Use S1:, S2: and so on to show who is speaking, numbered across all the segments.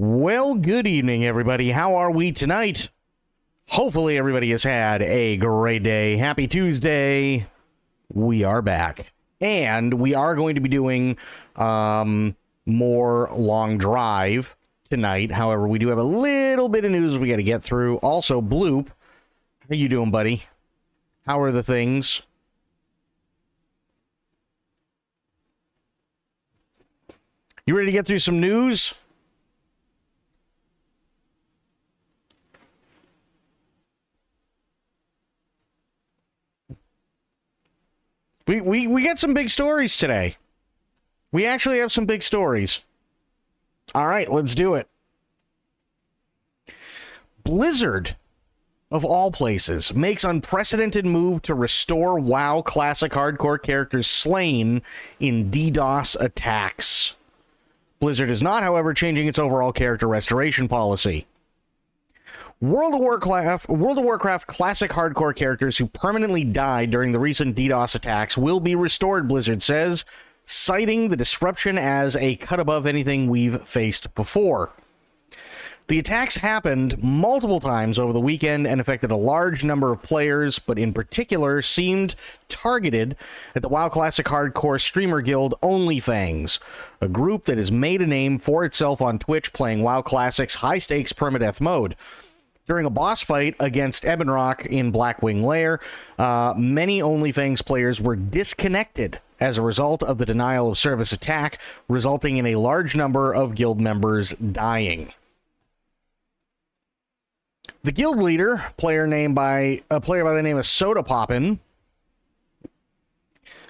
S1: Well, good evening, everybody. How are we tonight? Hopefully, everybody has had a great day. Happy Tuesday. We are back. And we are going to be doing more long drive tonight. However, we do have a little bit of news we got to get through. Also, Bloop, how you doing, buddy? How are the things? You ready to get through some news? We got some big stories today. We actually have some big stories. All right, let's do it. Blizzard, of all places, makes unprecedented move to restore WoW classic hardcore characters slain in DDoS attacks. Blizzard is not, however, changing its overall character restoration policy. World of Warcraft classic hardcore characters who permanently died during the recent DDoS attacks will be restored, Blizzard says, citing the disruption as a cut above anything we've faced before. The attacks happened multiple times over the weekend and affected a large number of players, but in particular seemed targeted at the WoW Classic Hardcore streamer guild OnlyFangs, a group that has made a name for itself on Twitch playing WoW Classic's high-stakes permadeath mode. During a boss fight against Ebonrock in Blackwing Lair, many OnlyFangs players were disconnected as a result of the denial of service attack, resulting in a large number of guild members dying. The guild leader, player by the name of Soda Poppin',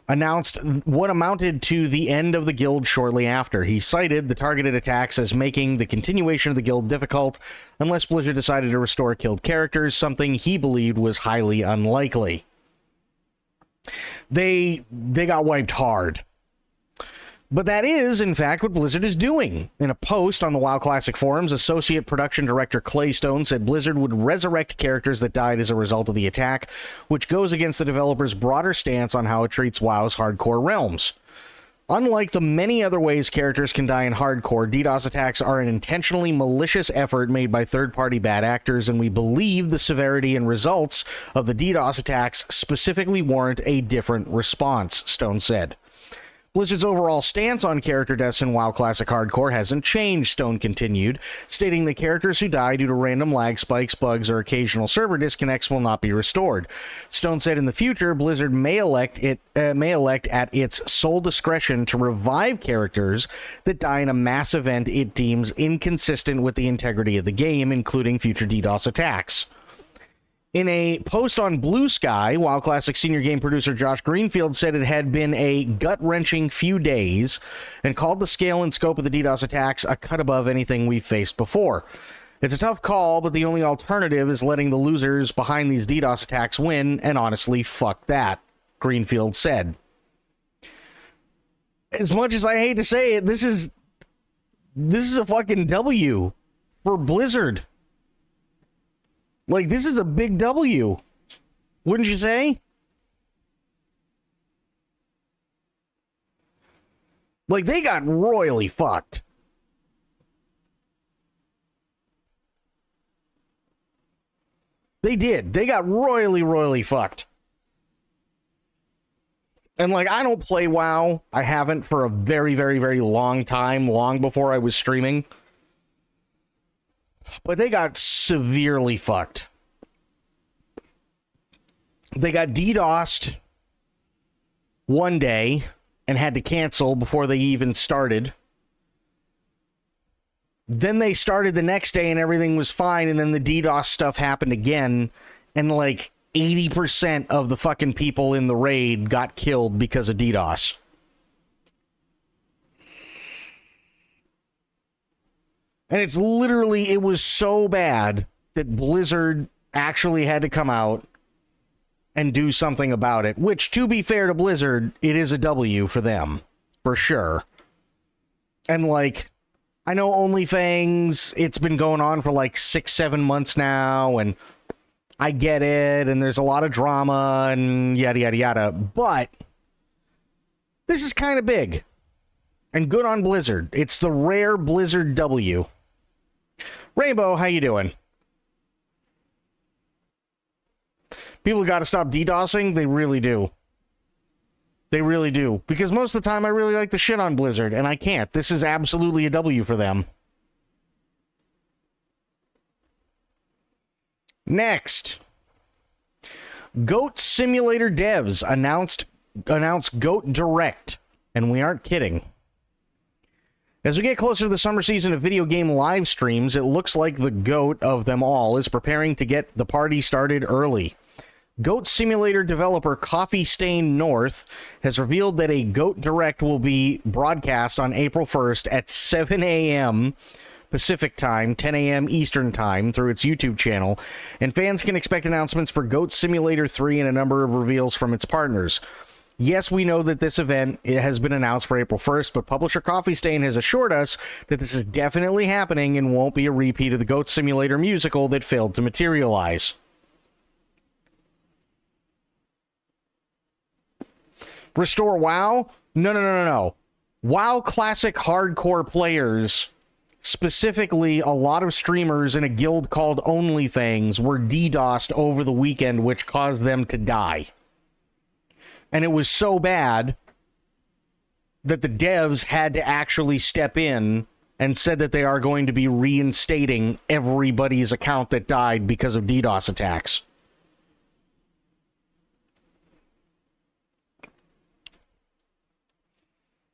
S1: announced what amounted to the end of the guild shortly after. He cited the targeted attacks as making the continuation of the guild difficult unless Blizzard decided to restore killed characters, something he believed was highly unlikely. They got wiped hard. But that is, in fact, what Blizzard is doing. In a post on the WoW Classic forums, Associate Production Director Claystone said Blizzard would resurrect characters that died as a result of the attack, which goes against the developer's broader stance on how it treats WoW's hardcore realms. Unlike the many other ways characters can die in hardcore, DDoS attacks are an intentionally malicious effort made by third-party bad actors, and we believe the severity and results of the DDoS attacks specifically warrant a different response, Stone said. Blizzard's overall stance on character deaths in WoW Classic Hardcore hasn't changed, Stone continued, stating that characters who die due to random lag spikes, bugs, or occasional server disconnects will not be restored. Stone said in the future, Blizzard may elect at its sole discretion to revive characters that die in a mass event it deems inconsistent with the integrity of the game, including future DDoS attacks. In a post on bluesky, WoW Classic senior game producer Josh Greenfield said it had been a gut-wrenching few days and called the scale and scope of the DDoS attacks a cut above anything we've faced before. It's a tough call, but the only alternative is letting the losers behind these DDoS attacks win, and honestly, fuck that, Greenfield said. As much as I hate to say it, this is a fucking W for Blizzard. Like, this is a big W. Wouldn't you say? Like, they got royally fucked. They did. They got royally fucked. And, like, I don't play WoW. I haven't for a very, very, very long time, long before I was streaming. But they got severely fucked. They got DDoSed one day and had to cancel before they even started. Then they started the next day and everything was fine, and then the DDoS stuff happened again, and like 80% of the fucking people in the raid got killed because of DDoS. And it's literally, it was so bad that Blizzard actually had to come out and do something about it, which, to be fair to Blizzard, it is a W for them, for sure. And, like, I know OnlyFangs, it's been going on for like 6-7 months now, and I get it, and there's a lot of drama, and yada, yada, yada, but this is kind of big. And good on Blizzard. It's the rare Blizzard W. Rainbow, how you doing? People got to stop DDoSing. They really do. They really do. Because most of the time I really like the shit on Blizzard, and I can't. This is absolutely a W for them. Next. Goat Simulator devs announced Goat Direct, and we aren't kidding. As we get closer to the summer season of video game live streams, it looks like the GOAT of them all is preparing to get the party started early. Goat Simulator developer Coffee Stain North has revealed that a Goat Direct will be broadcast on April 1st at 7 a.m. Pacific Time, 10 a.m. Eastern Time through its YouTube channel, and fans can expect announcements for Goat Simulator 3 and a number of reveals from its partners. Yes, we know that this event has been announced for April 1st, but publisher Coffee Stain has assured us that this is definitely happening and won't be a repeat of the Goat Simulator musical that failed to materialize. Restore WoW? No. WoW Classic hardcore players, specifically a lot of streamers in a guild called OnlyFans, were DDoSed over the weekend, which caused them to die. And it was so bad that the devs had to actually step in and said that they are going to be reinstating everybody's account that died because of DDoS attacks.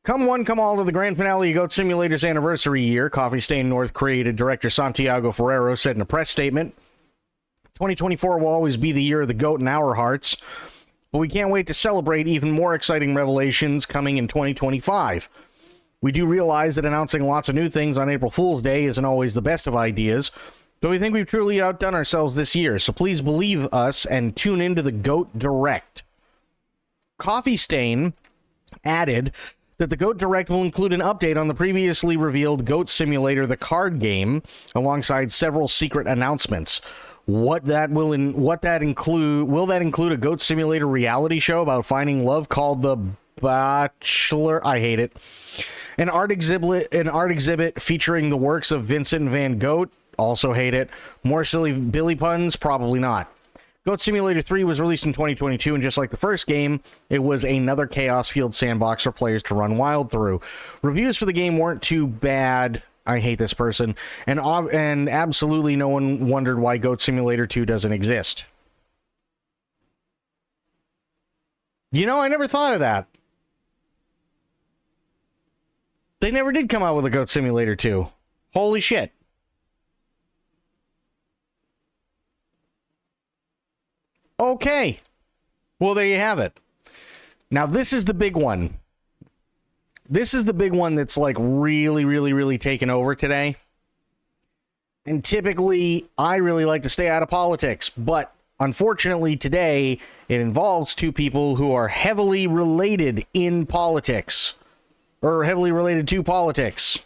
S1: Come one, come all to the grand finale of Goat Simulator's anniversary year, Coffee Stain North creative director Santiago Ferrero said in a press statement. 2024 will always be the year of the GOAT in our hearts, but we can't wait to celebrate even more exciting revelations coming in 2025. We do realize that announcing lots of new things on April Fool's Day isn't always the best of ideas, but we think we've truly outdone ourselves this year, so please believe us and tune into the GOAT Direct. Coffee Stain added that the GOAT Direct will include an update on the previously revealed Goat Simulator, the card game, alongside several secret announcements. Will that include a Goat Simulator reality show about finding love called The Bachelor? I hate it. An art exhibit featuring the works of Vincent van Gogh? Also hate it. More silly Billy puns? Probably not. Goat Simulator 3 was released in 2022, and just like the first game, it was another chaos-fueled sandbox for players to run wild through. Reviews for the game weren't too bad. I hate this person. And absolutely no one wondered why Goat Simulator 2 doesn't exist. You know, I never thought of that. They never did come out with a Goat Simulator 2. Holy shit. Okay. Well, there you have it. Now, this is the big one. This is the big one that's like really taken over today. And typically, I really like to stay out of politics. But unfortunately, today, it involves two people who are heavily related in politics. Or heavily related to politics.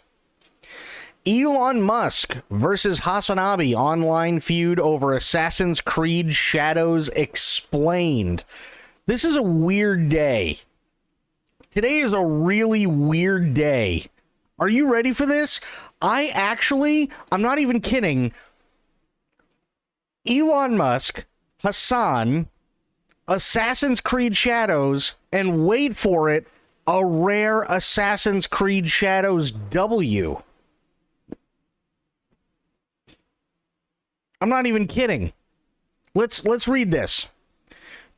S1: Elon Musk versus Hasanabe online feud over Assassin's Creed Shadows Explained. This is a weird day. Today is a really weird day. Are you ready for this? I'm not even kidding. Elon Musk, Hassan, Assassin's Creed Shadows, and wait for it, a rare Assassin's Creed Shadows W. I'm not even kidding. Let's read this.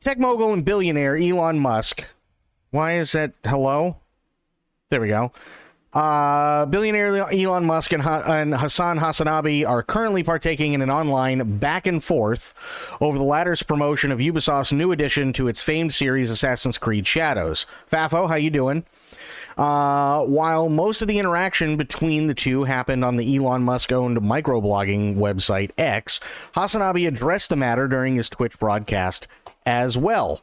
S1: Tech mogul and billionaire Elon Musk. Why is that? Hello? There we go. Billionaire Elon Musk and Hassan Hasanabe are currently partaking in an online back and forth over the latter's promotion of Ubisoft's new addition to its famed series Assassin's Creed Shadows. Fafo, how you doing? While most of the interaction between the two happened on the Elon Musk-owned microblogging website X, Hasanabe addressed the matter during his Twitch broadcast as well.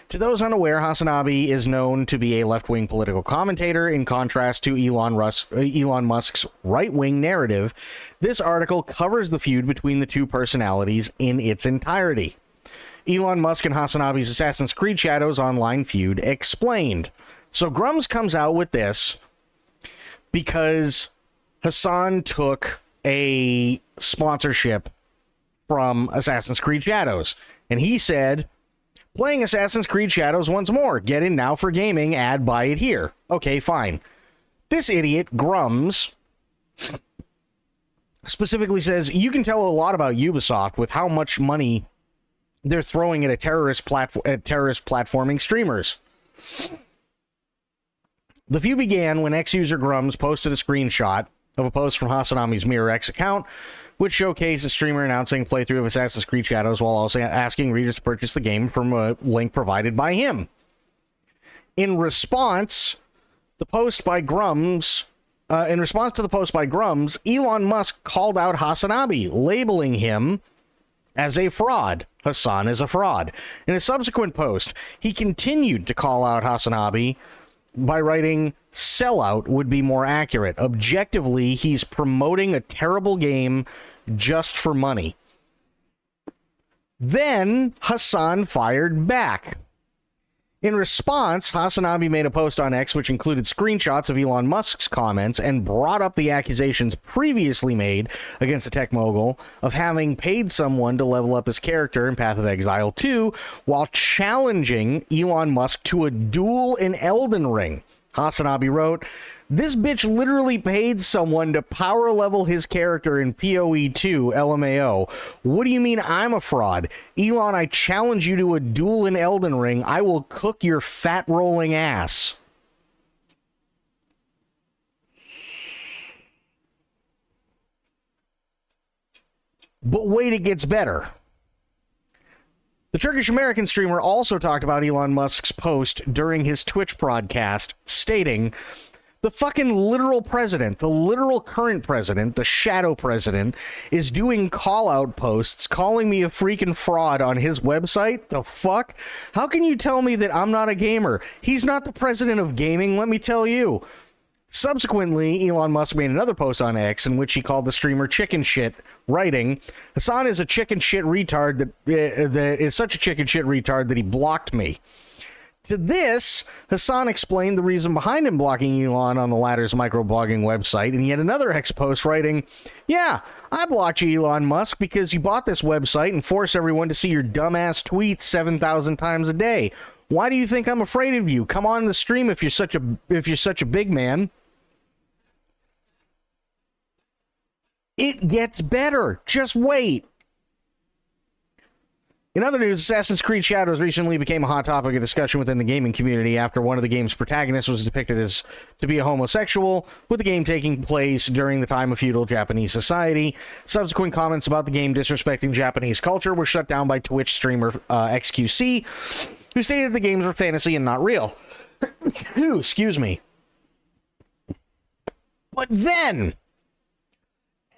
S1: To those unaware, Hasanabe is known to be a left-wing political commentator in contrast to Elon Musk's right-wing narrative. This article covers the feud between the two personalities in its entirety. Elon Musk and Hasanabe's Assassin's Creed Shadows online feud explained. So Grums comes out with this because Hassan took a sponsorship from Assassin's Creed Shadows. And he said, playing Assassin's Creed Shadows once more. Get in now for gaming, ad buy it here. Okay, fine. This idiot, Grums, specifically says, you can tell a lot about Ubisoft with how much money they're throwing at terrorist platforming streamers. The feud began when ex-user Grums posted a screenshot of a post from Hasanami's MirrorX account, which showcased a streamer announcing a playthrough of Assassin's Creed Shadows while also asking readers to purchase the game from a link provided by him. In response to the post by Grums, Elon Musk called out Hasanami, labeling him as a fraud. Hassan is a fraud. In a subsequent post, he continued to call out Hasanami by writing, sellout would be more accurate. Objectively, he's promoting a terrible game just for money. Then Hassan fired back. In response, Hasanami made a post on X which included screenshots of Elon Musk's comments and brought up the accusations previously made against the tech mogul of having paid someone to level up his character in Path of Exile 2 while challenging Elon Musk to a duel in Elden Ring. Hasanami wrote, this bitch literally paid someone to power level his character in PoE 2 LMAO. What do you mean I'm a fraud? Elon, I challenge you to a duel in Elden Ring. I will cook your fat rolling ass. But wait, it gets better. The Turkish-American streamer also talked about Elon Musk's post during his Twitch broadcast, stating, the fucking literal president, the literal current president, the shadow president, is doing call-out posts calling me a freaking fraud on his website? The fuck? How can you tell me that I'm not a gamer? He's not the president of gaming, let me tell you. Subsequently, Elon Musk made another post on X in which he called the streamer chicken shit, writing, Hassan is a chicken shit retard that is such a chicken shit retard that he blocked me. To this, Hassan explained the reason behind him blocking Elon on the latter's microblogging website, and yet another X post writing, yeah, I blocked you, Elon Musk, because you bought this website and force everyone to see your dumbass tweets 7,000 times a day. Why do you think I'm afraid of you? Come on the stream if you're such a big man. It gets better. Just wait. In other news, Assassin's Creed Shadows recently became a hot topic of discussion within the gaming community after one of the game's protagonists was depicted as to be a homosexual, with the game taking place during the time of feudal Japanese society. Subsequent comments about the game disrespecting Japanese culture were shut down by Twitch streamer XQC, who stated the games were fantasy and not real. Excuse me. But then,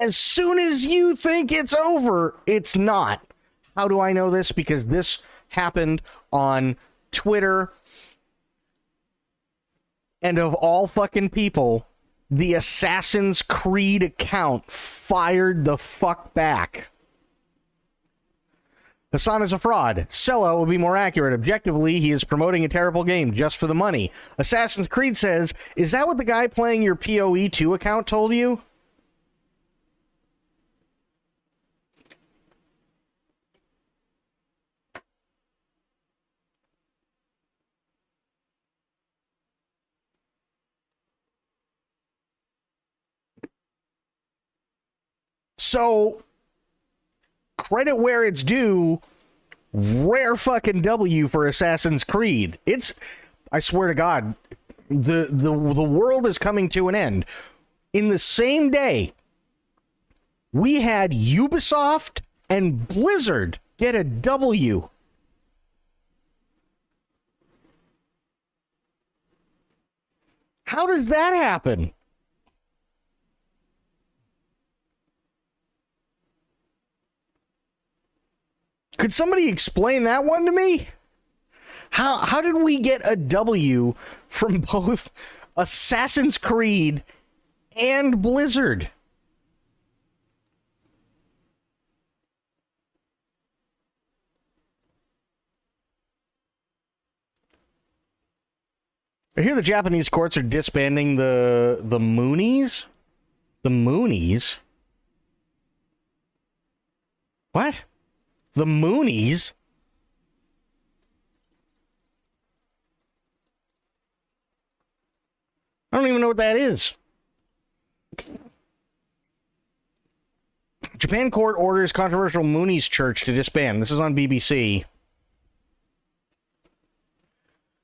S1: as soon as you think it's over, it's not. How do I know this? Because this happened on Twitter. And of all fucking people, the Assassin's Creed account fired the fuck back. Hassan is a fraud. Sellout would be more accurate. Objectively, he is promoting a terrible game just for the money. Assassin's Creed says, is that what the guy playing your PoE 2 account told you? So, credit where it's due, rare fucking W for Assassin's Creed. I swear to God, the world is coming to an end. In the same day, we had Ubisoft and Blizzard get a W. How does that happen? Could somebody explain that one to me? How did we get a W from both Assassin's Creed and Blizzard? I hear the Japanese courts are disbanding the Moonies. The Moonies? What? The Moonies? I don't even know what that is. Japan court orders controversial Moonies church to disband. This is on BBC.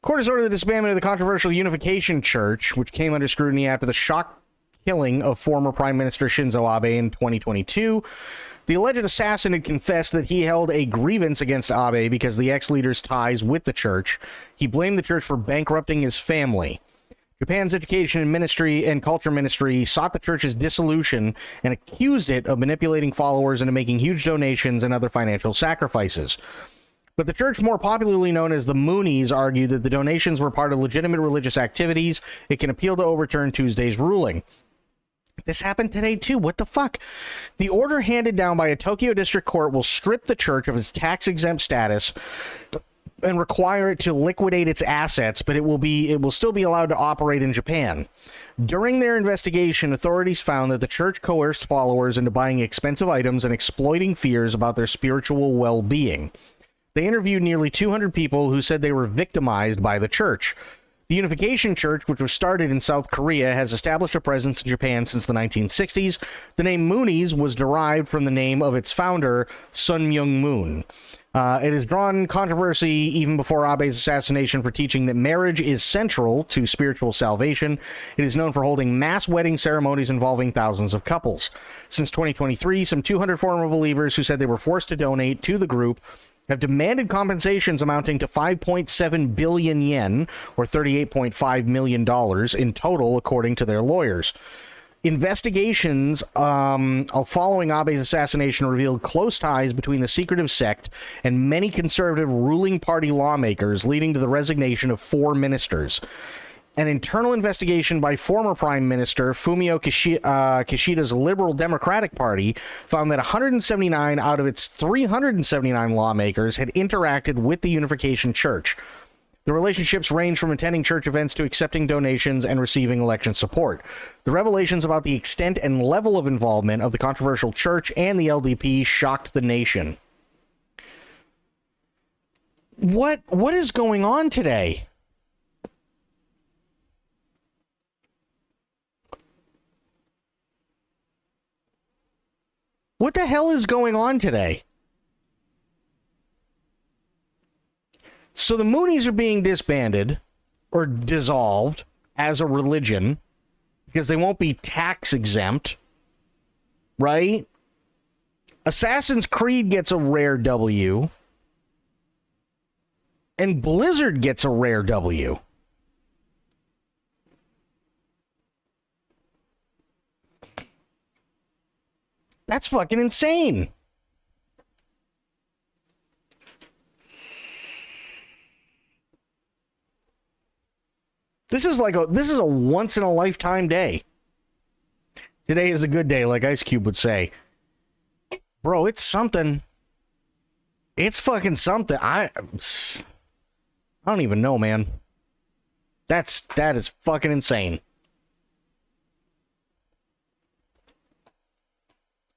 S1: Court has ordered the disbandment of the controversial Unification Church, which came under scrutiny after the shock killing of former Prime Minister Shinzo Abe in 2022. The alleged assassin had confessed that he held a grievance against Abe because of the ex-leader's ties with the church. He blamed the church for bankrupting his family. Japan's Education and Ministry and Culture Ministry sought the church's dissolution and accused it of manipulating followers into making huge donations and other financial sacrifices. But the church, more popularly known as the Moonies, argued that the donations were part of legitimate religious activities. It can appeal to overturn Tuesday's ruling. This happened today, too. What the fuck? The order handed down by a Tokyo district court will strip the church of its tax-exempt status and require it to liquidate its assets, but it will still be allowed to operate in Japan. During their investigation, authorities found that the church coerced followers into buying expensive items and exploiting fears about their spiritual well-being. They interviewed nearly 200 people who said they were victimized by the church. The Unification Church, which was started in South Korea, has established a presence in Japan since the 1960s. The name Moonies was derived from the name of its founder, Sun Myung Moon. It has drawn controversy even before Abe's assassination for teaching that marriage is central to spiritual salvation. It is known for holding mass wedding ceremonies involving thousands of couples. Since 2023, some 200 former believers who said they were forced to donate to the group have demanded compensations amounting to 5.7 billion yen, or $38.5 million in total, according to their lawyers. Investigations following Abe's assassination revealed close ties between the secretive sect and many conservative ruling party lawmakers, leading to the resignation of 4 ministers. An internal investigation by former Prime Minister Fumio Kishida's Liberal Democratic Party found that 179 out of its 379 lawmakers had interacted with the Unification Church. The relationships range from attending church events to accepting donations and receiving election support. The revelations about the extent and level of involvement of the controversial church and the LDP shocked the nation. What is going on today? What the hell is going on today? So the Moonies are being disbanded or dissolved as a religion because they won't be tax exempt, right? Assassin's Creed gets a rare W, and Blizzard gets a rare W. That's fucking insane. This is a once in a lifetime day. Today is a good day, like Ice Cube would say. Bro, it's something. It's fucking something. I don't even know, man. That is fucking insane.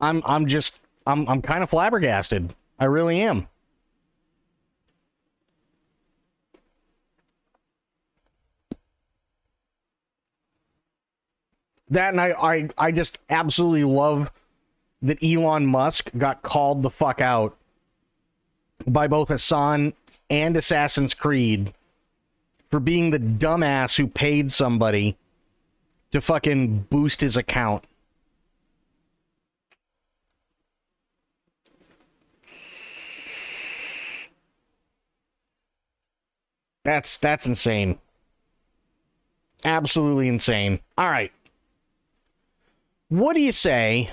S1: I'm kind of flabbergasted. I really am. That, and I just absolutely love that Elon Musk got called the fuck out by both Hassan and Assassin's Creed for being the dumbass who paid somebody to fucking boost his account. That's insane. Absolutely insane. All right. What do you say?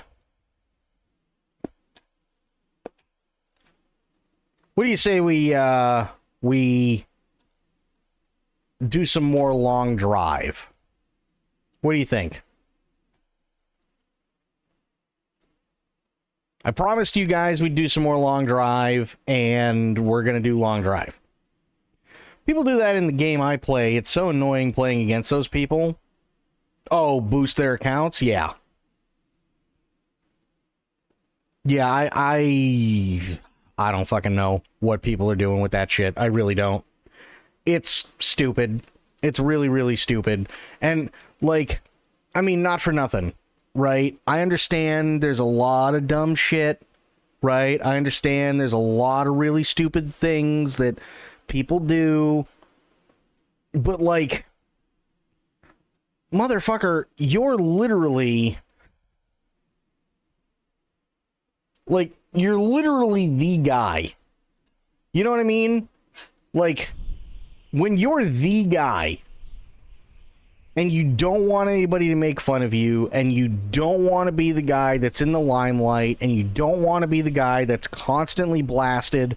S1: What do you say we do some more long drive? What do you think? I promised you guys we'd do some more long drive, and we're going to do long drive. People do that in the game I play. It's so annoying playing against those people. Oh, boost their accounts? Yeah. Yeah, I don't fucking know what people are doing with that shit. I really don't. It's stupid. It's really, really stupid. And, like, I mean, not for nothing, right? I understand there's a lot of dumb shit, right? I understand there's a lot of really stupid things that people do. But, like, motherfucker, you're literally... Like, you're literally the guy. You know what I mean? Like, when you're the guy, and you don't want anybody to make fun of you, and you don't want to be the guy that's in the limelight, and you don't want to be the guy that's constantly blasted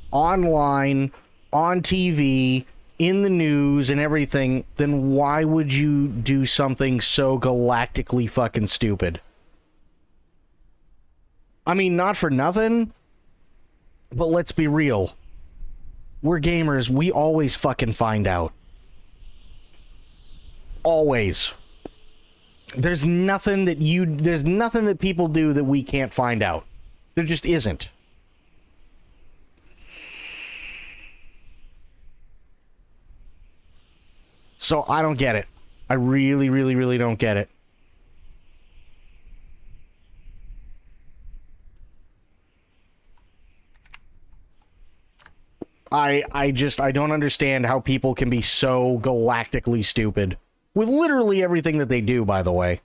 S1: online, on TV, in the news, and everything, then why would you do something so galactically fucking stupid? I mean, not for nothing, but let's be real. We're gamers. We always fucking find out. Always. There's nothing that people do that we can't find out. There just isn't. So I don't get it. I really, really, really don't get it. I don't understand how people can be so galactically stupid. With literally everything that they do, by the way.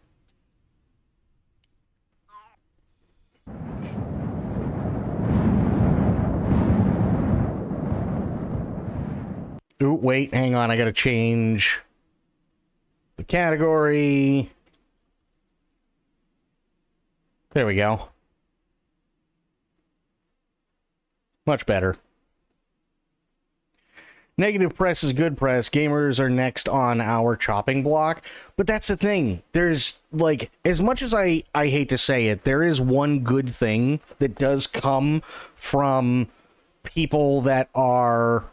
S1: Ooh, wait, hang on, I gotta change the category. There we go. Much better. Negative press is good press. Gamers are next on our chopping block. But that's the thing. There's, like, as much as I hate to say it, there is one good thing that does come from people that are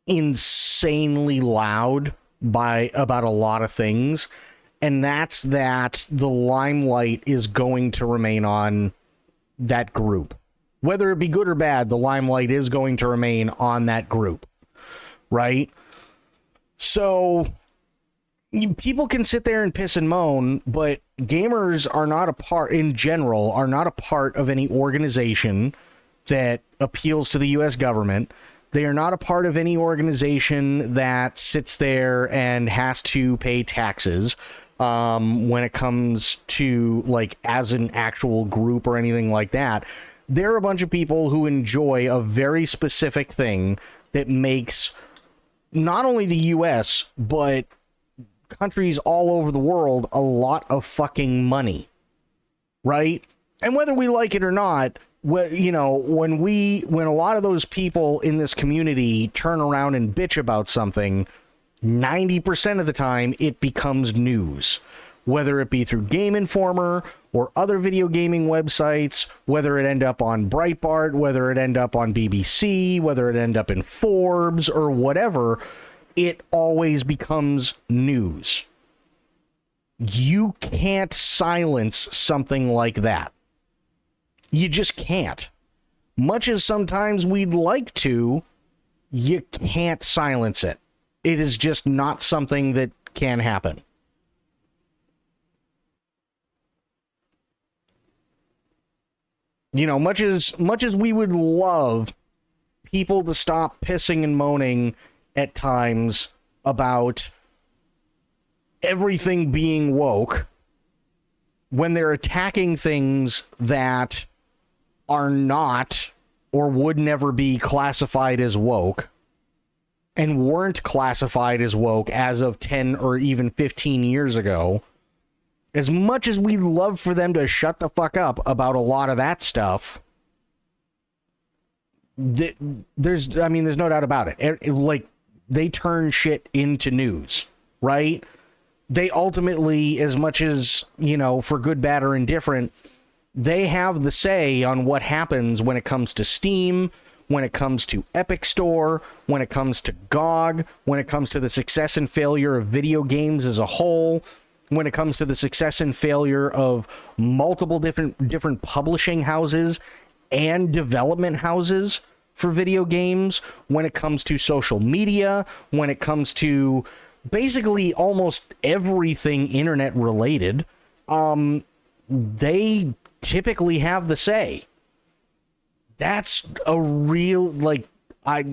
S1: insanely loud about a lot of things. And that's that the limelight is going to remain on that group. Whether it be good or bad, the limelight is going to remain on that group. Right? So people can sit there and piss and moan, but gamers are not a part, in general, are not a part of any organization that appeals to the U.S. government. They are not a part of any organization that sits there and has to pay taxes when it comes to, like, as an actual group or anything like that. They're a bunch of people who enjoy a very specific thing that makes not only the US, but countries all over the world a lot of fucking money, right? And whether we like it or not, you know, when a lot of those people in this community turn around and bitch about something, 90% of the time it becomes news. Whether it be through Game Informer or other video gaming websites, whether it end up on Breitbart, whether it end up on BBC, whether it end up in Forbes or whatever, it always becomes news. You can't silence something like that. You just can't. Much as sometimes we'd like to, you can't silence it. It is just not something that can happen. You know, much as we would love people to stop pissing and moaning at times about everything being woke, when they're attacking things that are not or would never be classified as woke and weren't classified as woke as of 10 or even 15 years ago, as much as we'd love for them to shut the fuck up about a lot of that stuff, there's no doubt about it. Like, they turn shit into news, right? They ultimately, as much as, you know, for good, bad, or indifferent, they have the say on what happens when it comes to Steam, when it comes to Epic Store, when it comes to GOG, when it comes to the success and failure of video games as a whole. when it comes to the success and failure of multiple different publishing houses and development houses for video games, when it comes to social media, when it comes to basically almost everything internet related, they typically have the say. That's a real, like, I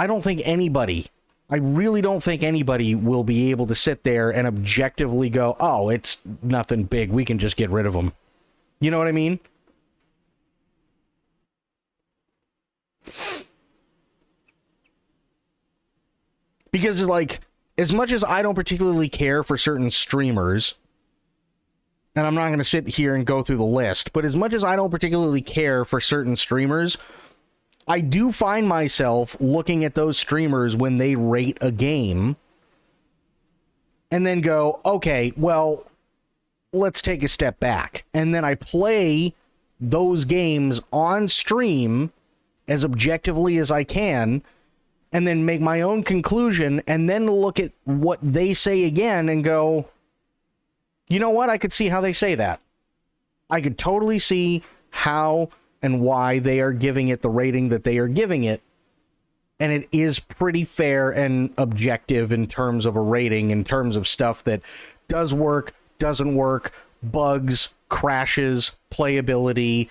S1: don't think anybody, I really don't think anybody will be able to sit there and objectively go, oh, it's nothing big, we can just get rid of them. You know what I mean? Because, like, as much as I don't particularly care for certain streamers, and I'm not going to sit here and go through the list, but as much as I don't particularly care for certain streamers, I do find myself looking at those streamers when they rate a game and then go, okay, well, let's take a step back. And then I play those games on stream as objectively as I can, and then make my own conclusion, and then look at what they say again and go, you know what? I could see how they say that. I could totally see how and why they are giving it the rating that they are giving it. And it is pretty fair and objective in terms of a rating, in terms of stuff that does work, doesn't work, bugs, crashes, playability,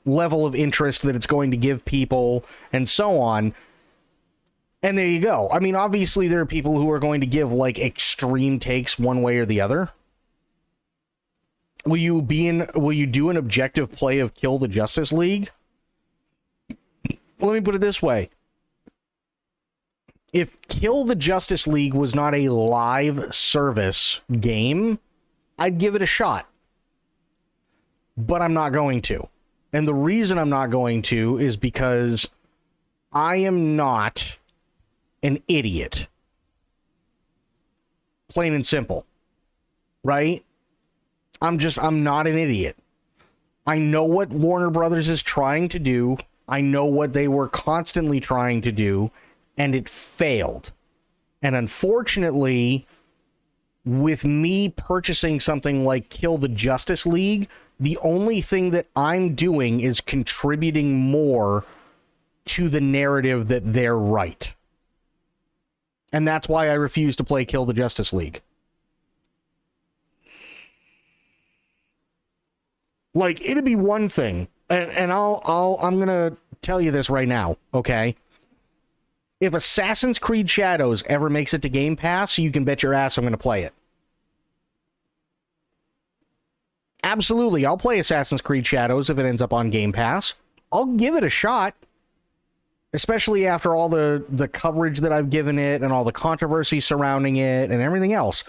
S1: level of interest that it's going to give people, and so on. And there you go. I mean, obviously there are people who are going to give, like, extreme takes one way or the other. Will you do an objective play of Kill the Justice League? Let me put it this way. If Kill the Justice League was not a live service game, I'd give it a shot. But I'm not going to. And the reason I'm not going to is because I am not an idiot. Plain and simple. Right? I'm not an idiot. I know what Warner Brothers is trying to do. I know what they were constantly trying to do, and it failed. And unfortunately, with me purchasing something like Kill the Justice League, the only thing that I'm doing is contributing more to the narrative that they're right. And that's why I refuse to play Kill the Justice League. Like, it'd be one thing, and I'm gonna tell you this right now, okay? If Assassin's Creed Shadows ever makes it to Game Pass, you can bet your ass I'm gonna play it. Absolutely, I'll play Assassin's Creed Shadows if it ends up on Game Pass. I'll give it a shot. Especially after all the coverage that I've given it and all the controversy surrounding it and everything else.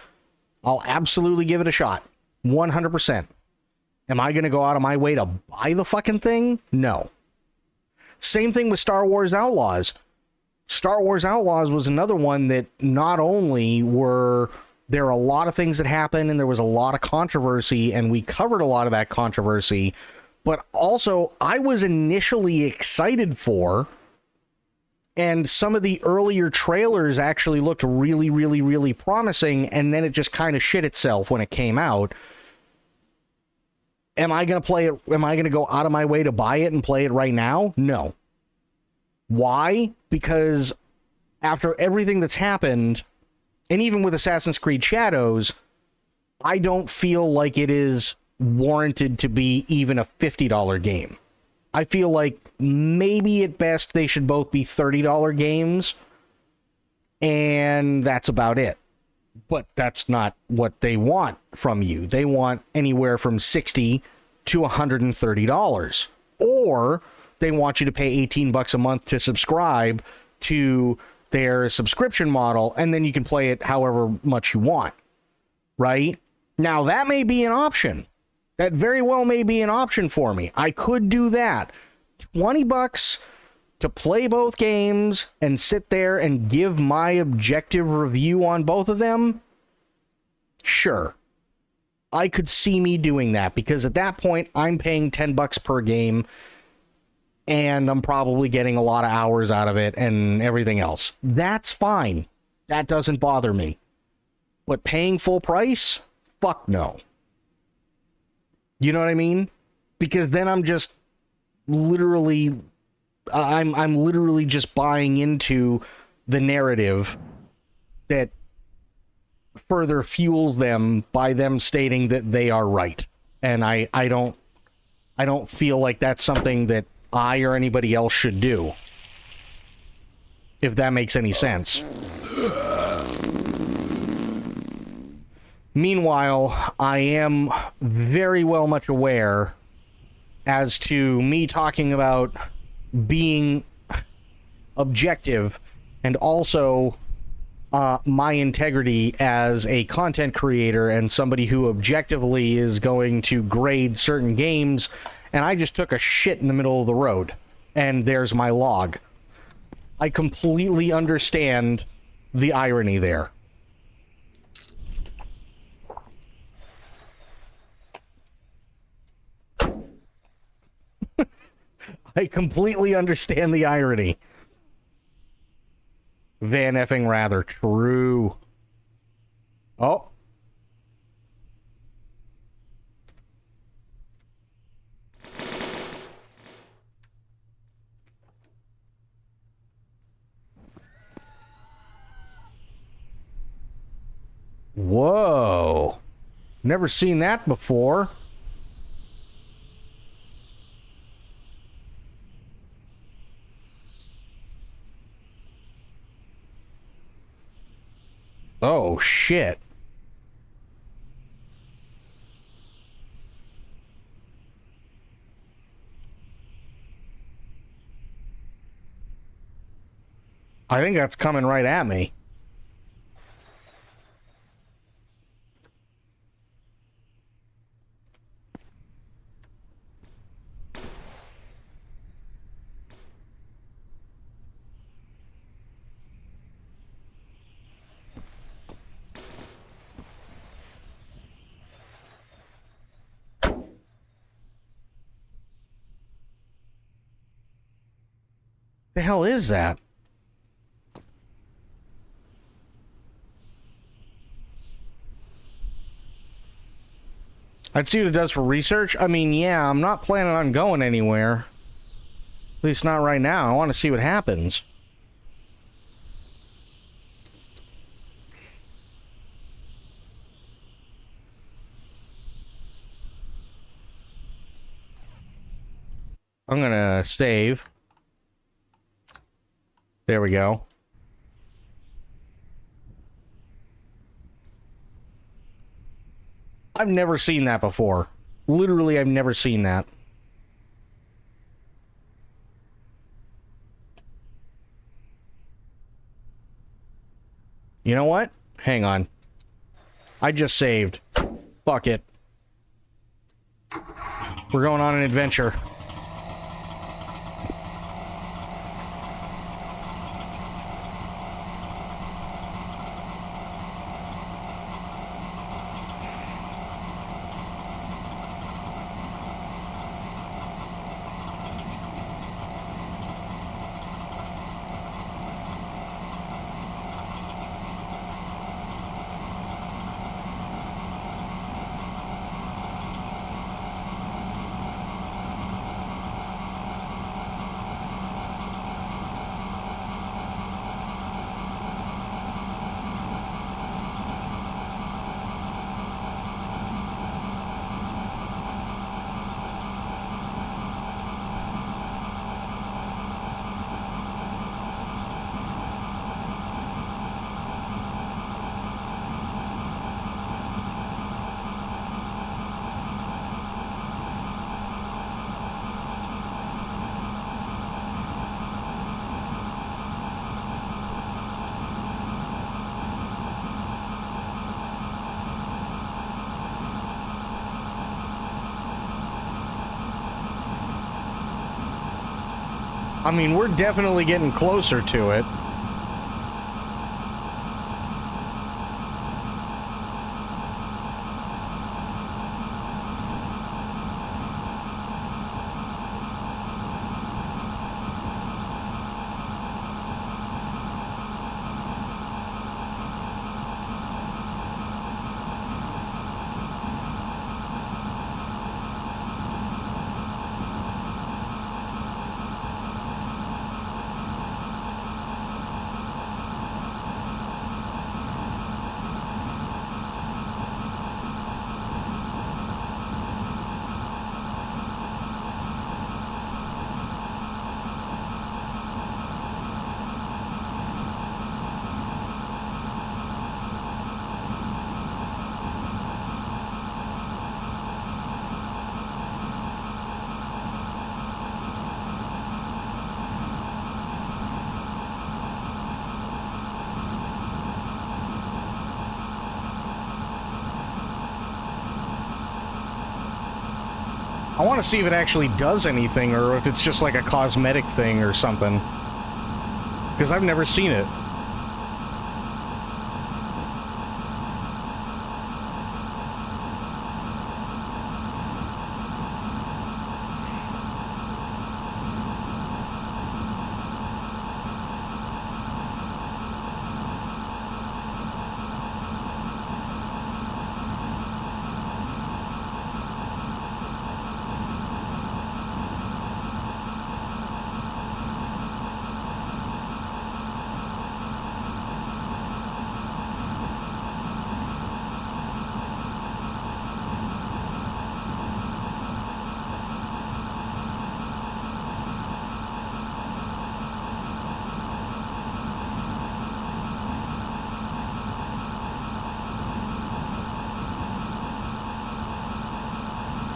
S1: I'll absolutely give it a shot. 100%. Am I going to go out of my way to buy the fucking thing? No. Same thing with Star Wars Outlaws. Star Wars Outlaws was another one that not only were there a lot of things that happened and there was a lot of controversy and we covered a lot of that controversy, but also I was initially excited for, and some of the earlier trailers actually looked really, really, really promising, and then it just kind of shit itself when it came out. Am I going to play it? Am I going to go out of my way to buy it and play it right now? No. Why? Because after everything that's happened, and even with Assassin's Creed Shadows, I don't feel like it is warranted to be even a $50 game. I feel like maybe at best they should both be $30 games, and that's about it. But that's not what they want from you. They want anywhere from $60 to $130. Or they want you to pay $18 a month to subscribe to their subscription model, and then you can play it however much you want. Right? Now, that may be an option. That very well may be an option for me. I could do that. $20 to play both games and sit there and give my objective review on both of them? Sure. I could see me doing that, because at that point, I'm paying $10 per game, and I'm probably getting a lot of hours out of it and everything else. That's fine. That doesn't bother me. But paying full price? Fuck no. You know what I mean? Because then I'm just literally... I'm literally just buying into the narrative that further fuels them by them stating that they are right. And I don't feel like that's something that I or anybody else should do. If that makes any sense. Meanwhile, I am very well much aware as to me talking about being objective and also my integrity as a content creator and somebody who objectively is going to grade certain games, and I just took a shit in the middle of the road, and there's my log. I completely understand the irony there. I completely understand the irony. Van effing rather true. Oh. Whoa. Never seen that before. Oh, shit. I think that's coming right at me. The hell is that? I'd see what it does for research. I mean, yeah, I'm not planning on going anywhere. At least not right now. I want to see what happens. I'm gonna save. There we go. I've never seen that before. Literally, I've never seen that. You know what? Hang on. I just saved. Fuck it. We're going on an adventure. I mean, we're definitely getting closer to it. I want to see if it actually does anything, or if it's just like a cosmetic thing or something. Because I've never seen it.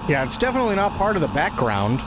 S1: Yeah, it's definitely not part of the background.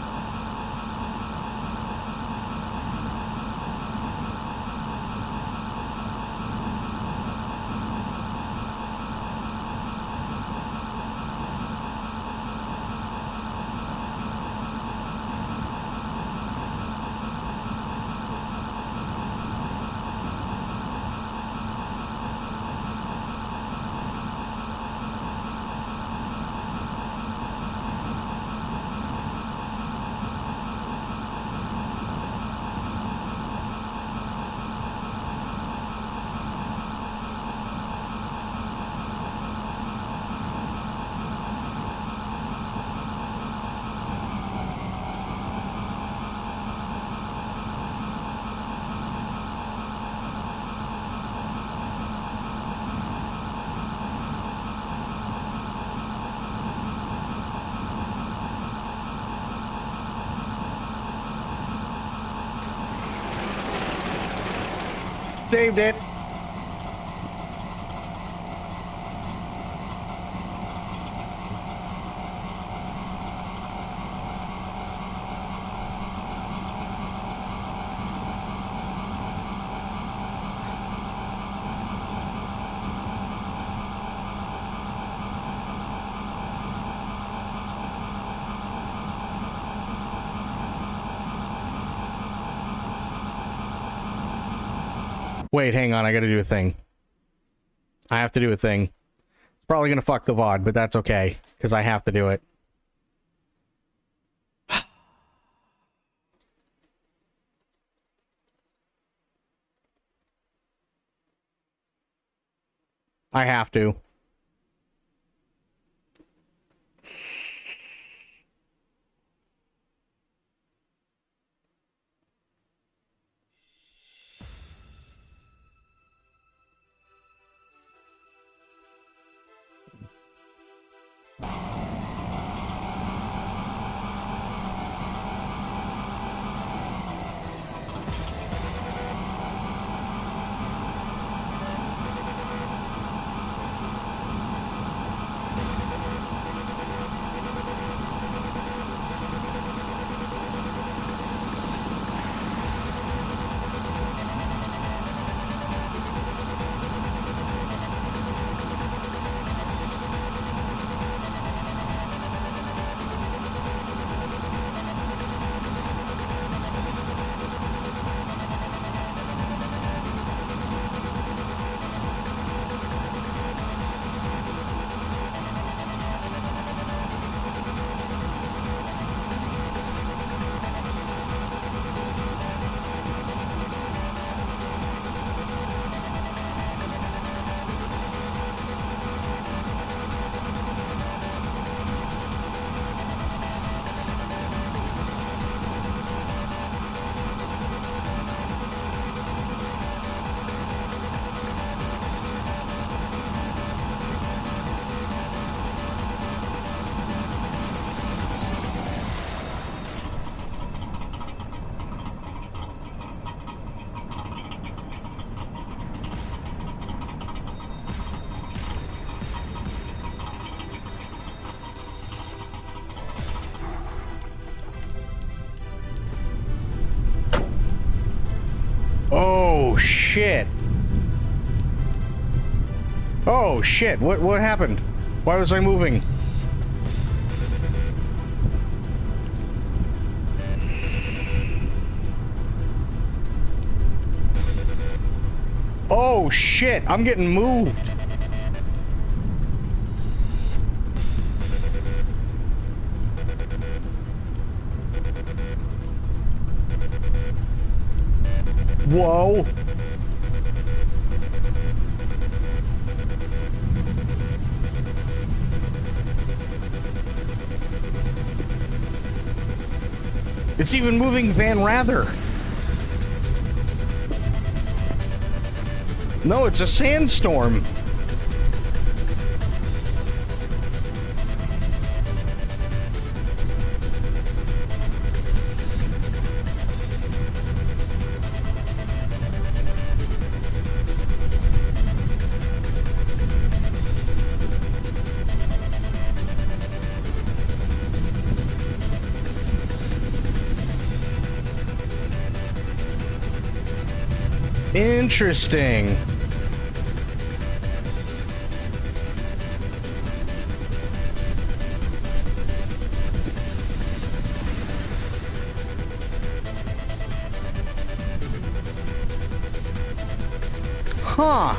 S1: Saved it. Wait, hang on, I gotta do a thing. I have to do a thing. It's probably gonna fuck the VOD, but that's okay, because I have to do it. I have to. Oh, shit. Oh, shit. What happened? Why was I moving? Oh, shit. I'm getting moved. Whoa. It's even moving Van Rather. No, it's a sandstorm. Interesting. Huh.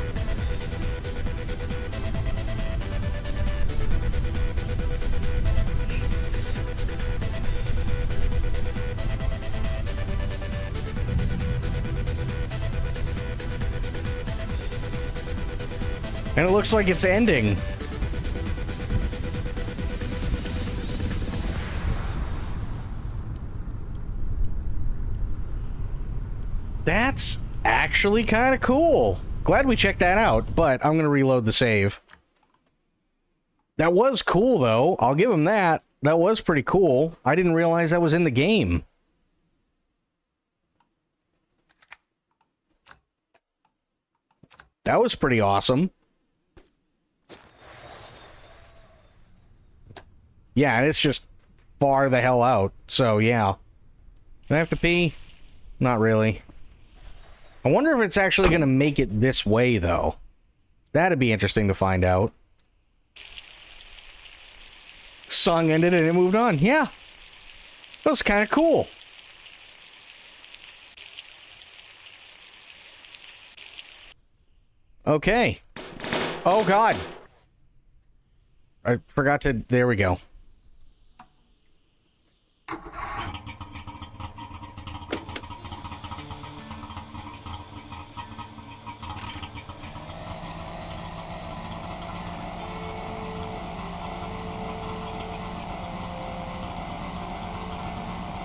S1: And it looks like it's ending. That's actually kind of cool. Glad we checked that out, but I'm going to reload the save. That was cool, though. I'll give him that. That was pretty cool. I didn't realize that was in the game. That was pretty awesome. Yeah, and it's just far the hell out. So, yeah. Do I have to pee? Not really. I wonder if it's actually going to make it this way, though. That'd be interesting to find out. Song ended and it moved on. Yeah. That was kind of cool. Okay. Oh, God. I forgot to... There we go.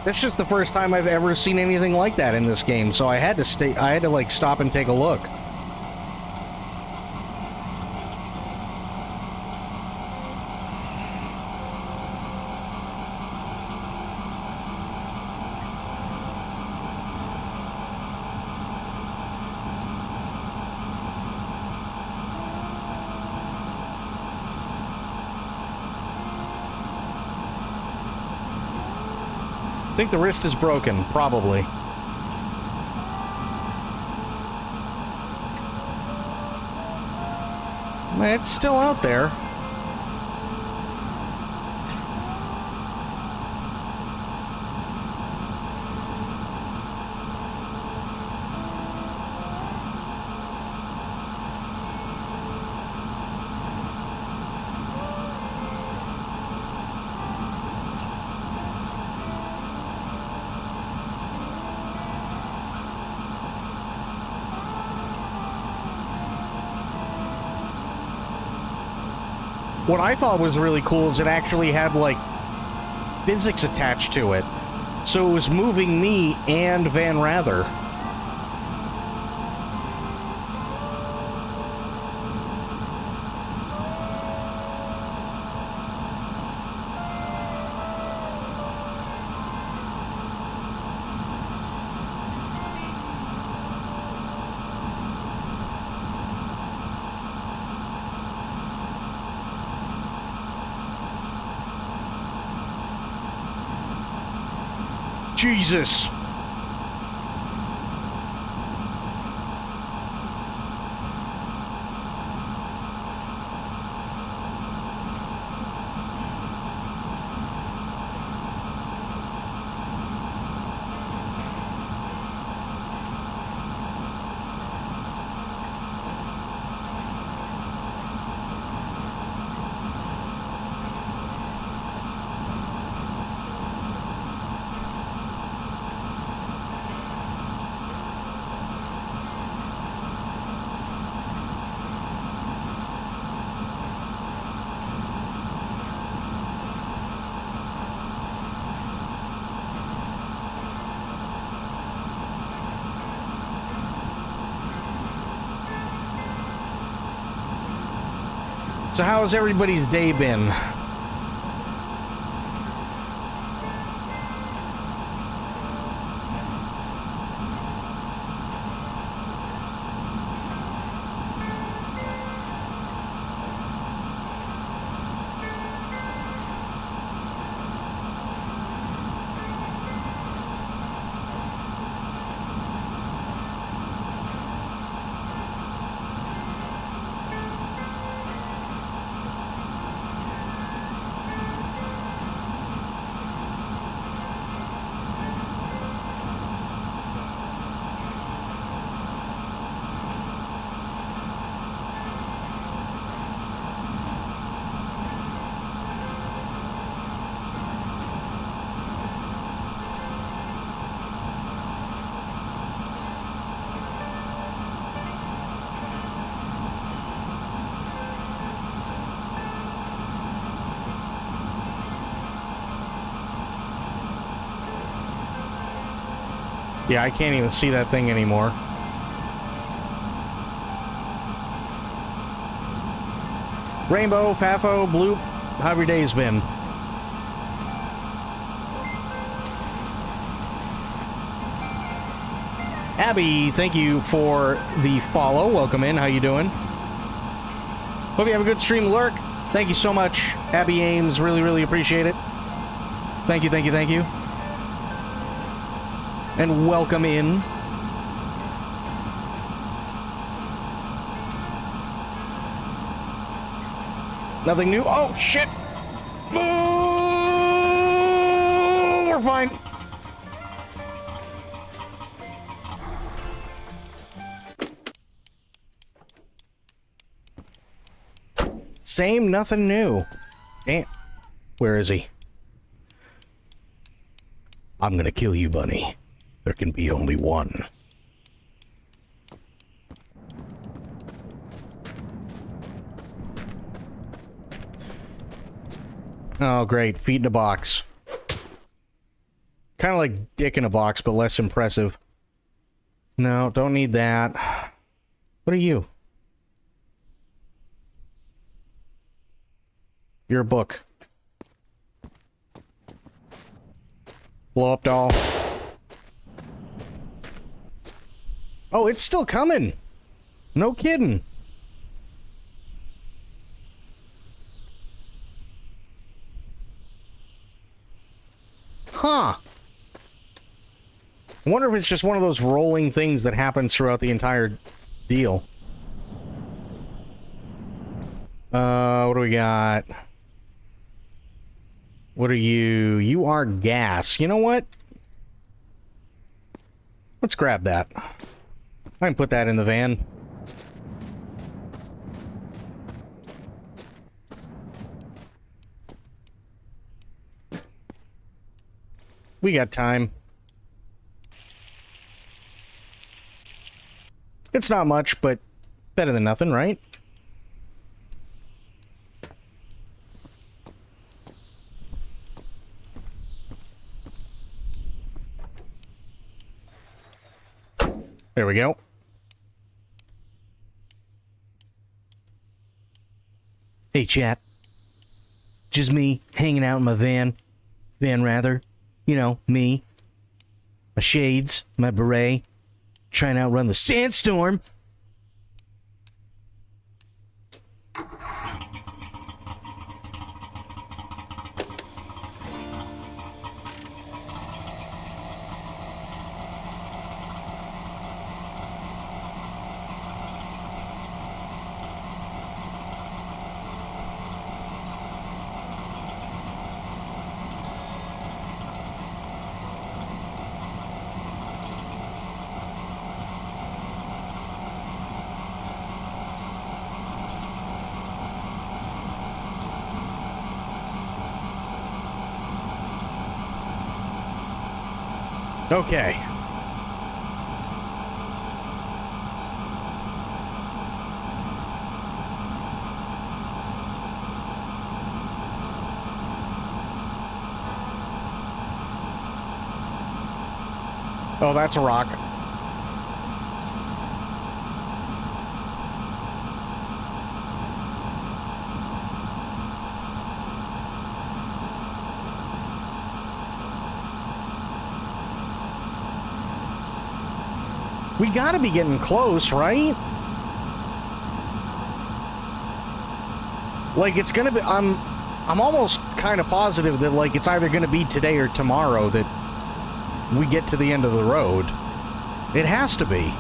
S1: This is the first time I've ever seen anything like that in this game, so I had to like stop and take a look. I think the wrist is broken, probably. It's still out there. What I thought was really cool is it actually had, like, physics attached to it. So it was moving me and Van Rather. Jesus! So how's everybody's day been? Yeah, I can't even see that thing anymore. Rainbow, Fafo, Bloop, how have your days been? Abby, thank you for the follow. Welcome in. How you doing? Hope you have a good stream, Lurk. Thank you so much, Abby Ames. Really, really appreciate it. Thank you, thank you, thank you. And welcome in. Nothing new. Oh, shit. Oh, we're fine. Same, nothing new. Damn. Where is he? I'm gonna kill you, Bunny. There can be only one. Oh, great. Feet in a box. Kind of like dick in a box, but less impressive. No, don't need that. What are you? You're a book. Blow up doll. Oh, it's still coming. No kidding. Huh. I wonder if it's just one of those rolling things that happens throughout the entire deal. What do we got? What are you? You are gas. You know what? Let's grab that. I can put that in the van. We got time. It's not much, but better than nothing, right? There we go. Hey, chat. Just me hanging out in my van. Van, rather. You know, me. My shades, my beret. Trying to outrun the sandstorm. Okay. Oh, that's a rock. We gotta be getting close, right? Like, it's gonna be... I'm almost kind of positive that, like, it's either gonna be today or tomorrow that we get to the end of the road. It has to be.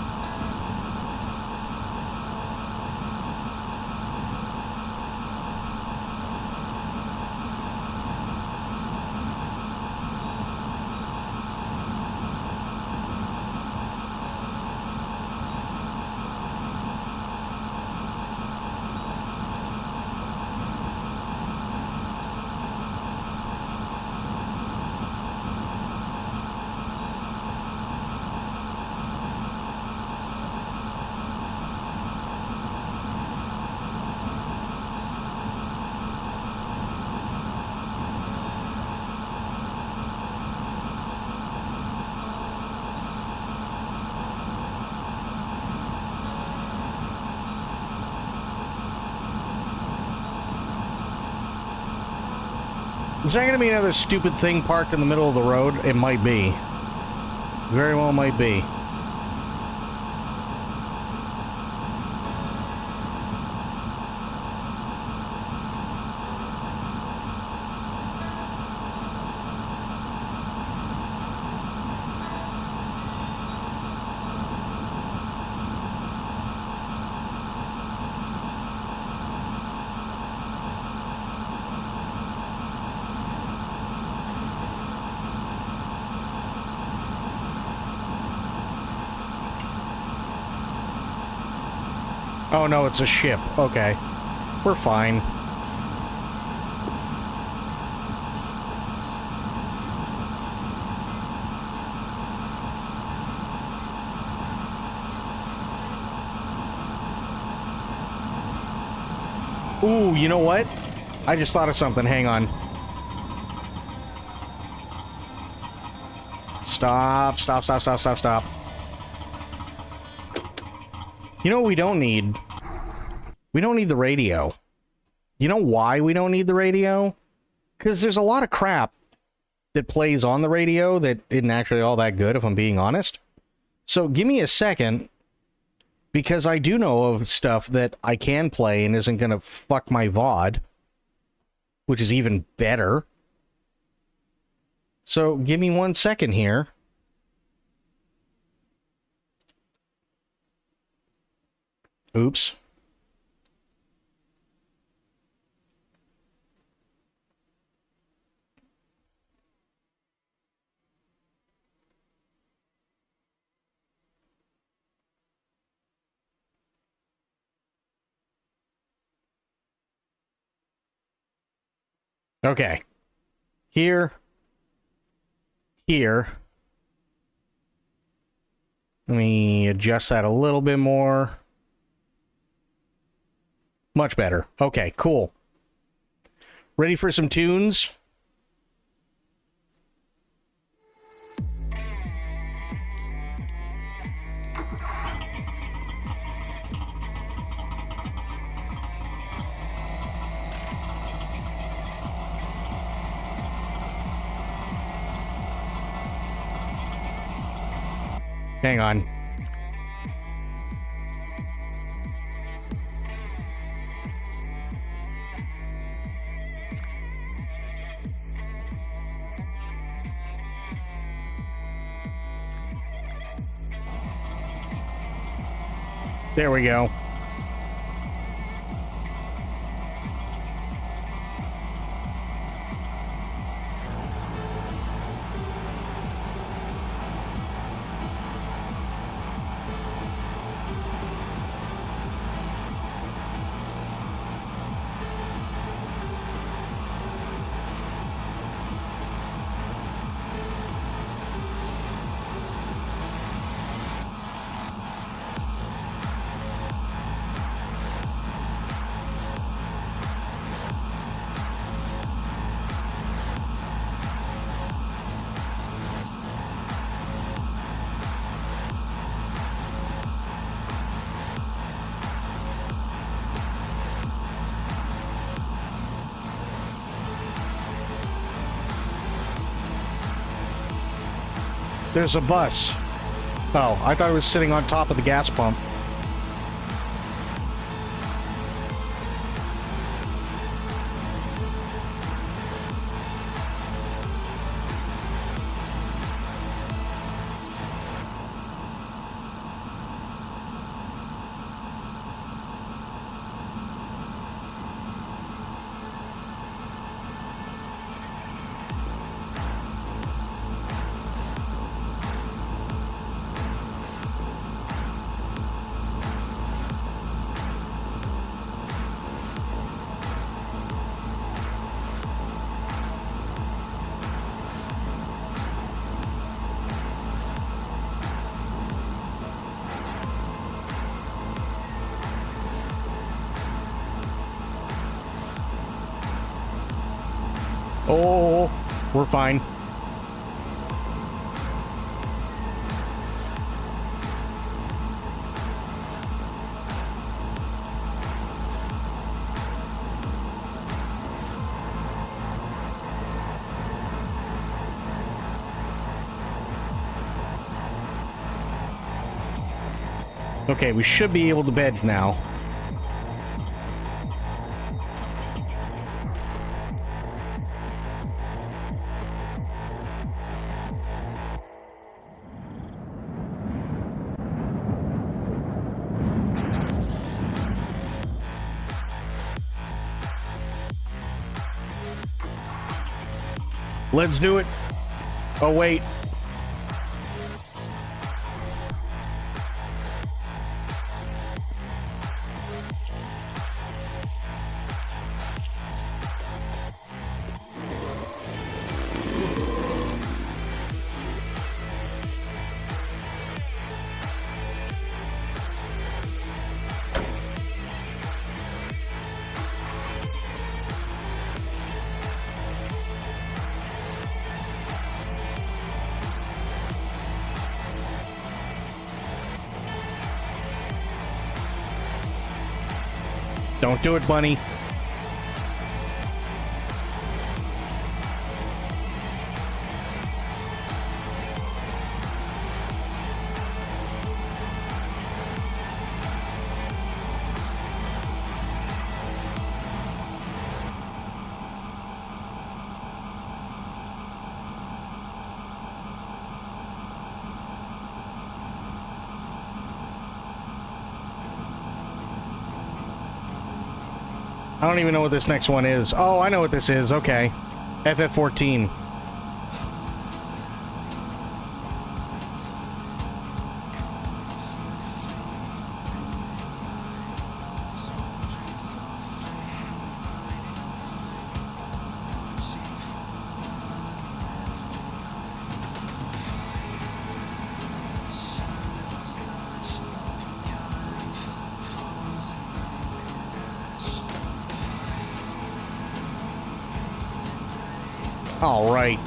S1: Is there going to be another stupid thing parked in the middle of the road? It might be. Very well might be. Oh no, it's a ship. Okay. We're fine. Ooh, you know what? I just thought of something. Hang on. Stop, stop, stop, stop, stop, stop. You know what we don't need? We don't need the radio. You know why we don't need the radio? Because there's a lot of crap that plays on the radio that isn't actually all that good, if I'm being honest. So give me a second, because I do know of stuff that I can play and isn't going to fuck my VOD, which is even better. So give me 1 second here. Oops. Okay. Here. Here. Let me adjust that a little bit more. Much better. Okay, cool. Ready for some tunes? Hang on. There we go. There's a bus. Oh, I thought it was sitting on top of the gas pump. Oh, we're fine. Okay, we should be able to bed now. Let's do it. Oh, wait. Don't do it, bunny. I don't even know what this next one is. Oh, I know what this is. Okay. FF14. All right.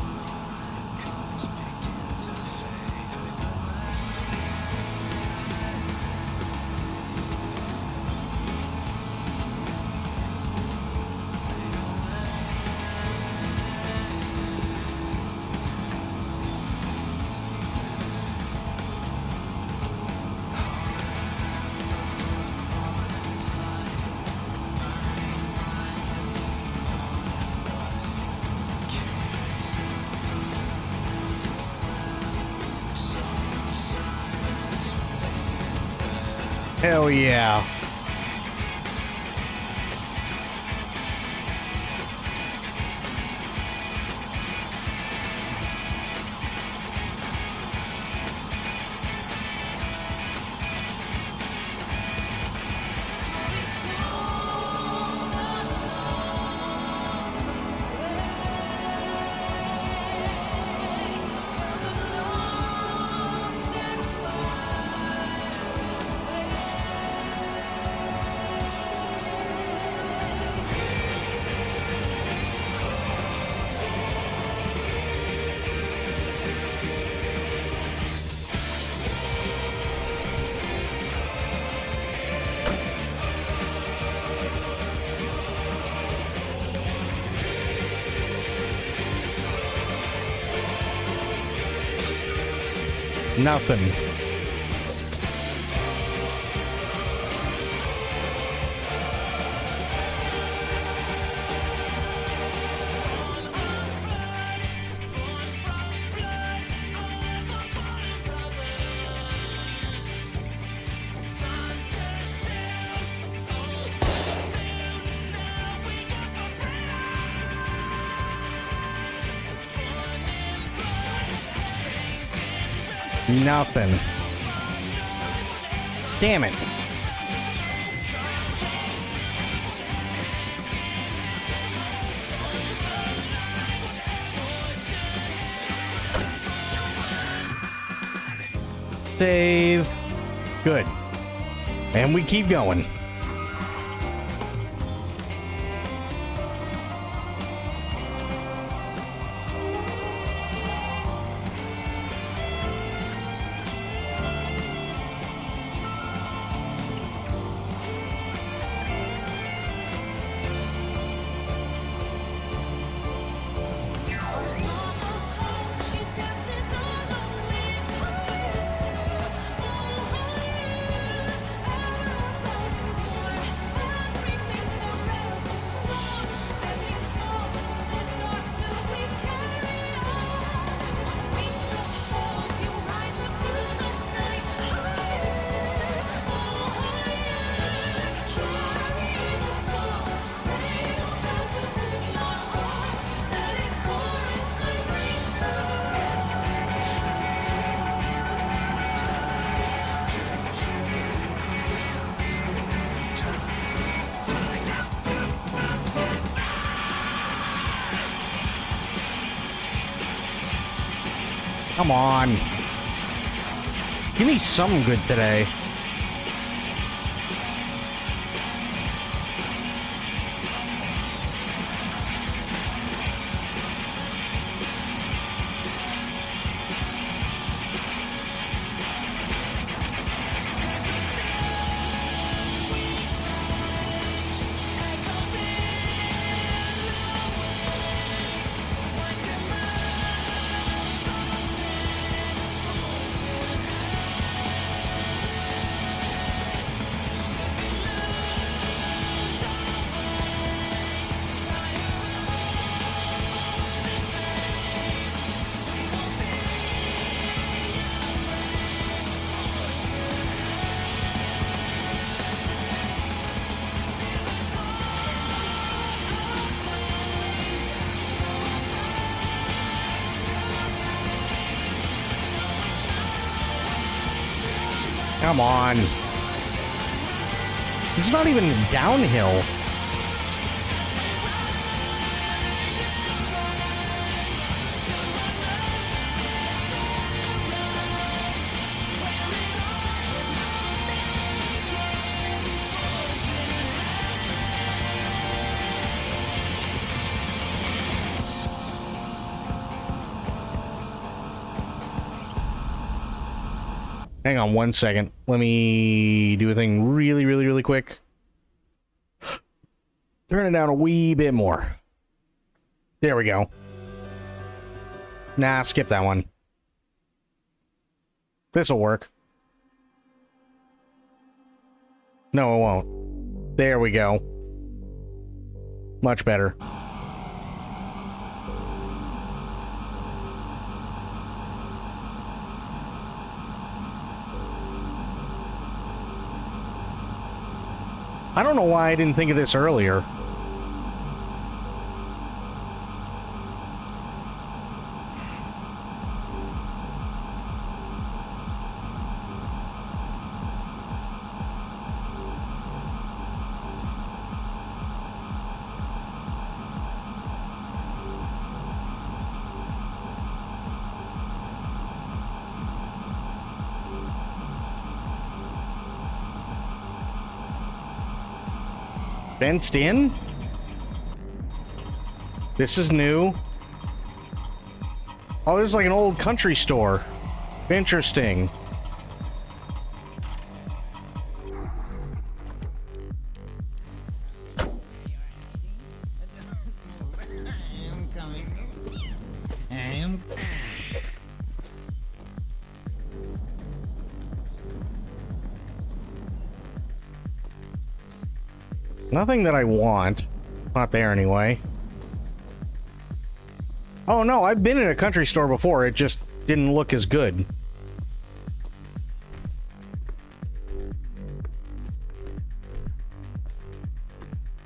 S1: Hell yeah. Nothing. Nothing. Damn it. Save. Good. And we keep going. Come on. Give me something good today. Come on. It's not even downhill. Hang on one second. Let me do a thing really quick. Turn it down a wee bit more. There we go. Nah, skip that one. This'll work. No, it won't. There we go. Much better. I don't know why I didn't think of this earlier. Fenced in? This is new. Oh, this is like an old country store. Interesting. Nothing that I want. Not there anyway. Oh no, I've been in a country store before. It just didn't look as good.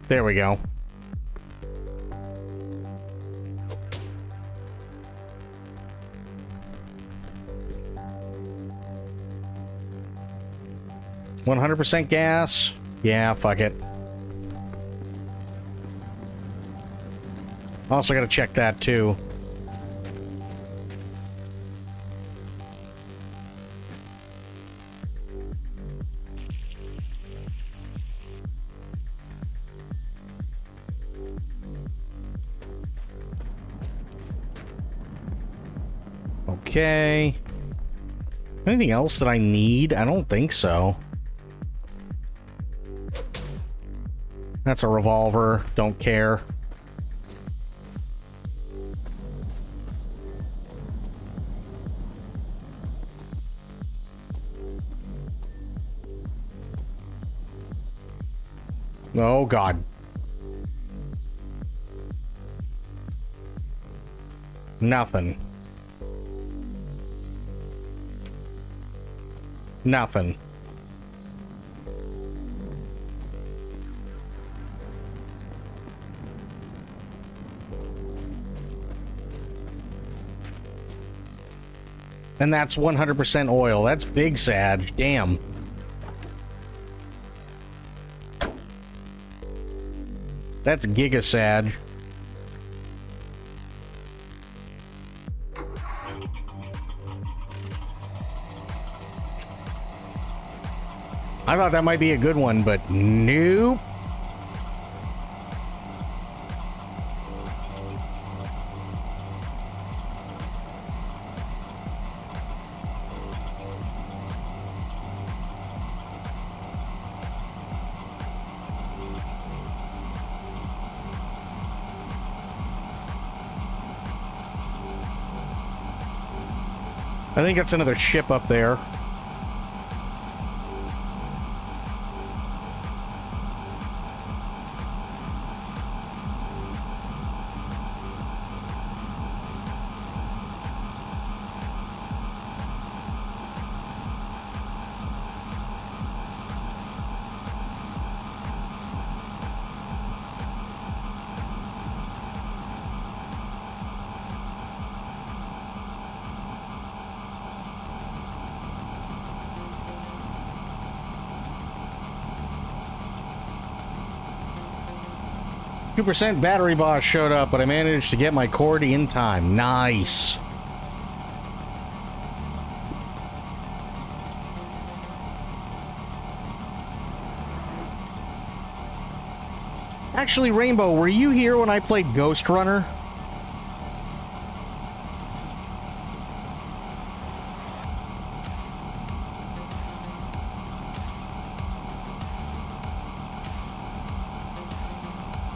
S1: There we go. 100% gas? Yeah, fuck it. Also gotta check that, too. Okay. Anything else that I need? I don't think so. That's a revolver. Don't care. Oh, God. Nothing. Nothing. And that's 100% oil. That's big Sag. Damn. That's Giga Sag. I thought that might be a good one, but nope. I think that's another ship up there. % battery boss showed up, but I managed to get my cord in time. Nice. Actually, Rainbow, were you here when I played Ghost Runner?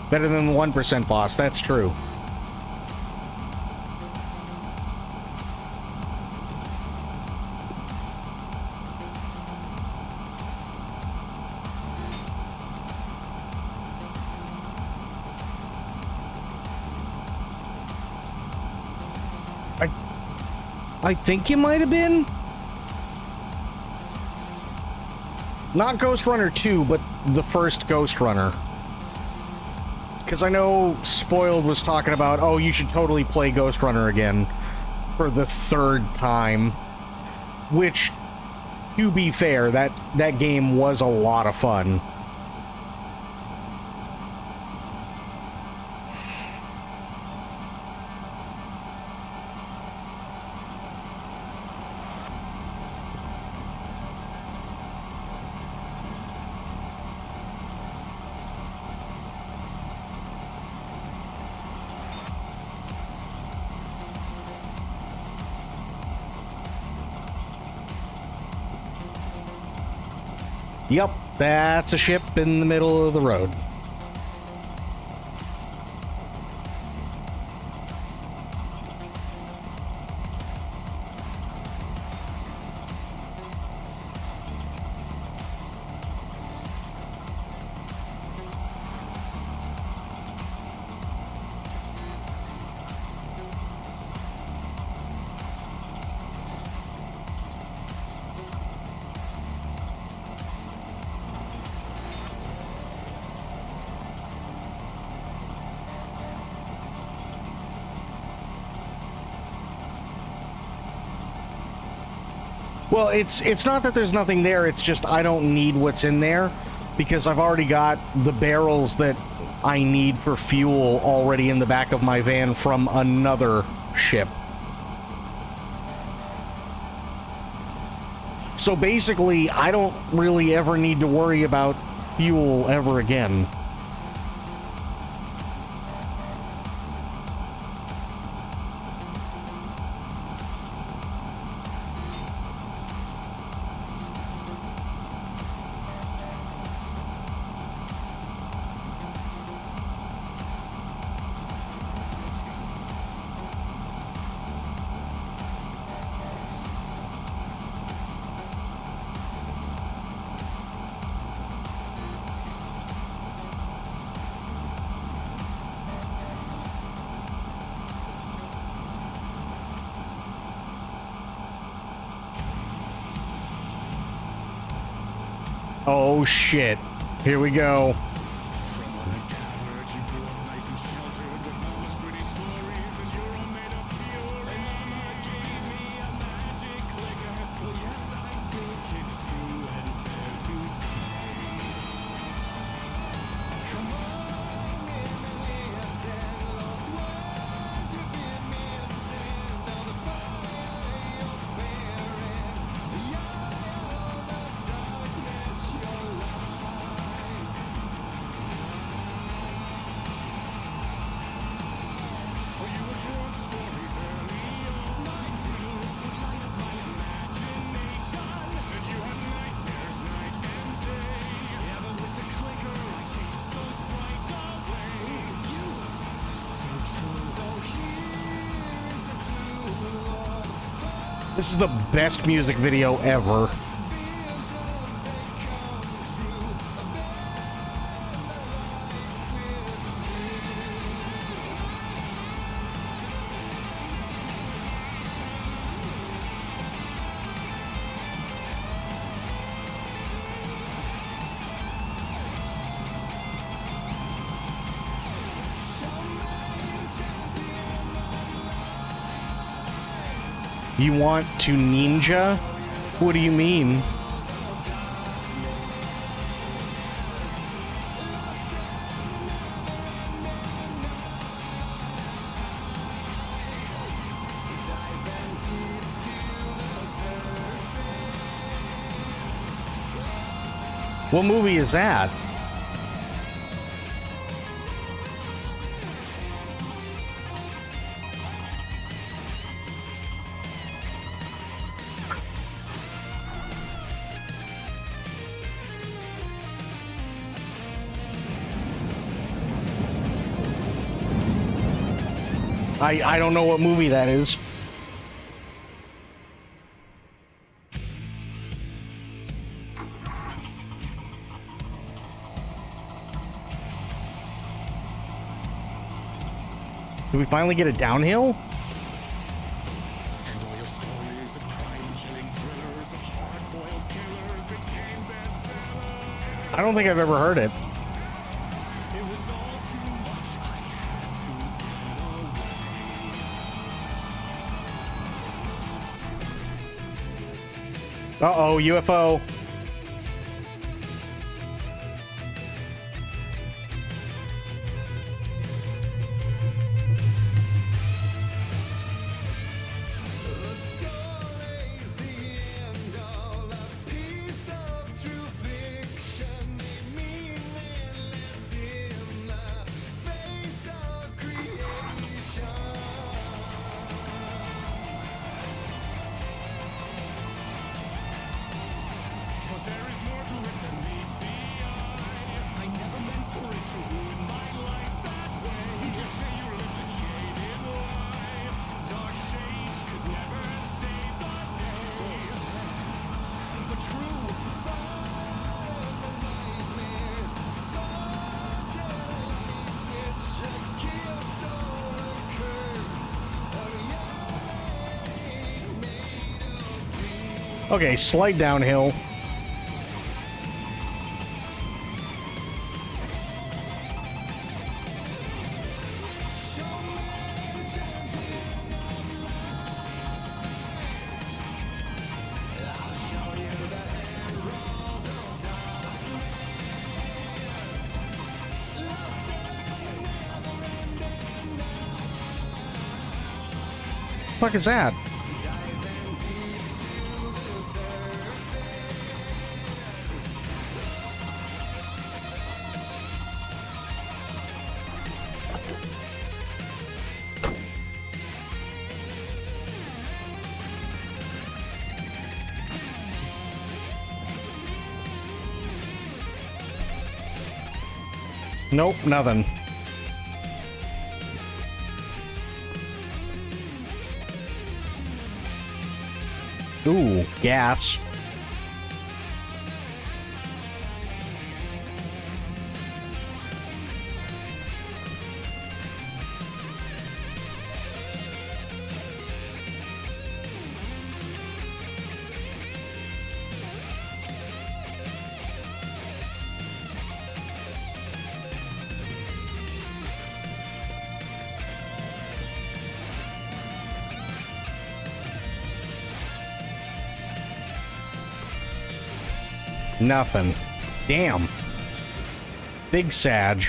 S1: Better than the 1% boss, that's true. I think you might have been. Not Ghost Runner 2, but the first Ghost Runner. Because I know Spoiled was talking about, oh, you should totally play Ghost Runner again for the 3rd time. Which, to be fair, that game was a lot of fun. Yep, that's a ship in the middle of the road. Well, it's not that there's nothing there, it's just I don't need what's in there because I've already got the barrels that I need for fuel already in the back of my van from another ship. So basically, I don't really ever need to worry about fuel ever again. Oh shit. Here we go. This is the best music video ever. You want to ninja? What do you mean? What movie is that? I don't know what movie that is. Did we finally get it downhill? I don't think I've ever heard it. Uh-oh, UFO. Okay, slight downhill. fuck is that? Nope, nothing. Ooh, gas. Nothing. Damn. Big Sag.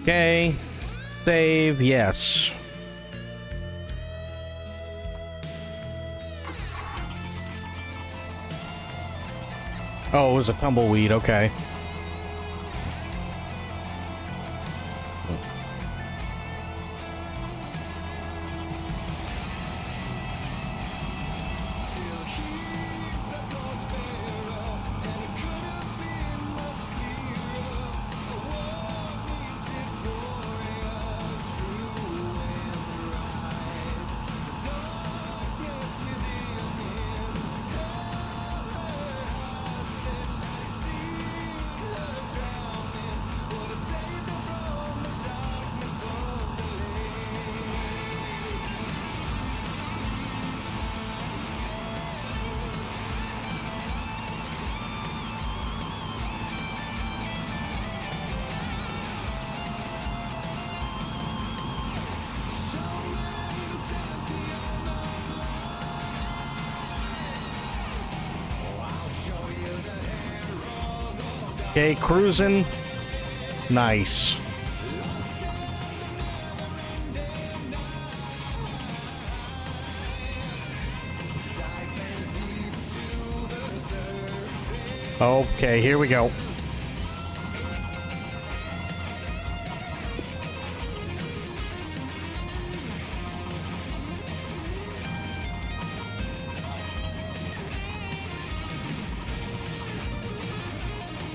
S1: Okay. Save, yes. Oh, it was a tumbleweed, okay. Okay, cruising. Nice. Okay, here we go.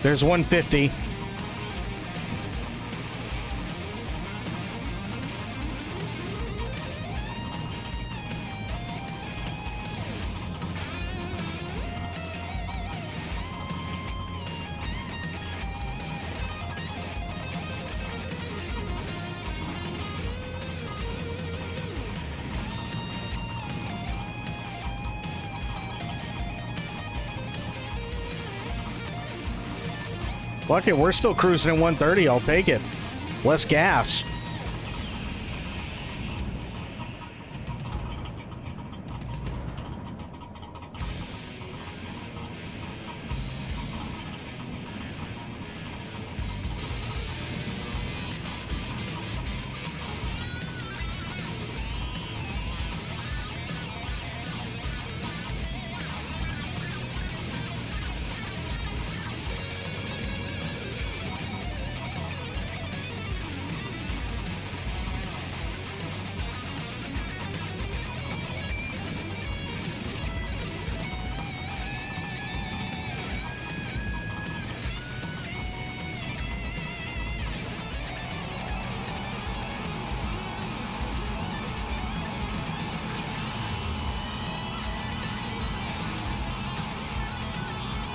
S1: There's 150. Fuck it, we're still cruising at 130. I'll take it. Less gas.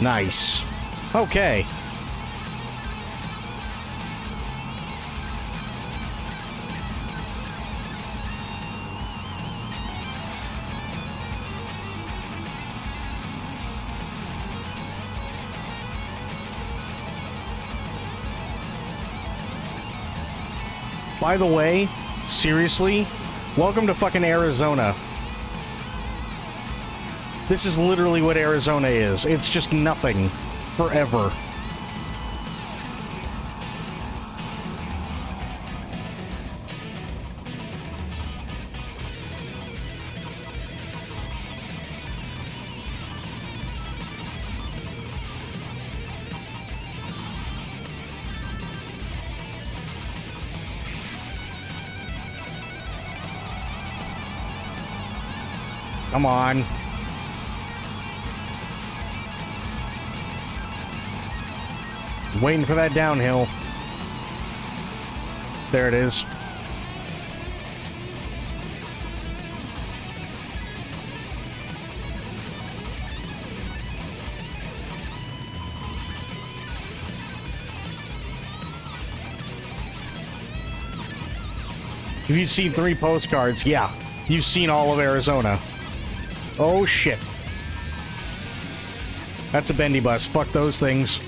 S1: Nice. Okay. By the way, seriously, welcome to fucking Arizona. This is literally what Arizona is. It's just nothing. Forever. Come on. Waiting for that downhill. There it is. Have you seen 3 postcards? Yeah. You've seen all of Arizona. Oh, shit. That's a bendy bus. Fuck those things.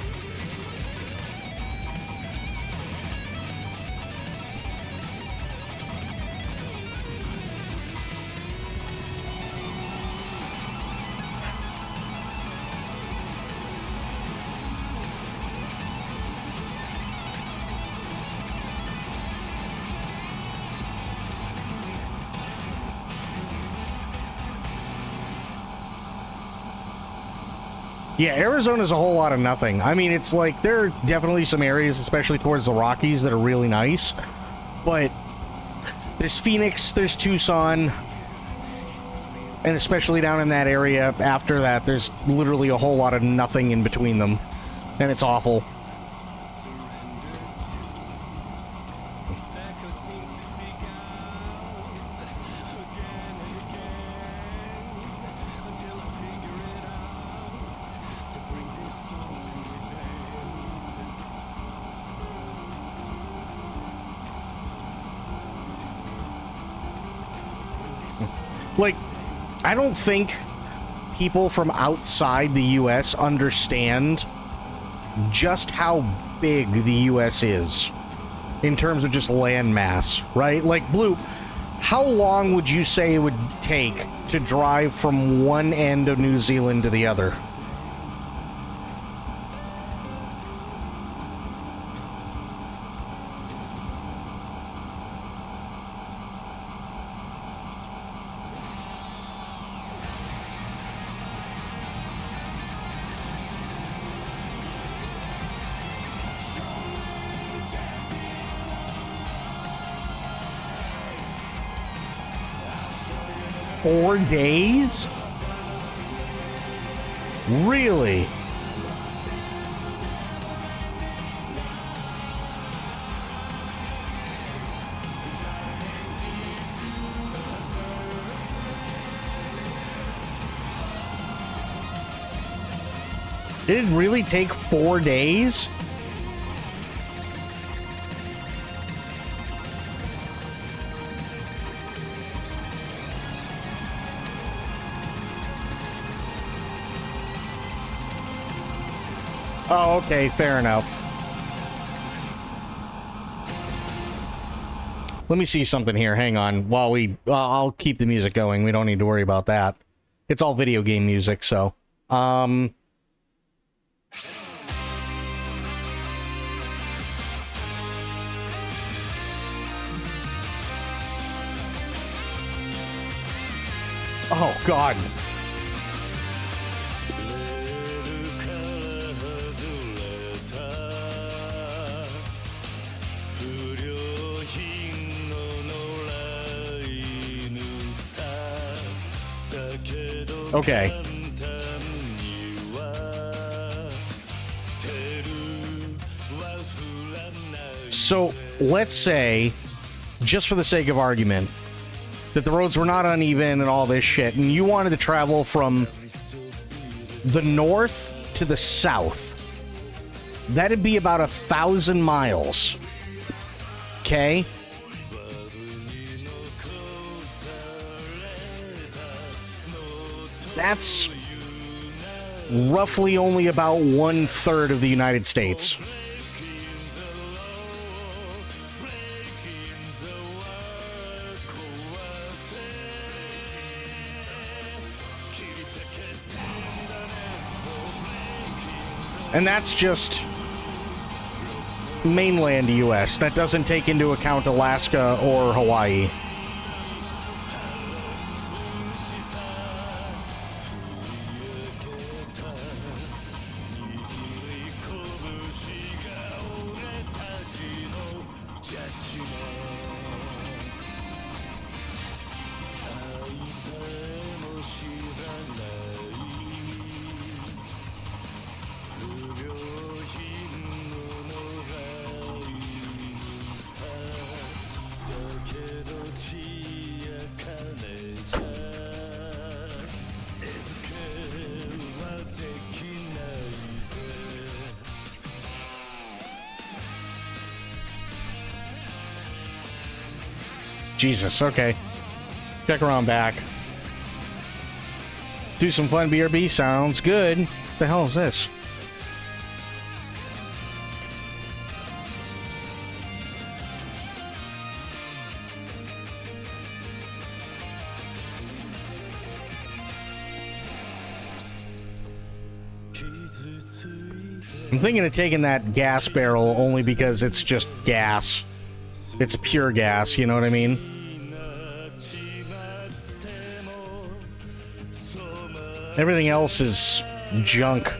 S1: Yeah, Arizona's a whole lot of nothing. I mean, it's like, there are definitely some areas, especially towards the Rockies, that are really nice. But there's Phoenix, there's Tucson, and especially down in that area after that, there's literally a whole lot of nothing in between them. And it's awful. Like, I don't think people from outside the US understand just how big the US is in terms of just land mass, right? Like, Blue, how long would you say it would take to drive from one end of New Zealand to the other? Four days? Really? Did it really take 4 days? Oh, okay, fair enough. Let me see something here. Hang on. While I'll keep the music going. We don't need to worry about that. It's all video game music, so. Oh, God. Okay. So, let's say, just for the sake of argument, that the roads were not uneven and all this shit, and you wanted to travel from the north to the south. That'd be about 1,000 miles. Okay? That's roughly only about 1/3 of the United States. And that's just mainland US. That doesn't take into account Alaska or Hawaii. Jesus, okay. Check around back. Do some fun BRB, sounds good. What the hell is this? I'm thinking of taking that gas barrel only because it's just gas. It's pure gas, you know what I mean? Everything else is junk.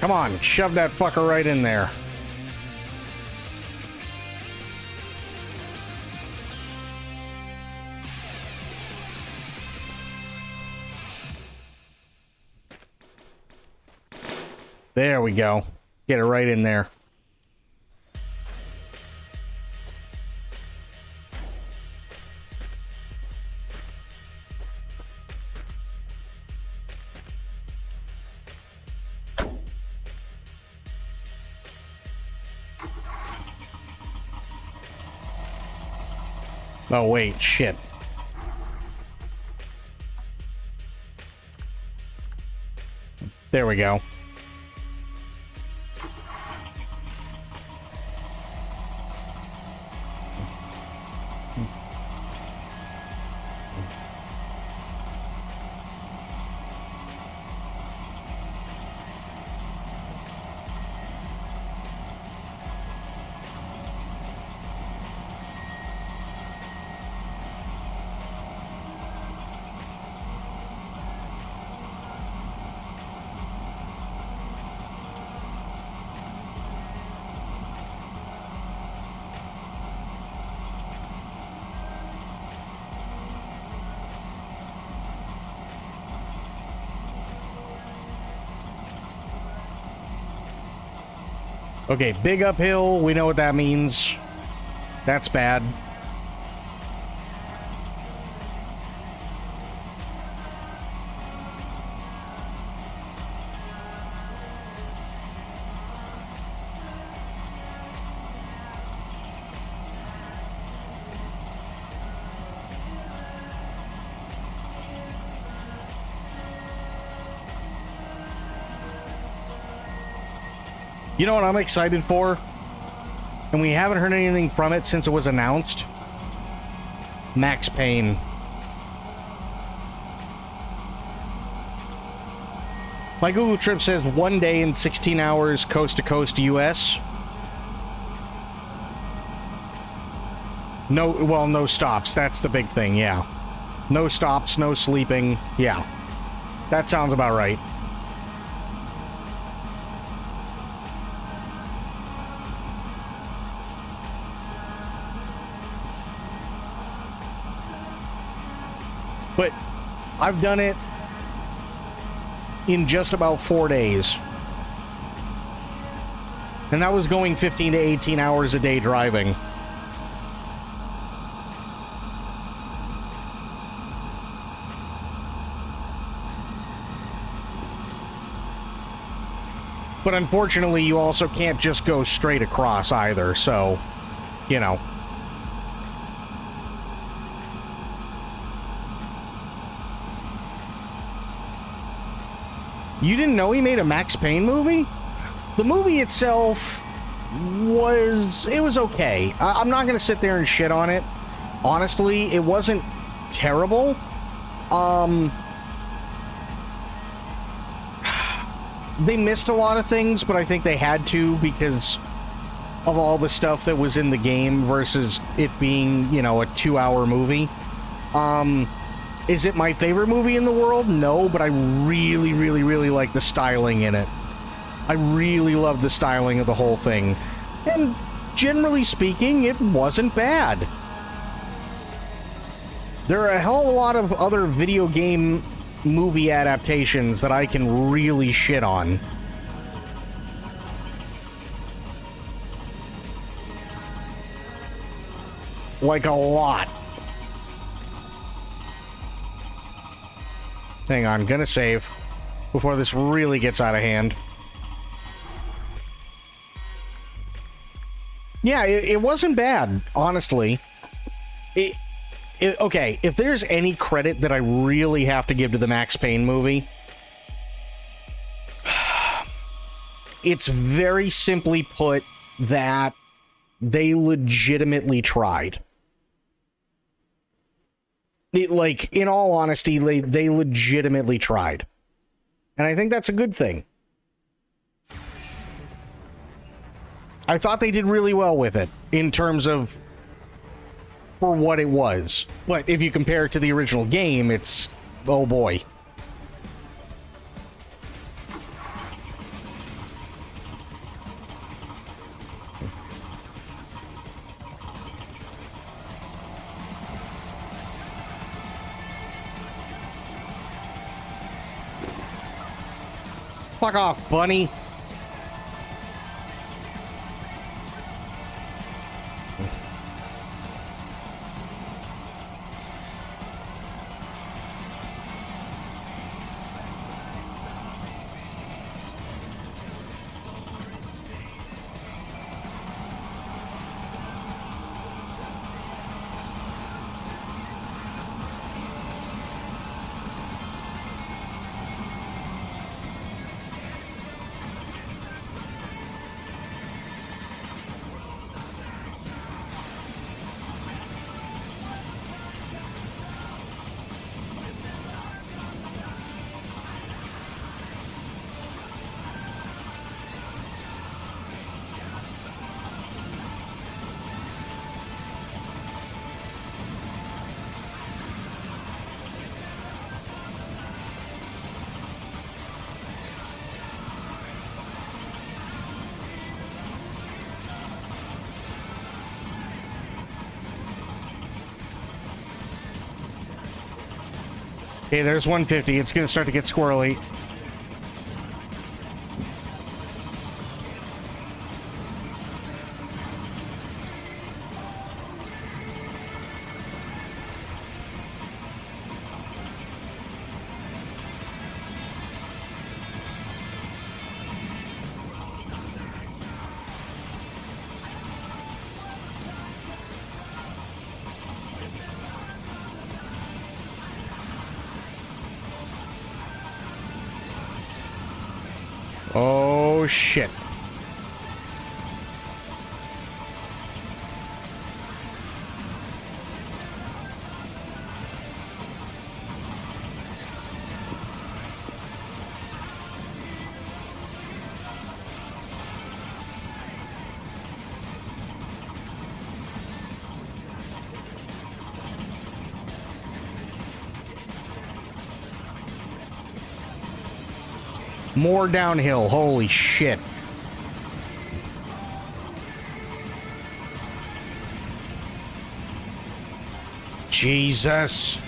S1: Come on, shove that fucker right in there. There we go. Get it right in there. Oh, wait, shit. There we go. Okay, big uphill, we know what that means. That's bad. You know what I'm excited for? And we haven't heard anything from it since it was announced. Max Payne. My Google trip says 1 day and 16 hours coast to coast US. No, well, no stops. That's the big thing, yeah. No stops, no sleeping. Yeah. That sounds about right. But I've done it in just about 4 days. And that was going 15 to 18 hours a day driving. But unfortunately, you also can't just go straight across either, so, you know. You didn't know he made a Max Payne movie? The movie itself it was okay. I'm not going to sit there and shit on it. Honestly, it wasn't terrible. They missed a lot of things, but I think they had to because of all the stuff that was in the game versus it being, you know, a 2-hour movie. Is it my favorite movie in the world? No, but I really, really, really like the styling in it. I really love the styling of the whole thing. And generally speaking, it wasn't bad. There are a hell of a lot of other video game movie adaptations that I can really shit on. Like a lot. Hang on, gonna save before this really gets out of hand. Yeah, it wasn't bad, honestly. Okay, if there's any credit that I really have to give to the Max Payne movie, it's very simply put that they legitimately tried. Like, in all honesty, they legitimately tried. And I think that's a good thing. I thought they did really well with it, in terms of for what it was. But if you compare it to the original game, it's... oh boy. Fuck off, bunny. Okay, there's 150. It's going to start to get squirrely. Oh, shit. More downhill. Holy shit. Jesus.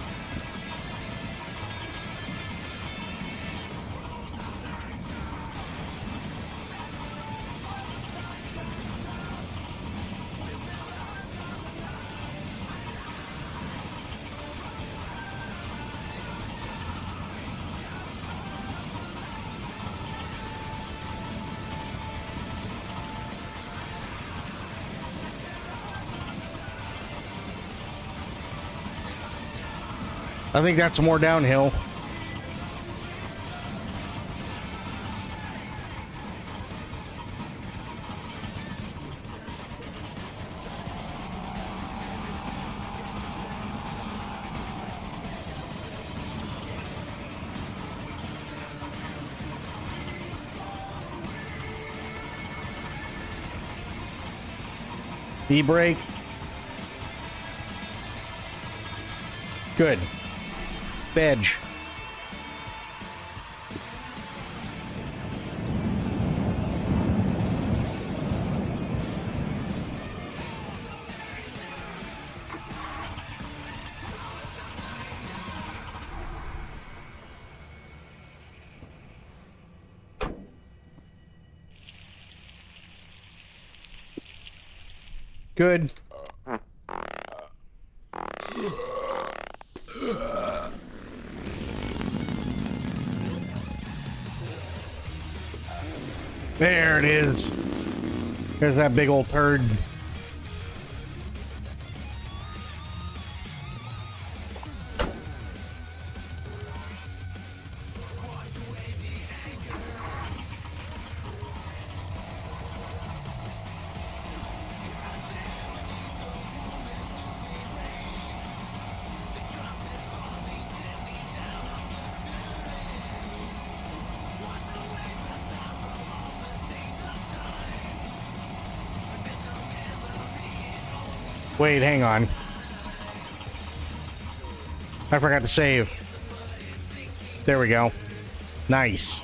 S1: I think that's more downhill. E-brake. Good. Veg. Good. There it is. There's that big old turd. Wait, hang on. I forgot to save. There we go. Nice.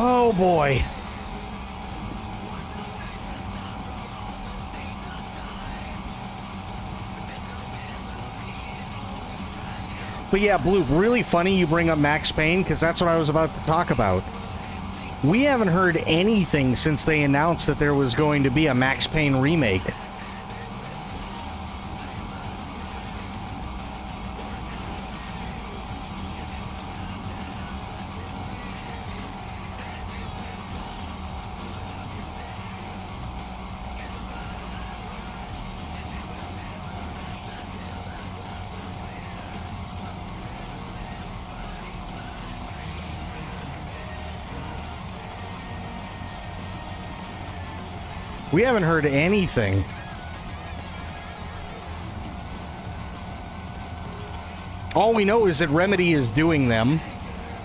S1: Oh boy. But yeah, Blue, really funny you bring up Max Payne, because that's what I was about to talk about. We haven't heard anything since they announced that there was going to be a Max Payne remake. We haven't heard anything. All we know is that Remedy is doing them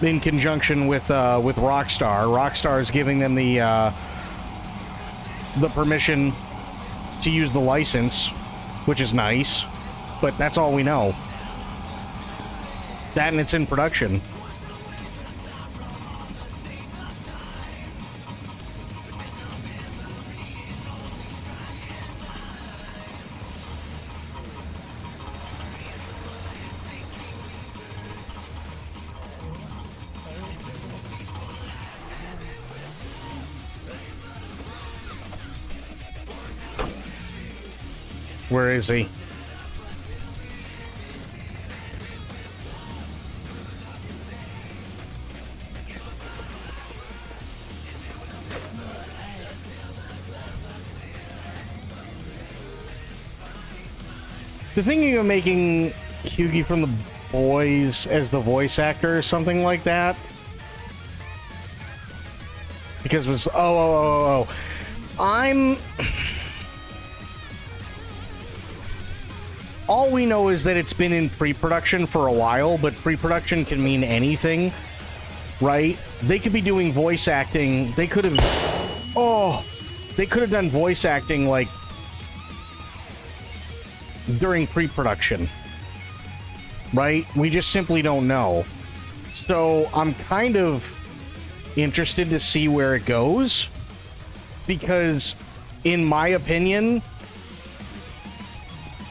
S1: in conjunction with Rockstar. Rockstar is giving them the permission to use the license, which is nice, but that's all we know. That and it's in production. Where is he? They're thinking of making Hughie from The Boys as the voice actor or something like that. Because it was... I'm... All we know is that it's been in pre-production for a while, but pre-production can mean anything, right? They could be doing voice acting. They could have... Oh! They could have done voice acting, like, during pre-production. Right? We just simply don't know. So, I'm kind of interested to see where it goes. Because, in my opinion...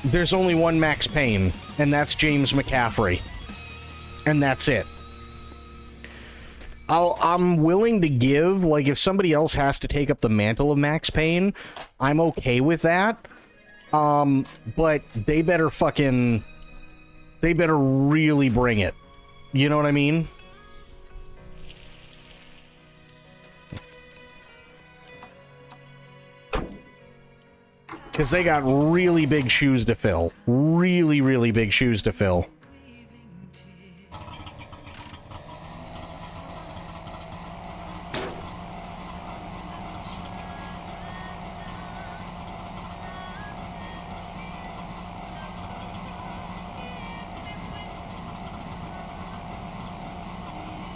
S1: there's only one Max Payne, and that's James McCaffrey. And that's it. I'm willing to give, like, if somebody else has to take up the mantle of Max Payne, I'm okay with that. But they better really bring it. You know what I mean? Because they got really big shoes to fill. Really, really big shoes to fill.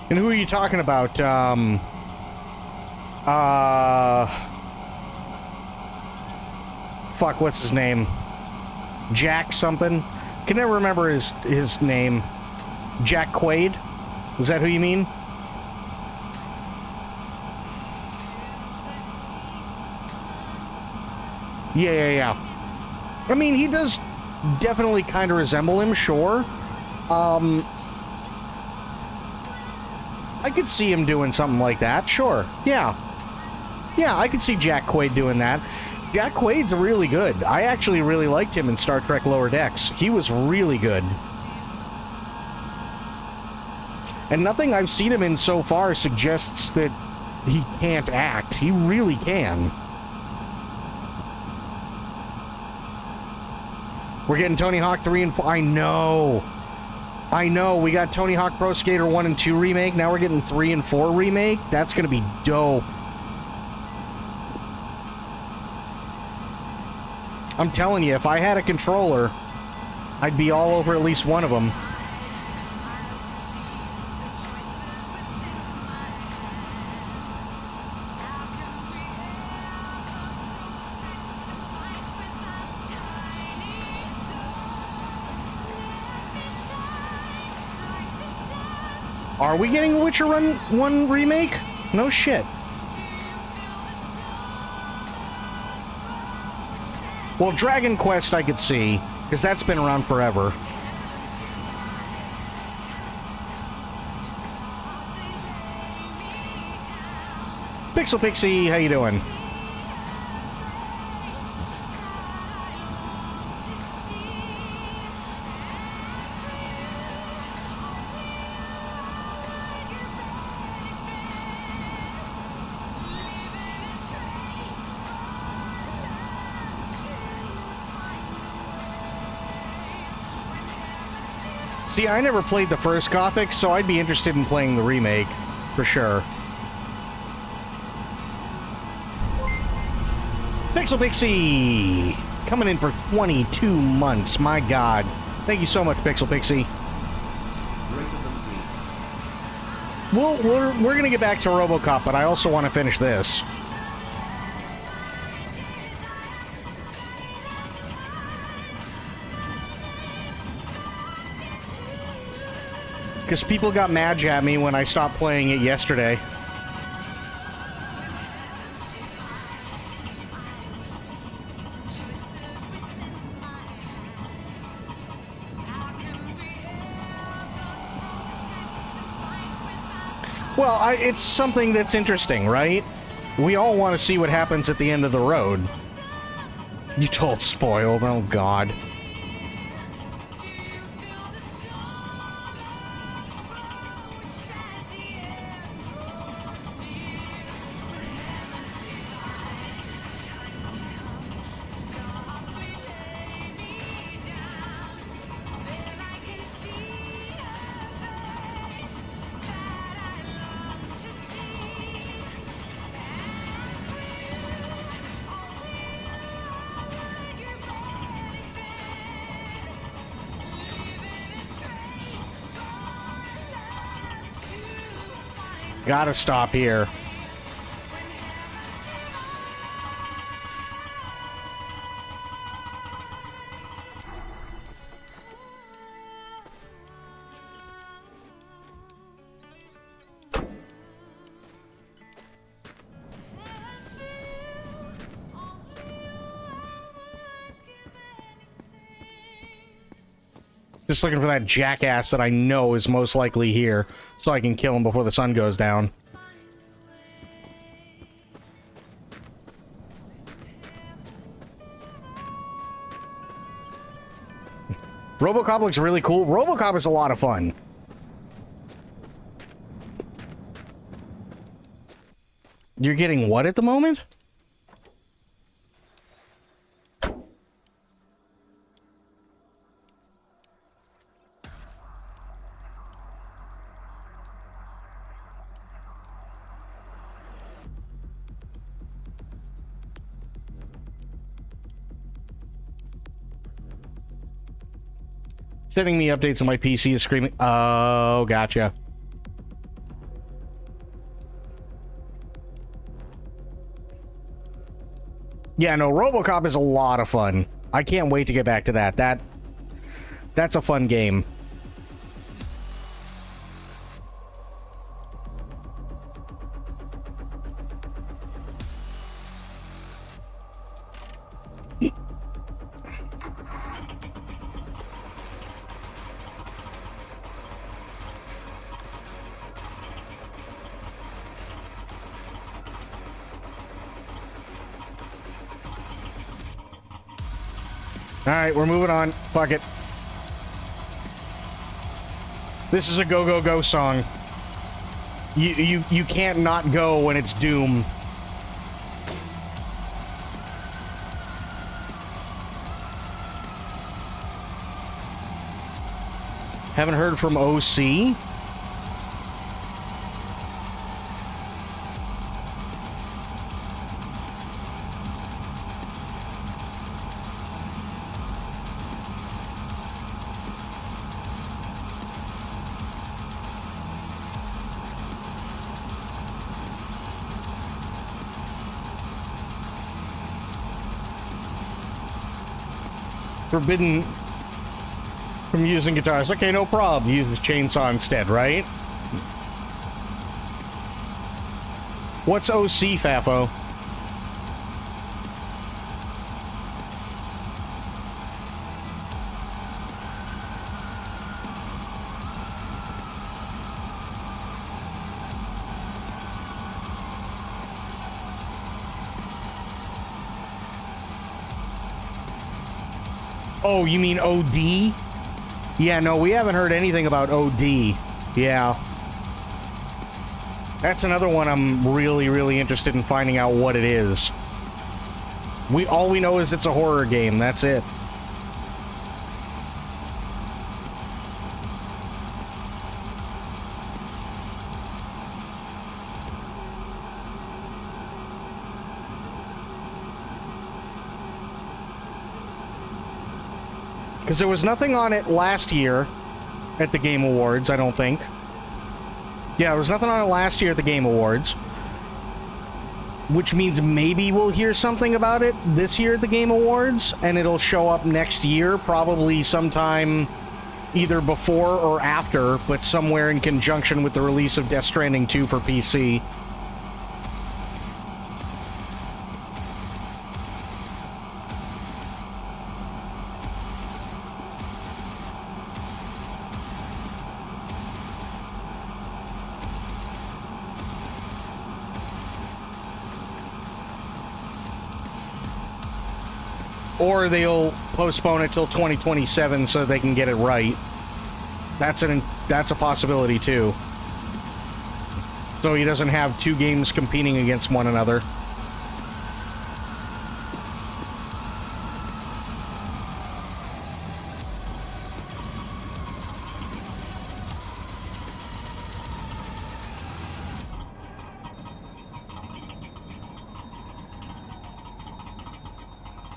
S1: And who are you talking about? Fuck, what's his name? Jack something? Can never remember his name. Jack Quaid? Is that who you mean? Yeah. I mean, he does definitely kind of resemble him, sure. I could see him doing something like that, sure. Yeah, I could see Jack Quaid doing that. Jack Quaid's really good. I actually really liked him in Star Trek Lower Decks. He was really good. And nothing I've seen him in so far suggests that he can't act. He really can. We're getting Tony Hawk 3 and 4. I know. We got Tony Hawk Pro Skater 1 and 2 remake. Now we're getting 3 and 4 remake. That's going to be dope. I'm telling you, if I had a controller, I'd be all over at least one of them. Are we getting a Witcher 1 remake? No shit. Well, Dragon Quest I could see, because that's been around forever. Pixel Pixie, how you doing? See, I never played the first Gothic, so I'd be interested in playing the remake, for sure. Pixel Pixie! Coming in for 22 months, my god. Thank you so much, Pixel Pixie. We're gonna get back to RoboCop, but I also want to finish this. Because people got mad at me when I stopped playing it yesterday. Well, it's something that's interesting, right? We all want to see what happens at the end of the road. You told spoiled, oh god. Gotta stop here. Just looking for that jackass that I know is most likely here, so I can kill him before the sun goes down. RoboCop looks really cool. RoboCop is a lot of fun. You're getting what at the moment? Sending me updates on my PC is screaming. Oh, gotcha. Yeah, no, RoboCop is a lot of fun. I can't wait to get back to that. That's a fun game. Alright, we're moving on. Fuck it. This is a go, go, go song. You can't not go when it's Doom. Haven't heard from OC? Forbidden from using guitars. Okay, no problem. Use the chainsaw instead, right? What's OC, Fafo? Oh, you mean OD? Yeah, no, we haven't heard anything about OD. Yeah. That's another one I'm really, really interested in finding out what it is. All we know is it's a horror game, that's it. Because there was nothing on it last year at the Game Awards, I don't think. Yeah, there was nothing on it last year at the Game Awards. Which means maybe we'll hear something about it this year at the Game Awards, and it'll show up next year, probably sometime either before or after, but somewhere in conjunction with the release of Death Stranding 2 for PC. Or they'll postpone it till 2027 so they can get it right. That's a possibility too. So he doesn't have two games competing against one another.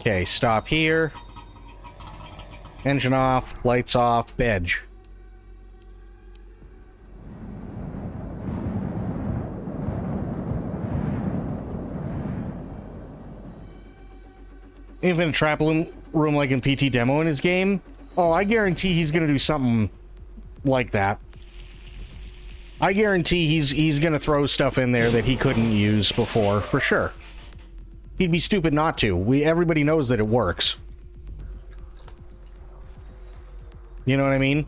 S1: Okay, stop here. Engine off, lights off, bedge. Infinite trap room like in PT demo in his game? Oh, I guarantee he's gonna do something like that. I guarantee he's gonna throw stuff in there that he couldn't use before, for sure. He'd be stupid not to. Everybody knows that it works. You know what I mean?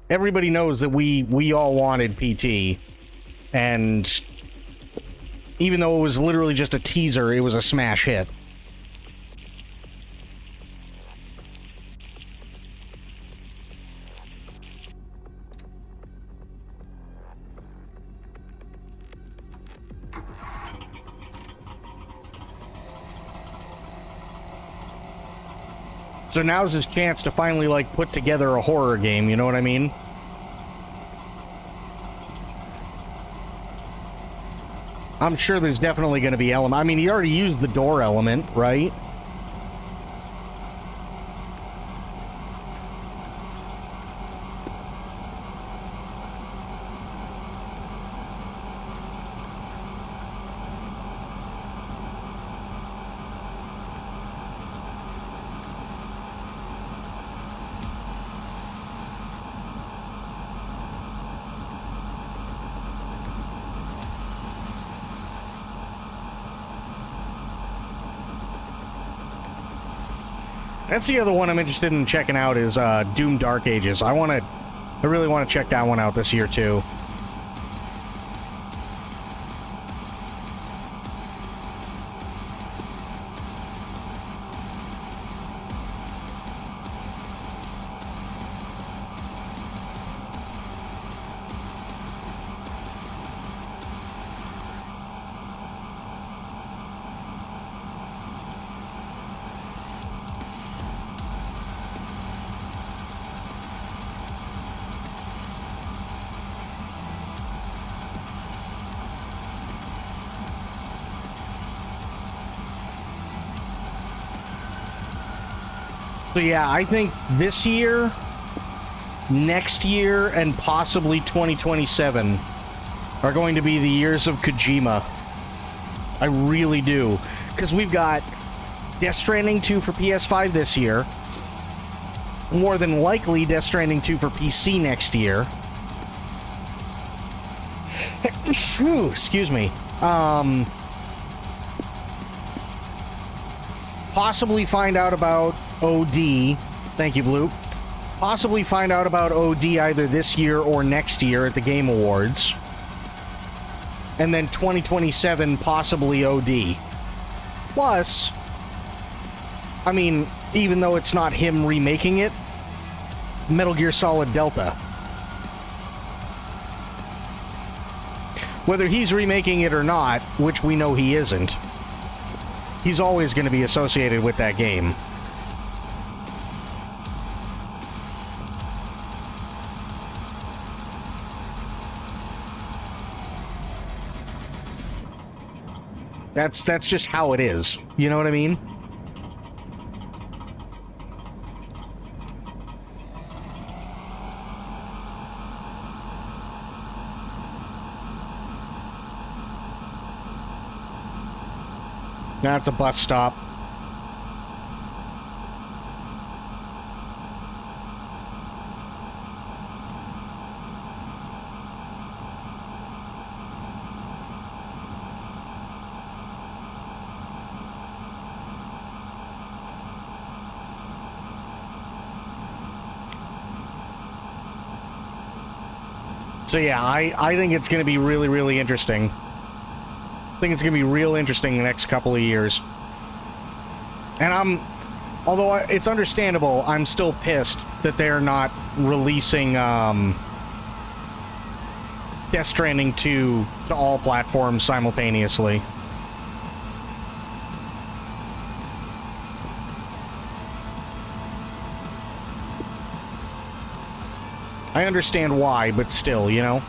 S1: Everybody knows that we all wanted PT, and even though it was literally just a teaser, it was a smash hit. So now's his chance to finally, like, put together a horror game, you know what I mean? I'm sure there's definitely going to be element. I mean, he already used the door element, right? That's the other one I'm interested in checking out is Doom Dark Ages. I really want to check that one out this year too. So yeah, I think this year, next year, and possibly 2027 are going to be the years of Kojima. I really do. Because we've got Death Stranding 2 for PS5 this year. More than likely, Death Stranding 2 for PC next year. Whew, excuse me. Possibly find out about OD. Thank you, Blue. Possibly find out about OD either this year or next year at the Game Awards. And then 2027, possibly OD. Plus, I mean, even though it's not him remaking it, Metal Gear Solid Delta. Whether he's remaking it or not, which we know he isn't, he's always going to be associated with that game. That's just how it is. You know what I mean? That's a bus stop. So yeah, I think it's going to be really, really interesting. I think it's going to be real interesting the next couple of years. And although it's understandable, I'm still pissed that they're not releasing Death Stranding 2 to all platforms simultaneously. I understand why, but still, you know?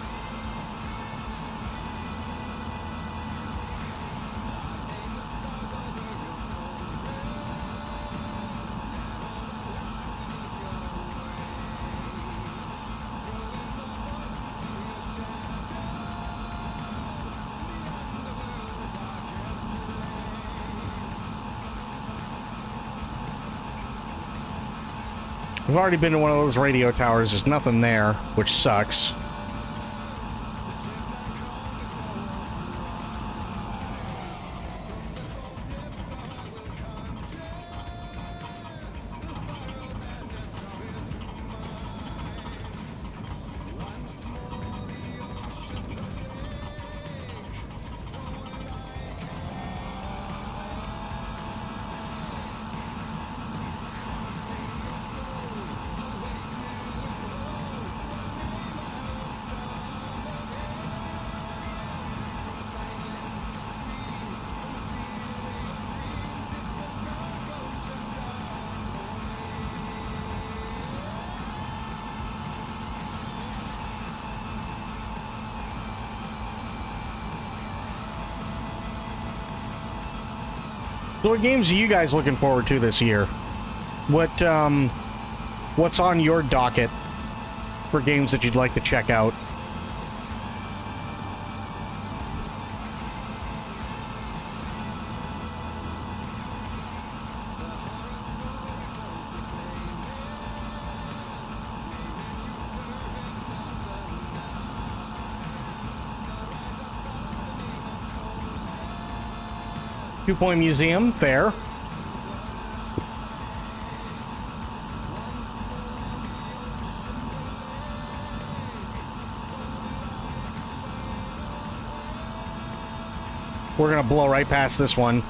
S1: We've already been to one of those radio towers. There's nothing there, which sucks. So what games are you guys looking forward to this year? What's on your docket for games that you'd like to check out? Two-Point Museum, fair. We're gonna blow right past this one.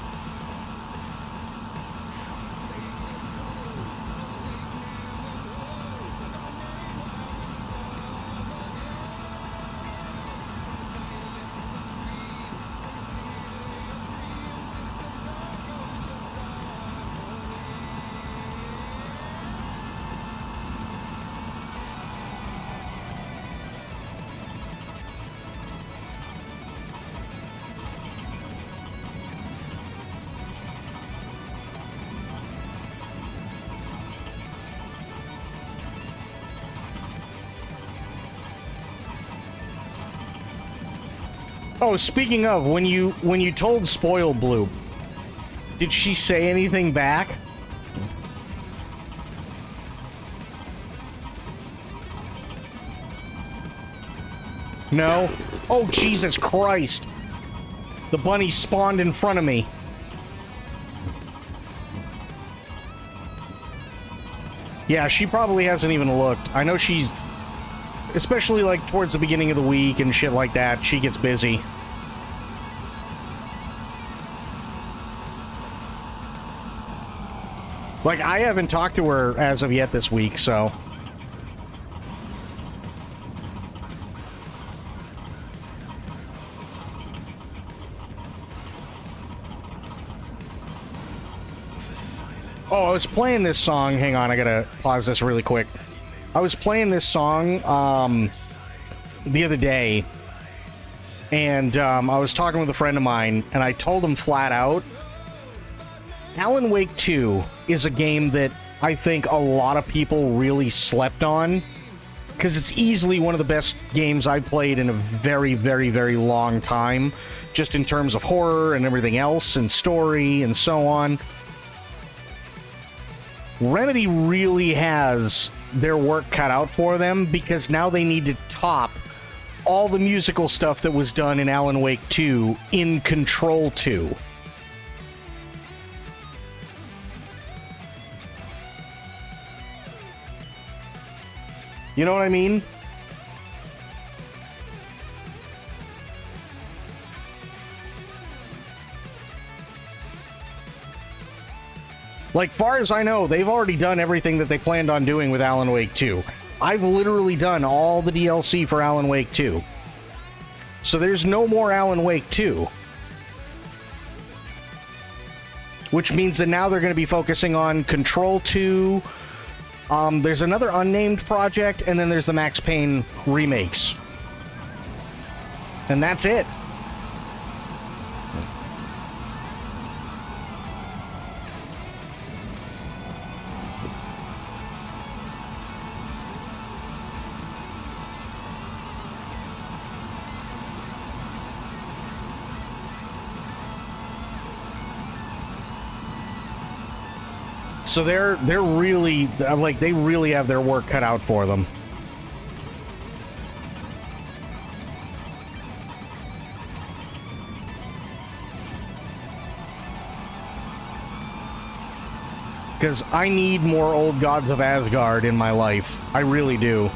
S1: Oh, speaking of, when you told Spoil Blue, did she say anything back? No? Oh, Jesus Christ. The bunny spawned in front of me. Yeah, she probably hasn't even looked. I know she's... Especially, like, towards the beginning of the week and shit like that, she gets busy. Like, I haven't talked to her as of yet this week, so... Oh, I was playing this song. Hang on, I gotta pause this really quick. I was playing this song, the other day, and, I was talking with a friend of mine, and I told him flat out, Alan Wake 2 is a game that I think a lot of people really slept on, because it's easily one of the best games I've played in a very, very, very long time, just in terms of horror and everything else, and story, and so on. Remedy really has their work cut out for them, because now they need to top all the musical stuff that was done in Alan Wake 2 in Control 2. You know what I mean? Like, far as I know, they've already done everything that they planned on doing with Alan Wake 2. I've literally done all the DLC for Alan Wake 2. So there's no more Alan Wake 2. Which means that now they're going to be focusing on Control 2. There's another unnamed project, and then there's the Max Payne remakes. And that's it. So they're really, like, they really have their work cut out for them. Because I need more old gods of Asgard in my life. I really do.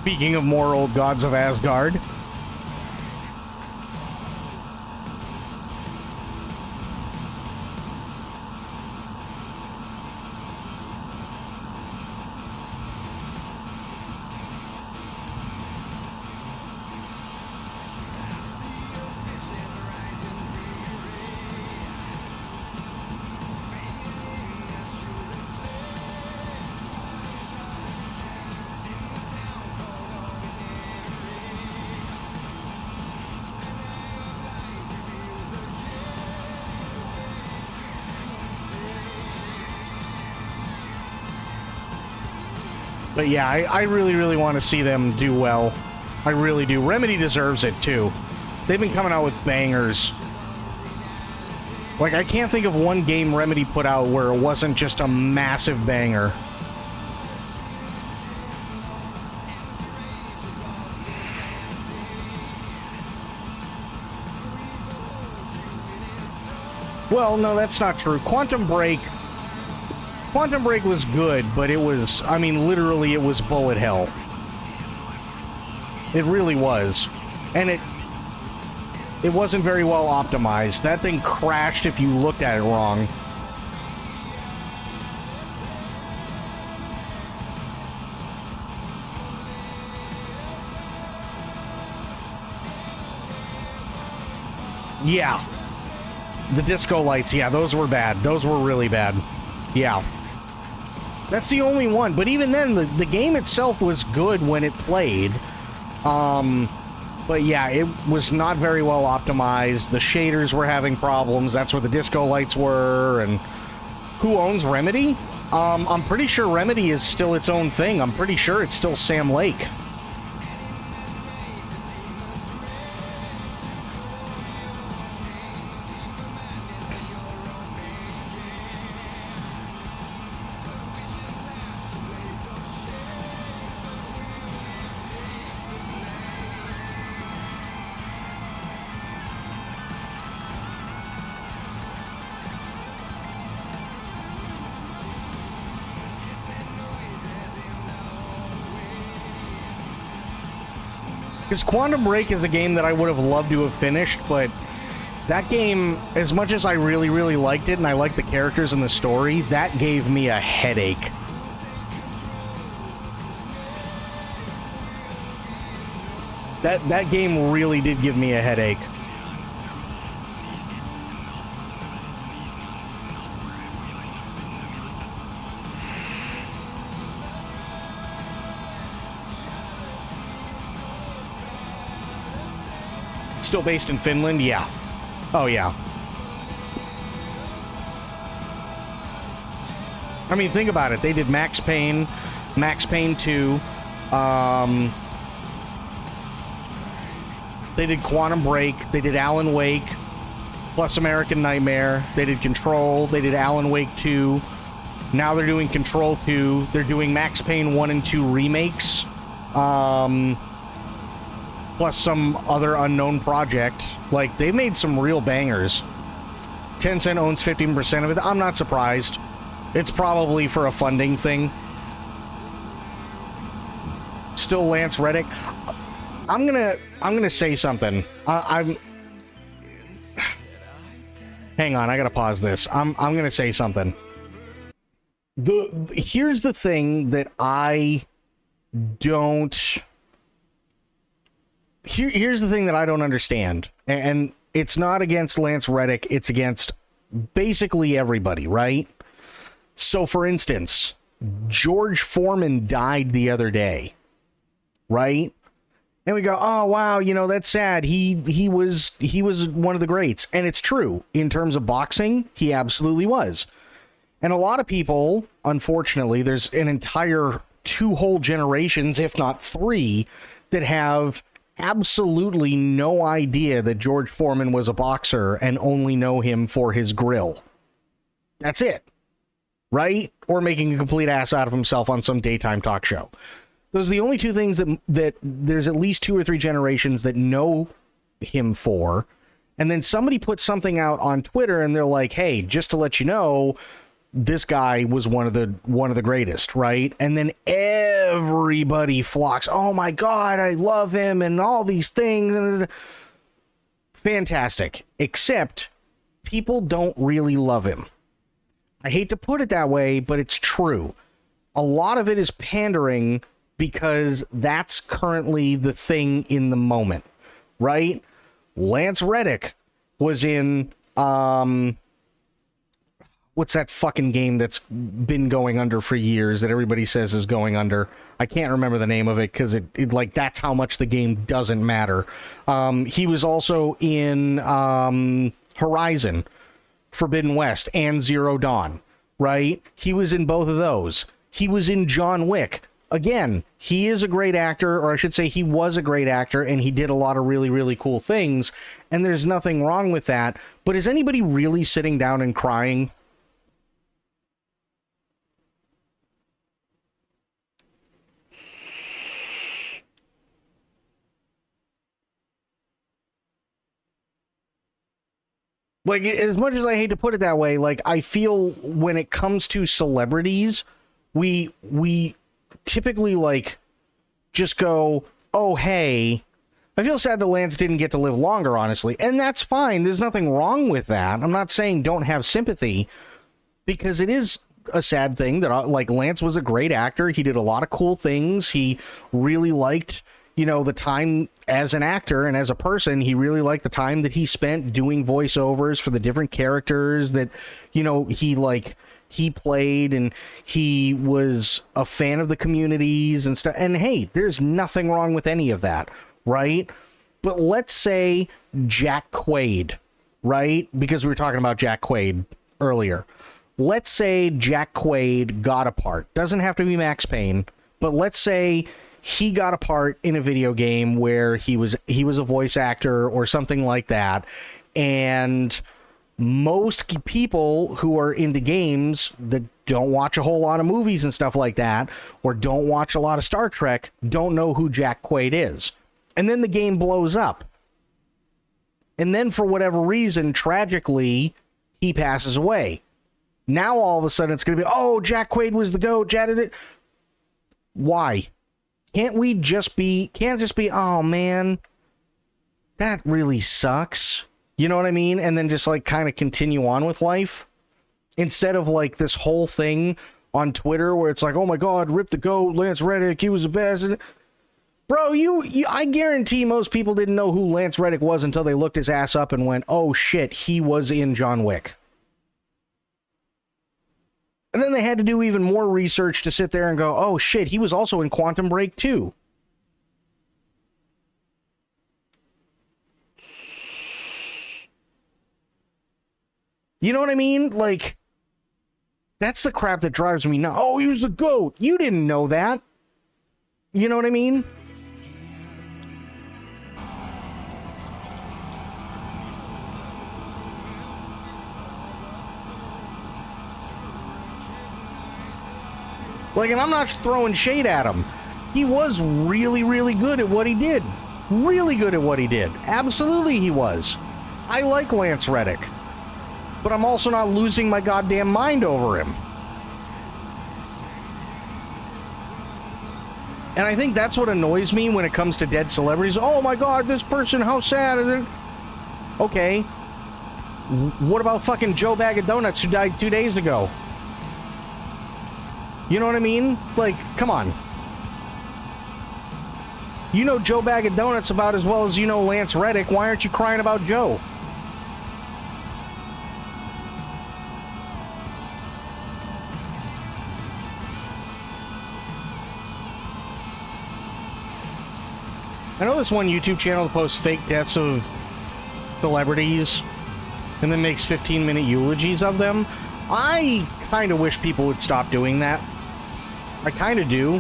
S1: Speaking of more old gods of Asgard. But yeah, I really, really want to see them do well. I really do. Remedy deserves it, too. They've been coming out with bangers. Like, I can't think of one game Remedy put out where it wasn't just a massive banger. Well, no, that's not true. Quantum Break was good, but it was, I mean, literally, it was bullet hell. It really was. And it wasn't very well optimized. That thing crashed if you looked at it wrong. Yeah. The disco lights, yeah, those were bad. Those were really bad. Yeah. That's the only one. But even then, the game itself was good when it played. But yeah, it was not very well optimized. The shaders were having problems. That's where the disco lights were. And who owns Remedy? I'm pretty sure Remedy is still its own thing. I'm pretty sure it's still Sam Lake. Because Quantum Break is a game that I would have loved to have finished, but that game, as much as I really, really liked it, and I liked the characters and the story, that gave me a headache. That game really did give me a headache. Still based in Finland? Yeah. Oh, yeah. I mean, think about it. They did Max Payne, Max Payne 2, they did Quantum Break, they did Alan Wake, plus American Nightmare, they did Control, they did Alan Wake 2, now they're doing Control 2, they're doing Max Payne 1 and 2 remakes, plus some other unknown project. Like, they made some real bangers. Tencent owns 15% of it. I'm not surprised. It's probably for a funding thing. Still Lance Reddick. I'm gonna say something. Hang on, I gotta pause this. I'm gonna say something. Here's the thing that I don't... Here's the thing that I don't understand, and it's not against Lance Reddick, it's against basically everybody, right? So, for instance, George Foreman died the other day, right? And we go, oh, wow, you know, that's sad. He was one of the greats. And it's true. In terms of boxing, he absolutely was. And a lot of people, unfortunately, there's an entire 2 whole generations, if not 3, that have absolutely no idea that George Foreman was a boxer and only know him for his grill. That's it. Right? Or making a complete ass out of himself on some daytime talk show. Those are the only 2 things that there's at least 2 or 3 generations that know him for. And then somebody puts something out on Twitter and they're like, hey, just to let you know, this guy was one of the greatest, right? And then everybody flocks. Oh my God, I love him and all these things. Fantastic. Except people don't really love him. I hate to put it that way, but it's true. A lot of it is pandering because that's currently the thing in the moment, right? Lance Reddick was in, what's that fucking game that's been going under for years that everybody says is going under? I can't remember the name of it because it like that's how much the game doesn't matter. He was also in Horizon Forbidden West and Zero Dawn, right? He was in both of those. He was in John Wick. Again, he is a great actor, or I should say he was a great actor, and he did a lot of really, really cool things, and there's nothing wrong with that. But is anybody really sitting down and crying? Like, as much as I hate to put it that way, like, I feel when it comes to celebrities, we typically, like, just go, oh, hey, I feel sad that Lance didn't get to live longer, honestly. And that's fine. There's nothing wrong with that. I'm not saying don't have sympathy, because it is a sad thing that, like, Lance was a great actor. He did a lot of cool things. He really liked, you know, the time as an actor and as a person. He really liked the time that he spent doing voiceovers for the different characters that, you know, he played, and he was a fan of the communities and stuff. And hey, there's nothing wrong with any of that, right? But let's say Jack Quaid, right? Because we were talking about Jack Quaid earlier. Let's say Jack Quaid got a part. Doesn't have to be Max Payne, but let's say he got a part in a video game where he was a voice actor or something like that. And most people who are into games that don't watch a whole lot of movies and stuff like that, or don't watch a lot of Star Trek, don't know who Jack Quaid is. And then the game blows up. And then for whatever reason, tragically, he passes away. Now all of a sudden it's going to be, oh, Jack Quaid was the GOAT. Why? Can't just be, oh man, that really sucks. You know what I mean? And then just like kind of continue on with life instead of like this whole thing on Twitter where it's like, oh my God, rip the GOAT, Lance Reddick, he was the best. Bro, I guarantee most people didn't know who Lance Reddick was until they looked his ass up and went, oh shit, he was in John Wick. And then they had to do even more research to sit there and go, oh shit, he was also in Quantum Break too. You know what I mean? Like, that's the crap that drives me nuts. Oh, he was the GOAT. You didn't know that. You know what I mean? Like, and I'm not throwing shade at him. He was really, really good at what he did. Really good at what he did. Absolutely he was. I like Lance Reddick. But I'm also not losing my goddamn mind over him. And I think that's what annoys me when it comes to dead celebrities. Oh my God, this person, how sad is it? Okay. What about fucking Joe Bag of Donuts who died 2 days ago? You know what I mean? Like, come on. You know Joe Bag of Donuts about as well as you know Lance Reddick. Why aren't you crying about Joe? I know this one YouTube channel that posts fake deaths of celebrities and then makes 15-minute eulogies of them. I kind of wish people would stop doing that. I kind of do.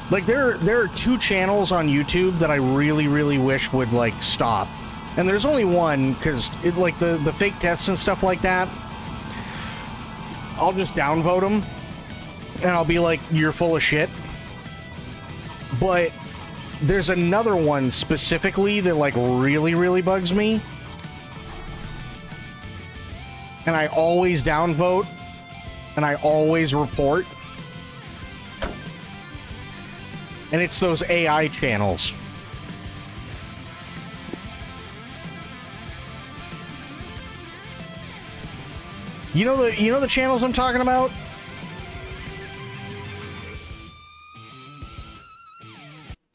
S1: Like, there are two channels on YouTube that I really, really wish would, like, stop. And there's only one, because, like, the fake deaths and stuff like that, I'll just downvote them, and I'll be like, you're full of shit. But there's another one specifically that, like, really, really bugs me. And I always downvote, and I always report. And it's those AI channels. You know the channels I'm talking about?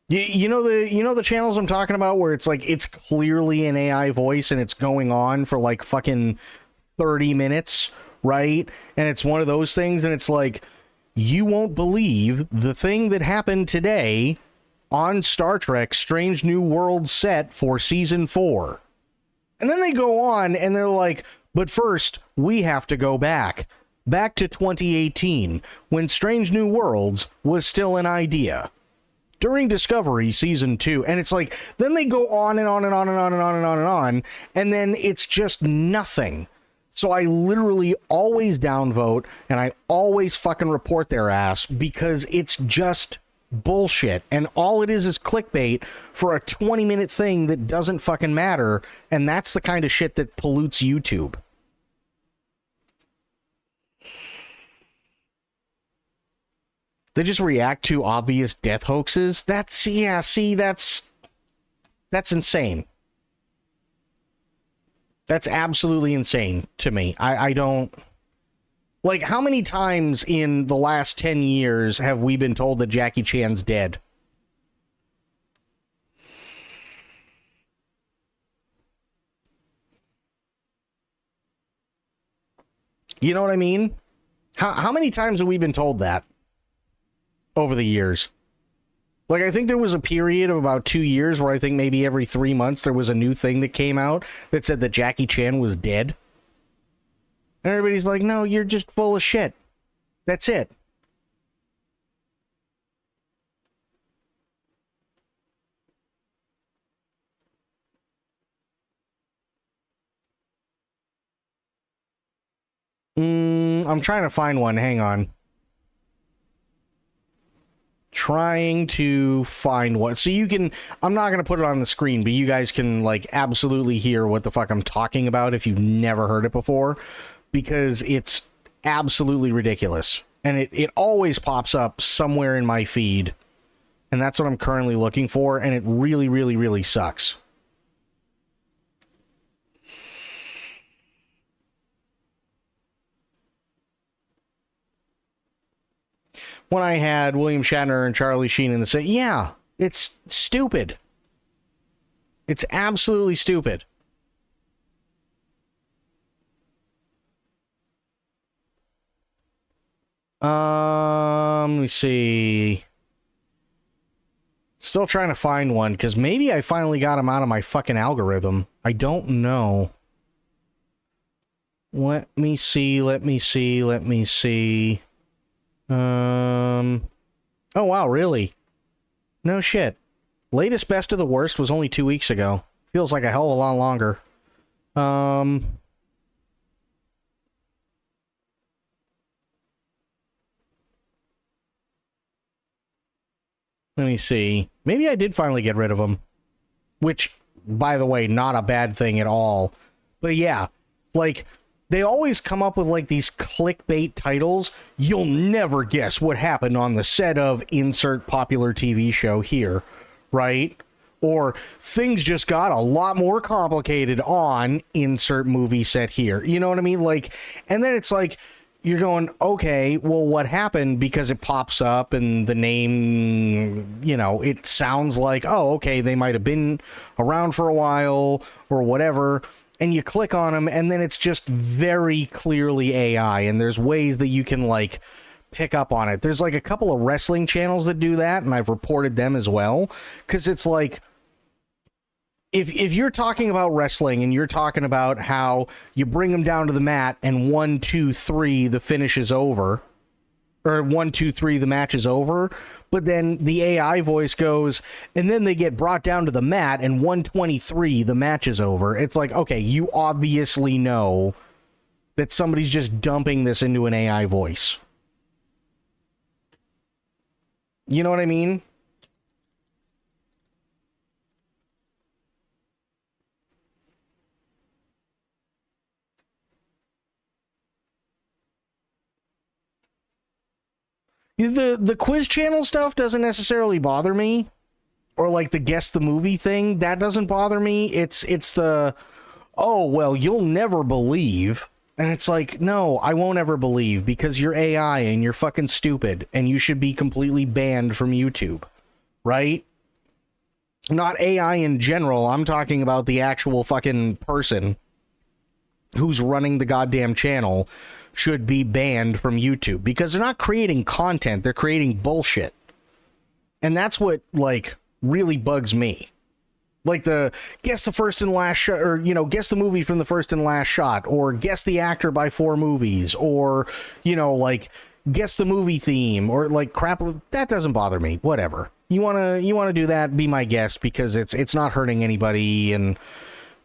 S1: You know the channels I'm talking about where it's like it's clearly an AI voice and it's going on for like fucking 30 minutes, right? And it's one of those things and it's like, you won't believe the thing that happened today on Star Trek Strange New Worlds set for season 4. And then they go on and they're like, but first, we have to go back to 2018, when Strange New Worlds was still an idea. During Discovery Season 2, and it's like, then they go on and on and on and on and on and on and on, and then it's just nothing. So I literally always downvote, and I always fucking report their ass, because it's just bullshit, and all it is clickbait for a 20-minute thing that doesn't fucking matter, and that's the kind of shit that pollutes YouTube. They just react to obvious death hoaxes. That's insane. That's absolutely insane to me. I don't... Like, how many times in the last 10 years have we been told that Jackie Chan's dead? You know what I mean? How many times have we been told that over the years? Like, I think there was a period of about 2 years where I think maybe every 3 months there was a new thing that came out that said that Jackie Chan was dead. And everybody's like, no, you're just full of shit. That's it. I'm trying to find one. Hang on. Trying to find what. So you can... I'm not going to put it on the screen, but you guys can, like, absolutely hear what the fuck I'm talking about if you've never heard it before. Because it's absolutely ridiculous. And it always pops up somewhere in my feed. And that's what I'm currently looking for. And it really, really, really sucks. When I had William Shatner and Charlie Sheen in the set, yeah, it's stupid. It's absolutely stupid. Let me see. Still trying to find one, because maybe I finally got him out of my fucking algorithm. I don't know. Let me see. Oh, wow, really? No shit. Latest Best of the Worst was only 2 weeks ago. Feels like a hell of a lot longer. Let me see. Maybe I did finally get rid of them. Which, by the way, not a bad thing at all. But yeah, like... They always come up with, like, these clickbait titles. You'll never guess what happened on the set of insert popular TV show here, right? or things just got a lot more complicated on insert movie set here. You know what I mean? Like, and then it's like, you're going, okay, well, what happened? Because it pops up and the name, you know, it sounds like, oh, okay, they might have been around for a while or whatever. And you click on them and then it's just very clearly AI. And there's ways that you can like pick up on it. There's like a couple of wrestling channels that do that, and I've reported them as well. Because it's like, if you're talking about wrestling and you're talking about how you bring them down to the mat and 1, 2, 3, the finish is over, or 1, 2, 3, the match is over, but then the AI voice goes, and then they get brought down to the mat and 123, the match is over. It's like, okay, you obviously know that somebody's just dumping this into an AI voice. You know what I mean? The quiz channel stuff doesn't necessarily bother me, or like the guess the movie thing, that doesn't bother me. It's the, oh, well, you'll never believe. And it's like, no, I won't ever believe because you're AI and you're fucking stupid and you should be completely banned from YouTube, right? Not AI in general. I'm talking about the actual fucking person who's running the goddamn channel should be banned from YouTube because they're not creating content, they're creating bullshit. And that's what, like, really bugs me. Like the guess the first and last shot, or, you know, guess the movie from the first and last shot, or guess the actor by 4 movies, or, you know, like, guess the movie theme, or like crap. That doesn't bother me. Whatever. You wanna do that, be my guest, because it's not hurting anybody, and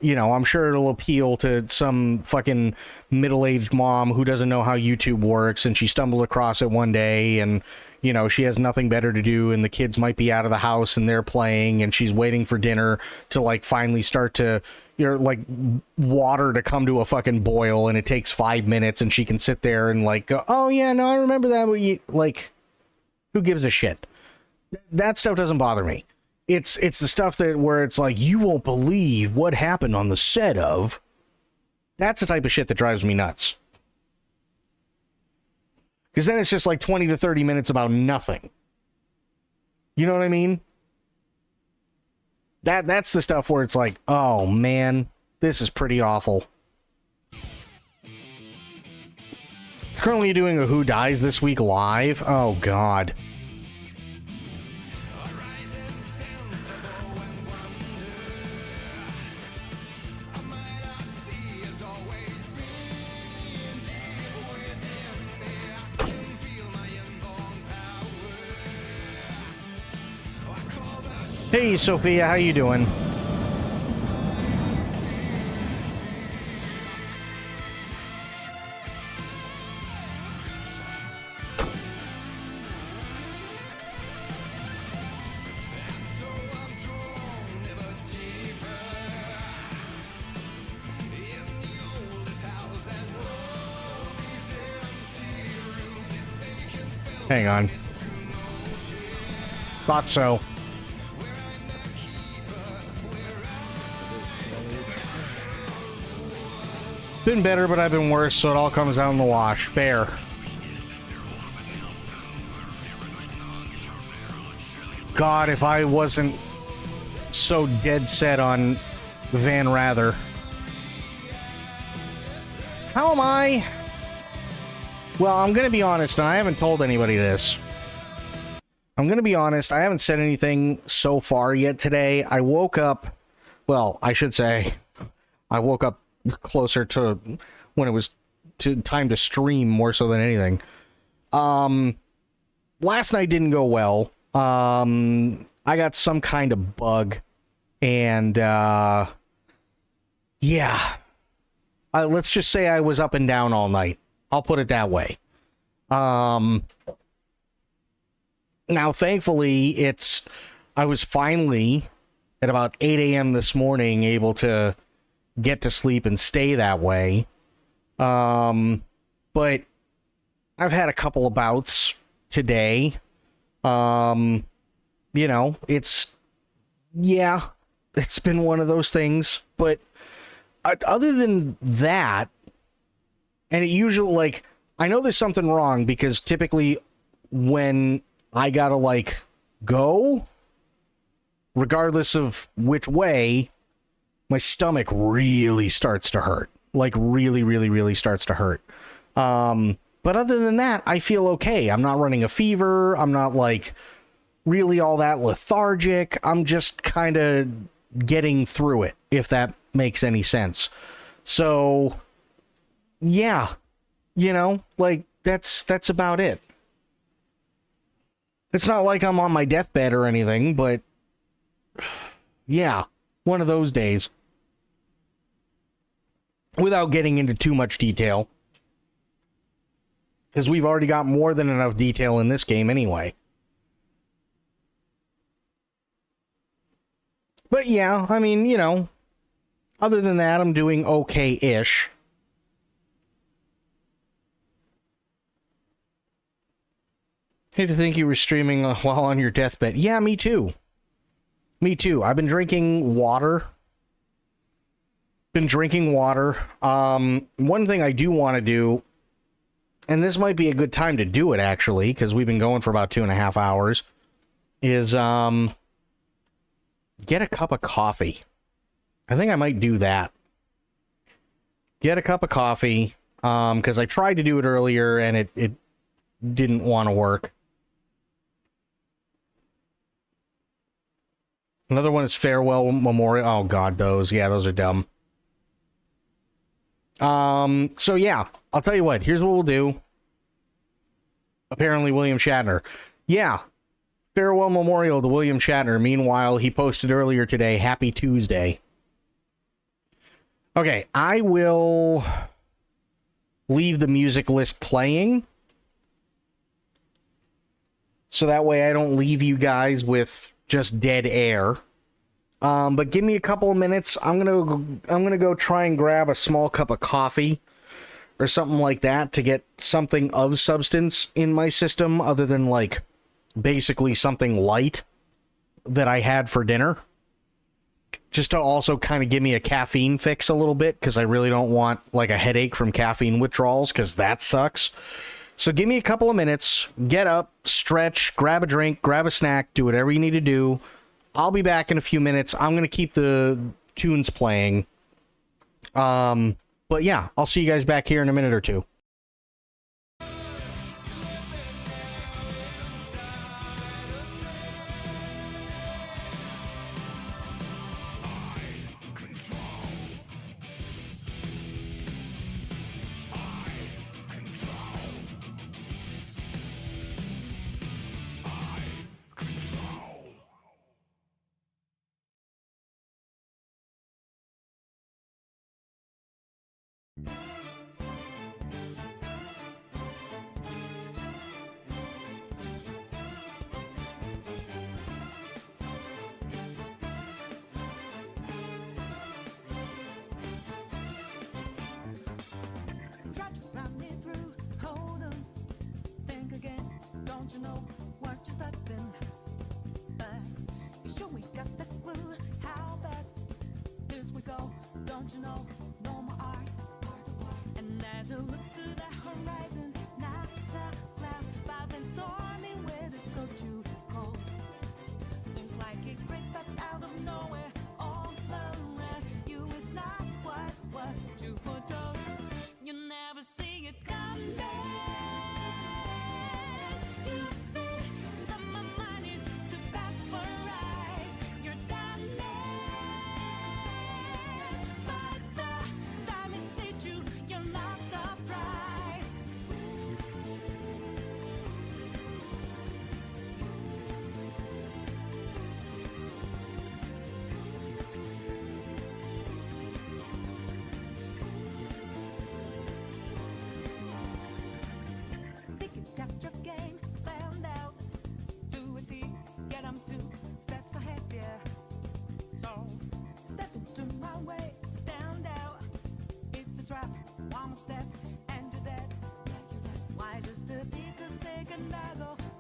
S1: you know, I'm sure it'll appeal to some fucking middle-aged mom who doesn't know how YouTube works, and she stumbled across it one day, and, you know, she has nothing better to do, and the kids might be out of the house, and they're playing, and she's waiting for dinner to, like, finally start to, you know, like, water to come to a fucking boil, and it takes 5 minutes, and she can sit there and, like, go, oh, yeah, no, I remember that, like, who gives a shit? That stuff doesn't bother me. It's the stuff that where it's like, you won't believe what happened on the set of. That's the type of shit that drives me nuts. Because then it's just like 20 to 30 minutes about nothing. You know what I mean? That's the stuff where it's like, oh man, this is pretty awful. Currently doing a Who Dies This Week live. Oh god. Hey, Sophia, how you doing? Hang on. Thought so. Been better, but I've been worse, so it all comes out in the wash. Fair. God, if I wasn't so dead set on Van Rather. How am I? Well, I'm gonna be honest, and I haven't told anybody this. I'm gonna be honest, I haven't said anything so far yet today. I woke up, well, I should say, I woke up closer to when it was time to stream more so than anything. Last night didn't go well. I got some kind of bug, and yeah, let's just say I was up and down all night. I'll put it that way. Now, thankfully, I was finally at about 8 a.m. this morning able to get to sleep and stay that way. But I've had a couple of bouts today. You know, it's yeah, it's been one of those things. But other than that, and it usually, like, I know there's something wrong because typically when I gotta, like, go, regardless of which way, my stomach really starts to hurt. Like, really, really, really starts to hurt. But other than that, I feel okay. I'm not running a fever. I'm not, like, really all that lethargic. I'm just kind of getting through it, if that makes any sense. So, yeah, you know, like, that's about it. It's not like I'm on my deathbed or anything, but yeah, one of those days. Without getting into too much detail, because we've already got more than enough detail in this game anyway. But yeah, I mean, you know, other than that, I'm doing okay-ish. Hate to think you were streaming while on your deathbed. Yeah, me too. Me too. I've been drinking water. One thing I do want to do, and this might be a good time to do it, actually, because we've been going for about 2.5 hours, is get a cup of coffee. I think I might do that. Get a cup of coffee, because I tried to do it earlier, and it didn't want to work. Another one is Farewell Memorial. Oh, God, those. Yeah, those are dumb. So yeah, I'll tell you what, here's what we'll do. Apparently William Shatner. Yeah, Farewell Memorial to William Shatner. Meanwhile, he posted earlier today, Happy Tuesday. Okay, I will leave the music list playing, so that way I don't leave you guys with just dead air. But give me a couple of minutes. I'm gonna go try and grab a small cup of coffee or something like that to get something of substance in my system other than, like, basically something light that I had for dinner. Just to also kind of give me a caffeine fix a little bit, because I really don't want, like, a headache from caffeine withdrawals, because that sucks. So give me a couple of minutes, get up, stretch, grab a drink, grab a snack, do whatever you need to do. I'll be back in a few minutes. I'm going to keep the tunes playing. But yeah, I'll see you guys back here in a minute or two.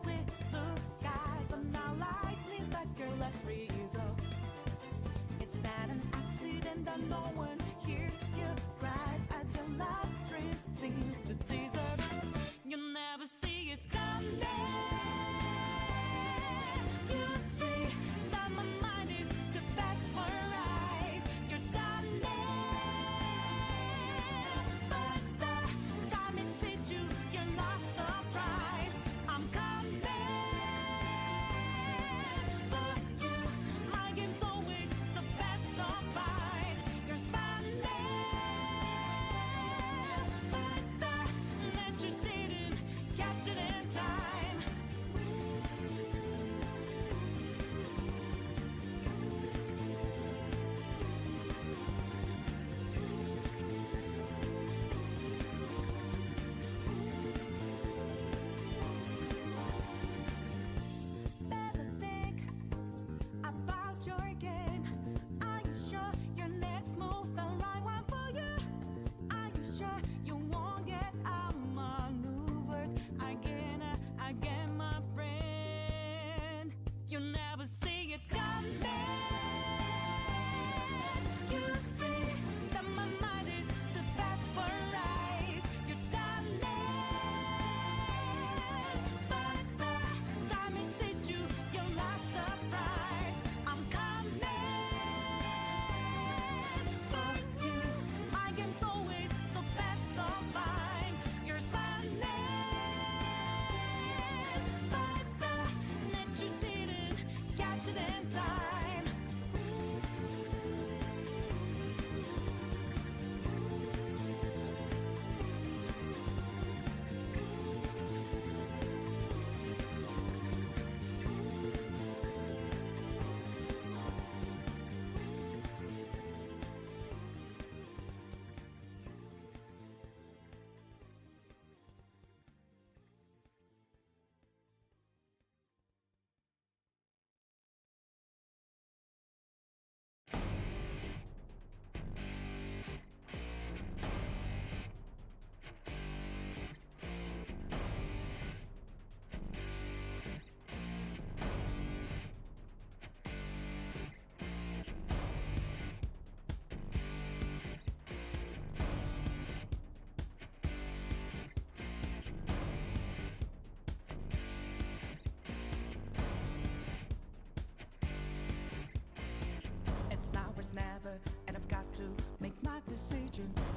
S2: With blue skies, but now lightning's like your last resort.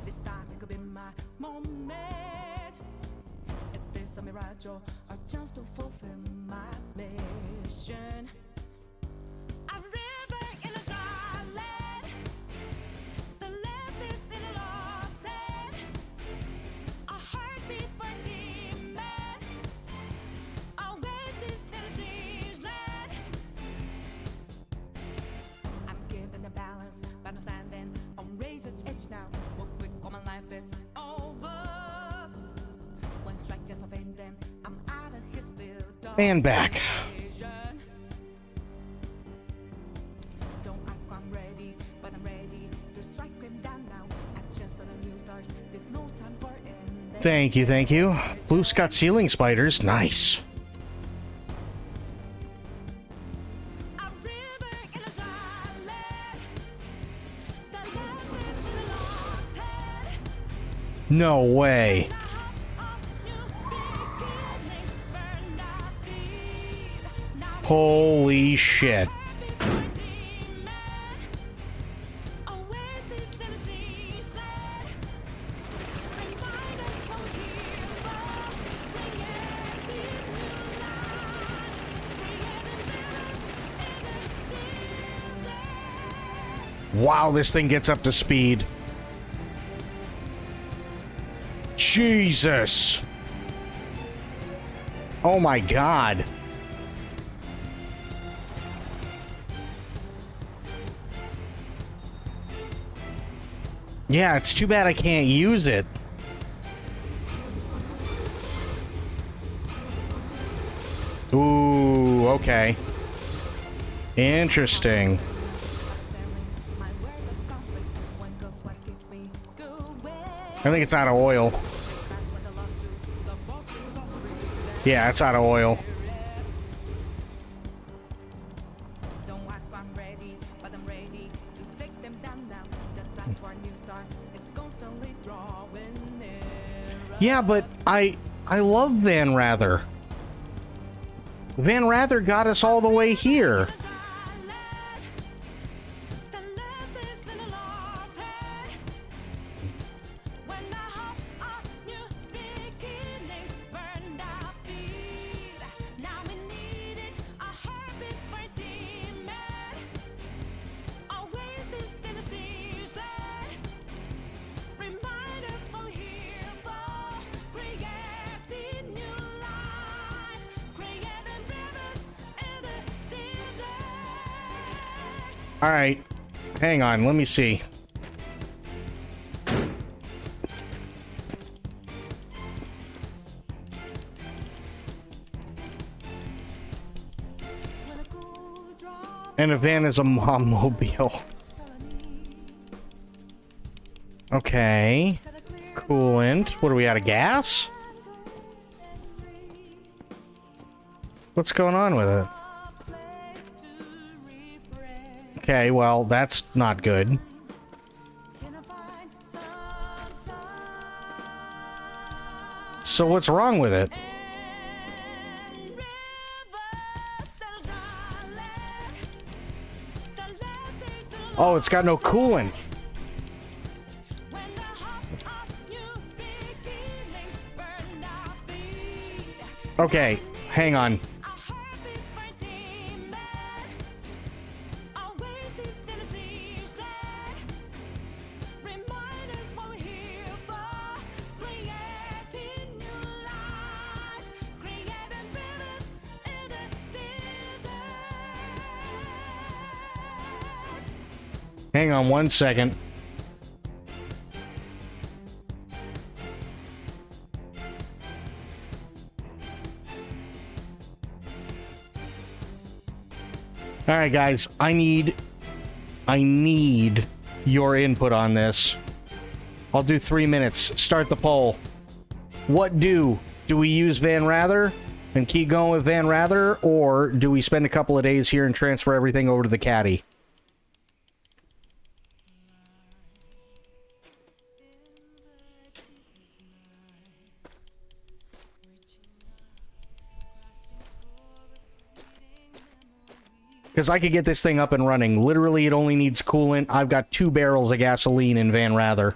S2: This time it could be my moment. If this a mirage or a chance to fulfill my mission. A river in a dry land. The left is in a lost land. A heartbeat for a demon. Oasis in a strange land. I'm giving the balance, but I'm standing on razor's edge now. What quick, all my life is over. One strike just offending, I'm out of his field.
S1: And back.
S2: Don't ask why I'm ready, but I'm ready to strike him down now. Actions on the new stars, there's no time for ending.
S1: Thank you, thank you. Blue's got ceiling spiders. Nice.
S2: A river in a dry land. The left is in a lost head.
S1: No way. Holy shit. Wow, this thing gets up to speed. Jesus. Oh my God. Yeah, it's too bad I can't use it. Ooh, okay. Interesting. I think it's out of oil. Yeah, it's out of oil. Yeah, but I love Van Rather. Van Rather got us all the way here. All right, hang on, let me see. And a van is a mom-mobile. Okay. Coolant. What are we out of gas? What's going on with it? Okay, well, that's not good. So what's wrong with it? Oh, it's got no coolant. Okay, hang on. Hang on one second. All right, guys, I need your input on this. I'll do 3 minutes. Start the poll. What do we use Van Rather and keep going with Van Rather, or do we spend a couple of days here and transfer everything over to the caddy? Because I could get this thing up and running. Literally, it only needs coolant. I've got 2 barrels of gasoline in Van Rather.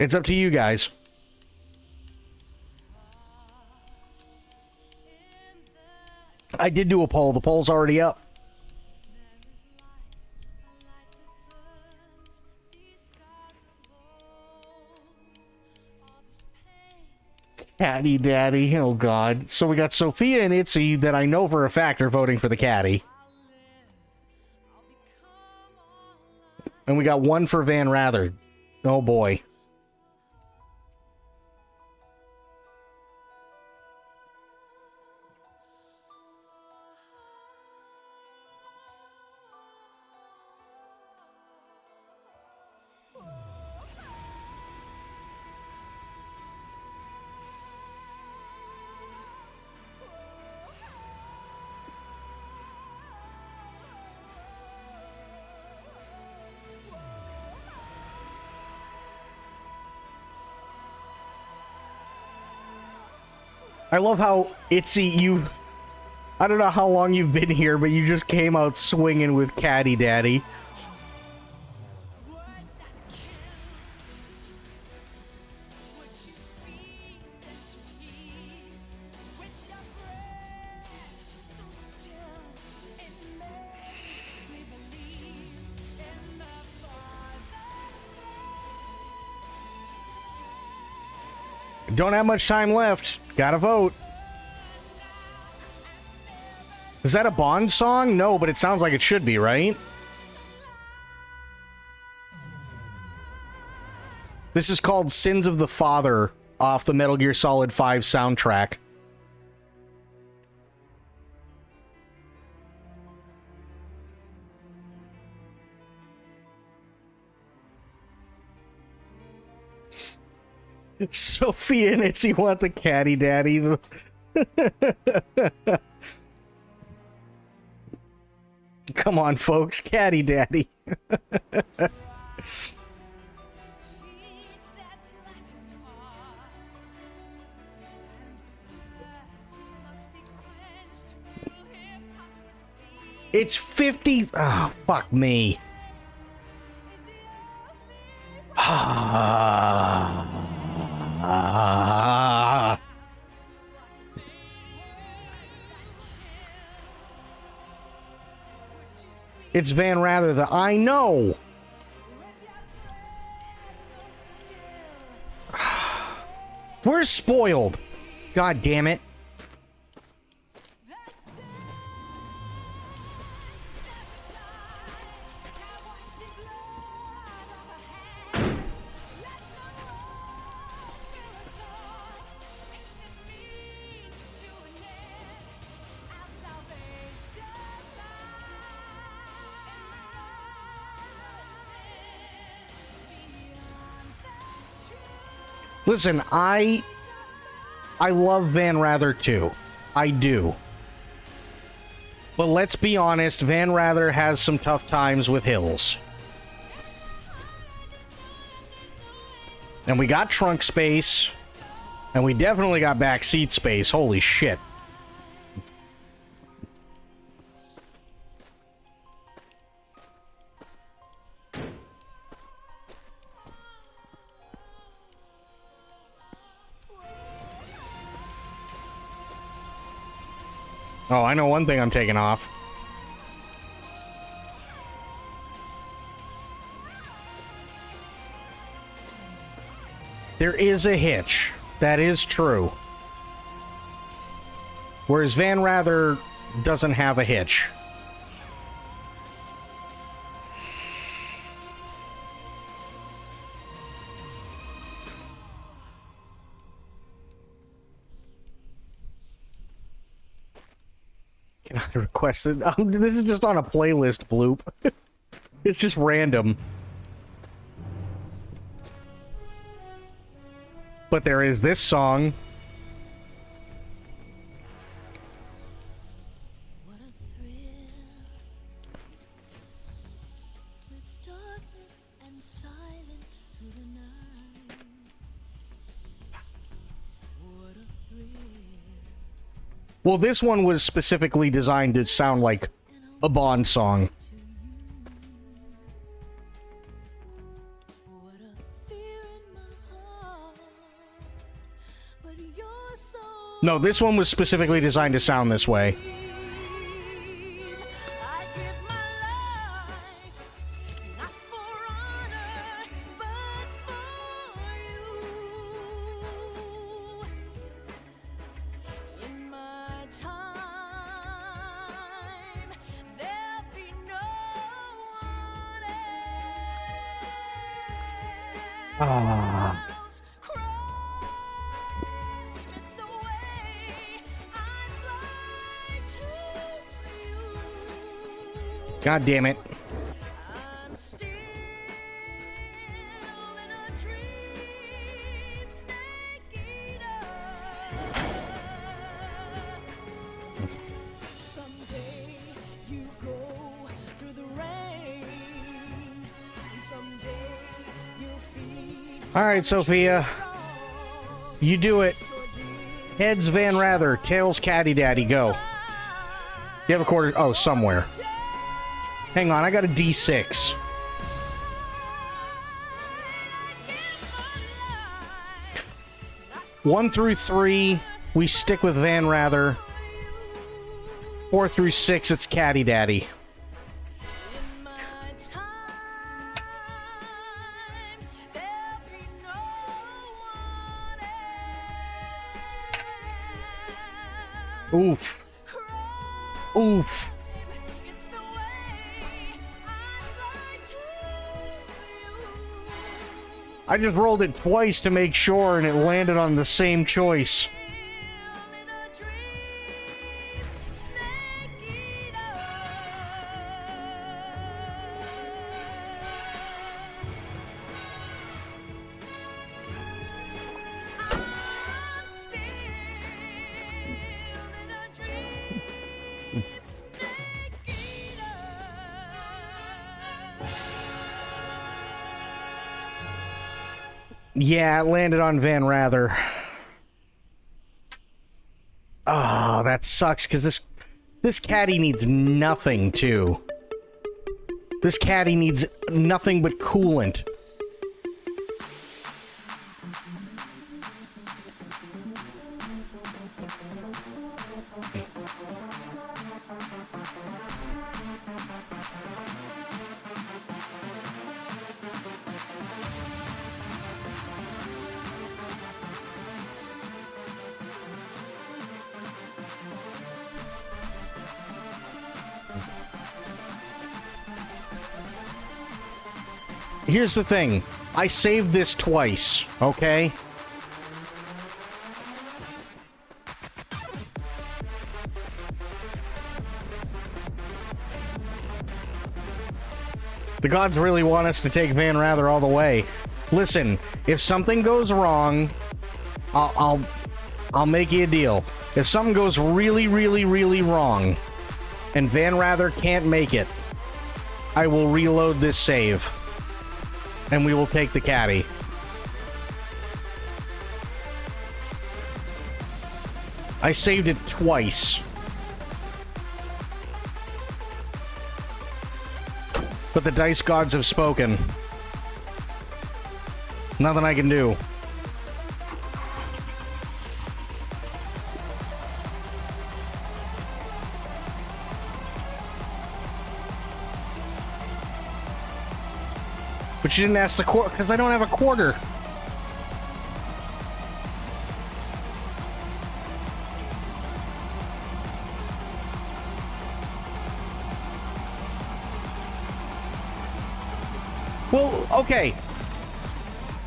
S1: It's up to you guys. I did do a poll. The poll's already up. Caddy Daddy. Oh, God. So we got Sophia and Itzy that I know for a fact are voting for the caddy. And we got one for Van Rather. Oh, boy. I love how Itzy, I don't know how long you've been here, but you just came out swinging with Caddy Daddy. Don't have much time left. Gotta vote. Is that a Bond song? No, but it sounds like it should be, right? This is called Sins of the Father off the Metal Gear Solid 5 soundtrack. Sophia and Itzy want the Caddy Daddy. Come on, folks. Caddy Daddy. It's 50. Oh, fuck me. It's Van Rather the I know. We're spoiled. God damn it. Listen, I love Van Rather too. I do. But let's be honest, Van Rather has some tough times with hills. And we got trunk space. And we definitely got back seat space. Holy shit. Oh, I know one thing I'm taking off. There is a hitch. That is true. Whereas Van Rather doesn't have a hitch. Can I request it? This is just on a playlist bloop. It's just random. But there is this song.
S3: What a thrill with darkness and silence through the night. What a thrill.
S1: Well, this one was specifically designed to sound like a Bond song.
S3: What a fear in my
S1: No, this one was specifically designed to sound this way.
S3: I give my life, not for honor, but for you. In my time, there'll be no one else. Cry, it's the way I fly to you.
S1: God damn it.
S3: I'm still in a dream, snake eater. Someday you go through the rain. Someday you'll feed.
S1: All right, Sophia. You do it. Heads Van Rather, tails Caddy Daddy, go. You have a quarter. Oh, somewhere. Hang on, I got a D6. 1 through 3, we stick with Van Rather. 4 through 6, it's Caddy Daddy.
S3: In my time, there'll be no one else.
S1: Oof. Oof.
S3: It's the way I fly to you.
S1: I just rolled it twice to make sure, and it landed on the same choice.
S3: In a dream, snake eater. I'm still in a dream, snake eater.
S1: Yeah, it landed on Van Rather. Oh, that sucks, because this caddy needs nothing, too. This caddy needs nothing but coolant. Here's the thing. I saved this twice, okay? The gods really want us to take Van Rather all the way. Listen, if something goes wrong, I'll make you a deal. If something goes really, really, really wrong, and Van Rather can't make it, I will reload this save. And we will take the caddy. I saved it twice. But the dice gods have spoken. Nothing I can do. But you didn't ask the quarter, because I don't have a quarter. Well, okay.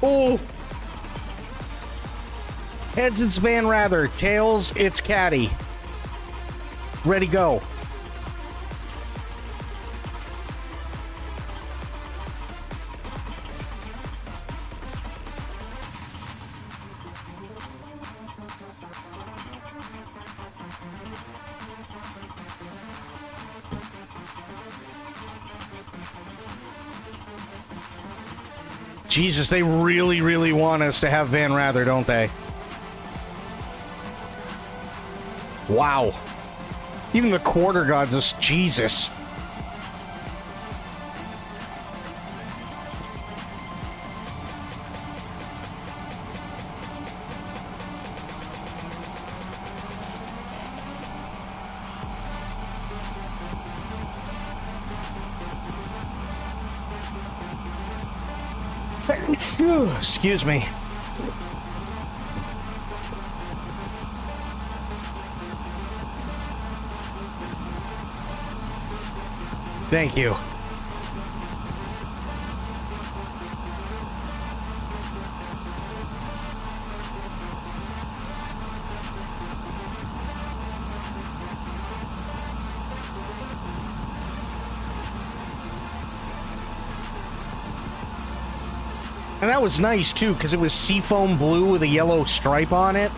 S1: Oh. Heads, it's Van Rather. Tails, it's Caddy. Ready, go. Jesus, they really, really want us to have Van Rather, don't they? Wow. Even the quarter gods is Jesus. Phew, excuse me. Thank you. And that was nice, too, because it was seafoam blue with a yellow stripe on it.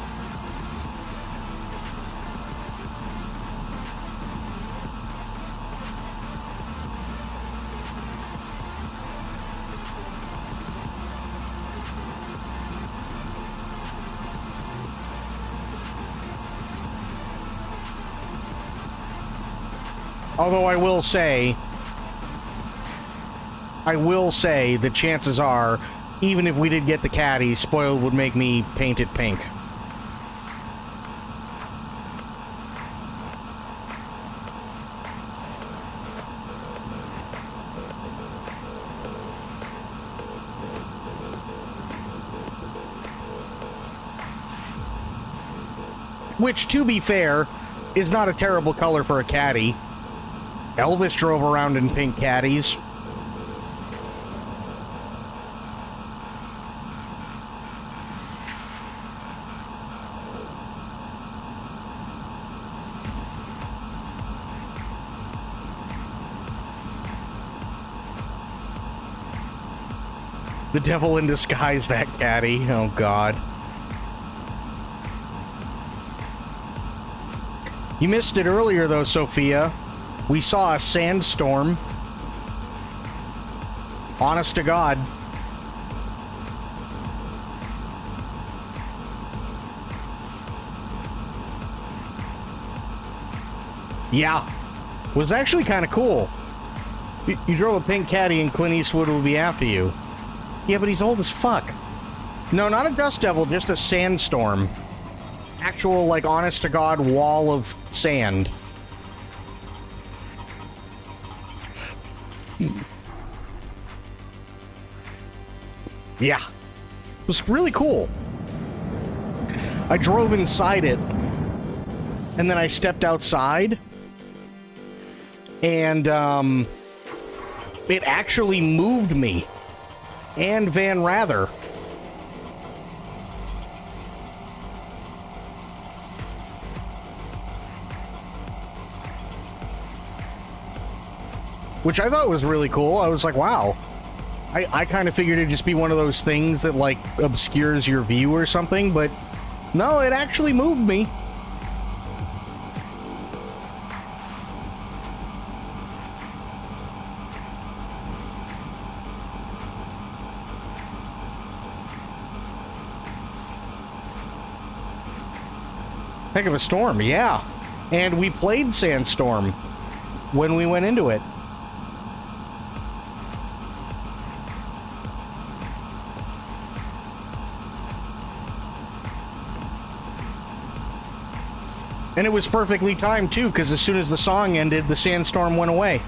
S1: Although I will say the chances are, even if we did get the caddies, Spoiled would make me paint it pink. Which, to be fair, is not a terrible color for a caddy. Elvis drove around in pink caddies. The devil in disguise, that caddy. Oh, God. You missed it earlier, though, Sophia. We saw a sandstorm. Honest to God. Yeah. It was actually kind of cool. You drove a pink caddy and Clint Eastwood would be after you. Yeah, but he's old as fuck. No, not a dust devil, just a sandstorm. Actual, like, honest to God wall of sand. Yeah. It was really cool. I drove inside it, and then I stepped outside, and, it actually moved me. And Van Rather. Which I thought was really cool. I was like, wow. I kind of figured it'd just be one of those things that, like, obscures your view or something, but no, it actually moved me. Heck of a storm, yeah. And we played Sandstorm when we went into it. And it was perfectly timed, too, because as soon as the song ended, the sandstorm went away.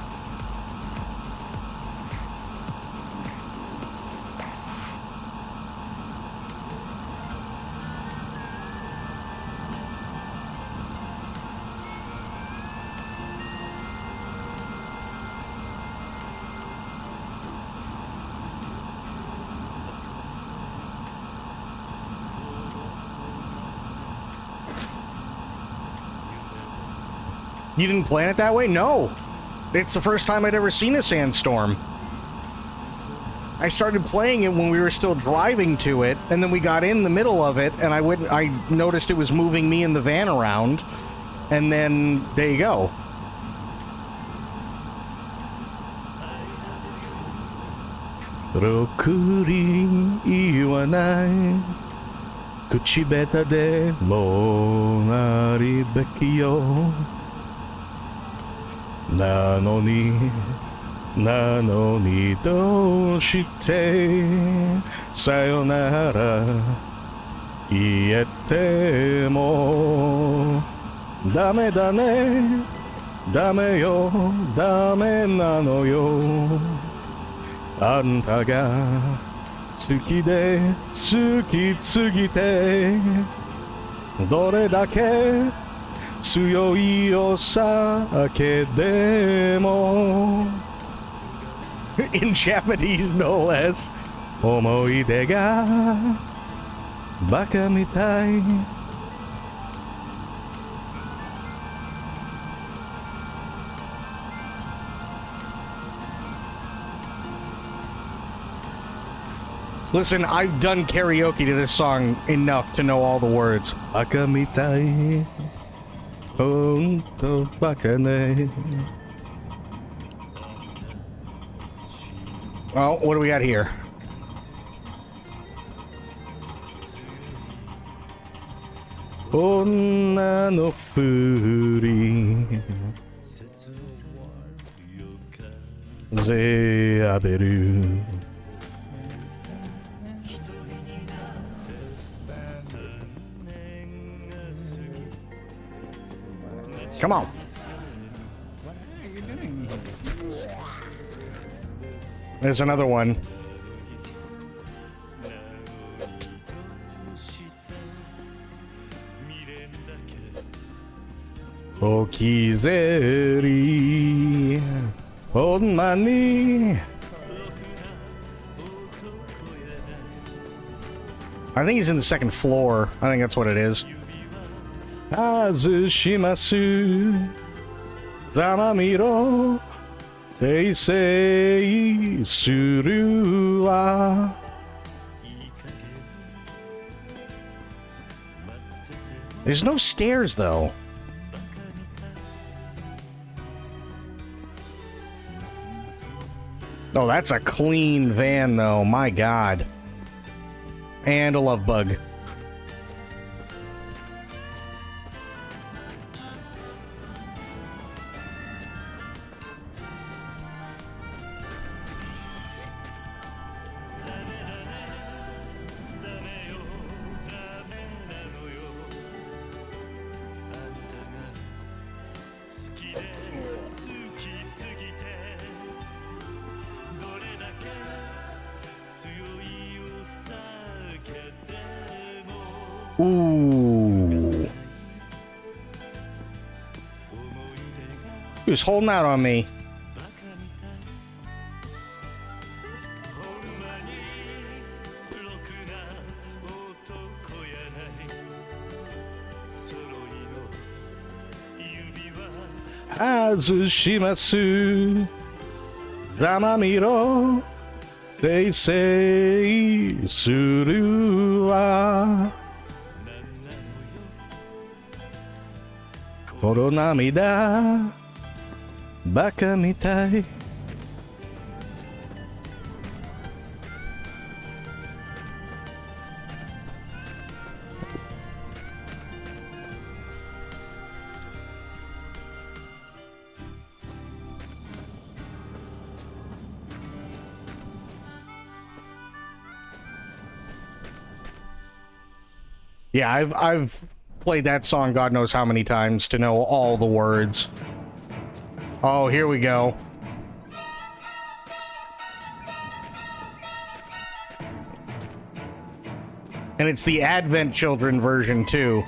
S1: You didn't plan it that way? No. It's the first time I'd ever seen a sandstorm. I started playing it when we were still driving to it, and then we got in the middle of it, and I noticed it was moving me and the van around, and then there you go. Rokuri iwanai, kuchibeta de mo naribeki yo. なのにどうしてさよなら言えてもダメだねダメよダメなのよあんたが好好きで好きすぎてどれだけ強いお酒でも In Japanese no less 思い出がバカみたいListen, I've done karaoke to this song enough to know all the words. Baka mitai, honto baka ne. Well, what do we got here? Onna no furi ze aberu. Come on. There's another one. Okizeri on my knee. I think he's in the second floor. I think that's what it is. Azushimasu Zamamiro Seisei Suru wa There's no stairs though. Oh, that's a clean van though, my god. And a love bug. Ooh. He was holding out on me. Azushimasu Zamamiro Seisei Suru wa Koronamida Baka mitai. Yeah, I've played that song God knows how many times to know all the words. Oh, here we go. And it's the Advent Children version too.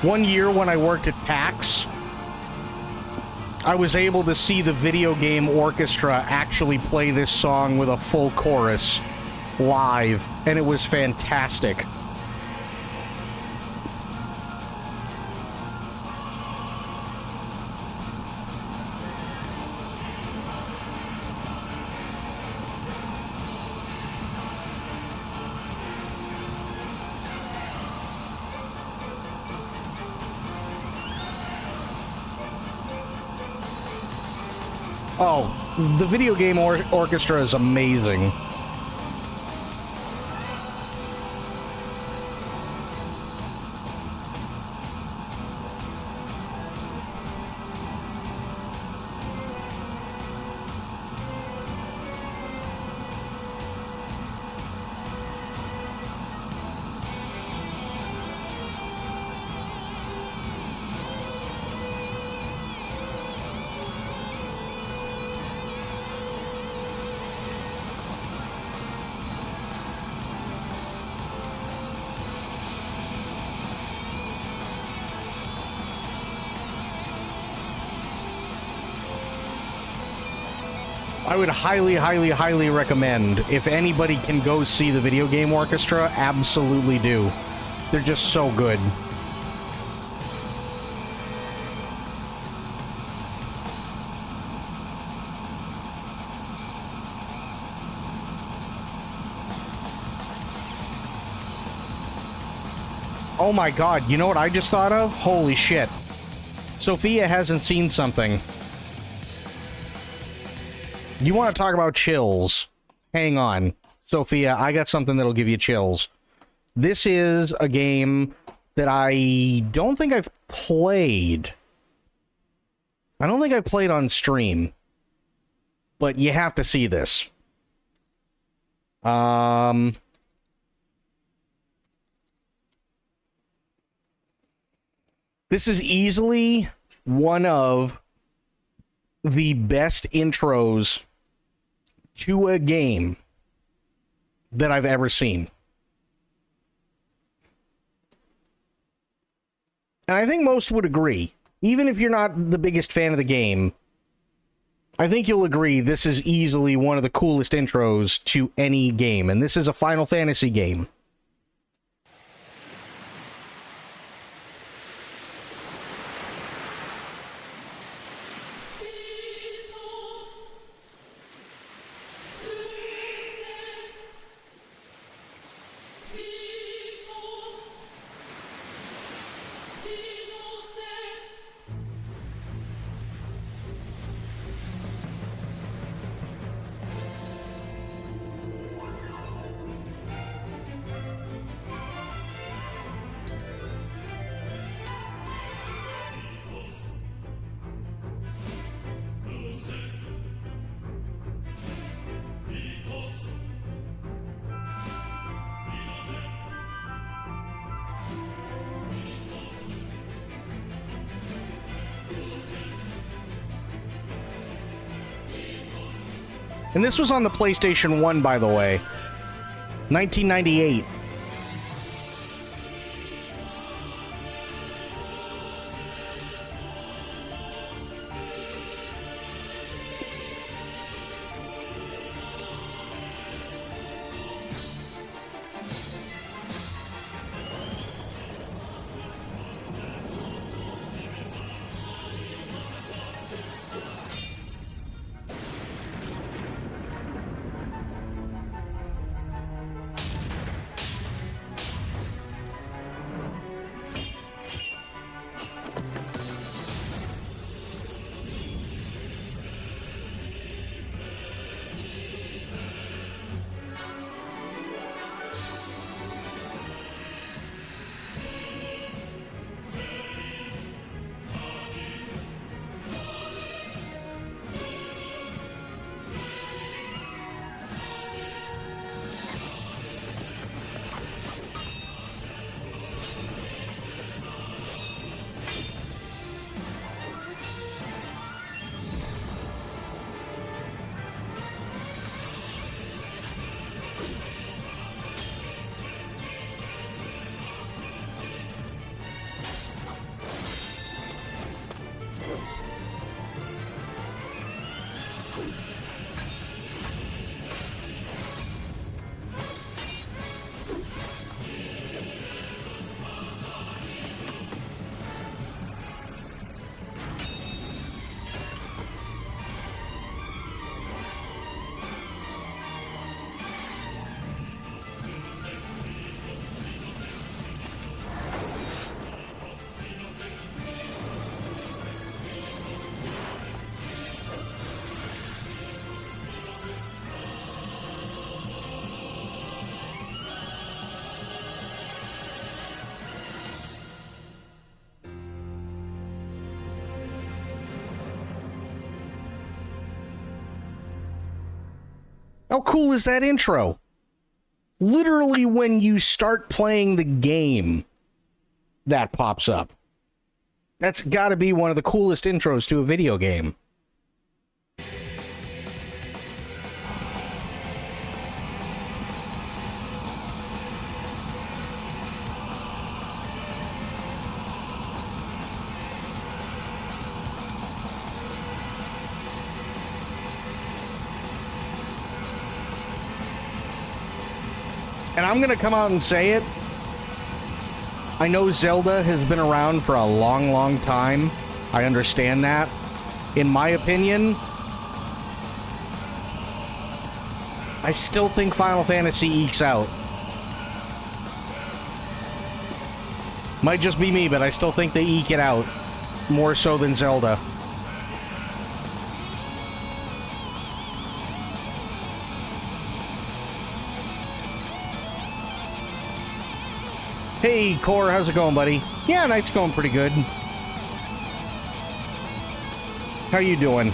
S1: One year when I worked at PAX, I was able to see the video game orchestra actually play this song with a full chorus live, and it was fantastic. Oh, the video game orchestra is amazing. I would highly, highly, highly recommend, if anybody can go see the video game orchestra, absolutely do. They're just so good. Oh my god, you know what I just thought of? Holy shit. Sophia hasn't seen something. You want to talk about chills? Hang on. Sophia, I got something that'll give you chills. This is a game that I don't think I've played. I don't think I've played on stream. But you have to see this. This is easily one of the best intros to a game that I've ever seen. And I think most would agree. Even if you're not the biggest fan of the game, I think you'll agree this is easily one of the coolest intros to any game. And this is a Final Fantasy game. And this was on the PlayStation 1, by the way. 1998. How cool is that intro? Literally, when you start playing the game, that pops up. That's got to be one of the coolest intros to a video game. And I'm going to come out and say it. I know Zelda has been around for a long, long time. I understand that. In my opinion, I still think Final Fantasy ekes out. Might just be me, but I still think they eke it out. More so than Zelda. Hey, Core, how's it going, buddy? Yeah, night's going pretty good. How you doing?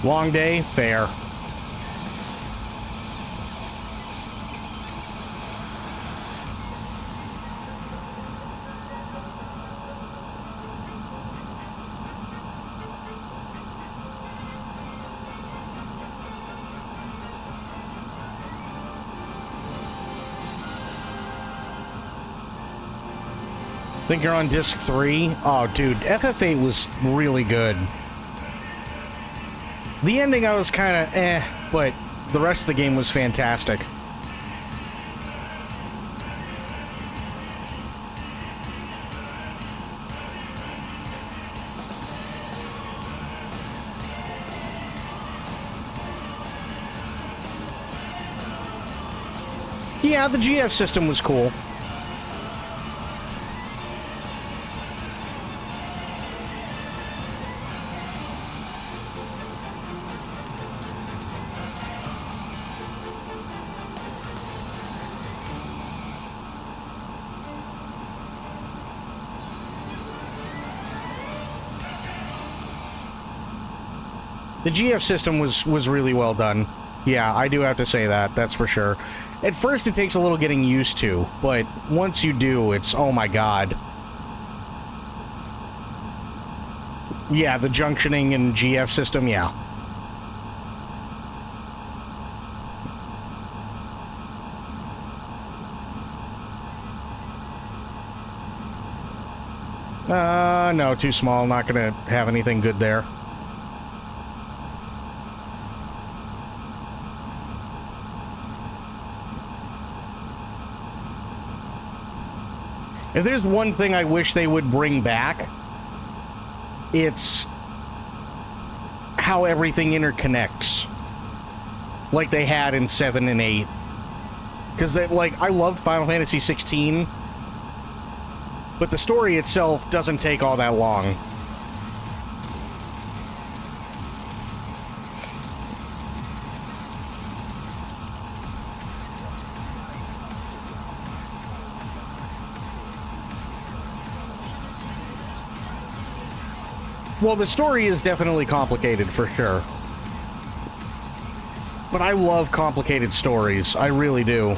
S1: Long day? Fair. Think you're on disc 3? Oh, dude, FF8 was really good. The ending I was kind of but the rest of the game was fantastic. Yeah, the GF system was cool. The GF system was really well done. Yeah, I do have to say that, that's for sure. At first it takes a little getting used to, but once you do, it's, oh my god. Yeah, the junctioning and GF system, yeah. No, too small, not gonna have anything good there. If there's one thing I wish they would bring back, it's how everything interconnects. Like they had in 7 and 8. Because, like, I loved Final Fantasy 16, but the story itself doesn't take all that long. Well, the story is definitely complicated, for sure. But I love complicated stories. I really do.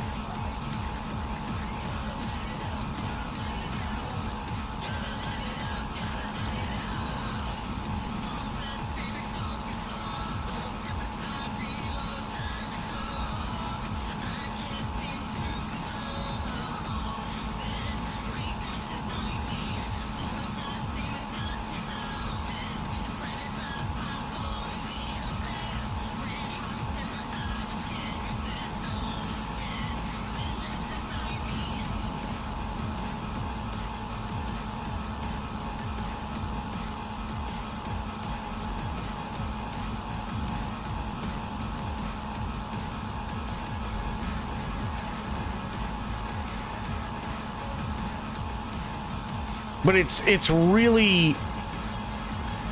S1: But it's really...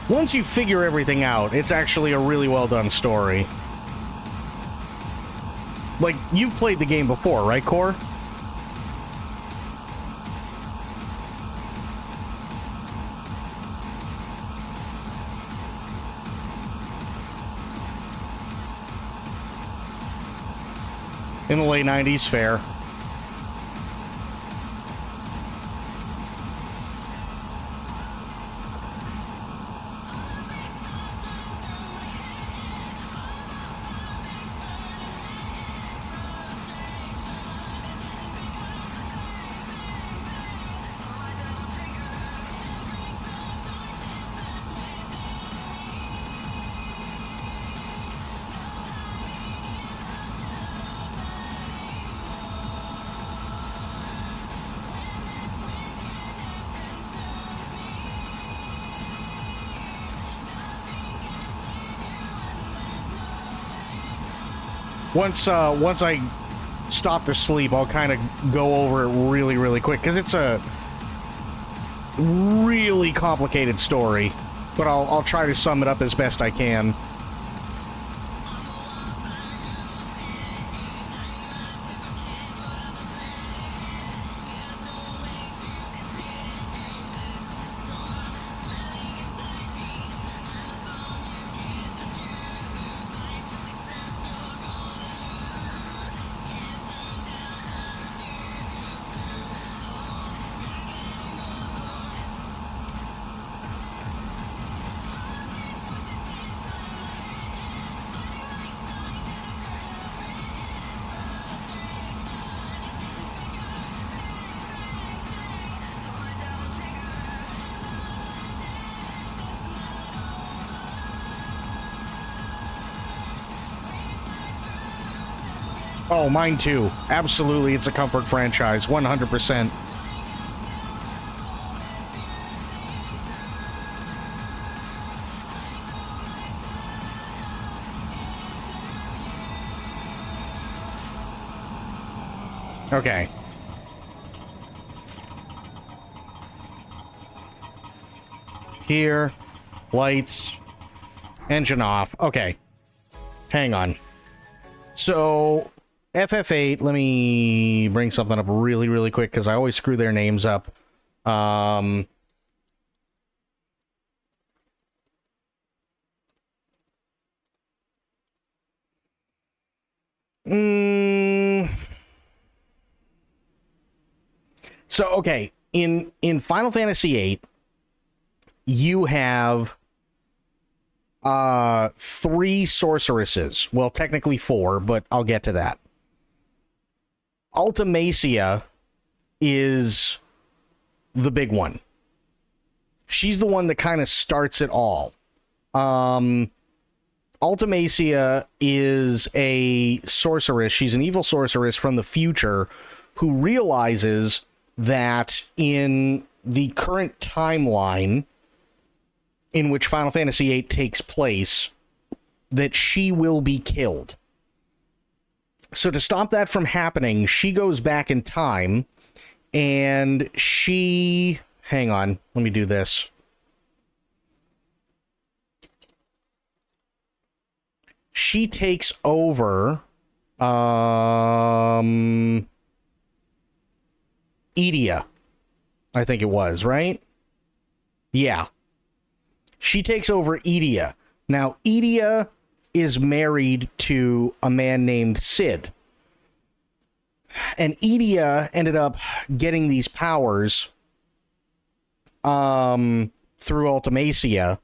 S1: Once you figure everything out, it's actually a really well done story. Like, you've played the game before, right, Core? In the late 90s, fair. Once I stop to sleep, I'll kind of go over it really, really quick, because it's a really complicated story, but I'll try to sum it up as best I can. Oh, mine too. Absolutely, it's a comfort franchise, 100%. Okay. Here, lights, engine off. Okay. Hang on. So, FF8, let me bring something up really, really quick, because I always screw their names up. So, okay, in Final Fantasy VIII, you have 3 sorceresses. Well, technically 4, but I'll get to that. Ultimacia is the big one. She's the one that kind of starts it all. Ultimacia is a sorceress. She's an evil sorceress from the future who realizes that in the current timeline in which Final Fantasy VIII takes place, that she will be killed. So to stop that from happening, she goes back in time, and she... Hang on, let me do this. She takes over... Edea, I think it was, right? Yeah. She takes over Edea. Now, Edea is married to a man named Cid. And Edea ended up getting these powers through Ultimacia,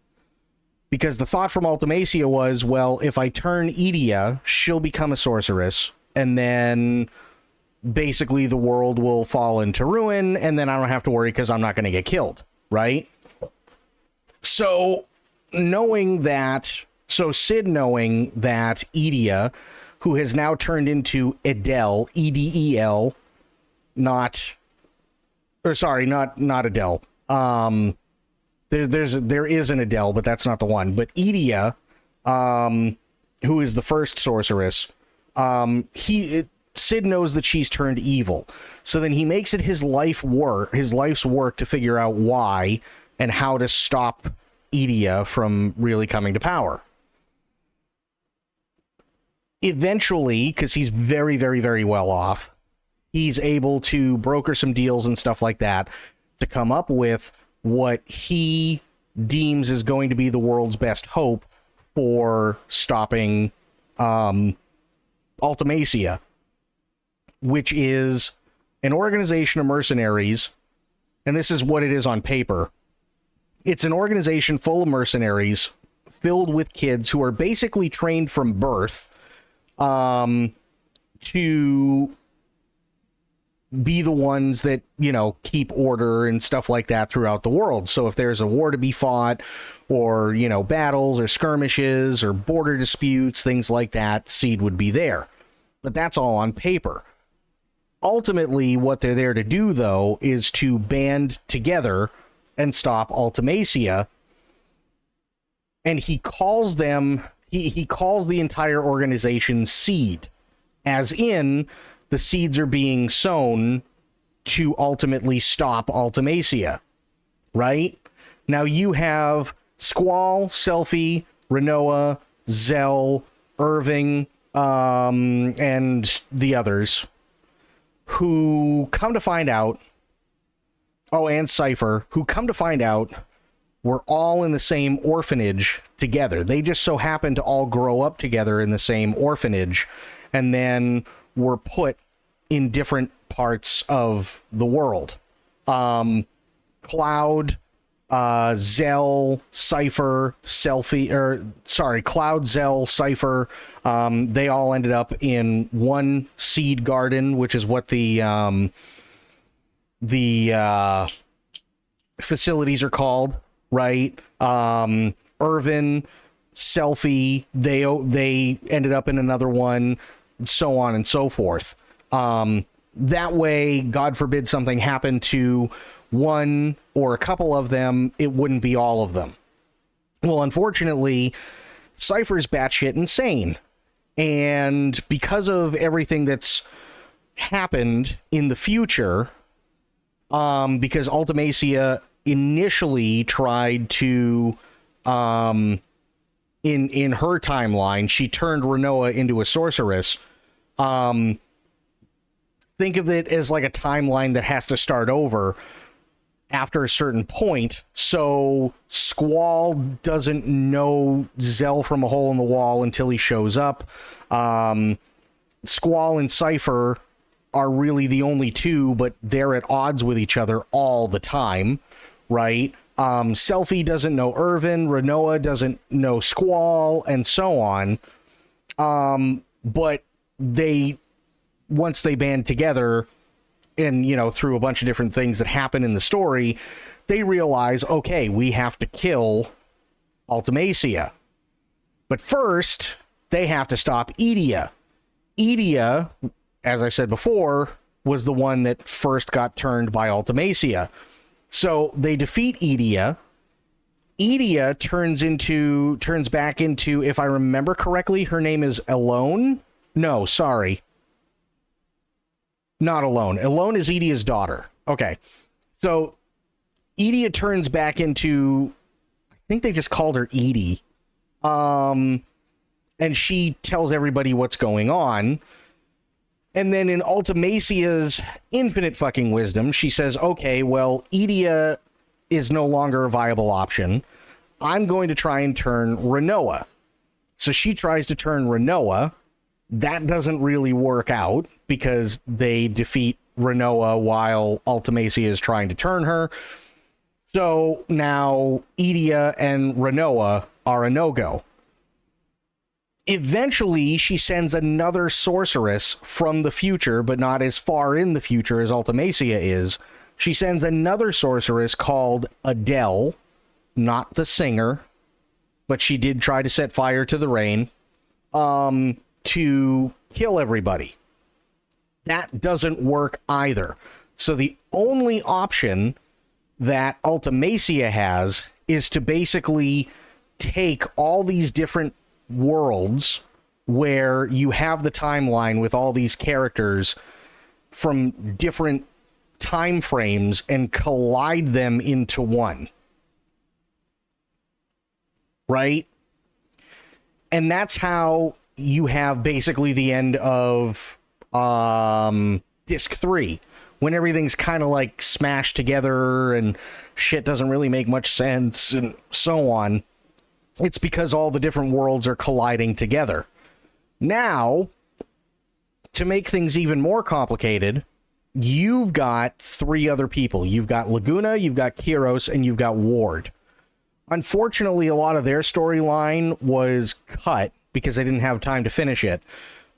S1: because the thought from Ultimacia was, well, if I turn Edea, she'll become a sorceress, and then basically the world will fall into ruin, and then I don't have to worry because I'm not going to get killed, right? So, Cid knowing that Edea, who has now turned into Edel, E-D-E-L, not Adele. There is an Adele, but that's not the one. But Edea, who is the first sorceress, Cid knows that she's turned evil. So then he makes it his life's work to figure out why and how to stop Edea from really coming to power. Eventually, because he's very, very, very well off, he's able to broker some deals and stuff like that to come up with what he deems is going to be the world's best hope for stopping Ultimacia, which is an organization of mercenaries, and this is what it is on paper. It's an organization full of mercenaries filled with kids who are basically trained from birth to be the ones that, you know, keep order and stuff like that throughout the world. So if there's a war to be fought, or, you know, battles or skirmishes or border disputes, things like that, Seed would be there. But that's all on paper. Ultimately, what they're there to do, though, is to band together and stop Ultimacia. And he calls them, he calls the entire organization Seed, as in the seeds are being sown to ultimately stop Ultimacia, right? Now you have Squall, Selfie, Renoa, Zell, Irving, and the others, who come to find out, oh, and Cypher, who come to find out were all in the same orphanage together. They just so happened to all grow up together in the same orphanage, and then were put in different parts of the world. Cloud, Zell, Cypher, Cloud, Zell, Cypher, they all ended up in one seed garden, which is what the facilities are called, right? Irvin, Selfie, they ended up in another one, so on and so forth. That way, God forbid something happened to one or a couple of them, it wouldn't be all of them. Well, unfortunately, Cypher's batshit insane. And because of everything that's happened in the future, because Ultimacia initially tried to, in her timeline, she turned Renoa into a sorceress. Think of it as like a timeline that has to start over after a certain point. So Squall doesn't know Zell from a hole in the wall until he shows up. Squall and Cypher are really the only two, but they're at odds with each other all the time, right? Selfie doesn't know Irvin, Renoa doesn't know Squall, and so on. But once they band together, and, you know, through a bunch of different things that happen in the story, they realize, okay, we have to kill Ultimacia. But first, they have to stop Edea. Edea, as I said before, was the one that first got turned by Ultimacia. So they defeat Edea. Edea turns back into, if I remember correctly, her name is Elone. No, sorry. Not Elone. Elone is Edea's daughter. Okay. So Edea turns back into, I think they just called her Edie. And she tells everybody what's going on. And then in Ultimacia's infinite fucking wisdom, she says, okay, well, Edea is no longer a viable option. I'm going to try and turn Renoa. So she tries to turn Renoa. That doesn't really work out because they defeat Renoa while Ultimacia is trying to turn her. So now Edea and Renoa are a no-go. Eventually, she sends another sorceress from the future, but not as far in the future as Ultimacia is. She sends another sorceress called Adele, not the singer, but she did try to set fire to the rain, to kill everybody. That doesn't work either. So the only option that Ultimacia has is to basically take all these different worlds where you have the timeline with all these characters from different time frames and collide them into one. Right? And that's how you have basically the end of disc 3, when everything's kind of like smashed together and shit doesn't really make much sense and so on. It's because all the different worlds are colliding together. Now, to make things even more complicated, you've got 3 other people. You've got Laguna, you've got Kiros, and you've got Ward. Unfortunately, a lot of their storyline was cut because they didn't have time to finish it.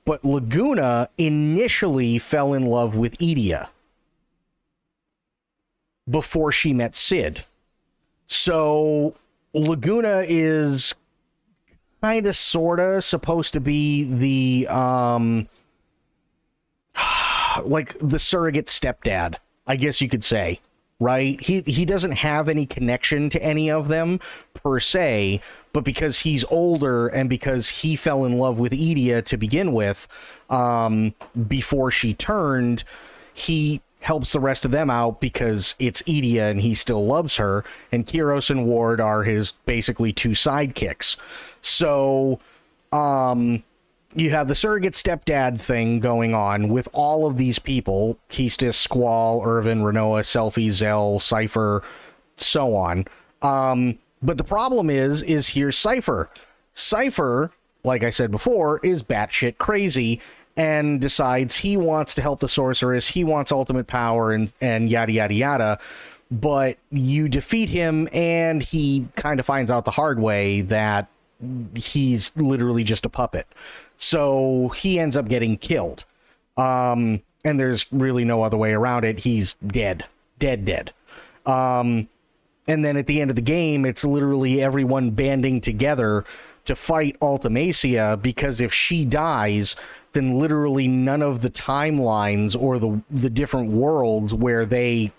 S1: But Laguna initially fell in love with Idia before she met Sid. So Laguna is kind of sort of supposed to be the like the surrogate stepdad, I guess you could say, right? He doesn't have any connection to any of them per se, but because he's older and because he fell in love with Idia to begin with, before she turned, he helps the rest of them out because it's Idia and he still loves her, and Kiros and Ward are his basically 2 sidekicks. So, you have the surrogate stepdad thing going on with all of these people: Keistis, Squall, Irvin, Renoa, Selfie, Zell, Cypher, so on. But the problem is here's Cypher. Cypher, like I said before, is batshit crazy and decides he wants to help the sorceress, he wants ultimate power, and yada, yada, yada. But you defeat him, and he kind of finds out the hard way that he's literally just a puppet. So he ends up getting killed. And there's really no other way around it. He's dead. Dead. And then at the end of the game, it's literally everyone banding together to fight Ultimacia, because if she dies, then literally none of the timelines or the different worlds where they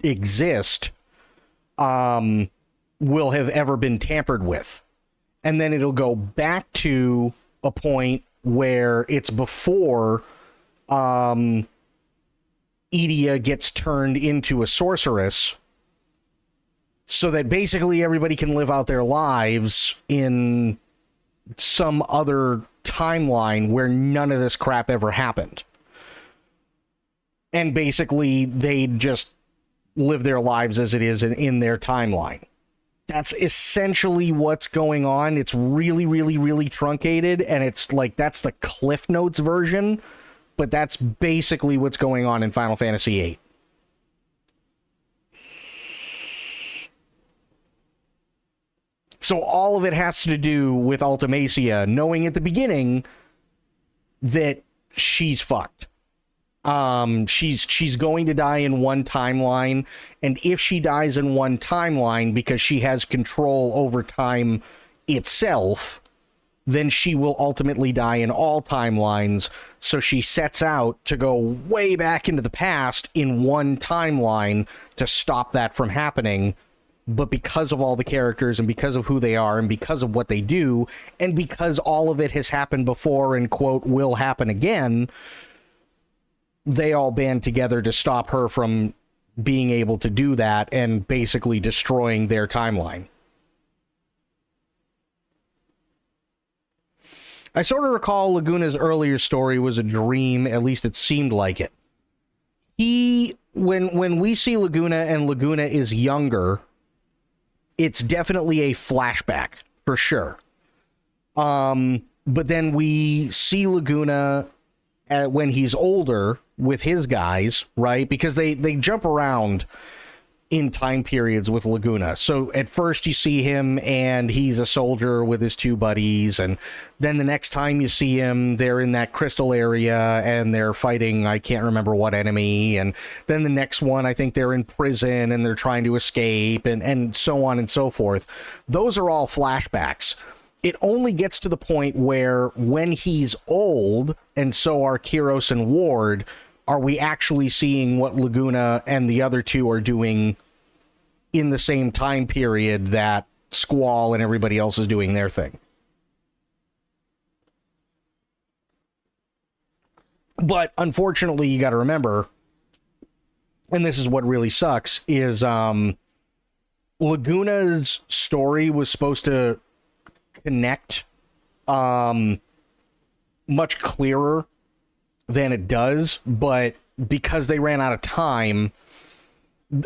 S1: exist will have ever been tampered with. And then it'll go back to a point where it's before Idia gets turned into a sorceress, so that basically everybody can live out their lives in some other timeline where none of this crap ever happened. And basically they just live their lives as it is in their timeline. That's essentially what's going on. It's really, really, really truncated, and it's like that's the Cliff Notes version, but that's basically what's going on in Final Fantasy VIII. So all of it has to do with Ultimacia knowing at the beginning that she's fucked. She's going to die in one timeline, and if she dies in one timeline because she has control over time itself, then she will ultimately die in all timelines. So she sets out to go way back into the past in one timeline to stop that from happening. But because of all the characters and because of who they are and because of what they do, and because all of it has happened before and, quote, will happen again, they all band together to stop her from being able to do that and basically destroying their timeline. I sort of recall Laguna's earlier story was a dream, at least it seemed like it. When we see Laguna and Laguna is younger, it's definitely a flashback, for sure. But then we see Laguna when he's older with his guys, right? Because they jump around in time periods with Laguna. So at first you see him and he's a soldier with his 2 buddies, and then the next time you see him, they're in that crystal area and they're fighting, I can't remember what enemy, and then the next one, I think they're in prison and they're trying to escape, and so on and so forth. Those are all flashbacks. It only gets to the point where when he's old, and so are Kiros and Ward, are we actually seeing what Laguna and the other 2 are doing in the same time period that Squall and everybody else is doing their thing. But unfortunately, you got to remember, and this is what really sucks, is Laguna's story was supposed to connect much clearer than it does, but because they ran out of time,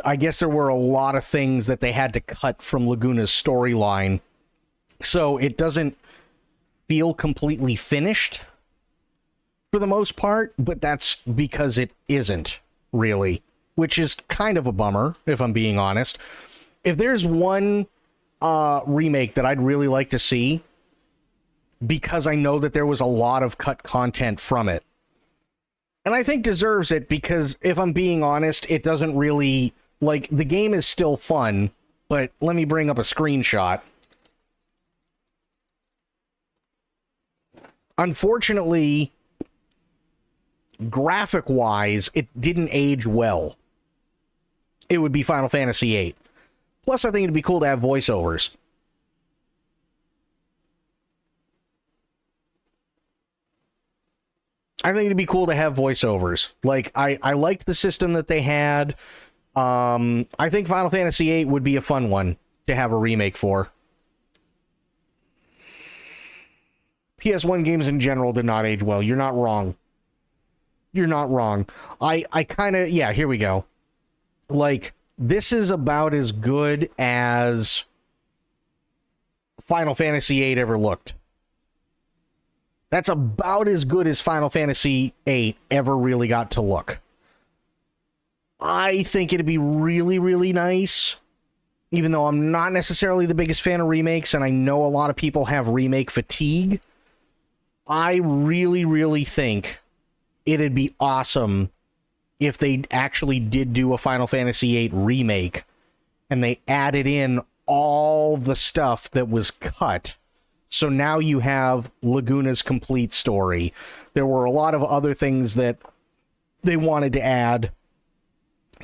S1: I guess there were a lot of things that they had to cut from Laguna's storyline. So it doesn't feel completely finished for the most part, but that's because it isn't really, which is kind of a bummer, if I'm being honest. If there's one remake that I'd really like to see, because I know that there was a lot of cut content from it, and I think deserves it, because if I'm being honest, it doesn't really, like, the game is still fun, but let me bring up a screenshot. Unfortunately, graphic-wise, it didn't age well. It would be Final Fantasy VIII. Plus, I think it'd be cool to have voiceovers. I think it'd be cool to have voiceovers. Like, I liked the system that they had. I think Final Fantasy VIII would be a fun one to have a remake for. PS1 games in general did not age well. You're not wrong. You're not wrong. I kind of... Yeah, here we go. Like, this is about as good as Final Fantasy VIII ever looked. That's about as good as Final Fantasy VIII ever really got to look. I think it'd be really, really nice, even though I'm not necessarily the biggest fan of remakes, and I know a lot of people have remake fatigue. I really, really think it'd be awesome if they actually did do a Final Fantasy VIII remake, and they added in all the stuff that was cut. So now you have Laguna's complete story. There were a lot of other things that they wanted to add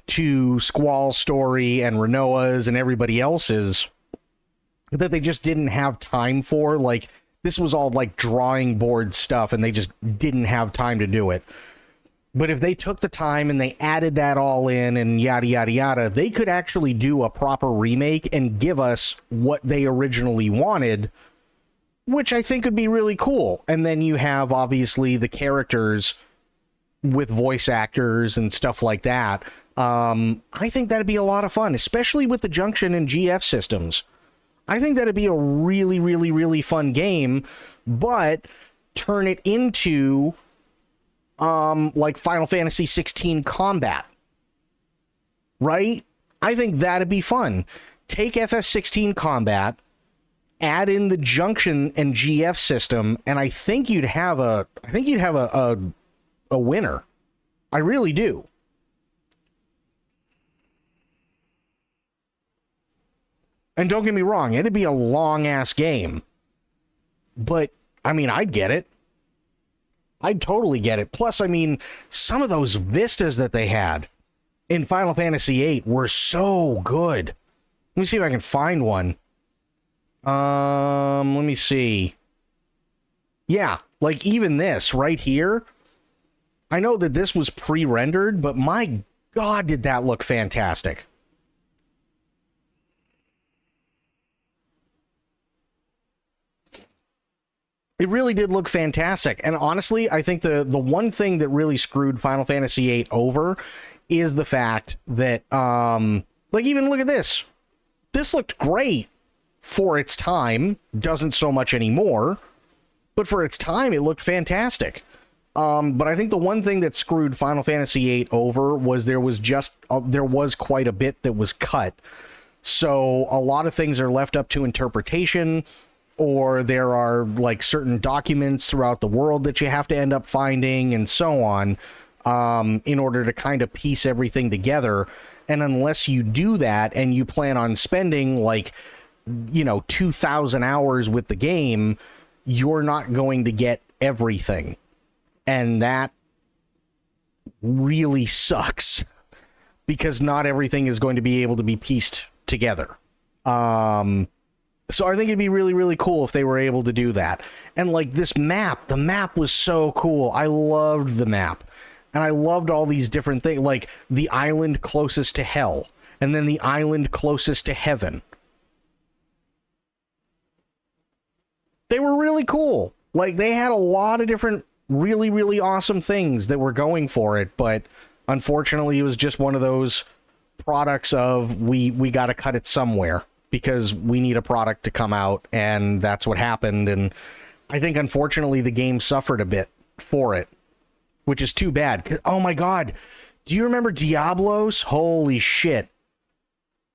S1: to Squall's story and Renoa's and everybody else's that they just didn't have time for. Like, this was all like drawing board stuff, and they just didn't have time to do it. But if they took the time and they added that all in and yada, yada, yada, they could actually do a proper remake and give us what they originally wanted, which I think would be really cool. And then you have, obviously, the characters with voice actors and stuff like that. I think that'd be a lot of fun, especially with the Junction and GF systems. I think that'd be a really, really, really fun game, but turn it into, like, Final Fantasy 16 combat. Right? I think that'd be fun. Take FF16 combat, add in the Junction and GF system, and I think you'd have a winner. I really do. And don't get me wrong, it'd be a long-ass game. But, I mean, I'd get it. I'd totally get it. Plus, I mean, some of those vistas that they had in Final Fantasy VIII were so good. Let me see if I can find one. Let me see. Yeah, like even this right here. I know that this was pre-rendered, but my God, did that look fantastic. It really did look fantastic. And honestly, I think the one thing that really screwed Final Fantasy VIII over is the fact that, like, even look at this. This looked great for its time. Doesn't so much anymore. But for its time, it looked fantastic. But I think the one thing that screwed Final Fantasy VIII over was there was quite a bit that was cut. So a lot of things are left up to interpretation, or there are like certain documents throughout the world that you have to end up finding and so on, in order to kind of piece everything together. And unless you do that and you plan on spending 2,000 hours with the game, you're not going to get everything. And that really sucks because not everything is going to be able to be pieced together. So I think it'd be really, really cool if they were able to do that. And like this map, the map was so cool. I loved the map. And I loved all these different things, like the island closest to hell, and then the island closest to heaven. They were really cool. Like, they had a lot of different really, really awesome things that were going for it, but unfortunately it was just one of those products of we got to cut it somewhere because we need a product to come out, and that's what happened. And I think unfortunately the game suffered a bit for it, which is too bad. Oh my god, do you remember Diablos? Holy shit.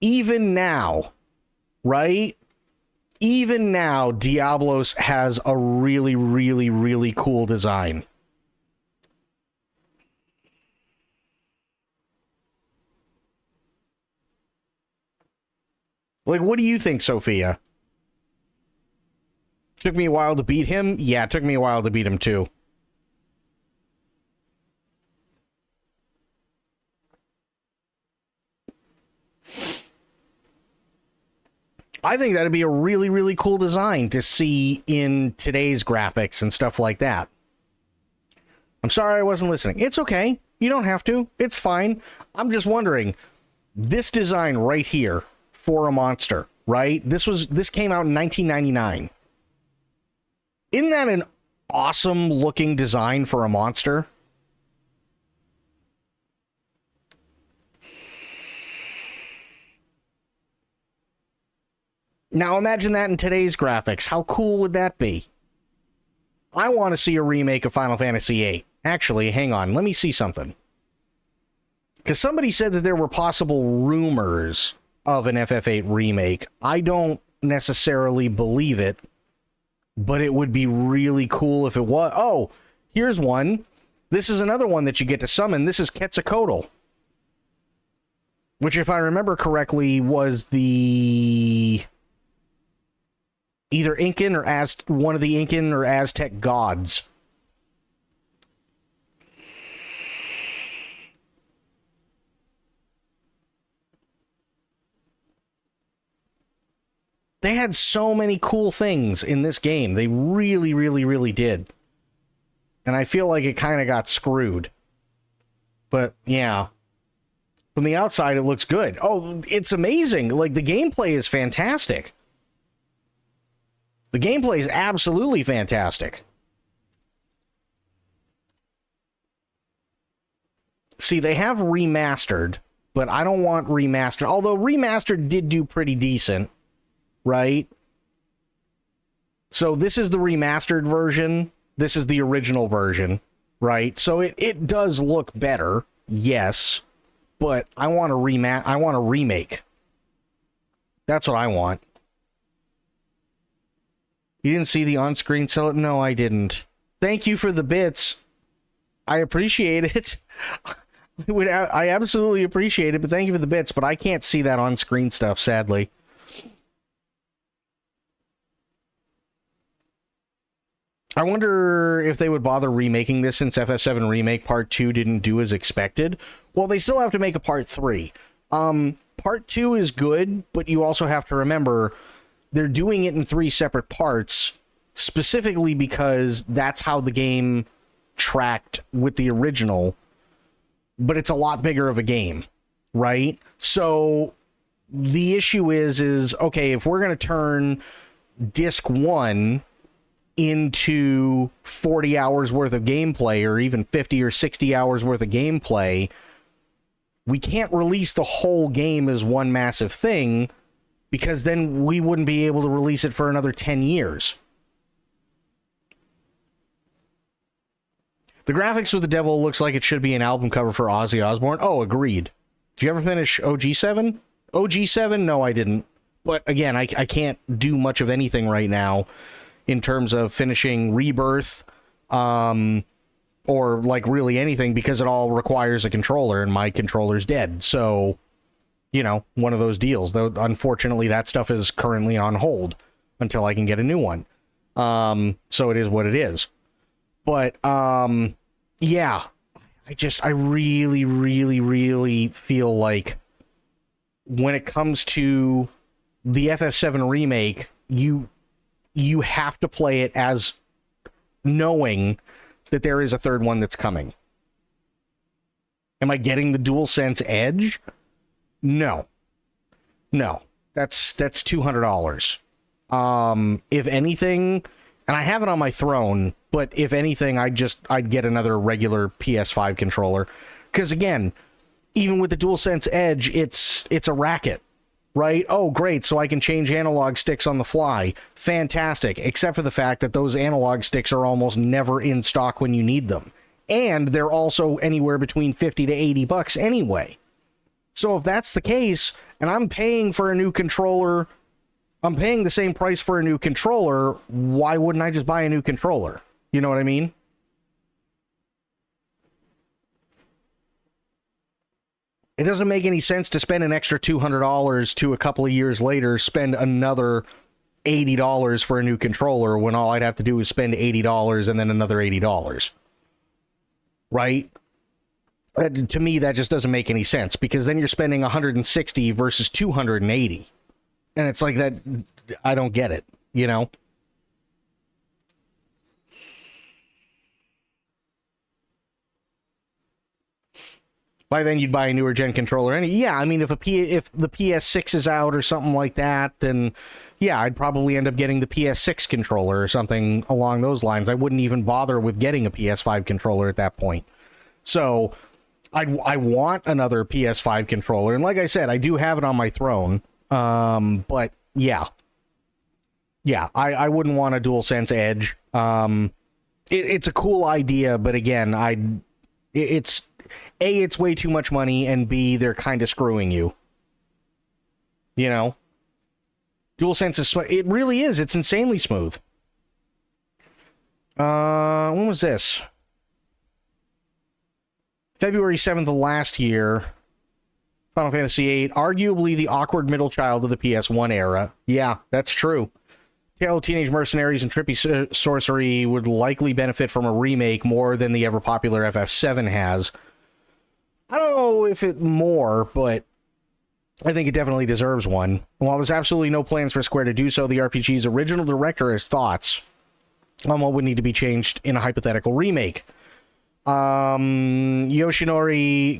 S1: Even now, right? Even now, Diablos has a really, really, really cool design. Like, what do you think, Sophia? Took me a while to beat him? Yeah, it took me a while to beat him, too. I think that'd be a really, really cool design to see in today's graphics and stuff like that. I'm sorry I wasn't listening. It's okay. You don't have to. It's fine. I'm just wondering, this design right here for a monster, right? This came out in 1999. Isn't that an awesome looking design for a monster? Now imagine that in today's graphics. How cool would that be? I want to see a remake of Final Fantasy VIII. Actually, hang on. Let me see something. Because somebody said that there were possible rumors of an FF8 remake. I don't necessarily believe it, but it would be really cool if it was. Oh, here's one. This is another one that you get to summon. This is Quetzalcoatl, which, if I remember correctly, was the either Incan or one of the Incan or Aztec gods. They had so many cool things in this game. They really, really, really did. And I feel like it kind of got screwed. But, yeah. From the outside, it looks good. Oh, it's amazing. Like, the gameplay is fantastic. The gameplay is absolutely fantastic. See, they have remastered, but I don't want remastered. Although remastered did do pretty decent, right? So this is the remastered version. This is the original version, right? So it does look better, yes, but I want a remake. That's what I want. You didn't see the on-screen sell it? No, I didn't. Thank you for the bits. I appreciate it. I absolutely appreciate it, but thank you for the bits, but I can't see that on-screen stuff, sadly. I wonder if they would bother remaking this since FF7 Remake Part 2 didn't do as expected. Well, they still have to make a Part 3. Part 2 is good, but you also have to remember they're doing it in 3 separate parts, specifically because that's how the game tracked with the original, but it's a lot bigger of a game, right? So the issue is okay, if we're going to turn Disc 1 into 40 hours worth of gameplay, or even 50 or 60 hours worth of gameplay, we can't release the whole game as one massive thing, because then we wouldn't be able to release it for another 10 years. The graphics with the devil looks like it should be an album cover for Ozzy Osbourne. Oh, agreed. Did you ever finish OG7? OG7? No, I didn't. But again, I can't do much of anything right now in terms of finishing Rebirth, or like really anything, because it all requires a controller, and my controller's dead. So, you know, one of those deals. Though, unfortunately, that stuff is currently on hold until I can get a new one. So it is what it is. But, yeah, I really, really, really feel like when it comes to the FF7 remake, you have to play it as knowing that there is a third one that's coming. Am I getting the DualSense Edge? No. That's $200. If anything, And I have it on my throne, but if anything, I'd get another regular PS5 controller. Because again, even with the DualSense Edge, it's a racket, right? Oh, great, so I can change analog sticks on the fly. Fantastic, except for the fact that those analog sticks are almost never in stock when you need them. And they're also anywhere between $50 to $80 anyway. So if that's the case, and I'm paying for a new controller, I'm paying the same price for a new controller, why wouldn't I just buy a new controller? You know what I mean? It doesn't make any sense to spend an extra $200 to a couple of years later spend another $80 for a new controller when all I'd have to do is spend $80 and then another $80. Right? To me, that just doesn't make any sense, because then you're spending $160 versus $280. And it's like that, I don't get it, you know? By then you'd buy a newer gen controller. And yeah, I mean, if the PS6 is out or something like that, then yeah, I'd probably end up getting the PS6 controller or something along those lines. I wouldn't even bother with getting a PS5 controller at that point. So I want another PS5 controller. And like I said, I do have it on my throne. But yeah, I wouldn't want a DualSense Edge. It's a cool idea, but again, it's way too much money, and B, they're kind of screwing you. You know, DualSense is it really is. It's insanely smooth. When was this? February 7th of last year. Final Fantasy VIII, arguably the awkward middle child of the PS1 era. Yeah, that's true. Tale of Teenage Mercenaries and Trippy Sorcery would likely benefit from a remake more than the ever-popular FF7 has. I don't know if it more, but I think it definitely deserves one. And while there's absolutely no plans for Square to do so, the RPG's original director has thoughts on what would need to be changed in a hypothetical remake. Yoshinori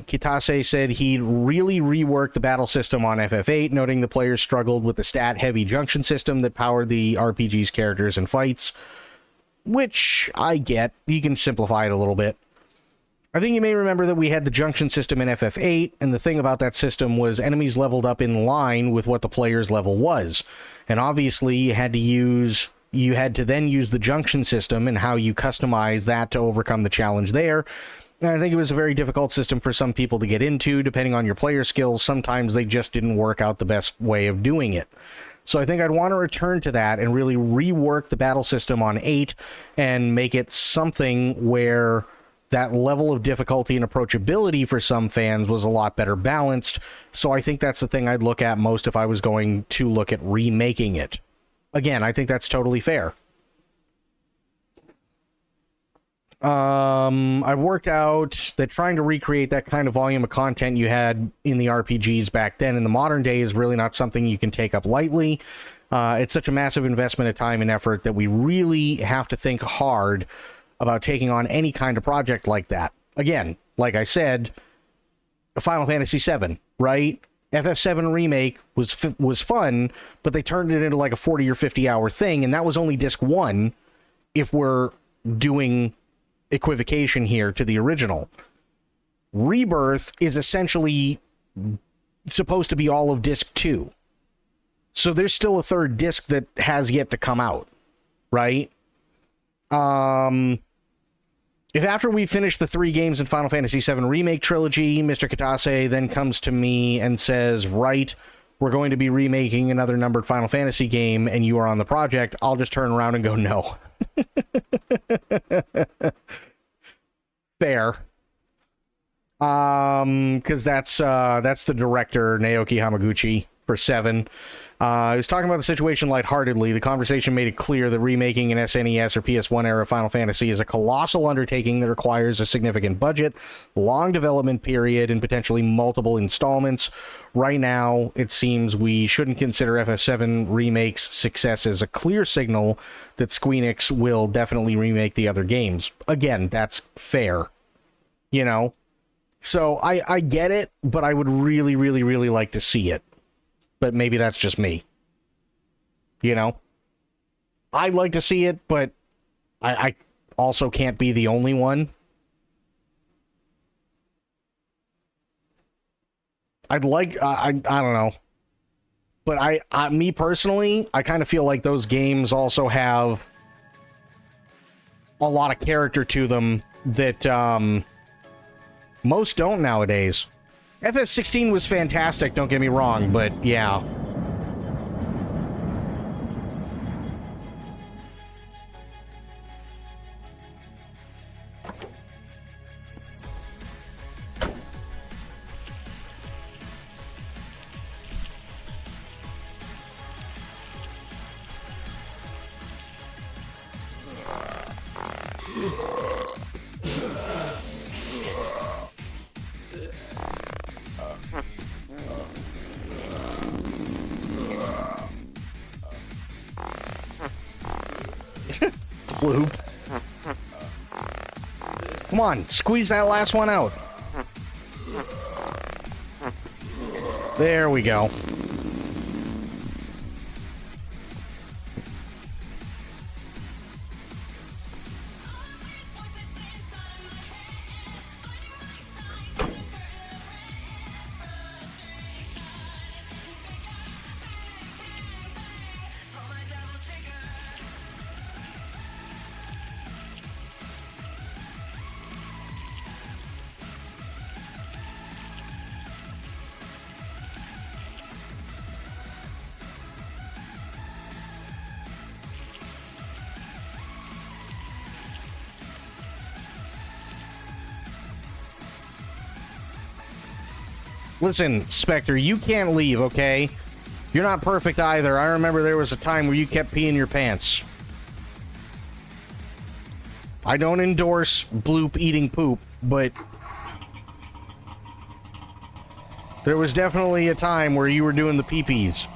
S1: Kitase said he'd really rework the battle system on FF8, noting the players struggled with the stat-heavy junction system that powered the RPG's characters and fights, which I get. You can simplify it a little bit. I think you may remember that we had the junction system in FF8, and the thing about that system was enemies leveled up in line with what the player's level was. And obviously, you had to then use the junction system and how you customize that to overcome the challenge there. And I think it was a very difficult system for some people to get into, depending on your player skills. Sometimes they just didn't work out the best way of doing it. So I think I'd want to return to that and really rework the battle system on 8 and make it something where that level of difficulty and approachability for some fans was a lot better balanced. So I think that's the thing I'd look at most if I was going to look at remaking it. Again, I think that's totally fair. I've worked out that trying to recreate that kind of volume of content you had in the RPGs back then in the modern day is really not something you can take up lightly. It's such a massive investment of time and effort that we really have to think hard about taking on any kind of project like that. Again, like I said, Final Fantasy VII, right? FF7 Remake was fun, but they turned it into like a 40 or 50 hour thing, and that was only disc 1 if we're doing equivocation here to the original. Rebirth is essentially supposed to be all of disc 2. So there's still a third disc that has yet to come out, right? If after we finish the 3 games in Final Fantasy VII Remake Trilogy, Mr. Kitase then comes to me and says, right, we're going to be remaking another numbered Final Fantasy game and you are on the project, I'll just turn around and go, no. Fair. Because that's the director, Naoki Hamaguchi, for 7. He was talking about the situation lightheartedly. The conversation made it clear that remaking an SNES or PS1 era Final Fantasy is a colossal undertaking that requires a significant budget, long development period, and potentially multiple installments. Right now, it seems we shouldn't consider FF7 Remake's success as a clear signal that Squeenix will definitely remake the other games. Again, that's fair. You know? So I get it, but I would really, really, really like to see it. But maybe that's just me. You know? I'd like to see it, but I also can't be the only one. I'd like, I don't know. But me personally, I kind of feel like those games also have a lot of character to them that most don't nowadays. FF16 was fantastic, don't get me wrong, but yeah. Bloop. Come on, squeeze that last one out. There we go. Listen, Spectre, you can't leave, okay? You're not perfect either. I remember there was a time where you kept peeing your pants. I don't endorse Bloop eating poop, but there was definitely a time where you were doing the pee-pees.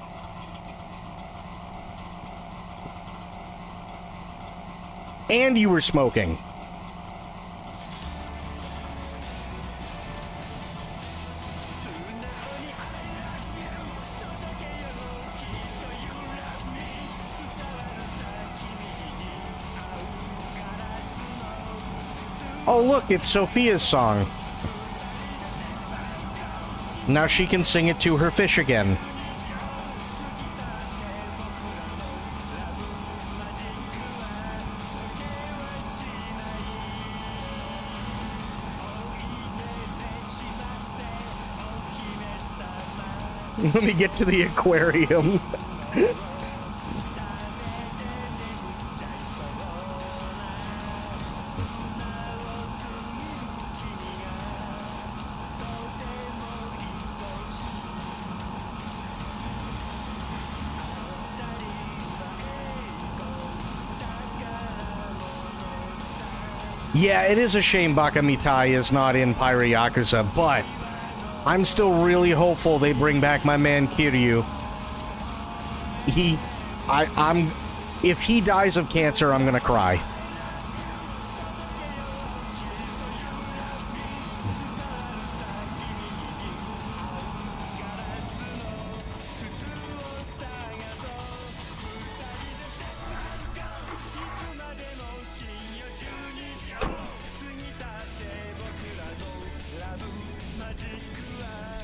S1: And you were smoking. Oh, look, it's Sophia's song. Now she can sing it to her fish again. Let me get to the aquarium. Yeah, it is a shame Baka Mitai is not in Pyra Yakuza, but I'm still really hopeful they bring back my man Kiryu. If he dies of cancer, I'm gonna cry.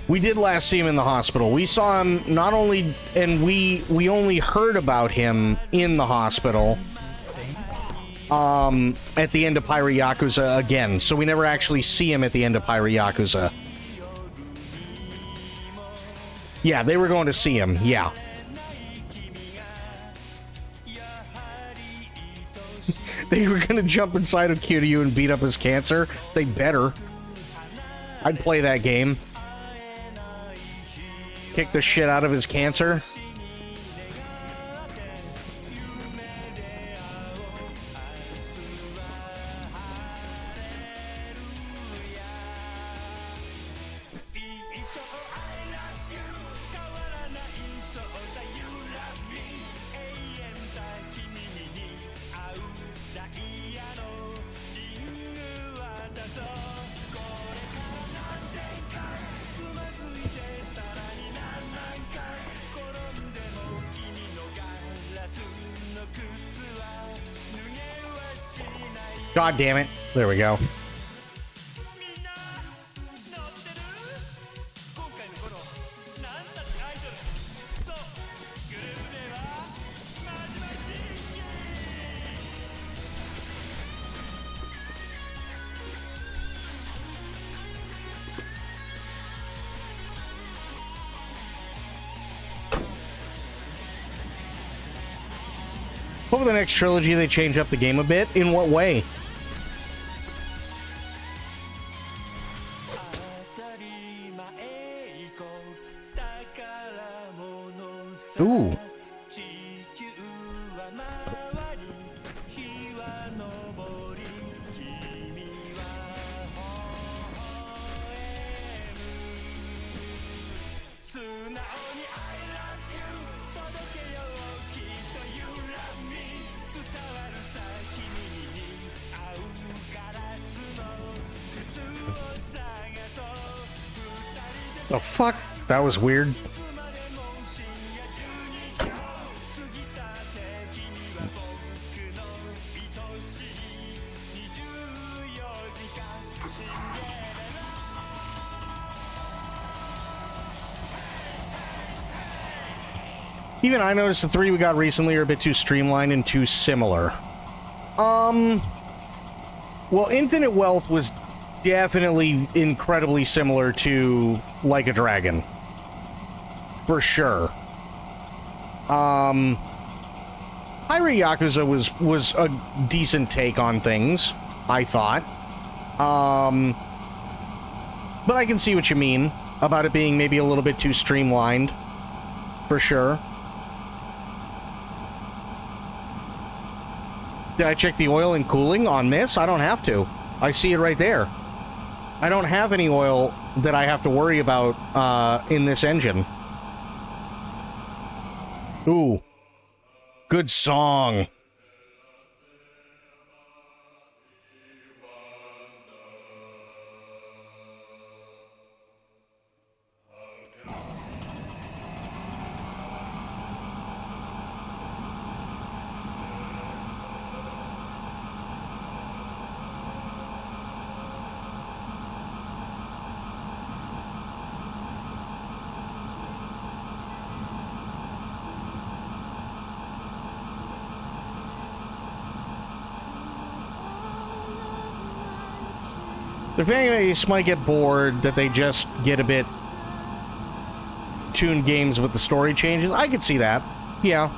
S1: We did last see him in the hospital. We saw him not only, and we only heard about him in the hospital at the end of Pyra Yakuza again. So we never actually see him at the end of Pyra Yakuza. Yeah, they were going to see him. Yeah. They were going to jump inside of Kiryu and beat up his cancer. They better. I'd play that game. Kick the shit out of his cancer. God damn it. There we go.
S3: みんな乗ってる今回の頃なんたってアイドルそうグループ名はまじまじ
S1: Over the next trilogy, they change up the game a bit. In what way?
S3: 当たり前以降宝物さ
S1: Ooh.
S3: 地球は回り日は昇り君は微笑む素直に I love you 届けようきっと You love me 伝わるさ君に合うガラスの靴を探そう
S1: The fuck? That was weird.
S3: いつまでも深夜12時を過ぎたって君は僕の愛しい24時間シンデレラ
S1: Even I noticed the three we got recently are a bit too streamlined and too similar. Well, Infinite Wealth was definitely incredibly similar to Like a Dragon. For sure. Pirate Yakuza was a decent take on things, I thought. But I can see what you mean about it being maybe a little bit too streamlined. For sure. Did I check the oil and cooling on this? I don't have to. I see it right there. I don't have any oil that I have to worry about in this engine. Ooh. Good song. The fan base might get bored that they just get a bit tuned games with the story changes. I could see that. Yeah.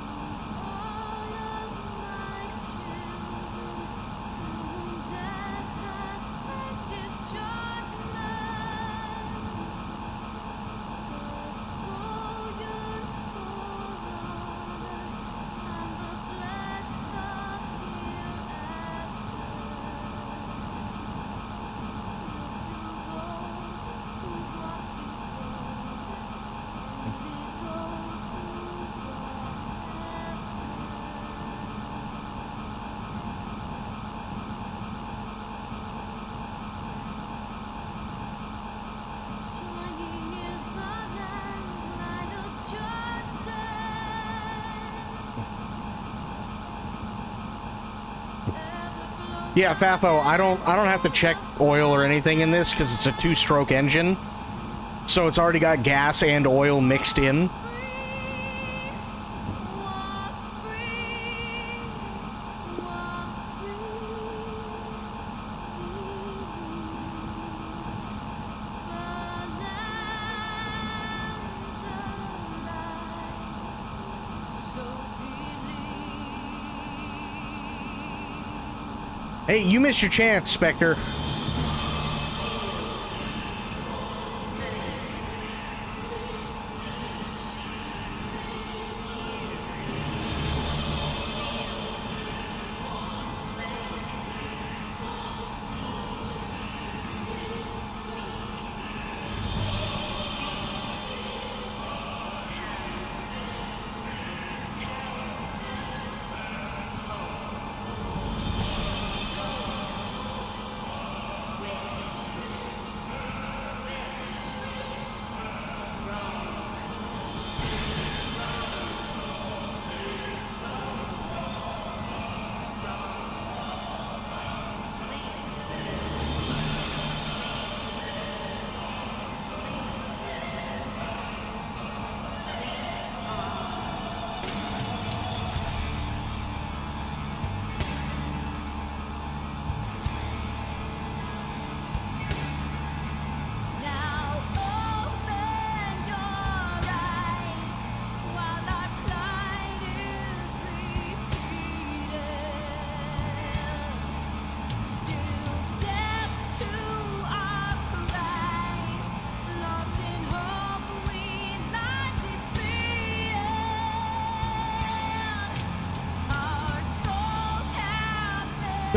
S1: Yeah, Fafo, I don't have to check oil or anything in this because it's a two-stroke engine. So it's already got gas and oil mixed in. Hey, you missed your chance, Spectre.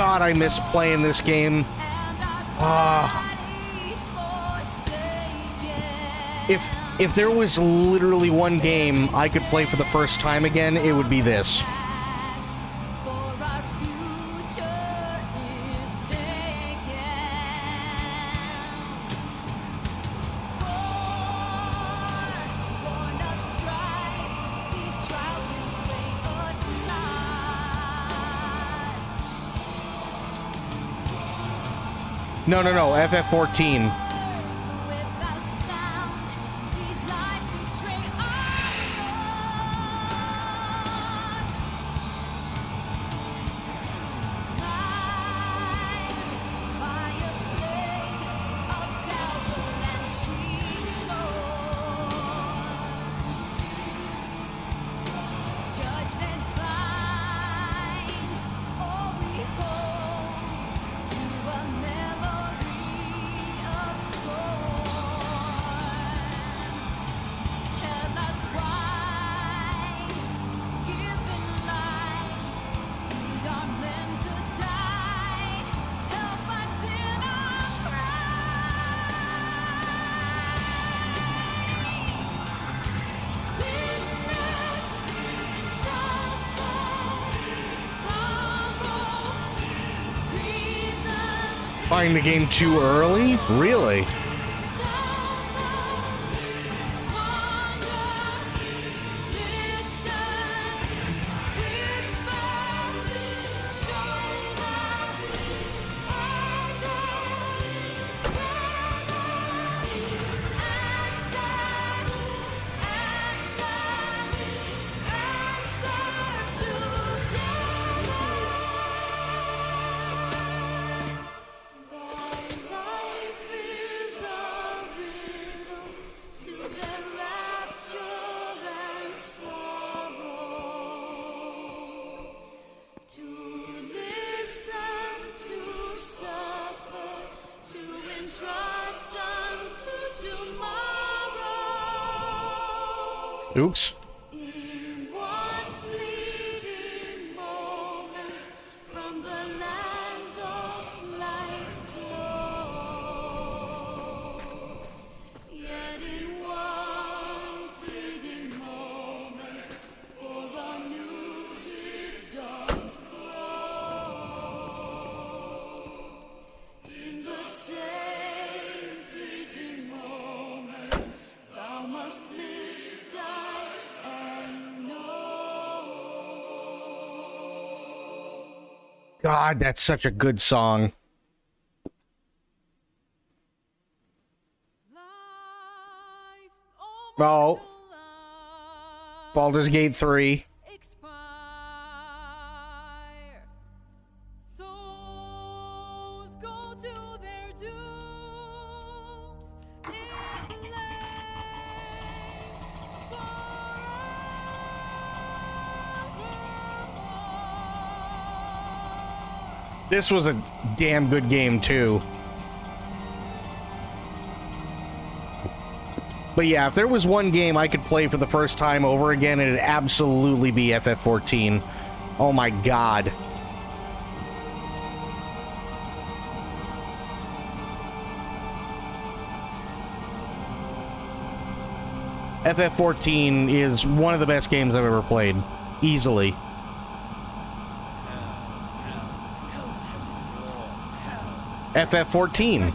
S1: God, I miss playing this game. If there was literally one game I could play for the first time again, it would be this. No, FF14. Buying the game too early? Really? Oops.
S2: In one fleeting moment from the land of life glow. Yet in one fleeting moment for a new dawn grow. In the same fleeting moment thou must live.
S1: God, that's such a good song. Oh. Baldur's Gate 3.
S2: Souls go to their dooms in
S1: This was a damn good game, too. But yeah, if there was one game I could play for the first time over again, it'd absolutely be FF14. Oh my god. FF14 is one of the best games I've ever played. Easily. FF14.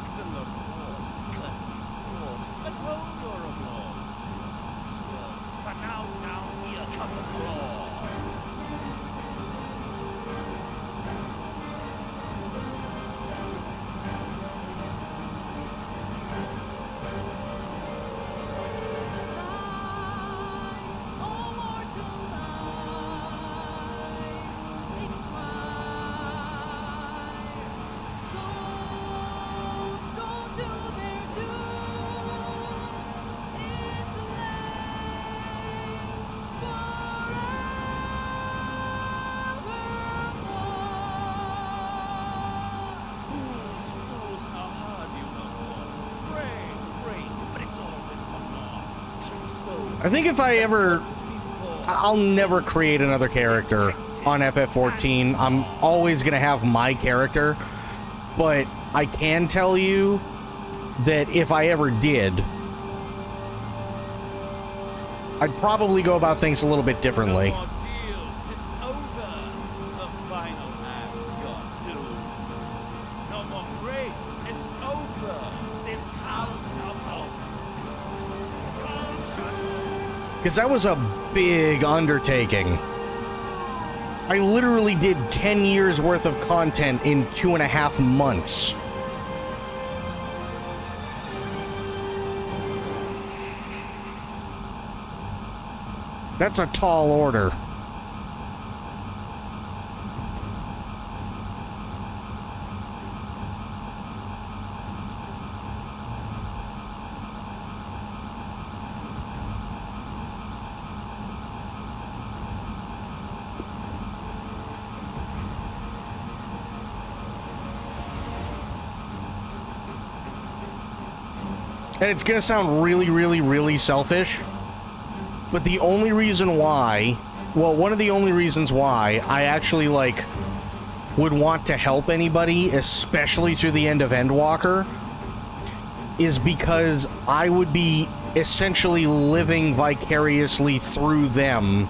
S1: I think if I ever... I'll never create another character. on FF14. I'm always going to have my character, but I can tell you that if I ever did, I'd probably go about things a little bit differently.
S3: No more deals. It's over. The final act got to. No more grace. It's over. This house of hope.
S1: Because that was a big undertaking. I literally did 10 years worth of content in 2.5 months. That's a tall order. And it's gonna sound really, really, really selfish, but the only reason why, well, one of the only reasons why I actually, like, would want to help anybody, especially through the end of Endwalker, is because I would be essentially living vicariously through them,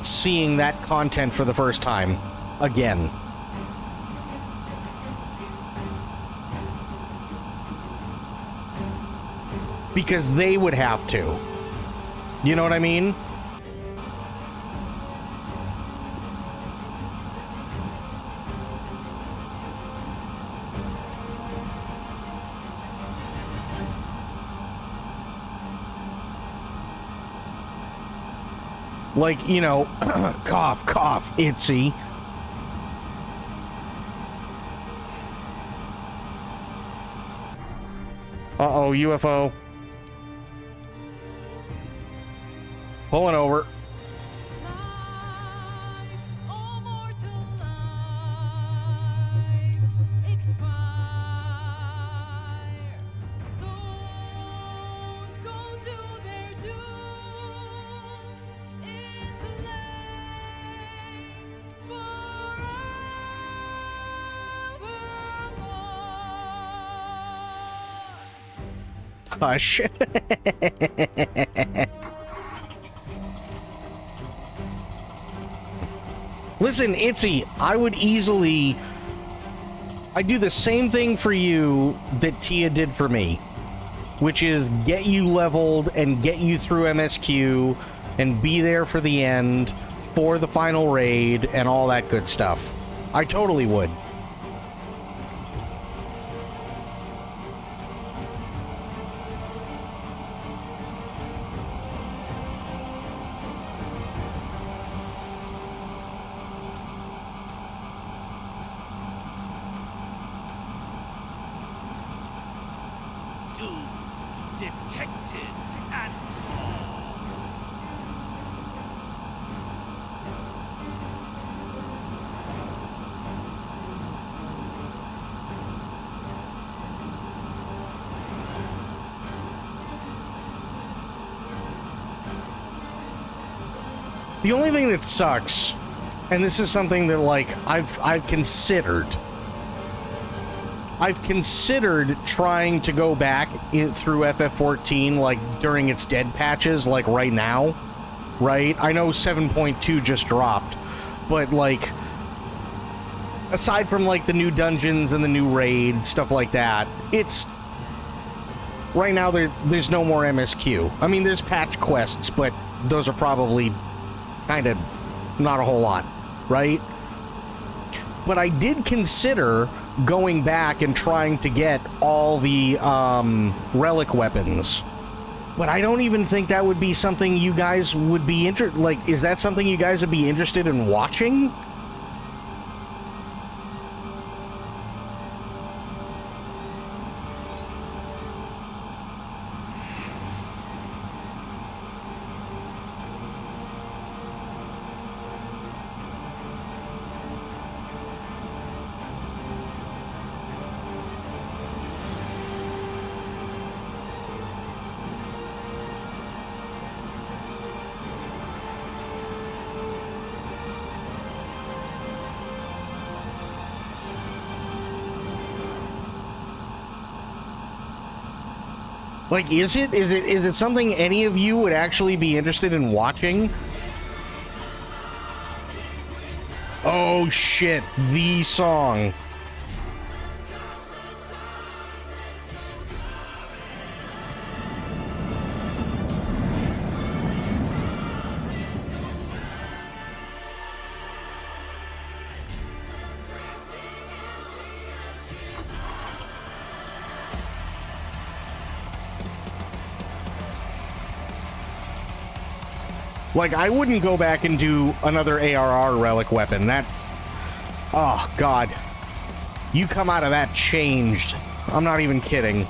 S1: seeing that content for the first time, again. Because they would have to. You know what I mean? Like, you know, cough, cough, itsy. Uh-oh, UFO. Pulling over.
S2: Life's immortal lives expire. Souls go to their dooms in the lane forevermore.
S1: Hush. Listen, Itzy, I'd do the same thing for you that Tia did for me, which is get you leveled and get you through MSQ and be there for the end, for the final raid, and all that good stuff. I totally would.
S3: Detected and
S1: The only thing that sucks, and this is something that, like, I've considered trying to go back through FF14, like, during its dead patches, like, right now, right? I know 7.2 just dropped, but, like, aside from, like, the new dungeons and the new raid, stuff like that, it's... Right now, there's no more MSQ. I mean, there's patch quests, but those are probably kind of not a whole lot, right? But I did consider going back and trying to get all the relic weapons. But I don't even think that would be something you guys would be interested... Like, is that something you guys would be interested in watching? Like, is it something any of you would actually be interested in watching? Oh shit, the song. Like, I wouldn't go back and do another ARR relic weapon. That... Oh, God. You come out of that changed. I'm not even kidding.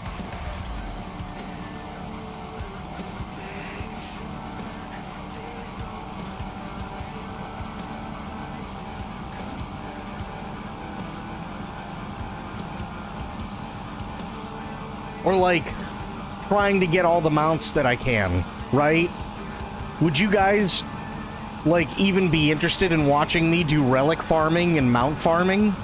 S1: Or, like, trying to get all the mounts that I can, right? Would you guys, like, even be interested in watching me do relic farming and mount farming?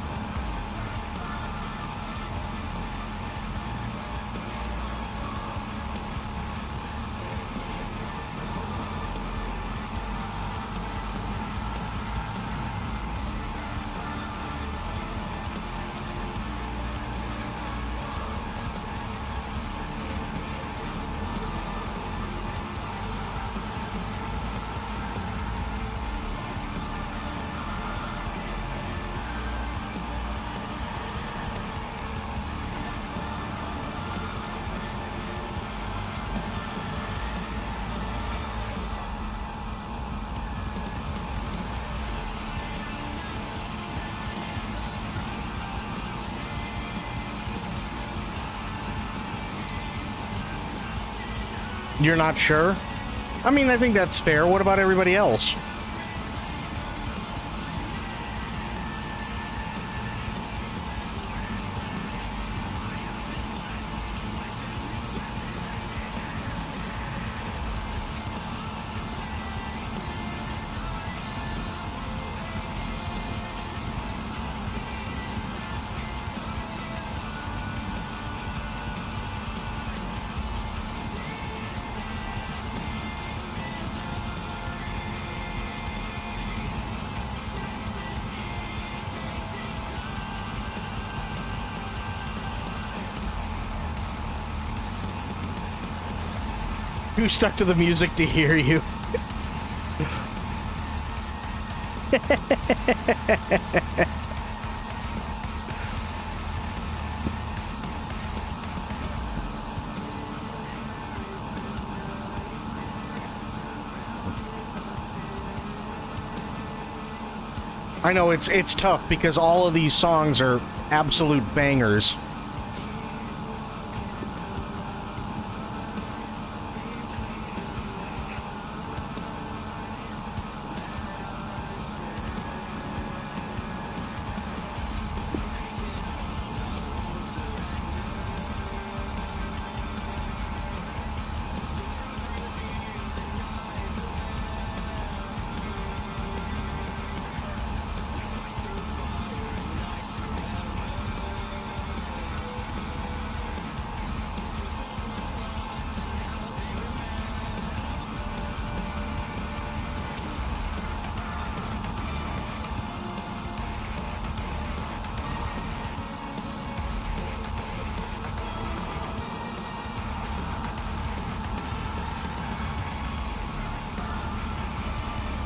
S1: You're not sure? I mean, I think that's fair. What about everybody else? Who stuck to the music to hear you? I know it's tough because all of these songs are absolute bangers.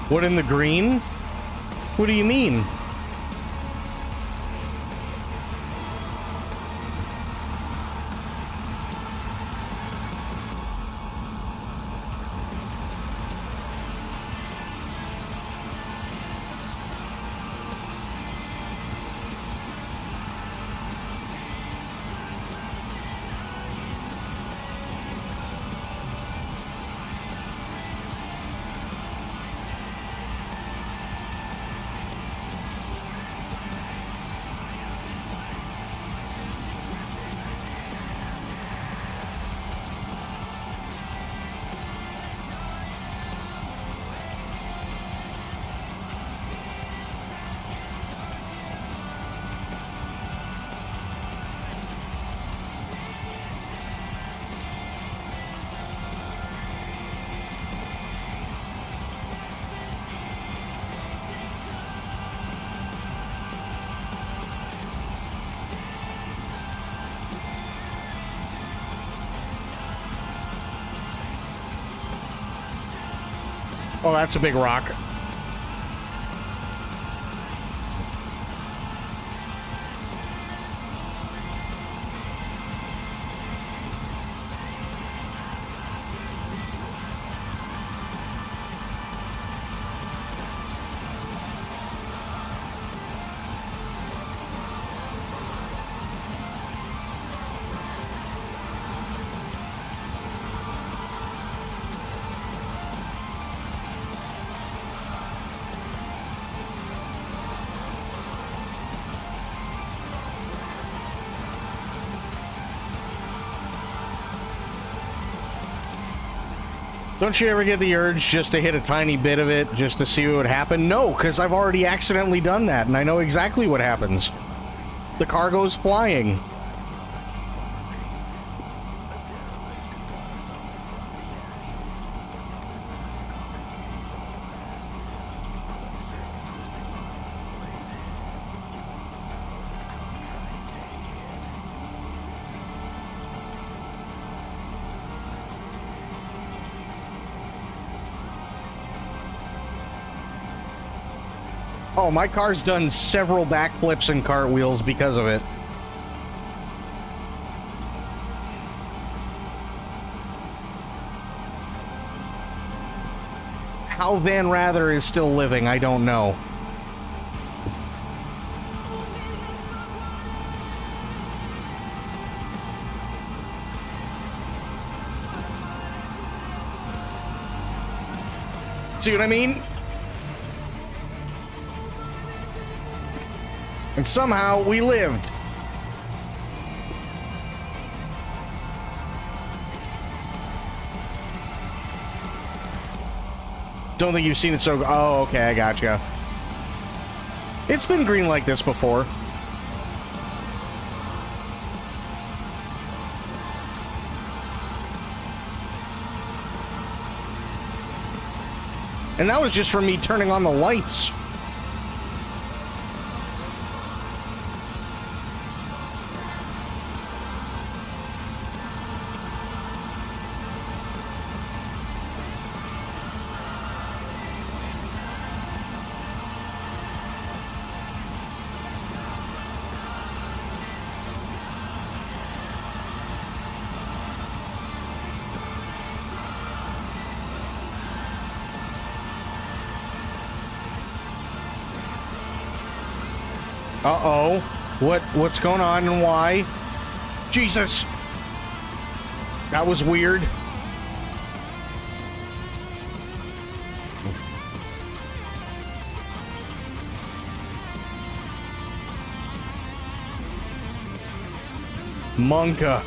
S1: What, in the green? What do you mean? Oh, that's a big rock. Don't you ever get the urge just to hit a tiny bit of it just to see what would happen? No, because I've already accidentally done that, and I know exactly what happens. The car goes flying. Oh, my car's done several backflips and cartwheels because of it. How Van Rather is still living, I don't know. See what I mean? And somehow we lived. Don't think you've seen it so... Oh, okay, I gotcha. It's been green like this before. And that was just from me turning on the lights. Uh-oh. What's going on and why? Jesus! That was weird. Monka.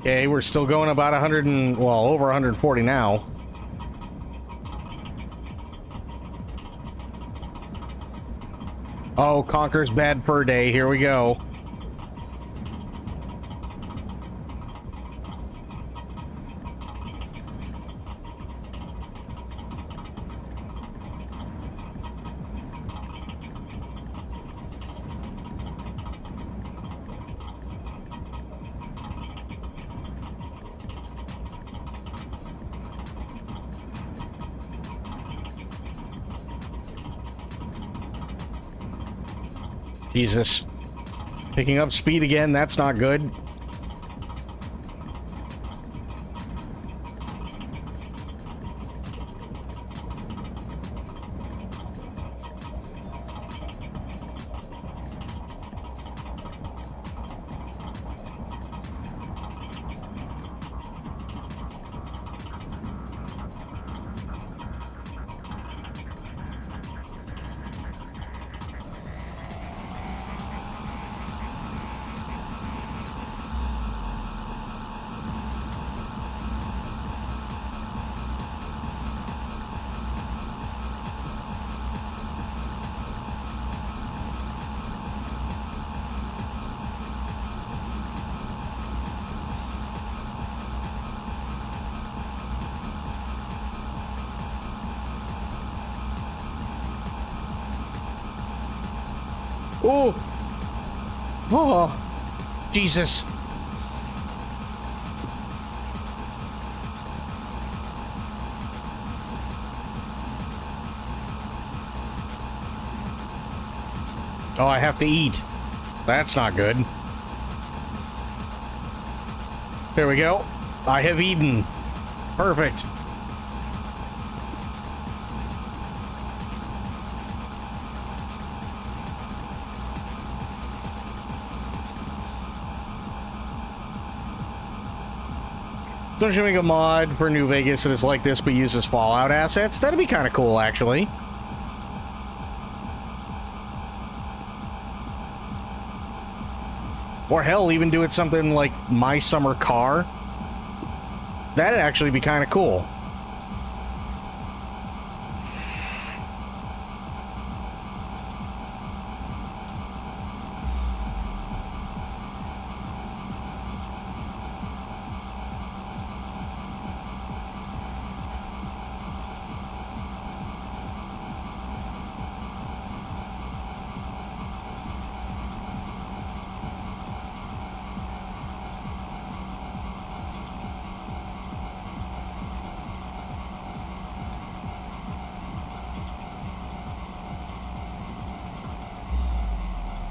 S1: Okay, we're still going about 100 and, well, over 140 now. Oh, Conker's Bad Fur Day. Here we go. Jesus. Picking up speed again, that's not good. Oh! Oh! Jesus. Oh, I have to eat. That's not good. There we go. I have eaten. Perfect. So I'm make a mod for New Vegas that is like this but uses Fallout assets. That'd be kind of cool, actually. Or hell, even do it something like My Summer Car. That'd actually be kind of cool.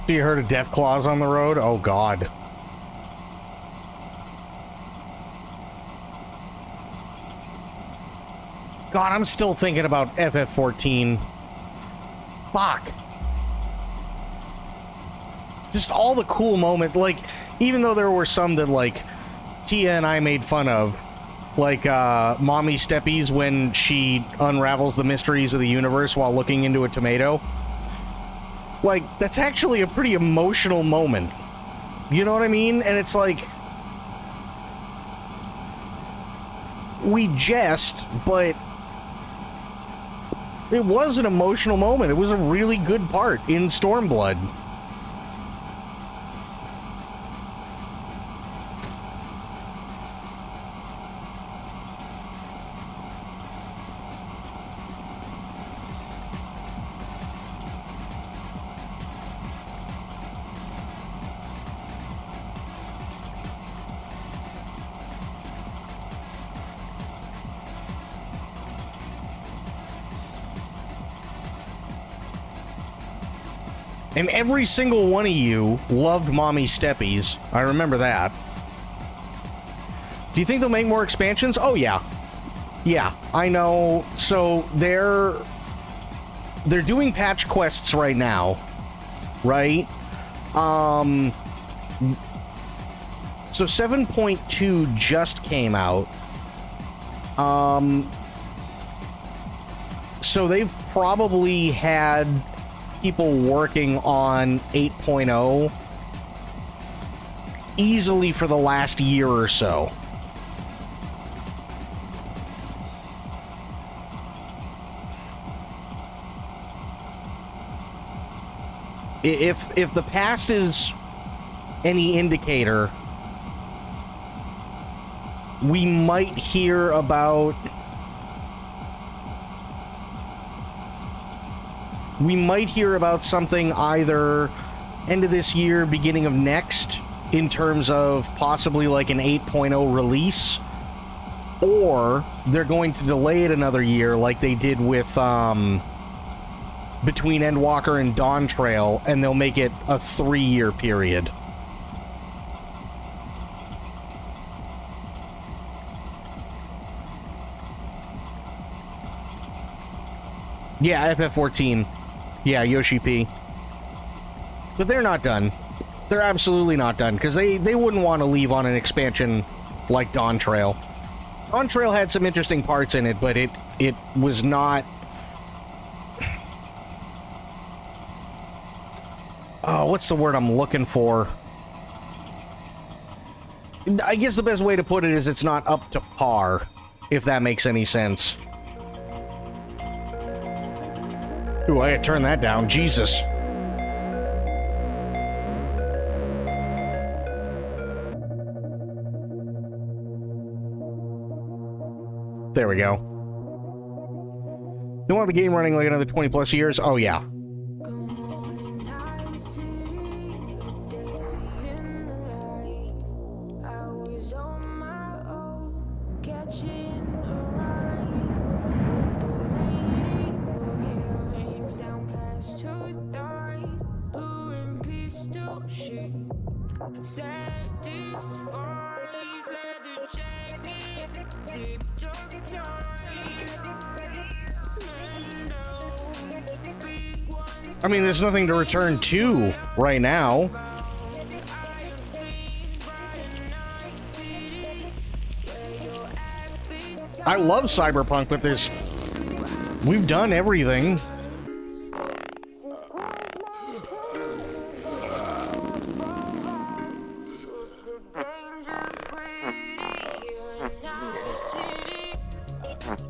S1: You heard of Death Claws on the road? Oh, God. God, I'm still thinking about FF14. Fuck. Just all the cool moments. Like, even though there were some that, like, Tia and I made fun of. Like, Mommy Steppies when she unravels the mysteries of the universe while looking into a tomato. Like, that's actually a pretty emotional moment. You know what I mean? And it's like... we jest, but... it was an emotional moment. It was a really good part in Stormblood. And every single one of you loved Mommy Steppies. I remember that. Do you think they'll make more expansions? Oh, yeah. Yeah, I know. So they're doing patch quests right now, right? So 7.2 just came out. So they've probably had people working on 8.0 easily for the last year or so. If the past is any indicator, we might hear about something either end of this year, beginning of next, in terms of possibly like an 8.0 release, or they're going to delay it another year like they did with between Endwalker and Dawn Trail, and they'll make it a 3-year period. Yeah, FF14. Yeah, Yoshi P. But they're not done. They're absolutely not done, because they wouldn't want to leave on an expansion like Dawn Trail. Dawn Trail had some interesting parts in it, but it was not... oh, what's the word I'm looking for? I guess the best way to put it is it's not up to par, if that makes any sense. Ooh, I gotta turn that down. Jesus. There we go. They want the game running like another 20 plus years? Oh, yeah.
S2: Good morning, I see watching the ride with the lady. Her hair hangs down past her thighs. Blue and pistol shit. Satisfies leather jacket, zipped up tight. Big ones.
S1: I mean, there's nothing to return to right now. I love Cyberpunk, but we've done everything.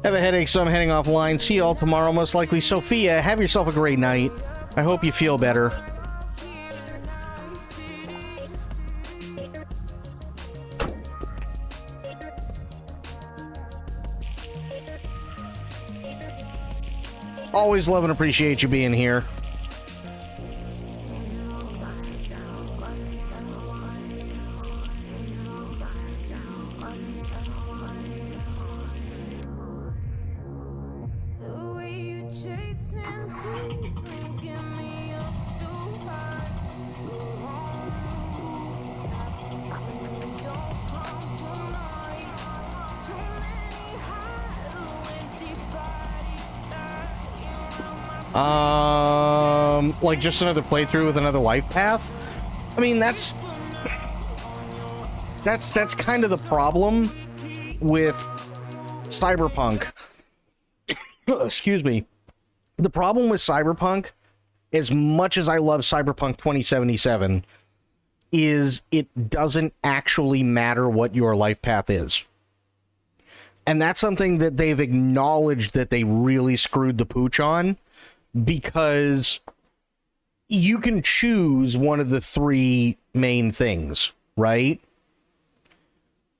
S1: Have a headache, so I'm heading offline. See you all tomorrow, most likely. Sophia, have yourself a great night. I hope you feel better. Always love and appreciate you being here.
S2: The way you chase and tease me, get me up so high. We're on the rooftop, and we don't compromise. Too many hollow, empty bodies.
S1: Like just another playthrough with another life path? I mean, that's kind of the problem with Cyberpunk. Excuse me. The problem with Cyberpunk, as much as I love Cyberpunk 2077, is it doesn't actually matter what your life path is. And that's something that they've acknowledged that they really screwed the pooch on, because you can choose one of the three main things, right?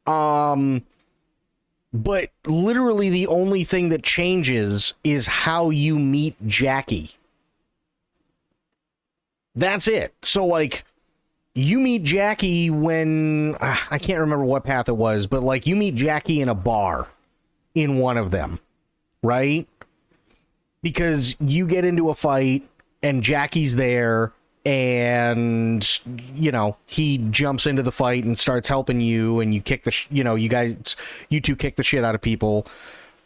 S1: But literally the only thing that changes is how you meet Jackie. That's it. So, like, you meet Jackie when... I can't remember what path it was, but, like, you meet Jackie in a bar in one of them, right? Because you get into a fight, and Jackie's there, and, you know, he jumps into the fight and starts helping you, and you kick the... you two kick the shit out of people.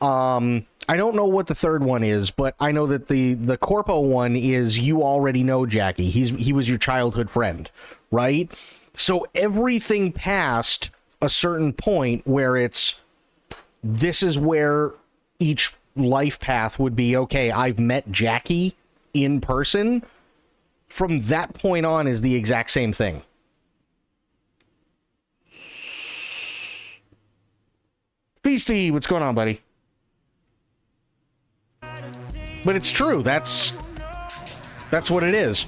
S1: I don't know what the third one is, but I know that the Corpo one is you already know Jackie. He was your childhood friend, right? So everything past a certain point where this is where each life path would be, okay, I've met Jackie in person. From that point on is the exact same thing. Feasty, what's going on, buddy? But it's true. That's what it is.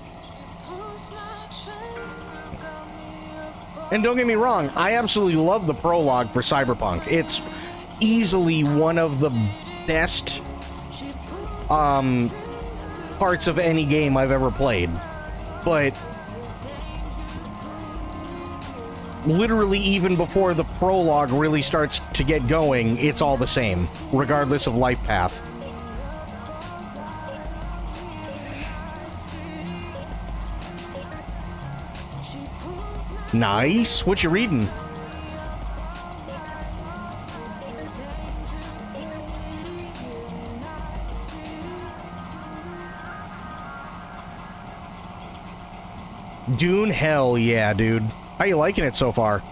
S1: And don't get me wrong, I absolutely love the prologue for Cyberpunk. It's easily one of the best parts of any game I've ever played. But literally even before the prologue really starts to get going, it's all the same, regardless of life path. Nice. What you reading? Dune? Hell yeah, dude. How you liking it so far?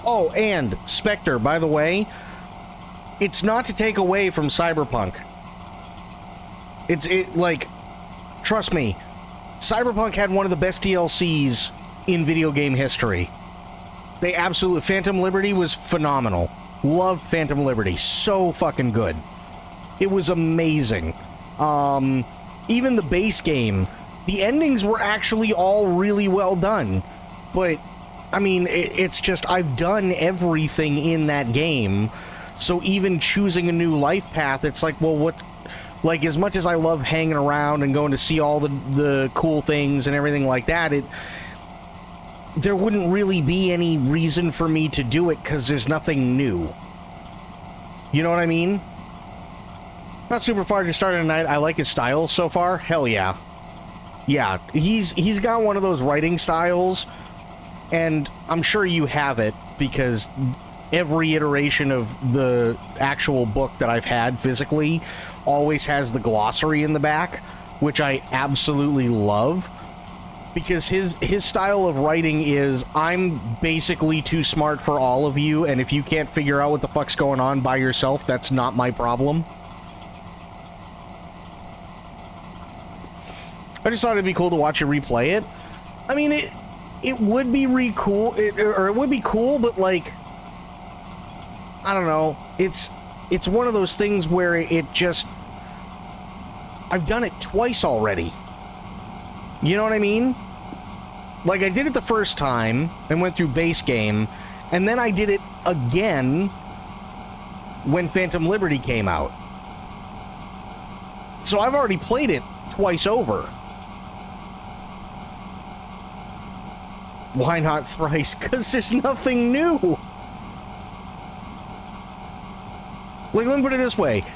S1: Oh, and Spectre, by the way, it's not to take away from Cyberpunk. Like, trust me, Cyberpunk had one of the best DLCs in video game history. They absolutely... Phantom Liberty was phenomenal. Loved Phantom Liberty. So fucking good. It was amazing. Even the base game, the endings were actually all really well done. But, I mean, it's just, I've done everything in that game. So even choosing a new life path, it's like, well, what... Like, as much as I love hanging around and going to see all the cool things and everything like that, there wouldn't really be any reason for me to do it because there's nothing new. You know what I mean? Not super far to start tonight. I like his style so far. Hell yeah. Yeah, he's got one of those writing styles, and I'm sure you have it because every iteration of the actual book that I've had physically always has the glossary in the back, which I absolutely love, because his style of writing is, I'm basically too smart for all of you, and if you can't figure out what the fuck's going on by yourself, that's not my problem. I just thought it'd be cool to watch you replay it. I mean, it would be cool, or it would be cool, but like, I don't know. It's one of those things where it just... I've done it twice already. You know what I mean? Like, I did it the first time and went through base game, and then I did it again when Phantom Liberty came out. So I've already played it twice over. Why not thrice? Because there's nothing new. Like, let me put it this way.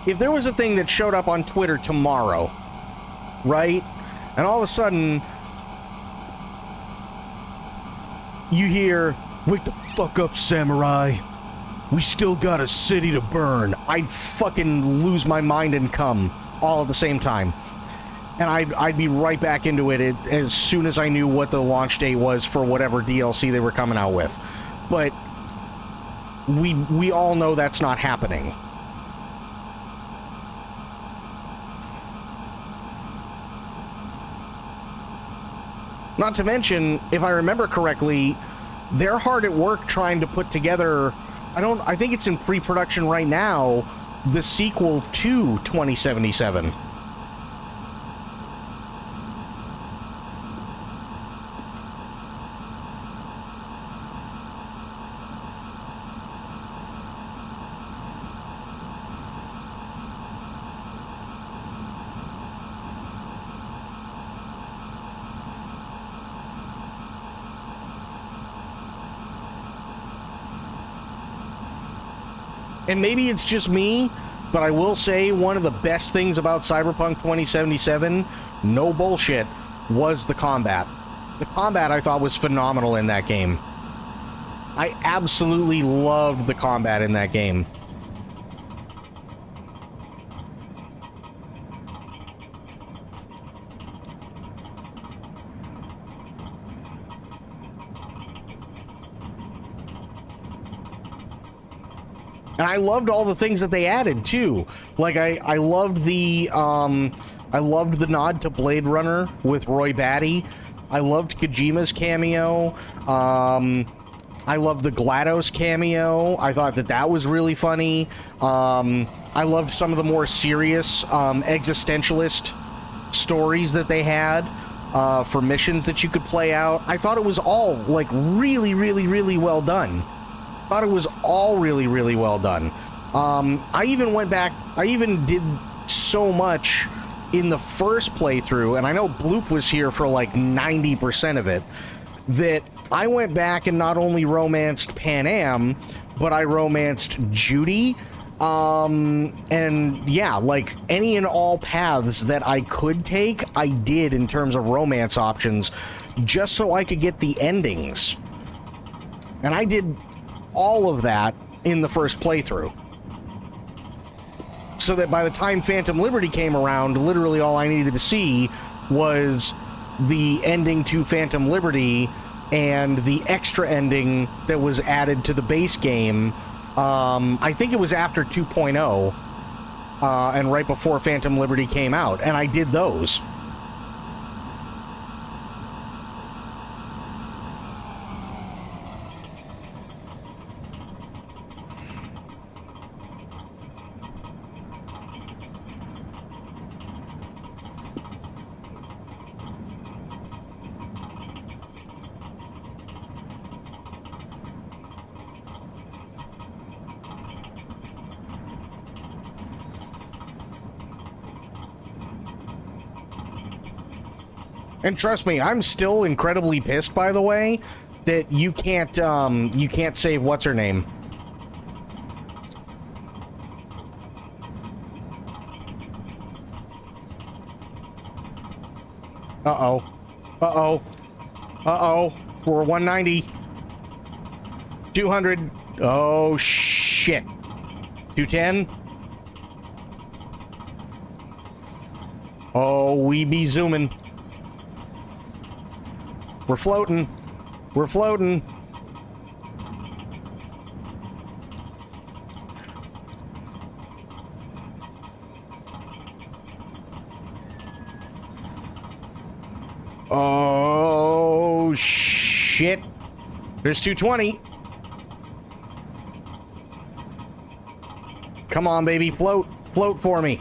S1: If there was a thing that showed up on Twitter tomorrow, right? And all of a sudden, you hear, "Wake the fuck up, samurai. We still got a city to burn." I'd fucking lose my mind and come all at the same time. And I'd be right back into it as soon as I knew what the launch date was for whatever DLC they were coming out with. But we all know that's not happening. Not to mention, if I remember correctly, they're hard at work trying to put together, I think it's in pre-production right now, the sequel to 2077. And maybe it's just me, but I will say one of the best things about Cyberpunk 2077, no bullshit, was the combat. The combat I thought was phenomenal in that game. I absolutely loved the combat in that game. And I loved all the things that they added too. Like I loved the nod to Blade Runner with Roy Batty. I loved Kojima's cameo. I loved the GLaDOS cameo. I thought that was really funny. I loved some of the more serious existentialist stories that they had for missions that you could play out. I thought it was all like really, really, really well done. Thought it was all really, really well done. I even went back, I even did so much in the first playthrough, and I know Bloop was here for like 90% of it, that I went back and not only romanced Pan Am, but I romanced Judy, and yeah, like any and all paths that I could take, I did in terms of romance options, just so I could get the endings. And I did all of that in the first playthrough. So that by the time Phantom Liberty came around, literally all I needed to see was the ending to Phantom Liberty and the extra ending that was added to the base game. I think it was after 2.0 and right before Phantom Liberty came out, and I did those. And trust me, I'm still incredibly pissed, by the way, that you can't save what's her name. Uh-oh. Uh-oh. Uh-oh. We're 190. 200. Oh, shit. 210. Oh, we be zooming. We're floating. We're floating. Oh, shit. There's 220. Come on, baby. Float. Float for me.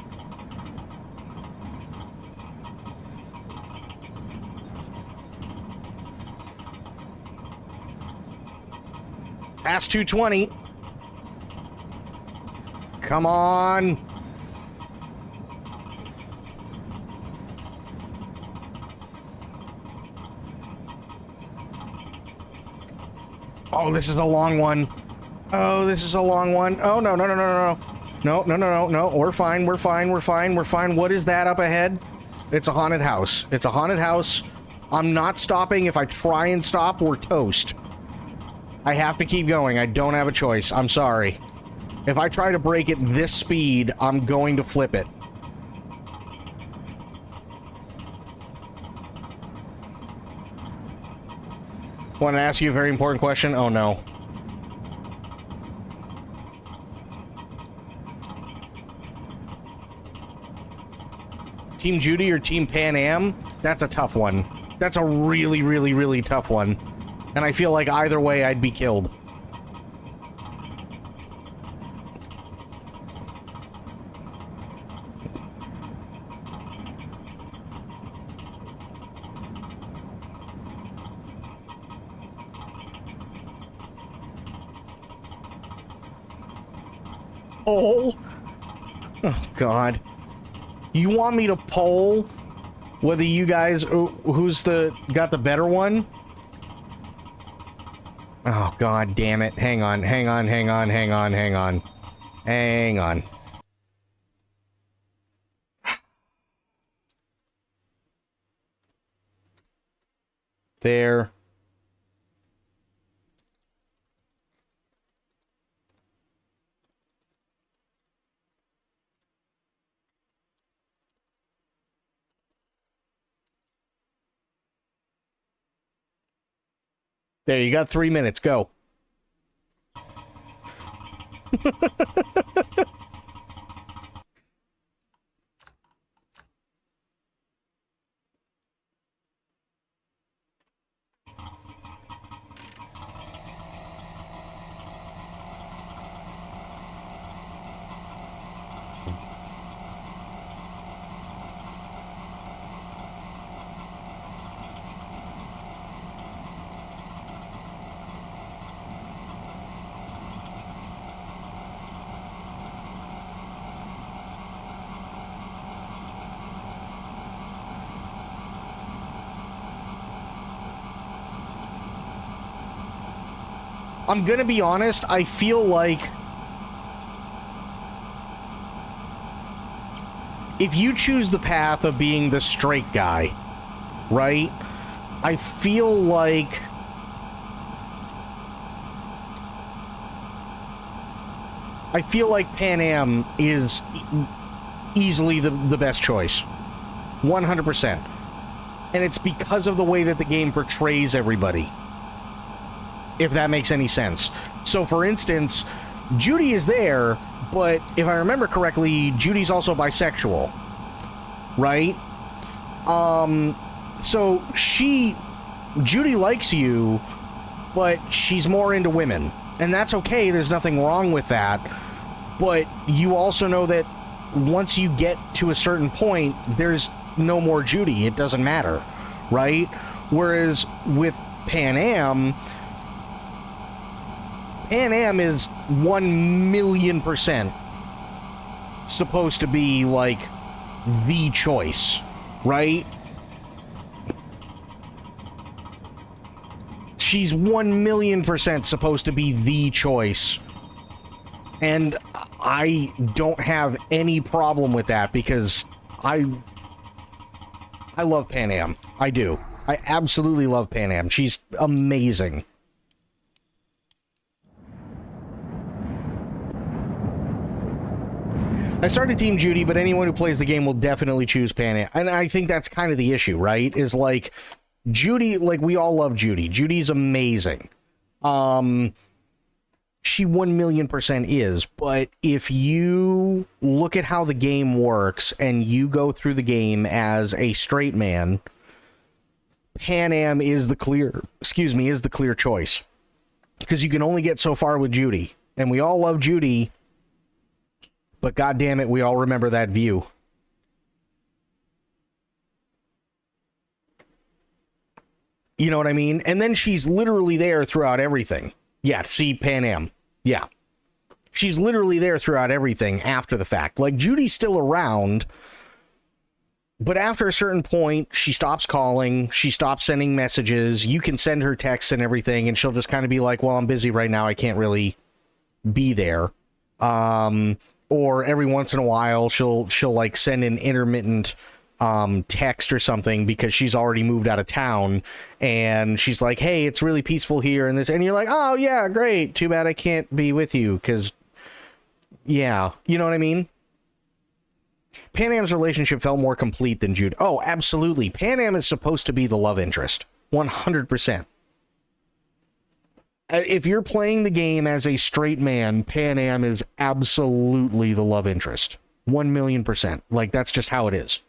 S1: Past 220. Come on. Oh, this is a long one. Oh, this is a long one. Oh, no, no, no, no, no. No, no, no, no, no. We're fine. We're fine. We're fine. We're fine. What is that up ahead? It's a haunted house. It's a haunted house. I'm not stopping. If I try and stop, we're toast. I have to keep going. I don't have a choice. I'm sorry. If I try to brake at this speed, I'm going to flip it. Want to ask you a very important question? Oh, no. Team Judy or Team Pan Am? That's a tough one. That's a really, really, really tough one. And I feel like either way I'd be killed. Oh. Oh, God. You want me to poll whether you guys... who's got the better one? Oh, God damn it. Hang on, hang on, hang on, hang on, hang on. Hang on. There. There, you got 3 minutes. Go. I'm gonna be honest, I feel like if you choose the path of being the straight guy, right? I feel like Pan Am is easily the best choice. 100%. And it's because of the way that the game portrays everybody. If that makes any sense. So, for instance, Judy is there, but if I remember correctly, Judy's also bisexual. Right? So Judy likes you, but she's more into women. And that's okay, there's nothing wrong with that. But you also know that once you get to a certain point, there's no more Judy. It doesn't matter. Right? Whereas with Pan Am is 1,000,000% supposed to be, like, the choice, right? She's 1,000,000% supposed to be the choice. And I don't have any problem with that because I love Pan Am. I do. I absolutely love Pan Am. She's amazing. I started Team Judy, but anyone who plays the game will definitely choose Pan Am. And I think that's kind of the issue, right? Is like, Judy, like, we all love Judy. Judy's amazing. She 1,000,000% is, but if you look at how the game works and you go through the game as a straight man, Pan Am is the clear choice. Because you can only get so far with Judy. And we all love Judy, but goddamn it, we all remember that view. You know what I mean? And then she's literally there throughout everything. Yeah, see, Pan Am. Yeah. She's literally there throughout everything after the fact. Like, Judy's still around, but after a certain point, she stops calling, she stops sending messages, you can send her texts and everything, and she'll just kind of be like, well, I'm busy right now, I can't really be there. Or every once in a while, she'll like send an intermittent text or something because she's already moved out of town and she's like, hey, it's really peaceful here and this, and you're like, oh yeah, great, too bad I can't be with you because, yeah, you know what I mean? Pan Am's relationship felt more complete than Jude. Oh, absolutely. Pan Am is supposed to be the love interest. 100%. If you're playing the game as a straight man, Pan Am is absolutely the love interest. 1,000,000%. Like, that's just how it is.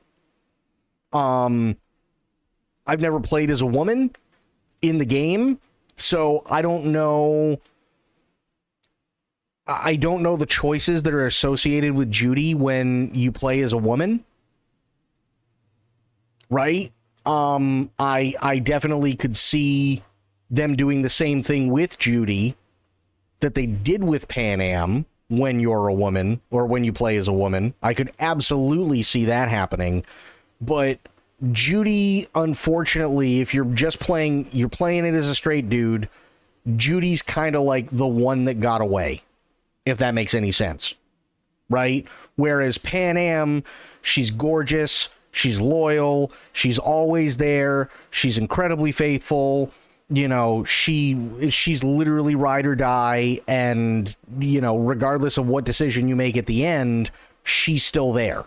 S1: I've never played as a woman in the game, so I don't know. I don't know the choices that are associated with Judy when you play as a woman. Right? I definitely could see them doing the same thing with Judy that they did with Pan Am when you're a woman or when you play as a woman. I could absolutely see that happening. But Judy, unfortunately, if you're just playing it as a straight dude, Judy's kind of like the one that got away, if that makes any sense, right? Whereas Pan Am, she's gorgeous, she's loyal, she's always there, she's incredibly faithful, you know, she's literally ride or die, and, you know, regardless of what decision you make at the end, she's still there.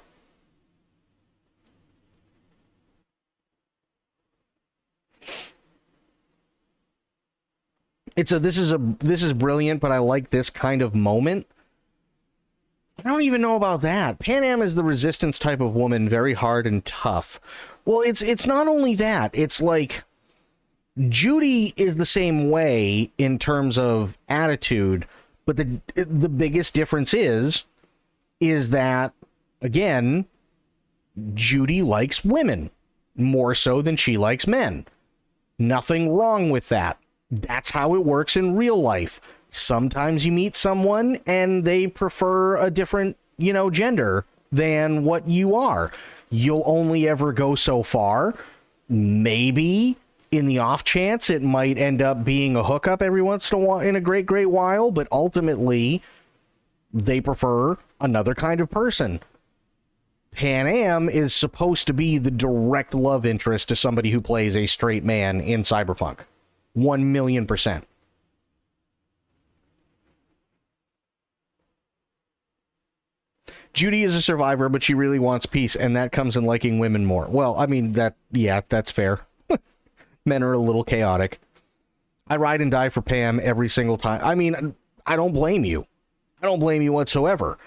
S1: This is brilliant, but I like this kind of moment. I don't even know about that. Pan Am is the resistance type of woman, very hard and tough. Well, it's not only that. It's like Judy is the same way in terms of attitude, but the biggest difference is that, again, Judy likes women more so than she likes men. Nothing wrong with that. That's how it works in real life. Sometimes you meet someone and they prefer a different, you know, gender than what you are. You'll only ever go so far. Maybe in the off chance it might end up being a hookup every once in a while, in a great while, but ultimately they prefer another kind of person. Pan Am is supposed to be the direct love interest to somebody who plays a straight man in Cyberpunk. 1,000,000%. Judy is a survivor, but she really wants peace, and that comes in liking women more. Well, I mean, that's fair. Men are a little chaotic. I ride and die for Pam every single time. I mean, I don't blame you. I don't blame you whatsoever.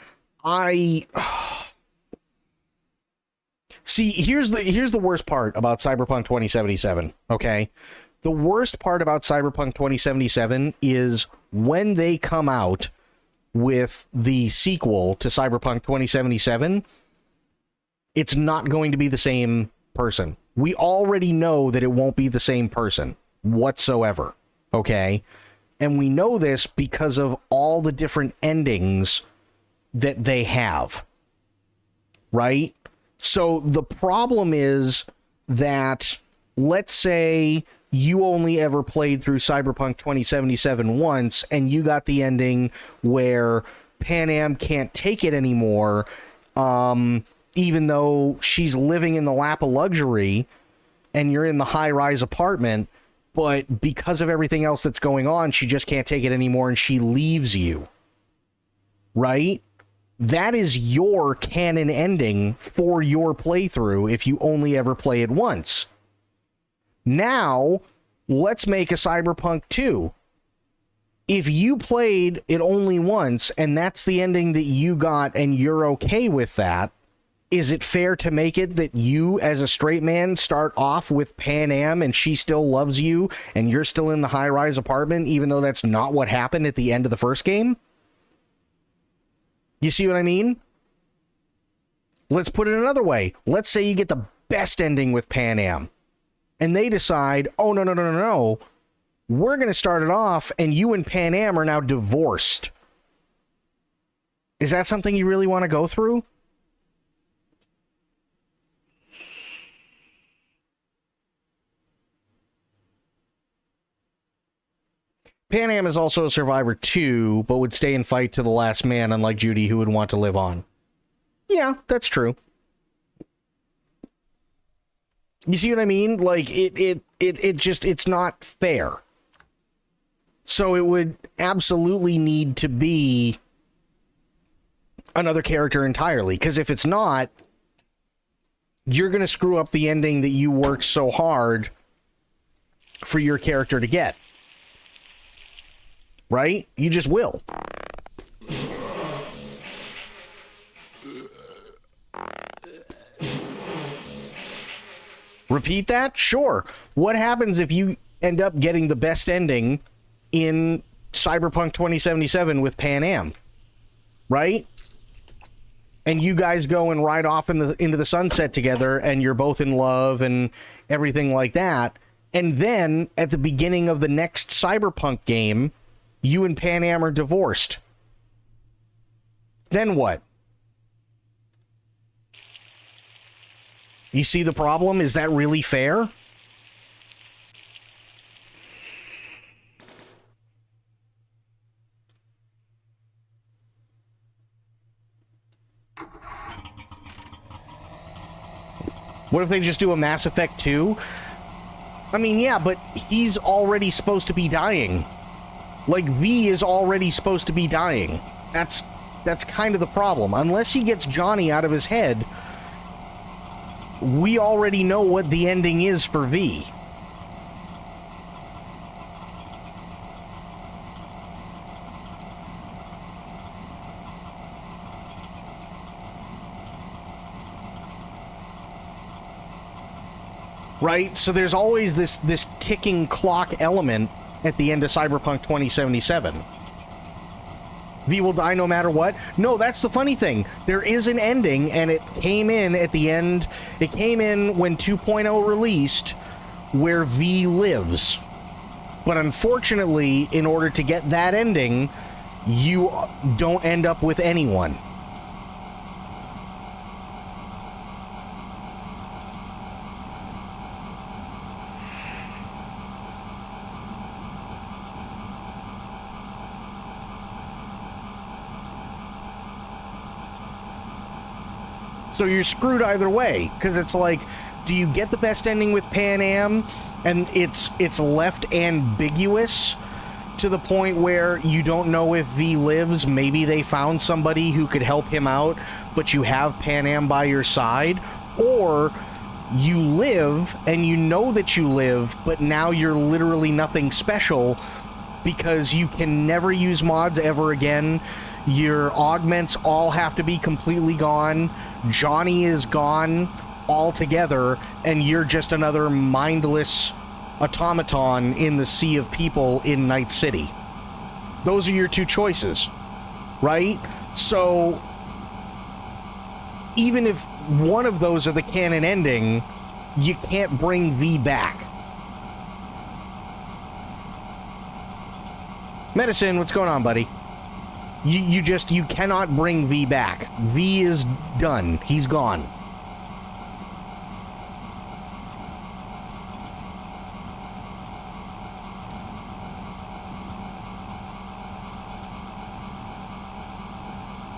S1: See, here's the worst part about Cyberpunk 2077, okay? The worst part about Cyberpunk 2077 is when they come out with the sequel to Cyberpunk 2077, it's not going to be the same person. We already know that it won't be the same person whatsoever, okay? And we know this because of all the different endings that they have, right? So the problem is that, let's say you only ever played through Cyberpunk 2077 once, and you got the ending where Pan Am can't take it anymore, even though she's living in the lap of luxury, and you're in the high-rise apartment, but because of everything else that's going on, she just can't take it anymore, and she leaves you. Right? That is your canon ending for your playthrough if you only ever play it once. Now, let's make a Cyberpunk 2. If you played it only once, and that's the ending that you got, and you're okay with that, is it fair to make it that you, as a straight man, start off with Pan Am, and she still loves you, and you're still in the high-rise apartment, even though that's not what happened at the end of the first game? You see what I mean? Let's put it another way. Let's say you get the best ending with Pan Am, and they decide, oh, no, we're going to start it off, and you and Pan Am are now divorced. Is that something you really want to go through? Pan Am is also a survivor too, but would stay and fight to the last man, unlike Judy, who would want to live on. Yeah, that's true. You see what I mean? Like, it's not fair. So it would absolutely need to be another character entirely, because if it's not, you're going to screw up the ending that you worked so hard for your character to get. Right? You just will. Repeat that? Sure. What happens if you end up getting the best ending in Cyberpunk 2077 with Pan Am? Right? And you guys go and ride off into the sunset together, and you're both in love and everything like that. And then, at the beginning of the next Cyberpunk game, you and Pan Am are divorced. Then what? You see the problem? Is that really fair? What if they just do a Mass Effect 2? I mean, yeah, but he's already supposed to be dying. Like, V is already supposed to be dying. That's kind of the problem. Unless he gets Johnny out of his head, we already know what the ending is for V. Right? So there's always this ticking clock element at the end of Cyberpunk 2077. V will die no matter what? No, that's the funny thing. There is an ending, and it came in at the end. It came in when 2.0 released, where V lives. But unfortunately, in order to get that ending, you don't end up with anyone. So you're screwed either way, because it's like, do you get the best ending with Pan Am, and it's left ambiguous to the point where you don't know if V lives? Maybe they found somebody who could help him out, but you have Pan Am by your side? Or you live, and you know that you live, but now you're literally nothing special because you can never use mods ever again. Your augments all have to be completely gone. Johnny is gone altogether, and you're just another mindless automaton in the sea of people in Night City. Those are your two choices, right? So, even if one of those are the canon ending, you can't bring V back. Medicine, what's going on, buddy? You cannot bring V back. V is done. He's gone.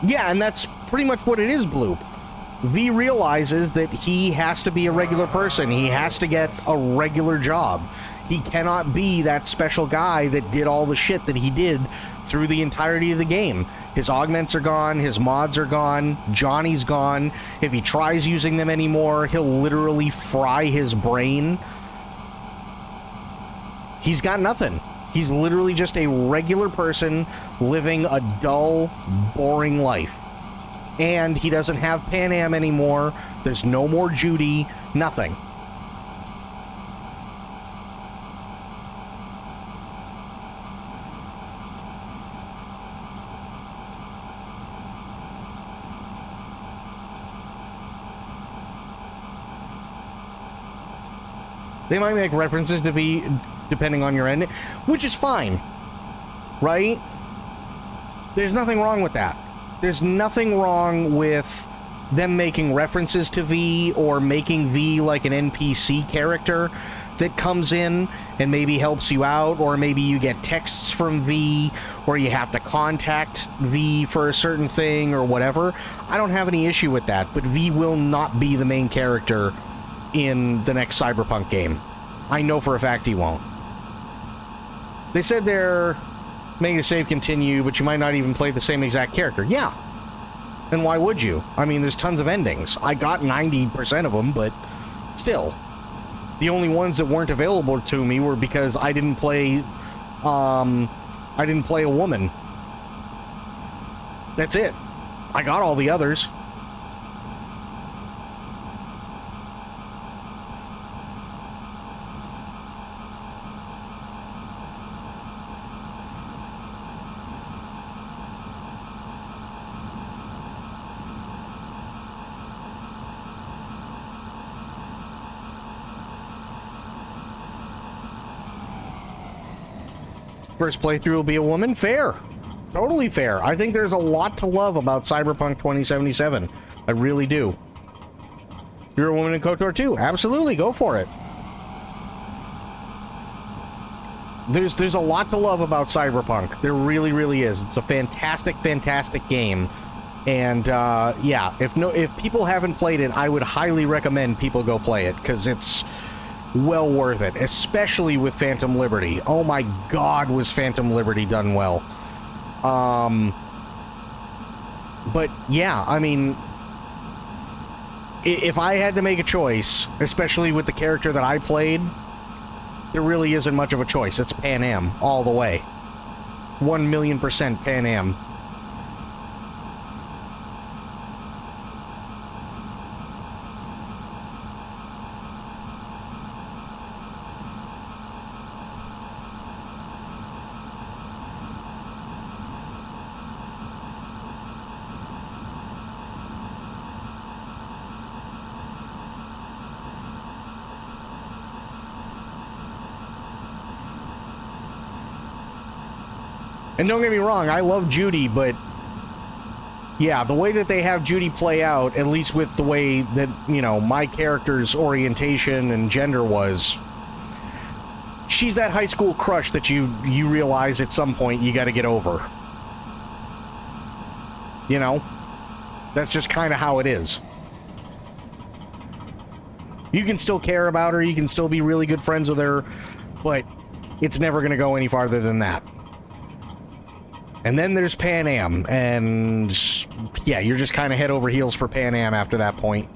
S1: Yeah, and that's pretty much what it is, Bloop. V realizes that he has to be a regular person. He has to get a regular job. He cannot be that special guy that did all the shit that he did through the entirety of the game. His augments are gone, his mods are gone, Johnny's gone. If he tries using them anymore, he'll literally fry his brain. He's got nothing. He's literally just a regular person living a dull, boring life. And he doesn't have Pan Am anymore. There's no more Judy. Nothing. They might make references to be depending on your ending, which is fine, right? There's nothing wrong with that. There's nothing wrong with them making references to V or making V like an NPC character that comes in and maybe helps you out, or maybe you get texts from V, or you have to contact V for a certain thing or whatever. I don't have any issue with that, but V will not be the main character in the next Cyberpunk game. I know for a fact he won't. They said they're making the save continue, but you might not even play the same exact character. Yeah. And why would you? I mean, there's tons of endings. I got 90% of them, but still. The only ones that weren't available to me were because I didn't play a woman. That's it. I got all the others. First playthrough will be a woman? Fair. Totally fair. I think there's a lot to love about Cyberpunk 2077. I really do. You're a woman in KOTOR too? Absolutely, go for it. There's a lot to love about Cyberpunk. There really, really is. It's a fantastic, fantastic game. And yeah, if people haven't played it, I would highly recommend people go play it, because it's well worth it, especially with Phantom Liberty. Oh my god, was Phantom Liberty done well. But yeah, I mean, if I had to make a choice, especially with the character that I played, there really isn't much of a choice. It's Pan Am all the way. 1,000,000% Pan Am. And don't get me wrong, I love Judy, but yeah, the way that they have Judy play out, at least with the way that, you know, my character's orientation and gender was, she's that high school crush that you realize at some point you gotta get over. You know? That's just kind of how it is. You can still care about her, you can still be really good friends with her, but it's never gonna go any farther than that. And then there's Pan Am, and yeah, you're just kind of head over heels for Pan Am after that point.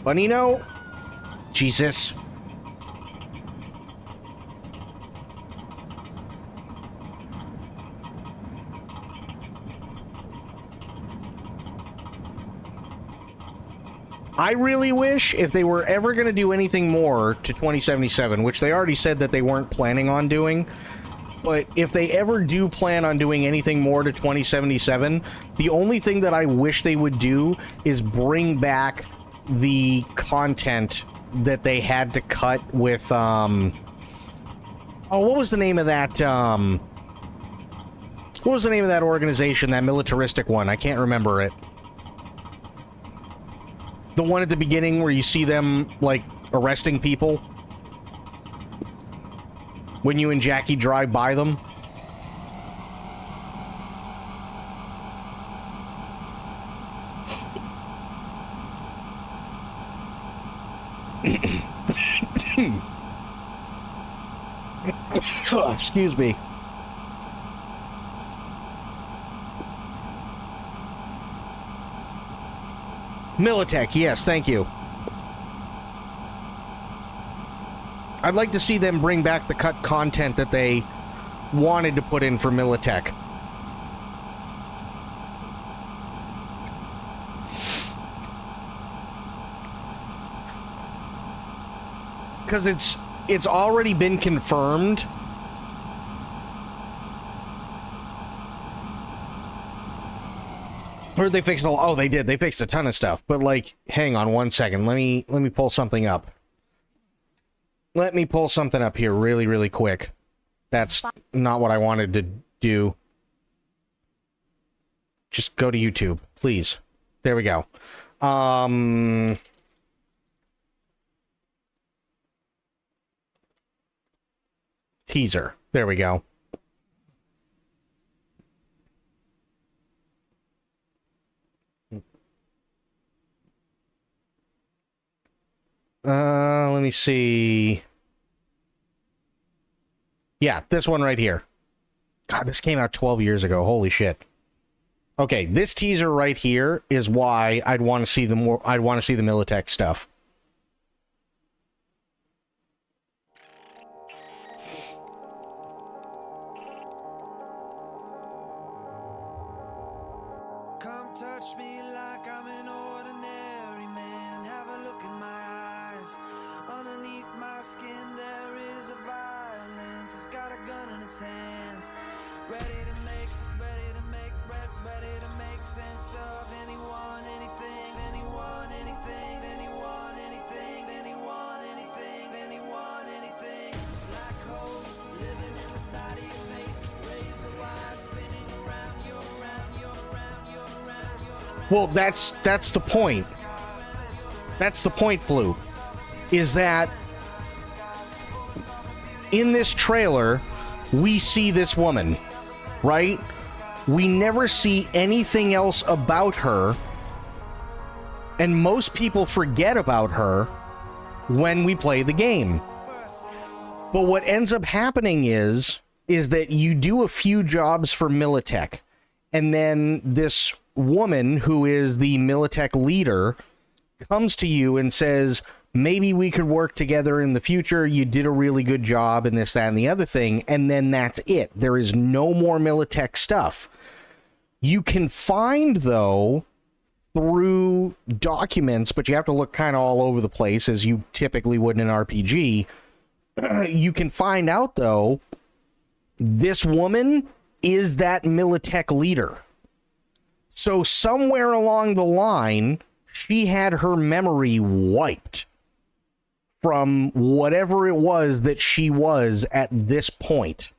S1: Bonino? Jesus. I really wish, if they were ever going to do anything more to 2077, which they already said that they weren't planning on doing, But if they ever do plan on doing anything more to 2077, the only thing that I wish they would do is bring back the content that they had to cut with, oh, what was the name of that, what was the name of that organization, that militaristic one? I can't remember it. The one at the beginning where you see them, like, arresting people when you and Jackie drive by them. Oh, excuse me. Militech, yes, thank you. I'd like to see them bring back the cut content that they wanted to put in for Militech. Because it's already been confirmed. Or did they fix it all? Oh, they did. They fixed a ton of stuff. But, like, hang on one second. Let me pull something up. Let me pull something up here really, really quick. That's not what I wanted to do. Just go to YouTube, please. There we go. Teaser. There we go. Let me see. Yeah, this one right here. God, this came out 12 years ago. Holy shit. Okay, this teaser right here is why I'd want to see the Militech stuff.
S3: Come touch me like I'm an ordinary man. Have a look in my eyes. Underneath my skin there is a violence. It's got a gun in its hands. Ready to make sense of anyone, anything, anyone, anything, anyone, anything, anyone, anything, anyone, anything. Black holes living in the side of your face. Razor wire spinning around, you're around, you're around, you're around, you're around.
S1: Well, that's the point. That's the point, Blue. Is that in this trailer, we see this woman, right? We never see anything else about her, and most people forget about her when we play the game. But what ends up happening is that you do a few jobs for Militech, and then this woman who is the Militech leader comes to you and says, maybe we could work together in the future. You did a really good job and this, that, and the other thing. And then that's it. There is no more Militech stuff. You can find, though, through documents, but you have to look kind of all over the place, as you typically would in an RPG. You can find out, though, this woman is that Militech leader. So somewhere along the line, she had her memory wiped from whatever it was that she was at this point.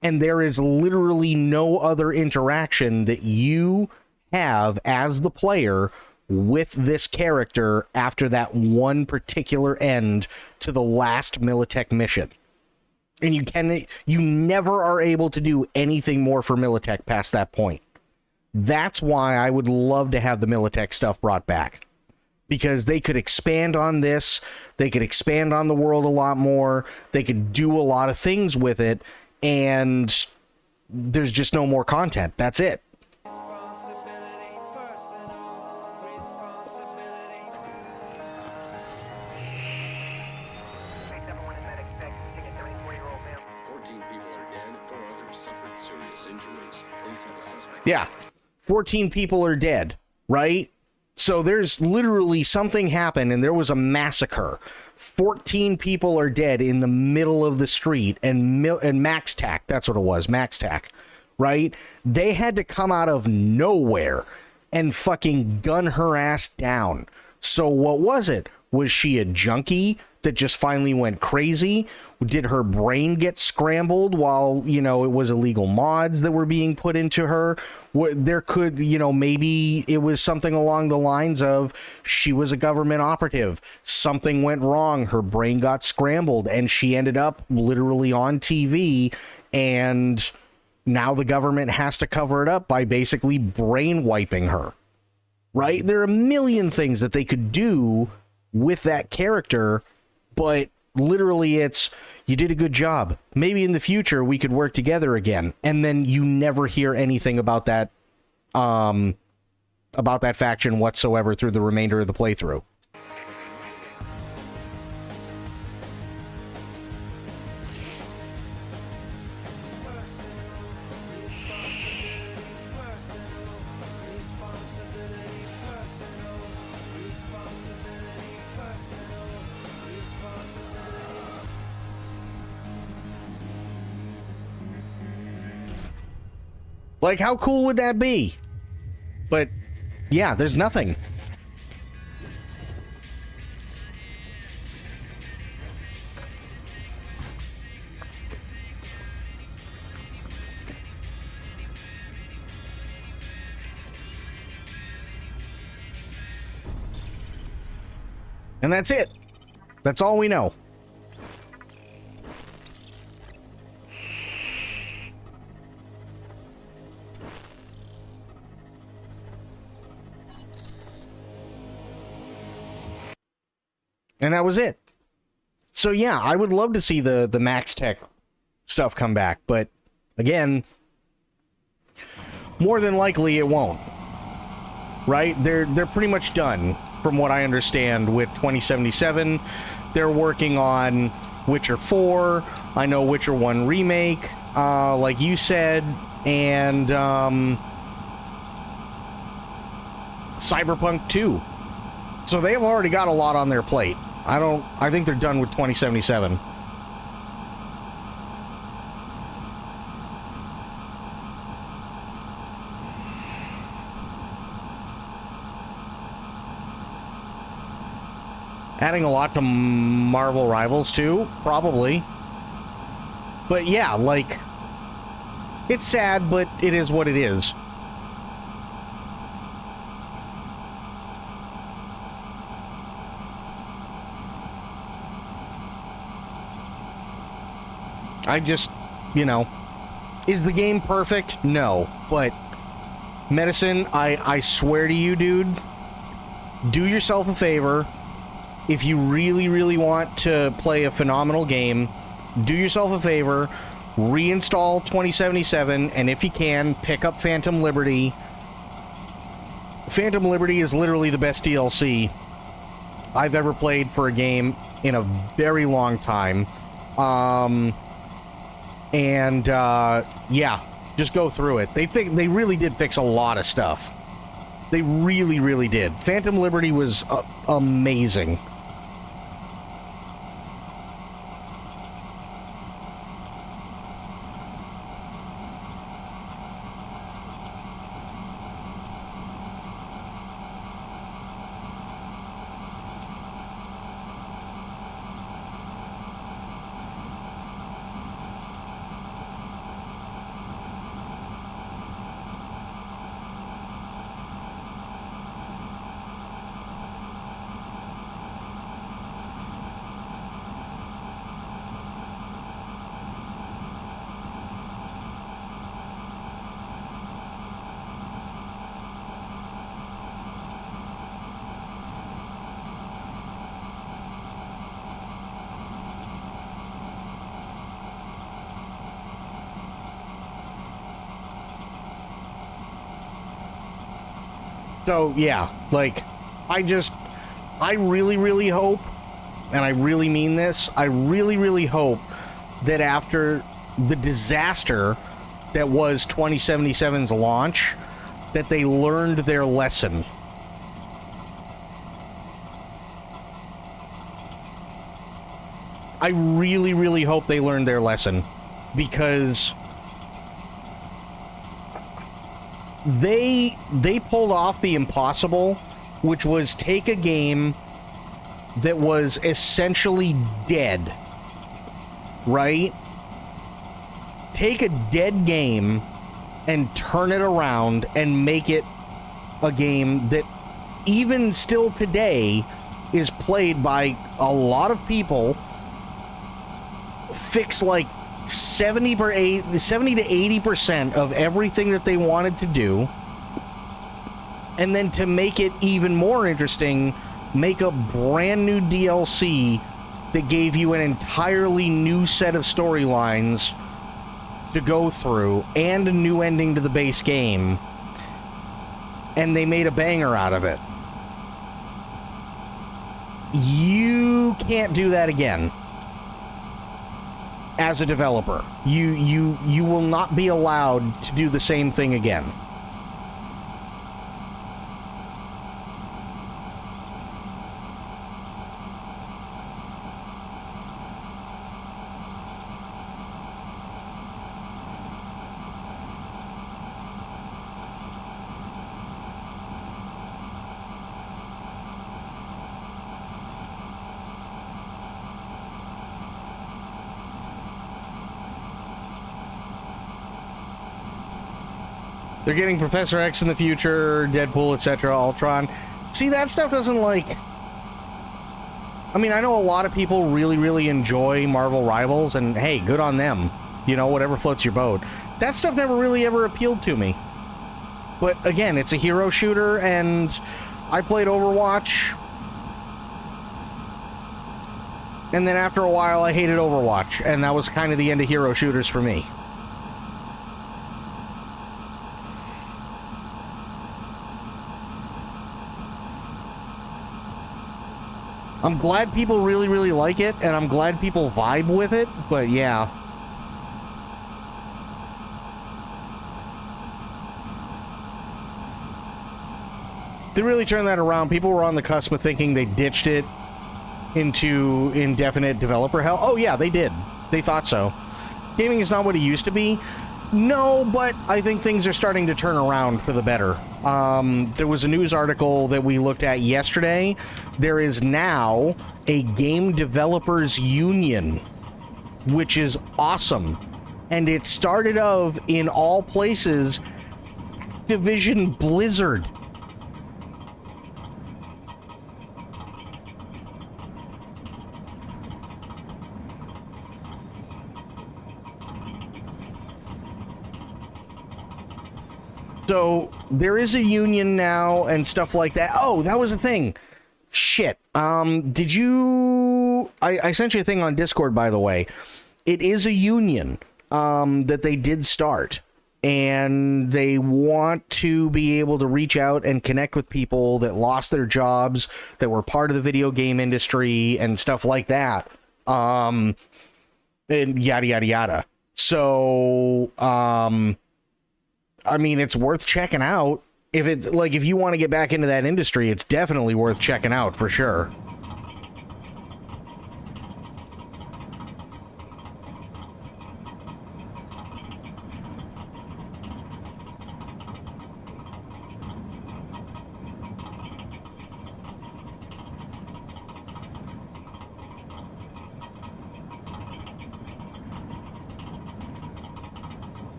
S1: And there is literally no other interaction that you have as the player with this character after that one particular end to the last Militech mission. And you never are able to do anything more for Militech past that point. That's why I would love to have the Militech stuff brought back. Because they could expand on this, they could expand on the world a lot more, they could do a lot of things with it, and there's just no more content. That's it.
S3: Responsibility, personal responsibility.
S4: Makes everyone in medic sick. Taking a 34-year-old male.
S5: 14 people are dead, 4 others suffered serious injuries. Police have a suspect.
S1: Yeah. 14 people are dead, right? So there's literally something happened and there was a massacre. 14 people are dead in the middle of the street, and Max Tack, that's what it was, Max Tack, right? They had to come out of nowhere and fucking gun her ass down. So what was it? Was she a junkie that just finally went crazy? Did her brain get scrambled while, you know, it was illegal mods that were being put into her? There could, you know, maybe it was something along the lines of she was a government operative. Something went wrong. Her brain got scrambled and she ended up literally on TV, and now the government has to cover it up by basically brain wiping her. Right? There are a million things that they could do with that character, but literally it's, you did a good job. Maybe in the future we could work together again. And then you never hear anything about that faction whatsoever through the remainder of the playthrough. Like, how cool would that be? But, yeah, there's nothing. And that's it. That's all we know. And that was it. So yeah, I would love to see the Max Tech stuff come back, but again, more than likely it won't. Right? They're pretty much done, from what I understand, with 2077. They're working on Witcher 4. I know Witcher 1 remake, like you said, and Cyberpunk 2. So they have already got a lot on their plate. I think they're done with 2077. Adding a lot to Marvel Rivals too, probably. But yeah, like, it's sad, but it is what it is. I just, you know, is the game perfect? No. But, Medicine, I swear to you, dude, do yourself a favor. If you really, really want to play a phenomenal game, do yourself a favor, reinstall 2077, and if you can, pick up Phantom Liberty. Phantom Liberty is literally the best DLC I've ever played for a game in a very long time. Yeah, just go through it. They really did fix a lot of stuff. They really, really did. Phantom Liberty was amazing. So, yeah, like, I really, really hope, and I really mean this, I really, really hope that after the disaster that was 2077's launch, that they learned their lesson. I really, really hope they learned their lesson, because they pulled off the impossible, which was take a game that was essentially dead, right? Take a dead game and turn it around and make it a game that even still today is played by a lot of people. Fix like 70 to 80% of everything that they wanted to do, and then to make it even more interesting, make a brand new DLC that gave you an entirely new set of storylines to go through and a new ending to the base game, and they made a banger out of it. You can't do that again. As a developer, you will not be allowed to do the same thing again. They're getting Professor X in the future, Deadpool, etc., Ultron. See, that stuff doesn't, like... I mean, I know a lot of people really, really enjoy Marvel Rivals, and hey, good on them. You know, whatever floats your boat. That stuff never really ever appealed to me. But again, it's a hero shooter, and I played Overwatch. And then after a while, I hated Overwatch, and that was kind of the end of hero shooters for me. I'm glad people really, really like it, and I'm glad people vibe with it, but yeah. They really turned that around. People were on the cusp of thinking they ditched it into indefinite developer hell. Oh yeah, they did. They thought so. Gaming is not what it used to be. No, but I think things are starting to turn around for the better. There was a news article that we looked at yesterday. There is now a game developers union, which is awesome. And it started of, in all places, Activision Blizzard. So, there is a union now and stuff like that. Oh, that was a thing. Shit. Did you... I sent you a thing on Discord, by the way. It is a union that they did start. And they want to be able to reach out and connect with people that lost their jobs, that were part of the video game industry, and stuff like that. And yada, yada, yada. So, I mean, it's worth checking out. If it's like, if you want to get back into that industry, it's definitely worth checking out for sure.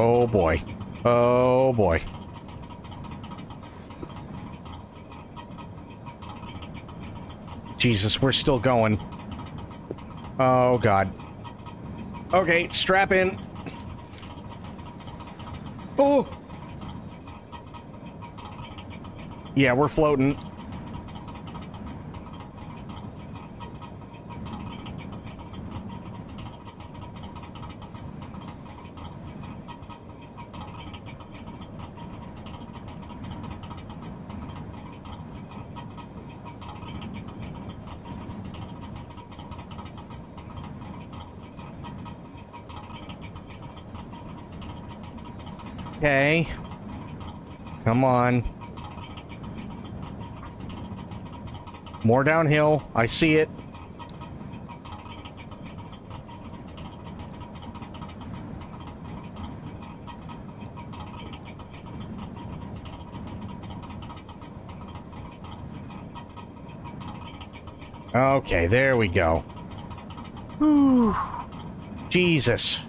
S1: Oh boy. Oh boy. Jesus, we're still going. Oh god. Okay, strap in. Oh! Yeah, we're floating. Okay. Come on. More downhill. I see it. Okay, there we go. Whew. Jesus.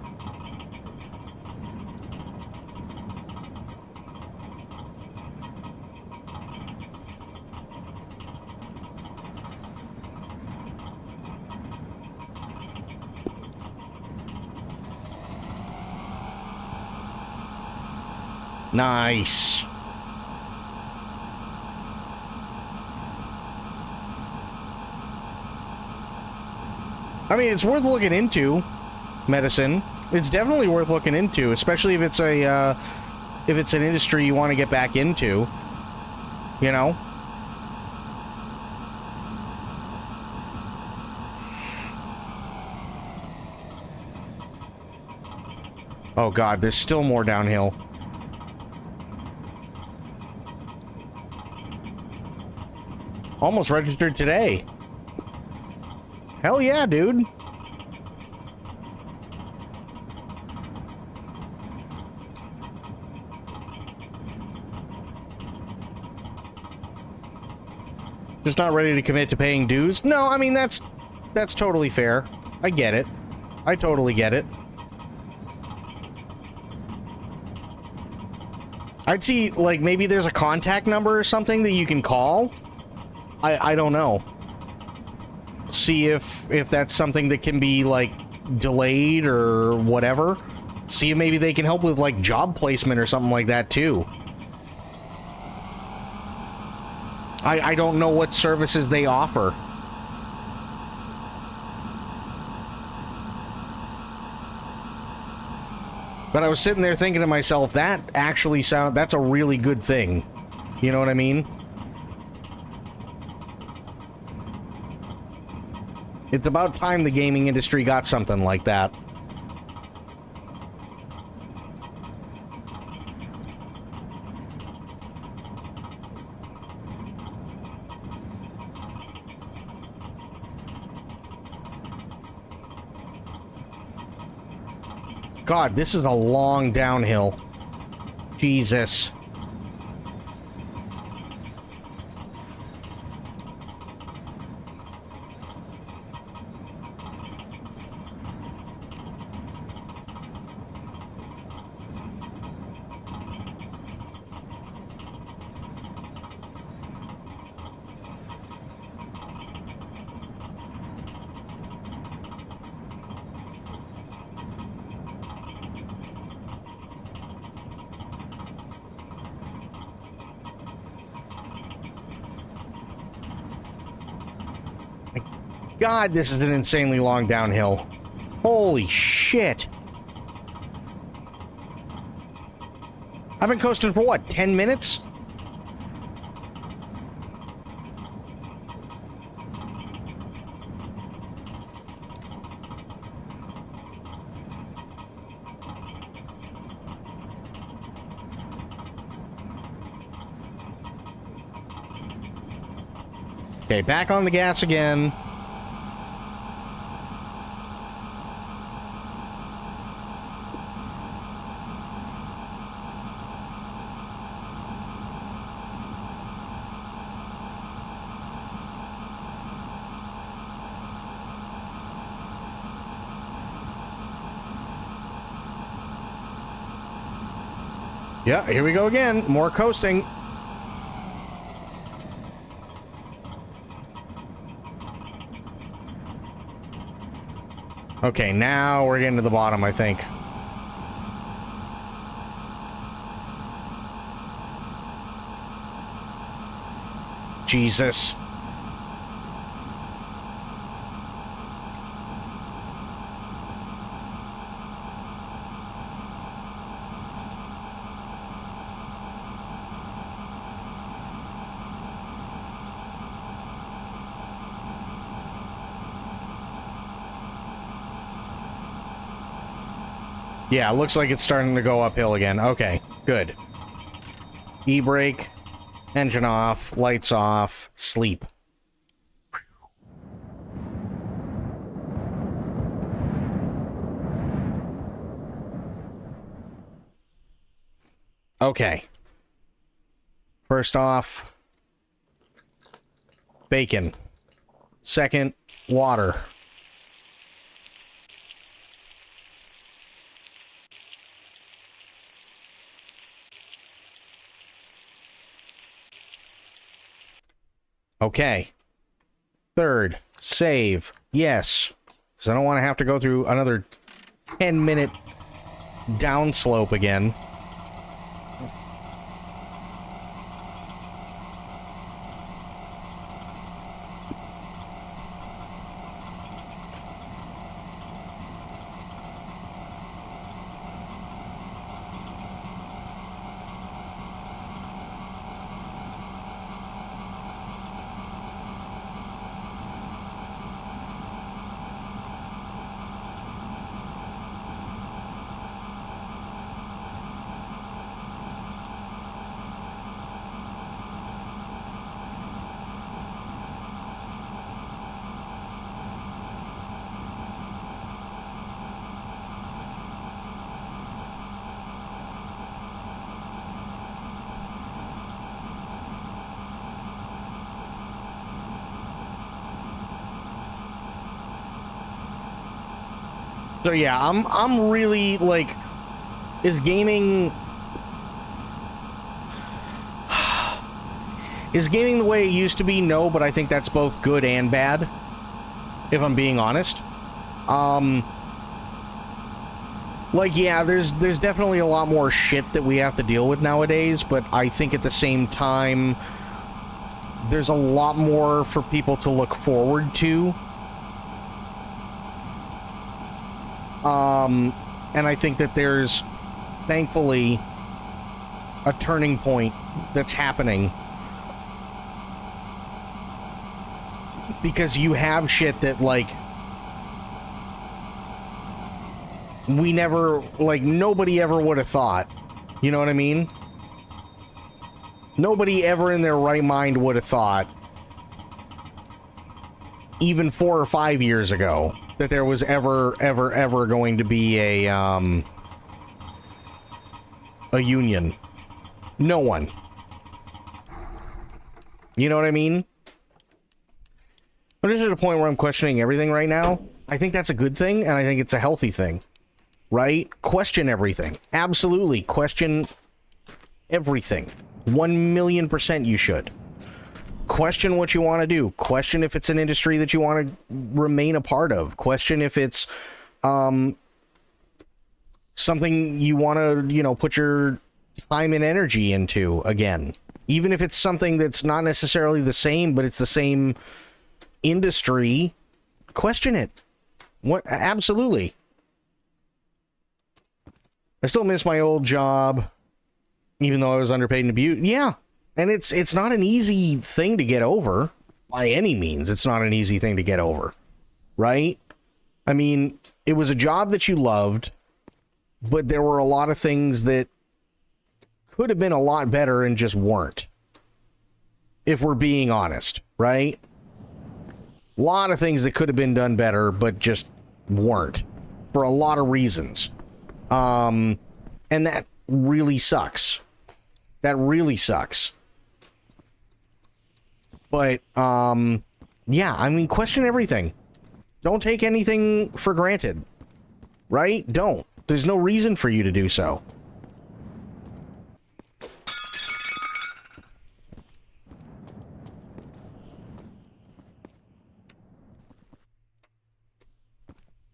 S1: Nice. I mean, it's worth looking into, medicine. It's definitely worth looking into, especially if it's a, if it's an industry you want to get back into. You know? Oh god, there's still more downhill. Almost registered today. Hell yeah, dude. Just not ready to commit to paying dues? No, I mean, that's totally fair. I get it. I totally get it. I'd see, like, maybe there's a contact number or something that you can call. I don't know. See if that's something that can be, like, delayed or whatever. See if maybe they can help with, like, job placement or something like that, too. I don't know what services they offer. But I was sitting there thinking to myself, that actually that's a really good thing. You know what I mean? It's about time the gaming industry got something like that. God, this is a long downhill. Jesus. God, this is an insanely long downhill. Holy shit. I've been coasting for what, 10 minutes? Okay, back on the gas again. Yeah, here we go again. More coasting. Okay, now we're getting to the bottom, I think. Jesus. Yeah, looks like it's starting to go uphill again. Okay, good. E-brake, engine off, lights off, sleep. Okay. First off, bacon. Second, water. Okay. Third, save. Yes. Because I don't want to have to go through another 10-minute downslope again. So yeah, I'm really like, is gaming the way it used to be? No, but I think that's both good and bad, if I'm being honest. Like, yeah, there's definitely a lot more shit that we have to deal with nowadays, but I think at the same time there's a lot more for people to look forward to. And I think that there's, thankfully, a turning point that's happening. Because you have shit that, like, we never, like, nobody ever would have thought. You know what I mean? Nobody ever in their right mind would have thought, even 4 or 5 years ago, that there was ever going to be a union. No one. You know what I mean? I'm just at a point where I'm questioning everything right now. I think that's a good thing, and I think it's a healthy thing. Right? Question everything. Absolutely. Question everything. 1,000,000% you should. Question what you want to do. Question if it's an industry that you want to remain a part of. Question if it's something you want to, you know, put your time and energy into again. Even if it's something that's not necessarily the same, but it's the same industry, question it. What? Absolutely. I still miss my old job, even though I was underpaid and abused. Yeah. And it's not an easy thing to get over. By any means, it's not an easy thing to get over. Right? I mean, it was a job that you loved, but there were a lot of things that could have been a lot better and just weren't. If we're being honest, right? A lot of things that could have been done better, but just weren't. For a lot of reasons. And that really sucks. That really sucks. But, yeah, I mean, question everything. Don't take anything for granted. Right? Don't. There's no reason for you to do so.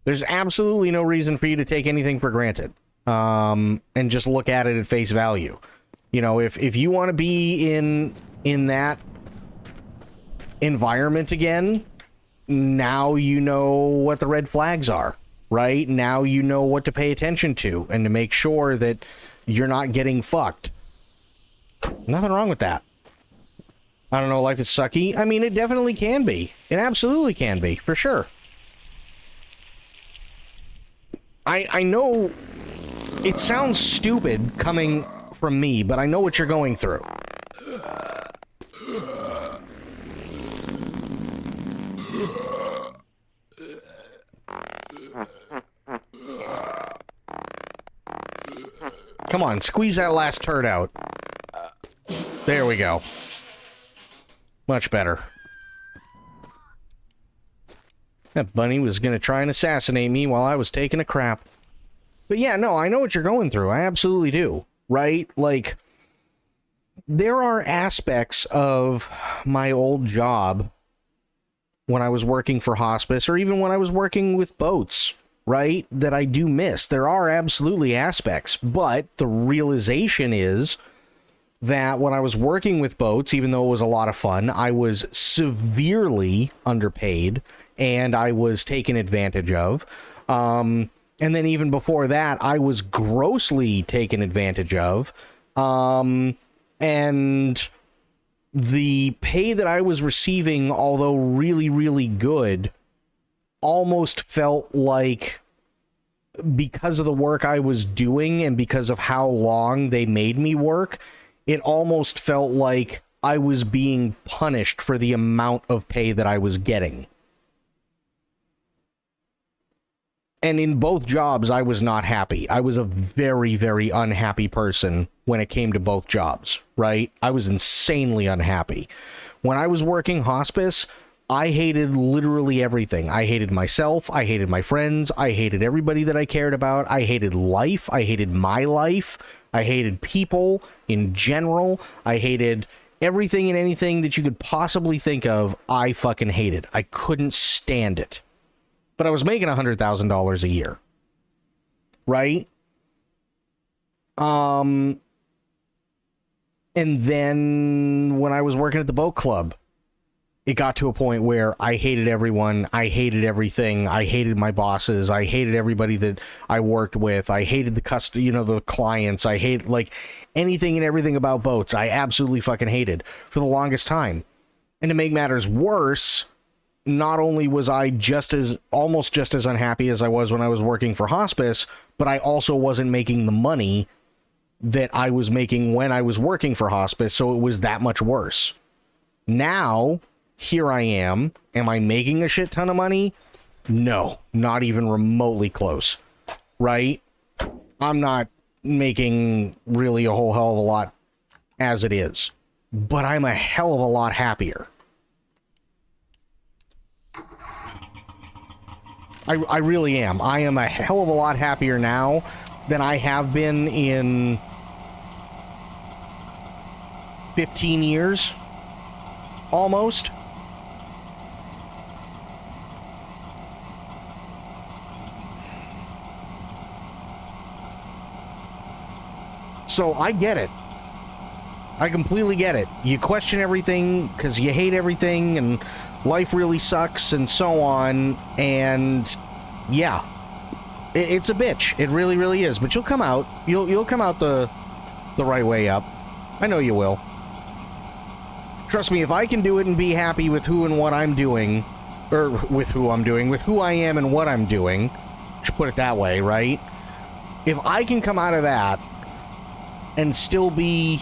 S1: There's absolutely no reason for you to take anything for granted. And just look at it at face value. You know, if you want to be in that environment again, now you know what the red flags are, right? Now you know what to pay attention to and to make sure that you're not getting fucked. Nothing wrong with that. I don't know, life is sucky. I mean, it definitely can be. It absolutely can be, for sure. I know It sounds stupid coming from me, but I know what you're going through. Come on, squeeze that last turd out. There we go. Much better. That bunny was gonna try and assassinate me while I was taking a crap. But yeah, no, I know what you're going through. I absolutely do. Right? Like, there are aspects of my old job when I was working for hospice, or even when I was working with boats, right, that I do miss. There are absolutely aspects, but the realization is that when I was working with boats, even though it was a lot of fun, I was severely underpaid and I was taken advantage of. And then even before that, I was grossly taken advantage of. And the pay that I was receiving, although really, really good, almost felt like, because of the work I was doing and because of how long they made me work, it almost felt like I was being punished for the amount of pay that I was getting. And in both jobs, I was not happy. I was a very, very unhappy person when it came to both jobs, right? I was insanely unhappy. When I was working hospice, I hated literally everything. I hated myself. I hated my friends. I hated everybody that I cared about. I hated life. I hated my life. I hated people in general. I hated everything and anything that you could possibly think of. I fucking hated. I couldn't stand it. But I was making $100,000 a year. Right? And then when I was working at the boat club, it got to a point where I hated everyone. I hated everything. I hated my bosses. I hated everybody that I worked with. I hated the the clients. I hate, like, anything and everything about boats. I absolutely fucking hated for the longest time. And to make matters worse, not only was I almost just as unhappy as I was when I was working for hospice, but I also wasn't making the money that I was making when I was working for hospice, so it was that much worse. Now, here I am. Am I making a shit ton of money? No, not even remotely close. Right? I'm not making really a whole hell of a lot as it is, but I'm a hell of a lot happier. I really am. I am a hell of a lot happier now than I have been in 15 years. Almost. So I get it. I completely get it. You question everything because you hate everything and life really sucks and so on, and yeah, it's a bitch. It really, really is. But you'll come out. You'll come out the right way up. I know you will. Trust me, if I can do it and be happy with who and what I'm doing, or with who I'm doing, with who I am and what I'm doing, should put it that way, right? If I can come out of that and still be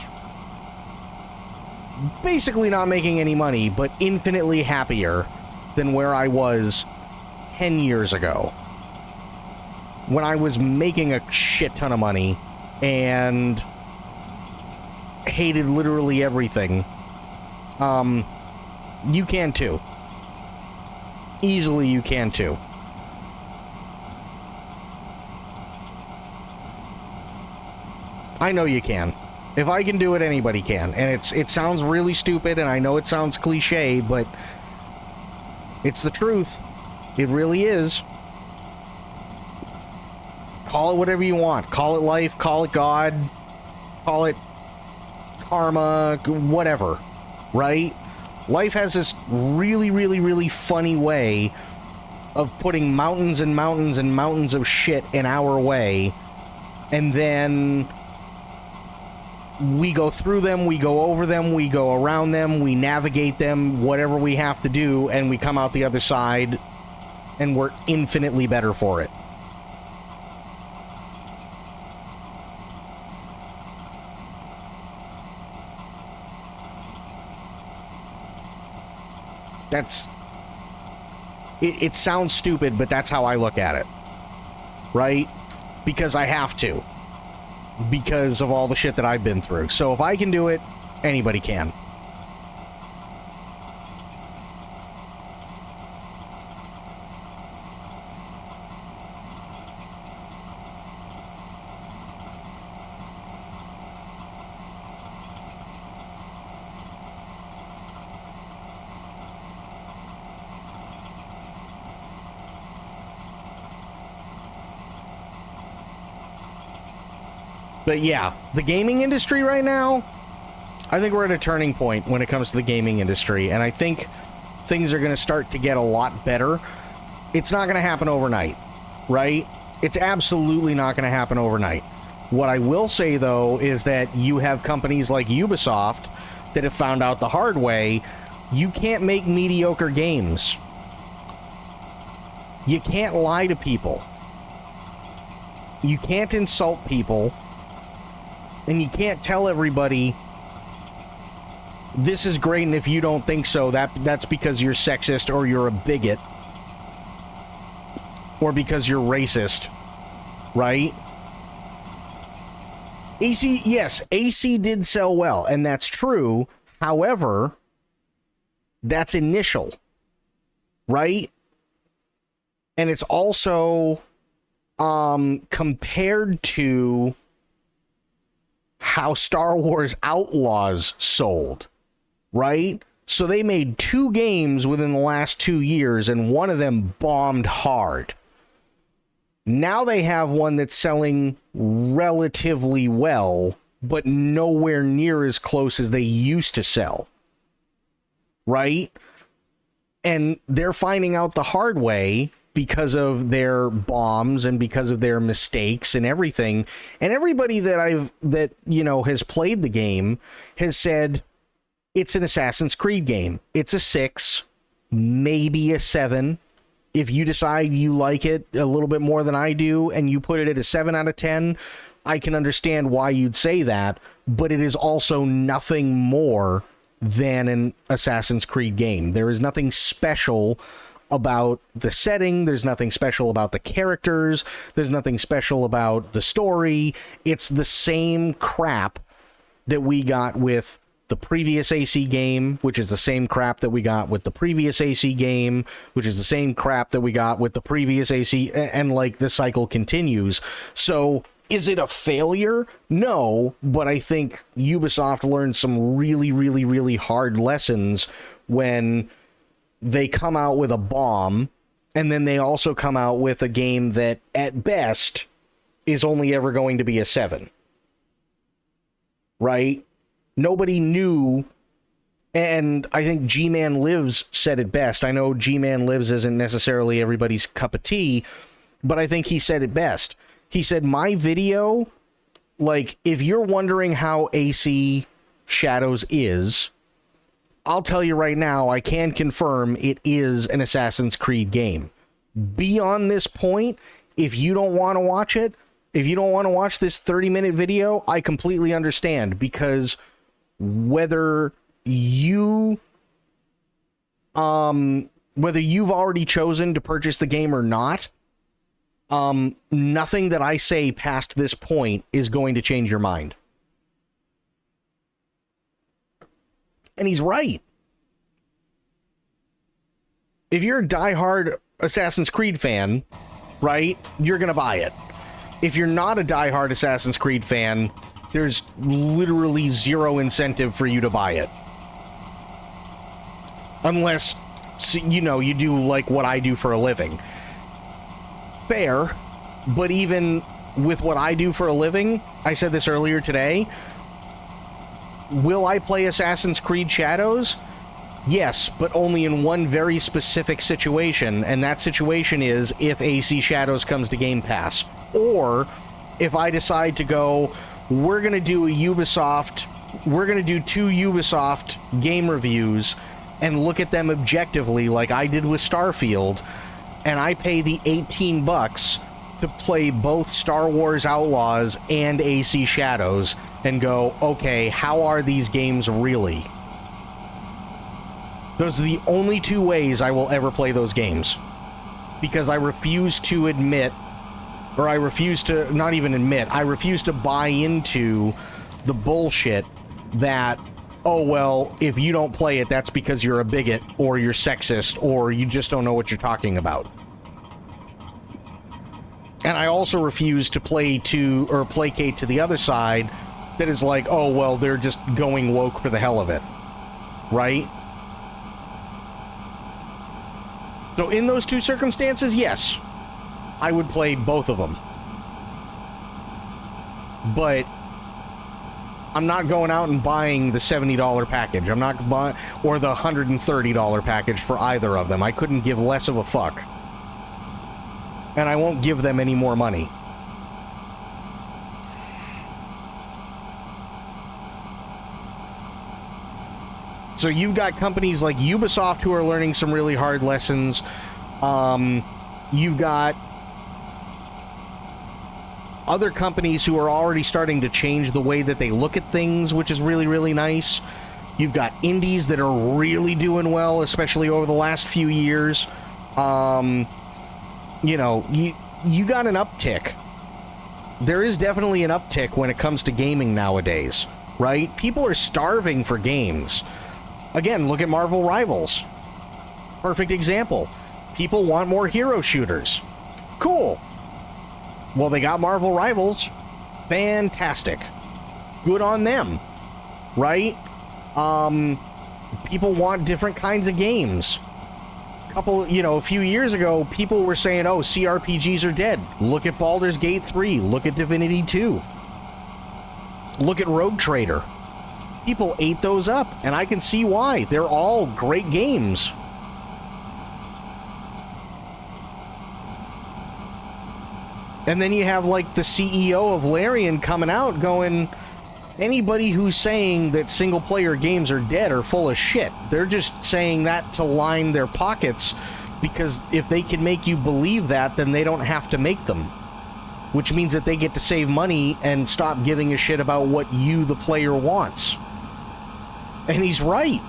S1: basically not making any money, but infinitely happier than where I was 10 years ago, when I was making a shit ton of money and hated literally everything, you can too. Easily you can too. I know you can. If I can do it, anybody can. And it sounds really stupid, and I know it sounds cliche, but it's the truth. It really is. Call it whatever you want. Call it life, call it God, call it karma, whatever, right? Life has this really, really, really funny way of putting mountains and mountains and mountains of shit in our way, and then we go through them, we go over them, we go around them, we navigate them, whatever we have to do, and we come out the other side, and we're infinitely better for it. That's... It sounds stupid, but that's how I look at it. Right? Because I have to. Because of all the shit that I've been through. So if I can do it, anybody can. But yeah, the gaming industry right now, I think we're at a turning point when it comes to the gaming industry, and I think things are going to start to get a lot better. It's not going to happen overnight, right? It's absolutely not going to happen overnight. What I will say, though, is that you have companies like Ubisoft that have found out the hard way, you can't make mediocre games. You can't lie to people. You can't insult people. And you can't tell everybody this is great, and if you don't think so, that's because you're sexist or you're a bigot or because you're racist, right? Yes, AC did sell well, and that's true. However, that's initial, right? And it's also compared to how Star Wars Outlaws sold, right? So they made 2 games within the last 2 years, and one of them bombed hard. Now they have one that's selling relatively well, but nowhere near as close as they used to sell, right? And they're finding out the hard way because of their bombs and because of their mistakes and everything. And everybody that has played the game has said it's an Assassin's Creed game. It's a 6, maybe a 7. If you decide you like it a little bit more than I do and you put it at a 7 out of 10, I can understand why you'd say that, but it is also nothing more than an Assassin's Creed game. There is nothing special about the setting, there's nothing special about the characters, there's nothing special about the story. It's the same crap that we got with the previous AC game, which is the same crap that we got with the previous AC game, which is the same crap that we got with the previous AC, and like the cycle continues. So is it a failure? No, but I think Ubisoft learned some really, really, really hard lessons when they come out with a bomb, and then they also come out with a game that, at best, is only ever going to be a 7. Right? Nobody knew, and I think G-Man Lives said it best. I know G-Man Lives isn't necessarily everybody's cup of tea, but I think he said it best. He said, my video, like, if you're wondering how AC Shadows is, I'll tell you right now, I can confirm it is an Assassin's Creed game. Beyond this point, if you don't want to watch it, if you don't want to watch this 30-minute video, I completely understand, because whether you've already chosen to purchase the game or not, nothing that I say past this point is going to change your mind. And he's right. If you're a diehard Assassin's Creed fan, right, you're going to buy it. If you're not a diehard Assassin's Creed fan, there's literally zero incentive for you to buy it. Unless, you do like what I do for a living. Fair, but even with what I do for a living, I said this earlier today, will I play Assassin's Creed Shadows? Yes, but only in one very specific situation, and that situation is if AC Shadows comes to Game Pass. Or if I decide to go, we're going to do two Ubisoft game reviews and look at them objectively like I did with Starfield, and I pay the $18 to play both Star Wars Outlaws and AC Shadows and go, okay, how are these games really? Those are the only two ways I will ever play those games. Because I refuse to admit, or I refuse to, not even admit, I refuse to buy into the bullshit that, oh, well, if you don't play it, that's because you're a bigot, or you're sexist, or you just don't know what you're talking about. And I also refuse to placate to the other side that is like, oh, well, they're just going woke for the hell of it. Right? So in those two circumstances, yes, I would play both of them. But I'm not going out and buying the $70 package. I'm not buying, or the $130 package for either of them. I couldn't give less of a fuck. And I won't give them any more money. So you've got companies like Ubisoft who are learning some really hard lessons. You've got other companies who are already starting to change the way that they look at things, which is really, really nice. You've got indies that are really doing well, especially over the last few years. You know, you got an uptick. There is definitely an uptick when it comes to gaming nowadays, right? People are starving for games. Again, look at Marvel Rivals. Perfect example. People want more hero shooters. Cool. Well, they got Marvel Rivals. Fantastic. Good on them. Right? People want different kinds of games. A few years ago, people were saying, oh, CRPGs are dead. Look at Baldur's Gate 3. Look at Divinity 2. Look at Rogue Trader. People ate those up, and I can see why. They're all great games. And then you have, like, the CEO of Larian coming out going, anybody who's saying that single-player games are dead are full of shit. They're just saying that to line their pockets, because if they can make you believe that, then they don't have to make them. Which means that they get to save money and stop giving a shit about what you, the player, wants. And he's right.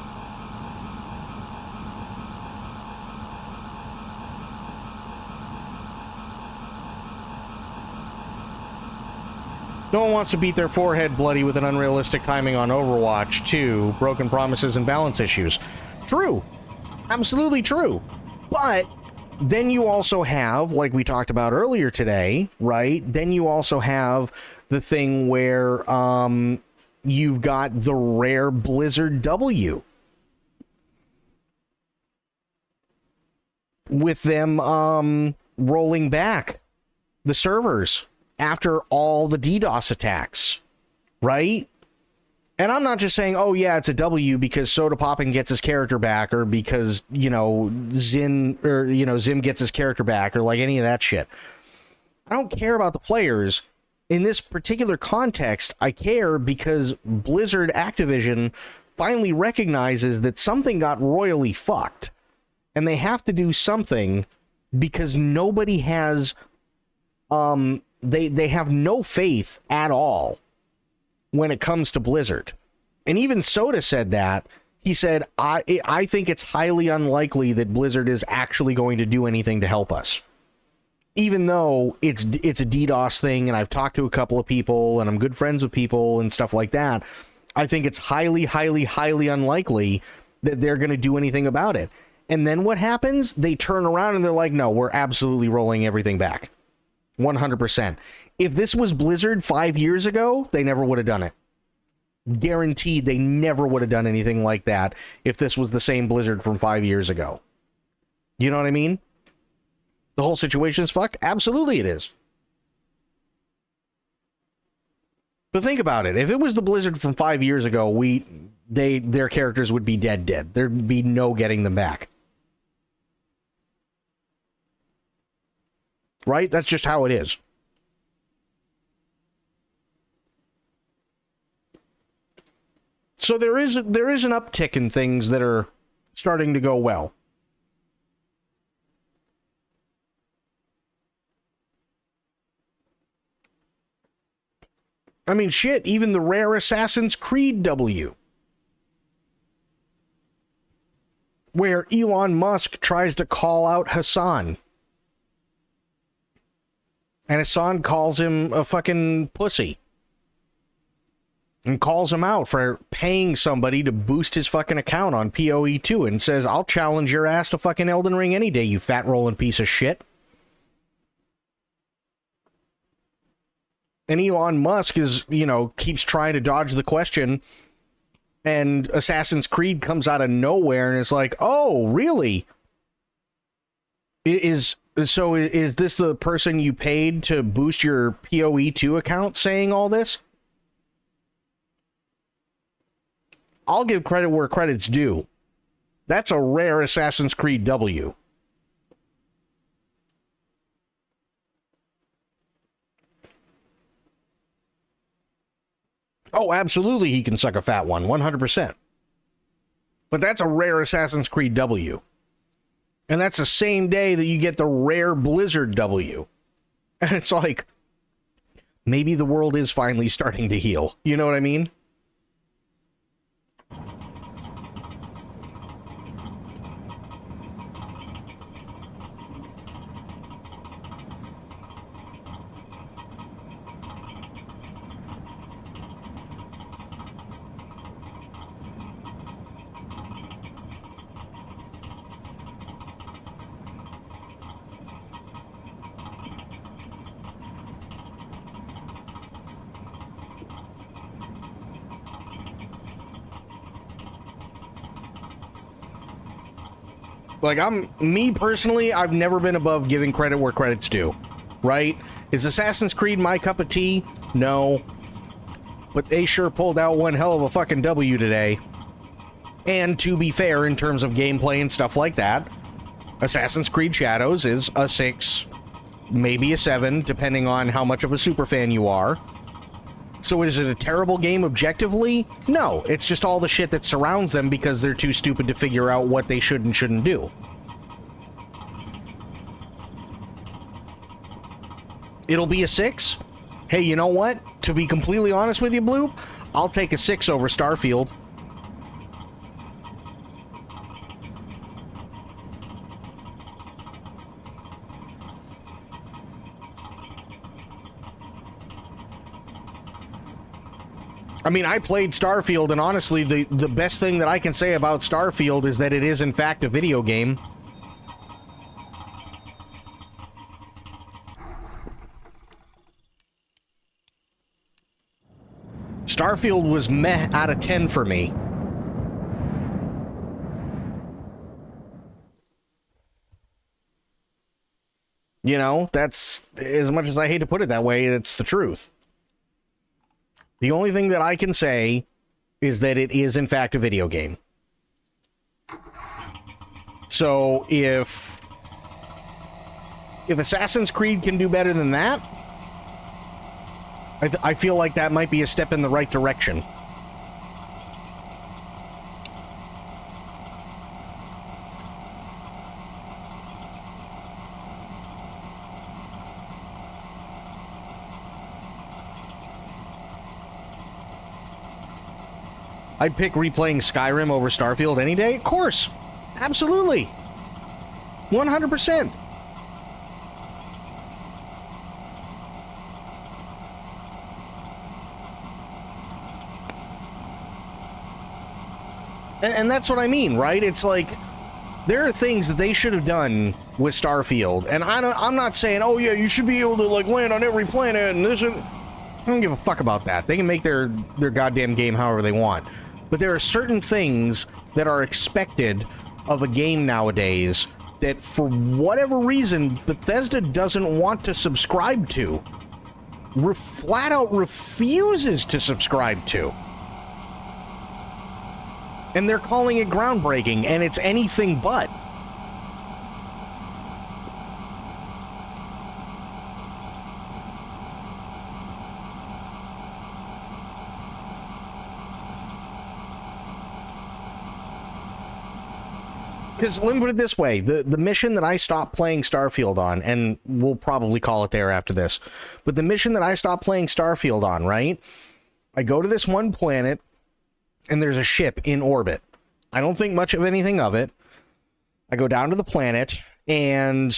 S1: No one wants to beat their forehead bloody with an unrealistic timing on Overwatch 2, broken promises and balance issues. True. Absolutely true. But then you also have, like we talked about earlier today, right? Then you also have the thing where you've got the rare Blizzard W. With them rolling back the servers after all the DDoS attacks, right? And I'm not just saying, oh yeah, it's a W because Soda Poppin gets his character back, or because, Zim gets his character back, or like any of that shit. I don't care about the players. In this particular context, I care because Blizzard Activision finally recognizes that something got royally fucked. And they have to do something because nobody has, they have no faith at all when it comes to Blizzard. And even Soda said that. He said, I think it's highly unlikely that Blizzard is actually going to do anything to help us. Even though it's a DDoS thing, and I've talked to a couple of people, and I'm good friends with people and stuff like that, I think it's highly, highly, highly unlikely that they're going to do anything about it. And then what happens? They turn around and they're like, no, we're absolutely rolling everything back. 100%. If this was Blizzard 5 years ago, they never would have done it. Guaranteed they never would have done anything like that if this was the same Blizzard from 5 years ago. You know what I mean? The whole situation's fucked? Absolutely it is. But think about it. If it was the Blizzard from 5 years ago, their characters would be dead. There'd be no getting them back. Right? That's just how it is. So there is an uptick in things that are starting to go well. I mean, shit, even the rare Assassin's Creed W. where Elon Musk tries to call out Hassan. And Hassan calls him a fucking pussy. And calls him out for paying somebody to boost his fucking account on PoE2 and says, I'll challenge your ass to fucking Elden Ring any day, you fat rolling piece of shit. And Elon Musk is, keeps trying to dodge the question. And Assassin's Creed comes out of nowhere and is like, oh, really? Is this the person you paid to boost your PoE2 account saying all this? I'll give credit where credit's due. That's a rare Assassin's Creed W. Oh, absolutely, he can suck a fat one, 100%. But that's a rare Assassin's Creed W. And that's the same day that you get the rare Blizzard W. And it's like, maybe the world is finally starting to heal. You know what I mean? Like, me personally, I've never been above giving credit where credit's due, right? Is Assassin's Creed my cup of tea? No. But they sure pulled out one hell of a fucking W today. And to be fair, in terms of gameplay and stuff like that, Assassin's Creed Shadows is a 6, maybe a 7, depending on how much of a superfan you are. So is it a terrible game objectively? No, it's just all the shit that surrounds them because they're too stupid to figure out what they should and shouldn't do. It'll be a 6. Hey, you know what? To be completely honest with you, Blue, I'll take a 6 over Starfield. I mean, I played Starfield, and honestly, the best thing that I can say about Starfield is that it is, in fact, a video game. Starfield was meh out of 10 for me. You know, that's, as much as I hate to put it that way, it's the truth. The only thing that I can say is that it is, in fact, a video game. So, if Assassin's Creed can do better than that, I feel like that might be a step in the right direction. I'd pick replaying Skyrim over Starfield any day? Of course. Absolutely. 100%. And that's what I mean, right? It's like, there are things that they should have done with Starfield. And I'm not saying, oh yeah, you should be able to, like, land on every planet and this and... I don't give a fuck about that. They can make their goddamn game however they want. But there are certain things that are expected of a game nowadays that, for whatever reason, Bethesda doesn't want to subscribe to. Flat out refuses to subscribe to. And they're calling it groundbreaking, and it's anything but. Because let me put it this way, the mission that I stopped playing Starfield on, and we'll probably call it there after this, but the mission that I stopped playing Starfield on, right? I go to this one planet, and there's a ship in orbit. I don't think much of anything of it, I go down to the planet, and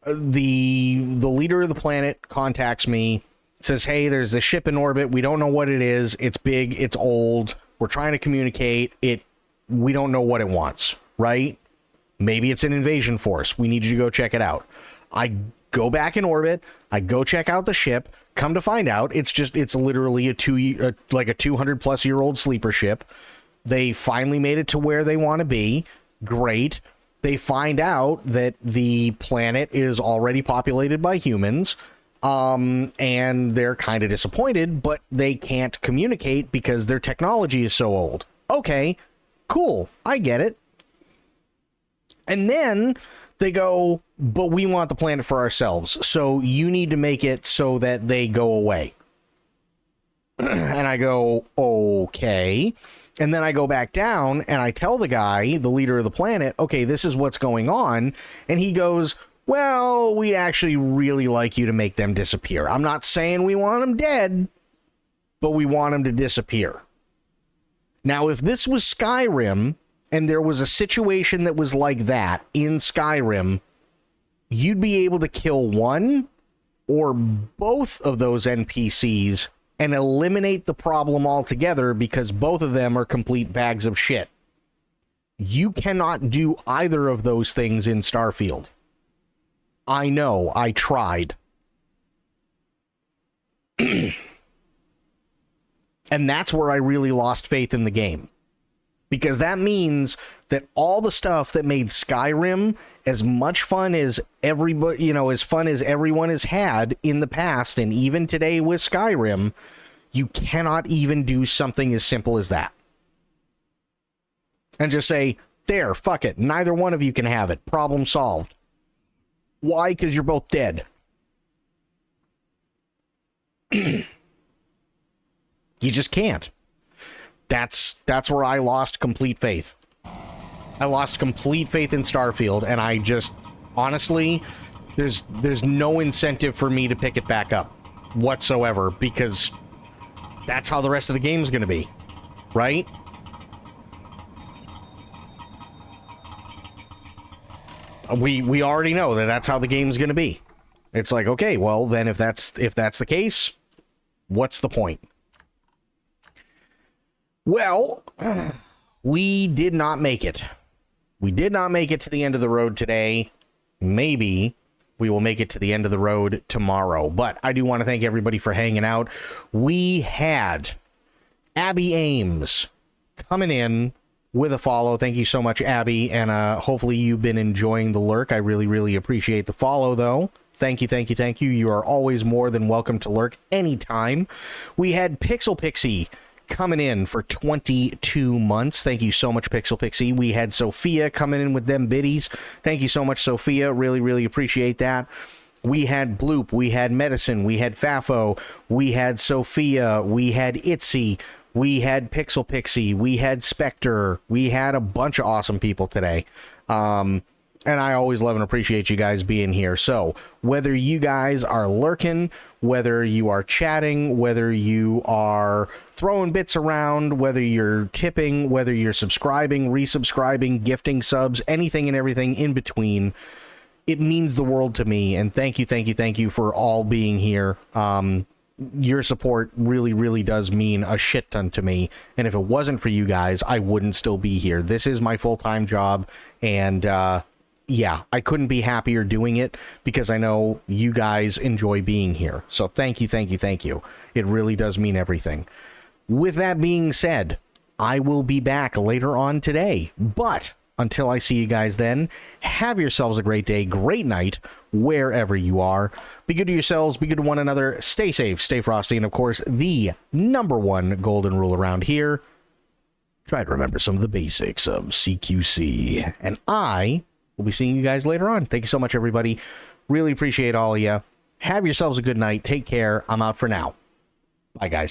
S1: the leader of the planet contacts me, says, hey, there's this ship in orbit. We don't know what it is. It's big. It's old. We're trying to communicate. We don't know what it wants, right? Maybe it's an invasion force. We need you to go check it out. I go back in orbit. I go check out the ship. Come to find out, it's literally a 200-plus-year-old sleeper ship. They finally made it to where they want to be. Great. They find out that the planet is already populated by humans, and they're kind of disappointed, but they can't communicate because their technology is so old. Okay, cool. I get it. And then they go, but we want the planet for ourselves, so you need to make it so that they go away. And I go, okay. And then I go back down and I tell the guy, the leader of the planet, okay, this is what's going on. And he goes, well, we actually really like you to make them disappear. I'm not saying we want them dead, but we want them to disappear. Now, if this was Skyrim and there was a situation that was like that in Skyrim, you'd be able to kill one or both of those NPCs and eliminate the problem altogether because both of them are complete bags of shit. You cannot do either of those things in Starfield. I know, I tried. And that's where I really lost faith in the game. Because that means that all the stuff that made Skyrim as much fun as everybody, as fun as everyone has had in the past, and even today with Skyrim, you cannot even do something as simple as that. And just say, there, fuck it, neither one of you can have it. Problem solved. Why? Because you're both dead. You just can't. That's where I lost complete faith. I lost complete faith in Starfield, and I just, honestly, there's no incentive for me to pick it back up whatsoever, because that's how the rest of the game is going to be, right? We already know that that's how the game's going to be. It's like, okay, well, then if that's the case, what's the point? Well, we did not make it. We did not make it to the end of the road today. Maybe we will make it to the end of the road tomorrow. But I do want to thank everybody for hanging out. We had Abby Ames coming in with a follow. Thank you so much, Abby. And hopefully you've been enjoying the lurk. I really, really appreciate the follow, though. Thank you, thank you, thank you. You are always more than welcome to lurk anytime. We had Pixel Pixie coming in for 22 months. Thank you so much, Pixel Pixie. We had Sophia coming in with them biddies. Thank you so much, Sophia. Really, really appreciate that. We had Bloop. We had Medicine. We had Fafo. We had Sophia. We had Itzy. We had Pixel Pixie. We had Spectre. We had a bunch of awesome people today. And I always love and appreciate you guys being here. So whether you guys are lurking, whether you are chatting, whether you are throwing bits around, whether you're tipping, whether you're subscribing, resubscribing, gifting subs, anything and everything in between, it means the world to me. And thank you, thank you, thank you for all being here. Your support really, really does mean a shit ton to me. And if it wasn't for you guys, I wouldn't still be here. This is my full-time job, and yeah, I couldn't be happier doing it because I know you guys enjoy being here. So thank you, thank you, thank you. It really does mean everything. With that being said, I will be back later on today. But until I see you guys then, have yourselves a great day, great night, wherever you are. Be good to yourselves, be good to one another, stay safe, stay frosty, and of course, the #1 golden rule around here, try to remember some of the basics of CQC. And I will be seeing you guys later on. Thank you so much, everybody. Really appreciate all of you. Have yourselves a good night. Take care. I'm out for now. Bye, guys.